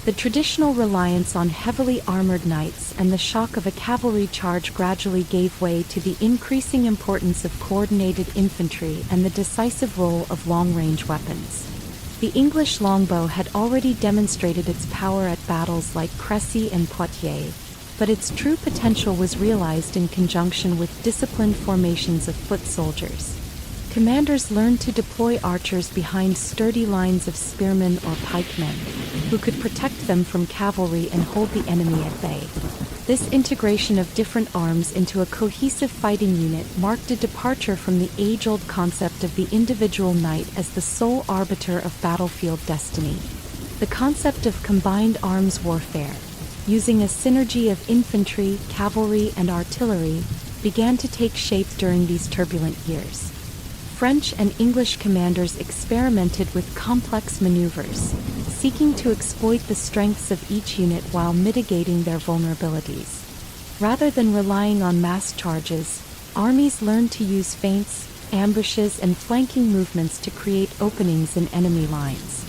The traditional reliance on heavily armored knights and the shock of a cavalry charge gradually gave way to the increasing importance of coordinated infantry and the decisive role of long-range weapons. The English longbow had already demonstrated its power at battles like Crécy and Poitiers, but its true potential was realized in conjunction with disciplined formations of foot soldiers. Commanders learned to deploy archers behind sturdy lines of spearmen or pikemen, who could protect them from cavalry and hold the enemy at bay. This integration of different arms into a cohesive fighting unit marked a departure from the age-old concept of the individual knight as the sole arbiter of battlefield destiny. The concept of combined arms warfare, using a synergy of infantry, cavalry, and artillery, began to take shape during these turbulent years. French and English commanders experimented with complex maneuvers, seeking to exploit the strengths of each unit while mitigating their vulnerabilities. Rather than relying on mass charges, armies learned to use feints, ambushes, and flanking movements to create openings in enemy lines.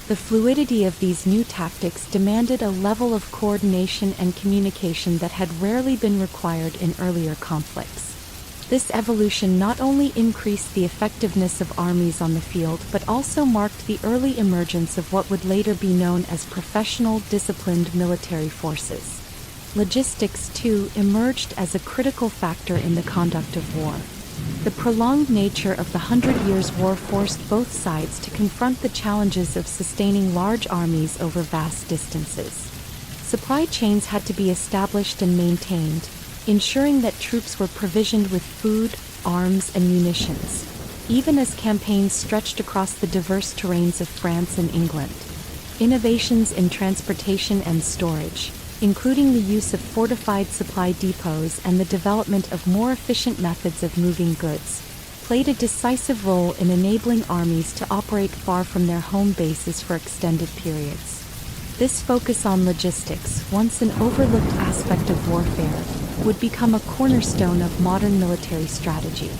The fluidity of these new tactics demanded a level of coordination and communication that had rarely been required in earlier conflicts. This evolution not only increased the effectiveness of armies on the field but also marked the early emergence of what would later be known as professional, disciplined military forces. Logistics, too, emerged as a critical factor in the conduct of war. The prolonged nature of the Hundred Years' War forced both sides to confront the challenges of sustaining large armies over vast distances. Supply chains had to be established and maintained, ensuring that troops were provisioned with food, arms, and munitions, even as campaigns stretched across the diverse terrains of France and England. Innovations in transportation and storage, including the use of fortified supply depots and the development of more efficient methods of moving goods, played a decisive role in enabling armies to operate far from their home bases for extended periods. This focus on logistics, once an overlooked aspect of warfare, would become a cornerstone of modern military strategy.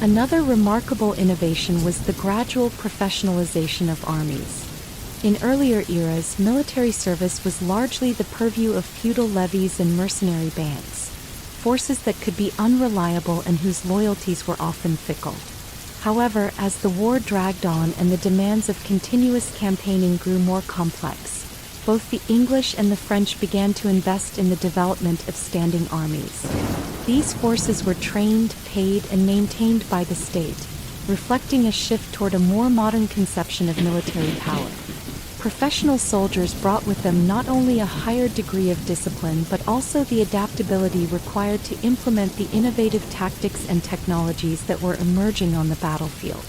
Another remarkable innovation was the gradual professionalization of armies. In earlier eras, military service was largely the purview of feudal levies and mercenary bands, forces that could be unreliable and whose loyalties were often fickle. However, as the war dragged on and the demands of continuous campaigning grew more complex, both the English and the French began to invest in the development of standing armies. These forces were trained, paid, and maintained by the state, reflecting a shift toward a more modern conception of military power. Professional soldiers brought with them not only a higher degree of discipline but also the adaptability required to implement the innovative tactics and technologies that were emerging on the battlefield.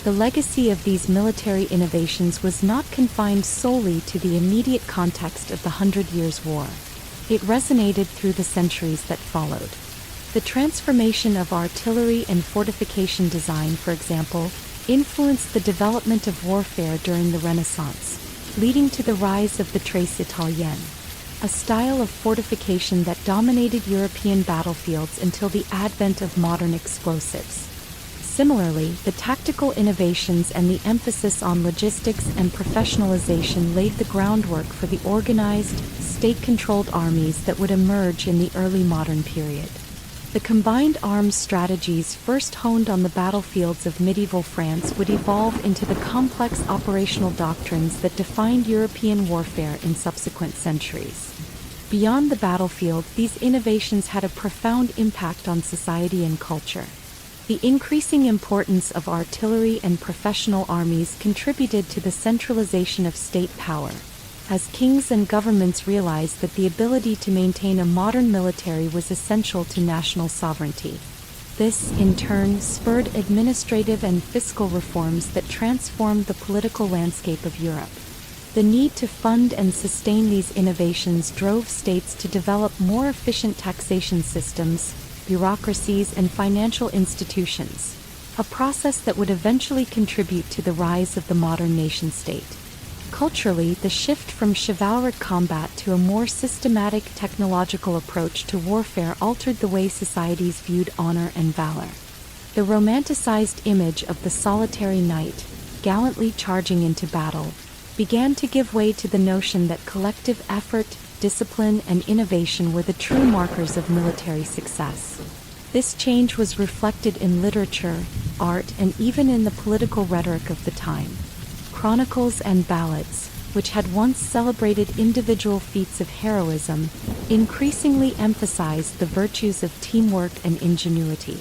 The legacy of these military innovations was not confined solely to the immediate context of the Hundred Years' War. It resonated through the centuries that followed. The transformation of artillery and fortification design, for example, influenced the development of warfare during the Renaissance, leading to the rise of the Trace Italienne, a style of fortification that dominated European battlefields until the advent of modern explosives. Similarly, the tactical innovations and the emphasis on logistics and professionalization laid the groundwork for the organized, state-controlled armies that would emerge in the early modern period. The combined arms strategies first honed on the battlefields of medieval France would evolve into the complex operational doctrines that defined European warfare in subsequent centuries. Beyond the battlefield, these innovations had a profound impact on society and culture. The increasing importance of artillery and professional armies contributed to the centralization of state power, as kings and governments realized that the ability to maintain a modern military was essential to national sovereignty. This, in turn, spurred administrative and fiscal reforms that transformed the political landscape of Europe. The need to fund and sustain these innovations drove states to develop more efficient taxation systems, bureaucracies, and financial institutions, a process that would eventually contribute to the rise of the modern nation-state. Culturally, the shift from chivalric combat to a more systematic technological approach to warfare altered the way societies viewed honor and valor. The romanticized image of the solitary knight, gallantly charging into battle, began to give way to the notion that collective effort, discipline, and innovation were the true markers of military success. This change was reflected in literature, art, and even in the political rhetoric of the time. Chronicles and ballads, which had once celebrated individual feats of heroism, increasingly emphasized the virtues of teamwork and ingenuity.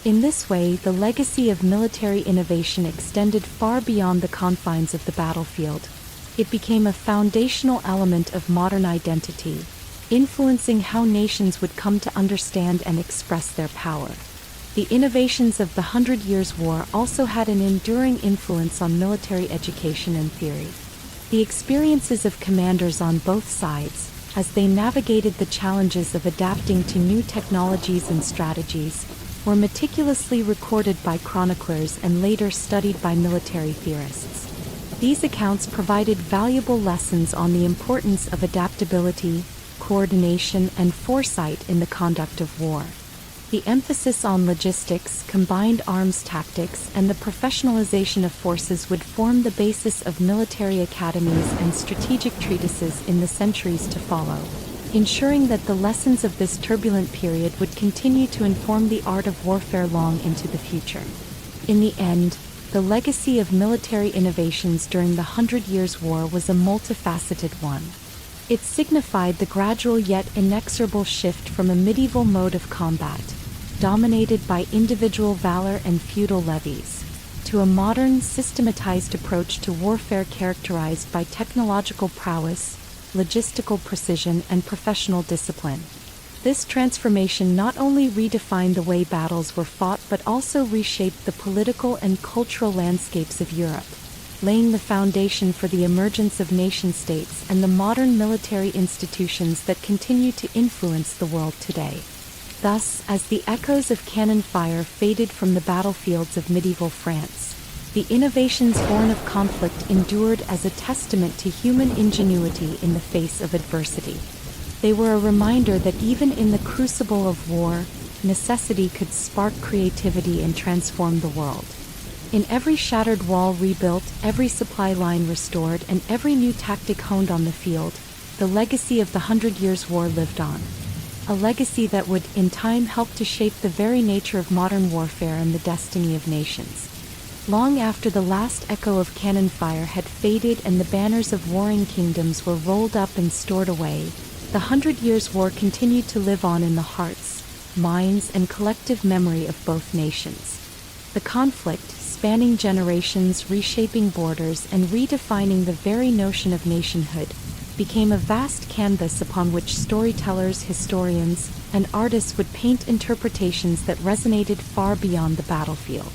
In this way, the legacy of military innovation extended far beyond the confines of the battlefield. It became a foundational element of modern identity, influencing how nations would come to understand and express their power. The innovations of the Hundred Years' War also had an enduring influence on military education and theory. The experiences of commanders on both sides, as they navigated the challenges of adapting to new technologies and strategies, were meticulously recorded by chroniclers and later studied by military theorists. These accounts provided valuable lessons on the importance of adaptability, coordination, and foresight in the conduct of war. The emphasis on logistics, combined arms tactics, and the professionalization of forces would form the basis of military academies and strategic treatises in the centuries to follow, ensuring that the lessons of this turbulent period would continue to inform the art of warfare long into the future. In the end, the legacy of military innovations during the Hundred Years' War was a multifaceted one. It signified the gradual yet inexorable shift from a medieval mode of combat, dominated by individual valor and feudal levies, to a modern, systematized approach to warfare characterized by technological prowess, logistical precision, and professional discipline. This transformation not only redefined the way battles were fought but also reshaped the political and cultural landscapes of Europe, laying the foundation for the emergence of nation-states and the modern military institutions that continue to influence the world today. Thus, as the echoes of cannon fire faded from the battlefields of medieval France, the innovations born of conflict endured as a testament to human ingenuity in the face of adversity. They were a reminder that even in the crucible of war, necessity could spark creativity and transform the world. In every shattered wall rebuilt, every supply line restored, and every new tactic honed on the field, the legacy of the Hundred Years' War lived on. A legacy that would, in time, help to shape the very nature of modern warfare and the destiny of nations. Long after the last echo of cannon fire had faded and the banners of warring kingdoms were rolled up and stored away, the Hundred Years' War continued to live on in the hearts, minds, and collective memory of both nations. The conflict, spanning generations, reshaping borders, and redefining the very notion of nationhood, became a vast canvas upon which storytellers, historians, and artists would paint interpretations that resonated far beyond the battlefield.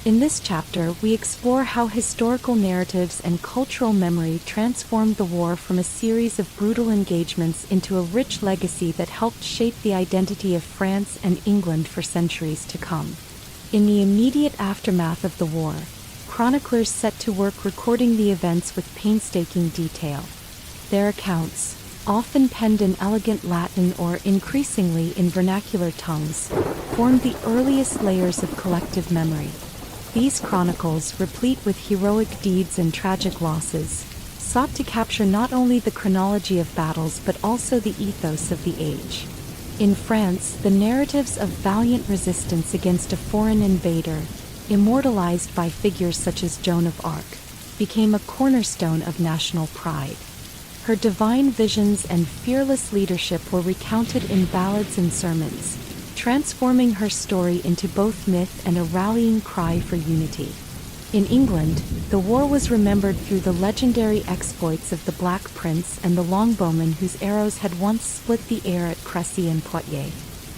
In this chapter, we explore how historical narratives and cultural memory transformed the war from a series of brutal engagements into a rich legacy that helped shape the identity of France and England for centuries to come. In the immediate aftermath of the war, chroniclers set to work recording the events with painstaking detail. Their accounts, often penned in elegant Latin or increasingly in vernacular tongues, formed the earliest layers of collective memory. These chronicles, replete with heroic deeds and tragic losses, sought to capture not only the chronology of battles but also the ethos of the age. In France, the narratives of valiant resistance against a foreign invader, immortalized by figures such as Joan of Arc, became a cornerstone of national pride. Her divine visions and fearless leadership were recounted in ballads and sermons, transforming her story into both myth and a rallying cry for unity. In England, the war was remembered through the legendary exploits of the Black Prince and the longbowmen whose arrows had once split the air at Crécy and Poitiers.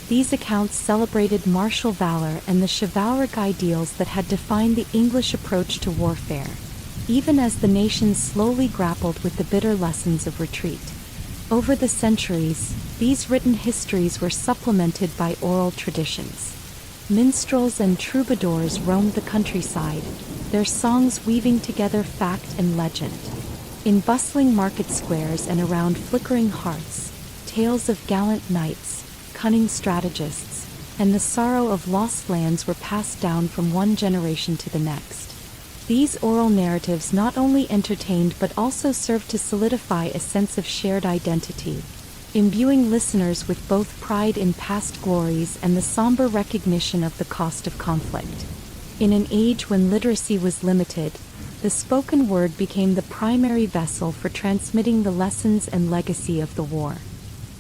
These accounts celebrated martial valor and the chivalric ideals that had defined the English approach to warfare. even as the nation slowly grappled with the bitter lessons of retreat. Over the centuries, these written histories were supplemented by oral traditions. Minstrels and troubadours roamed the countryside, their songs weaving together fact and legend. In bustling market squares and around flickering hearths, tales of gallant knights, cunning strategists, and the sorrow of lost lands were passed down from one generation to the next. These oral narratives not only entertained but also served to solidify a sense of shared identity, imbuing listeners with both pride in past glories and the somber recognition of the cost of conflict. In an age when literacy was limited, the spoken word became the primary vessel for transmitting the lessons and legacy of the war.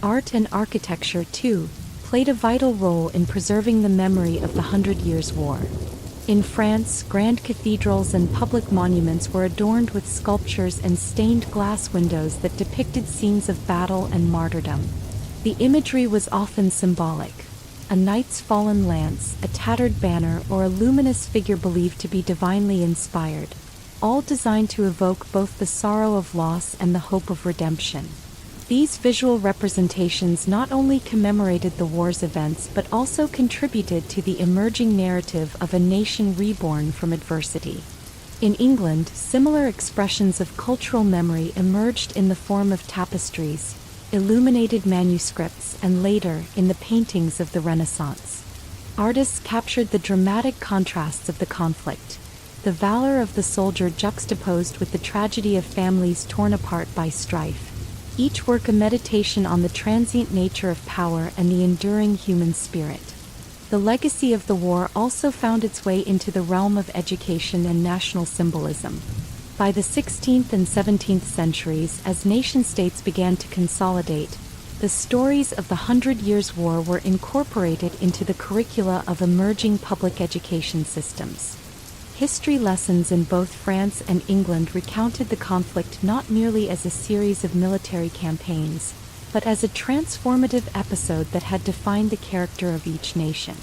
Art and architecture, too, played a vital role in preserving the memory of the Hundred Years' War. In France, grand cathedrals and public monuments were adorned with sculptures and stained glass windows that depicted scenes of battle and martyrdom. The imagery was often symbolic: a knight's fallen lance, a tattered banner, or a luminous figure believed to be divinely inspired, all designed to evoke both the sorrow of loss and the hope of redemption. These visual representations not only commemorated the war's events but also contributed to the emerging narrative of a nation reborn from adversity. In England, similar expressions of cultural memory emerged in the form of tapestries, illuminated manuscripts, and later, in the paintings of the Renaissance. Artists captured the dramatic contrasts of the conflict, the valor of the soldier juxtaposed with the tragedy of families torn apart by strife, each work a meditation on the transient nature of power and the enduring human spirit. The legacy of the war also found its way into the realm of education and national symbolism. By the 16th and 17th centuries, as nation-states began to consolidate, the stories of the Hundred Years' War were incorporated into the curricula of emerging public education systems. History lessons in both France and England recounted the conflict not merely as a series of military campaigns, but as a transformative episode that had defined the character of each nation.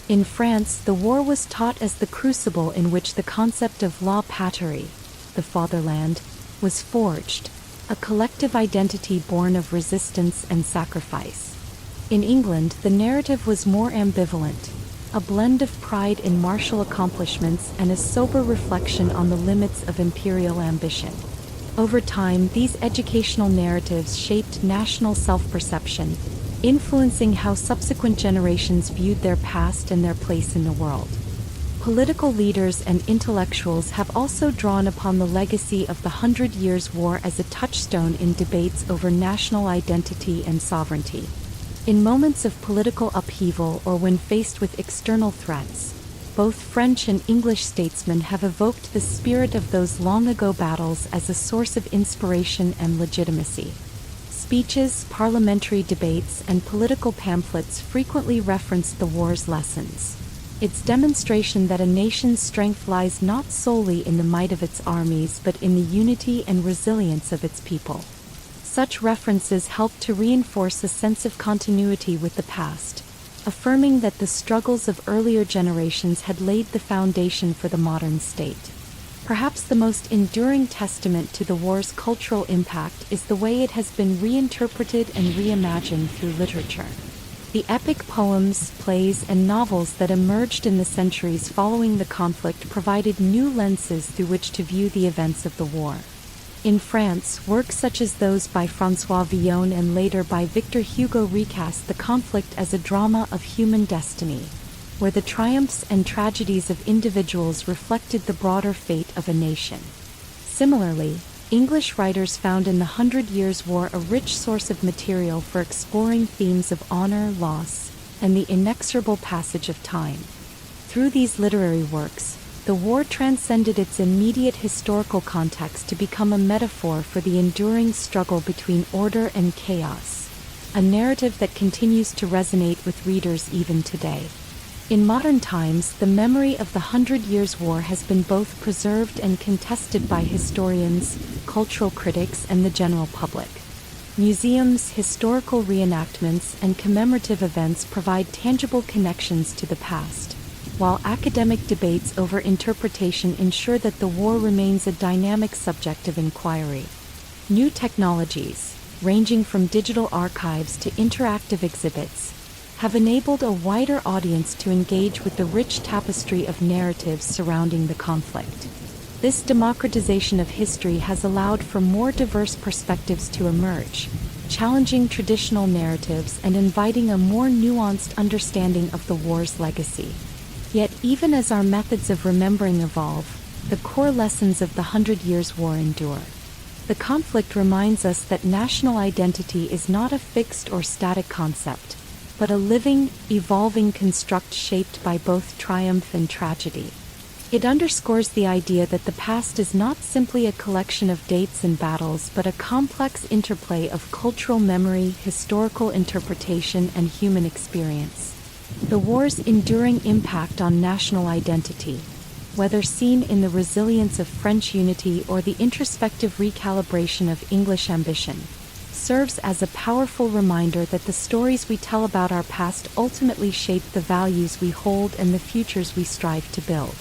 In France, the war was taught as the crucible in which the concept of la patrie, the fatherland, was forged, a collective identity born of resistance and sacrifice. In England, the narrative was more ambivalent, a blend of pride in martial accomplishments and a sober reflection on the limits of imperial ambition. Over time, these educational narratives shaped national self-perception, influencing how subsequent generations viewed their past and their place in the world. Political leaders and intellectuals have also drawn upon the legacy of the Hundred Years' War as a touchstone in debates over national identity and sovereignty. In moments of political upheaval or when faced with external threats, both French and English statesmen have evoked the spirit of those long-ago battles as a source of inspiration and legitimacy. Speeches, parliamentary debates, and political pamphlets frequently referenced the war's lessons. Its demonstration that a nation's strength lies not solely in the might of its armies but in the unity and resilience of its people. Such references help to reinforce a sense of continuity with the past, affirming that the struggles of earlier generations had laid the foundation for the modern state. Perhaps the most enduring testament to the war's cultural impact is the way it has been reinterpreted and reimagined through literature. The epic poems, plays, and novels that emerged in the centuries following the conflict provided new lenses through which to view the events of the war. In France, works such as those by François Villon and later by Victor Hugo recast the conflict as a drama of human destiny, where the triumphs and tragedies of individuals reflected the broader fate of a nation. Similarly, English writers found in the Hundred Years' War a rich source of material for exploring themes of honor, loss, and the inexorable passage of time. Through these literary works, the war transcended its immediate historical context to become a metaphor for the enduring struggle between order and chaos, a narrative that continues to resonate with readers even today. In modern times, the memory of the Hundred Years' War has been both preserved and contested by historians, cultural critics, and the general public. Museums, historical reenactments, and commemorative events provide tangible connections to the past, while academic debates over interpretation ensure that the war remains a dynamic subject of inquiry. New technologies, ranging from digital archives to interactive exhibits, have enabled a wider audience to engage with the rich tapestry of narratives surrounding the conflict. This democratization of history has allowed for more diverse perspectives to emerge, challenging traditional narratives and inviting a more nuanced understanding of the war's legacy. Yet even as our methods of remembering evolve, the core lessons of the 100 Years' War endure. The conflict reminds us that national identity is not a fixed or static concept, but a living, evolving construct shaped by both triumph and tragedy. It underscores the idea that the past is not simply a collection of dates and battles, but a complex interplay of cultural memory, historical interpretation, and human experience. The war's enduring impact on national identity, whether seen in the resilience of French unity or the introspective recalibration of English ambition, serves as a powerful reminder that the stories we tell about our past ultimately shape the values we hold and the futures we strive to build.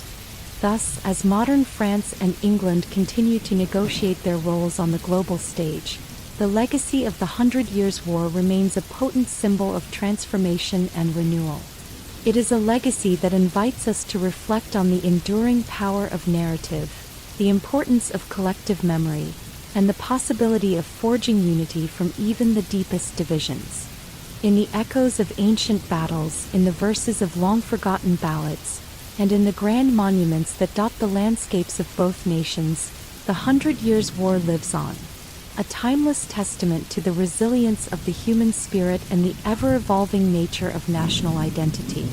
Thus, as modern France and England continue to negotiate their roles on the global stage, the legacy of the 100 Years' War remains a potent symbol of transformation and renewal. It is a legacy that invites us to reflect on the enduring power of narrative, the importance of collective memory, and the possibility of forging unity from even the deepest divisions. In the echoes of ancient battles, in the verses of long-forgotten ballads, and in the grand monuments that dot the landscapes of both nations, the 100 Years' War lives on, a timeless testament to the resilience of the human spirit and the ever-evolving nature of national identity.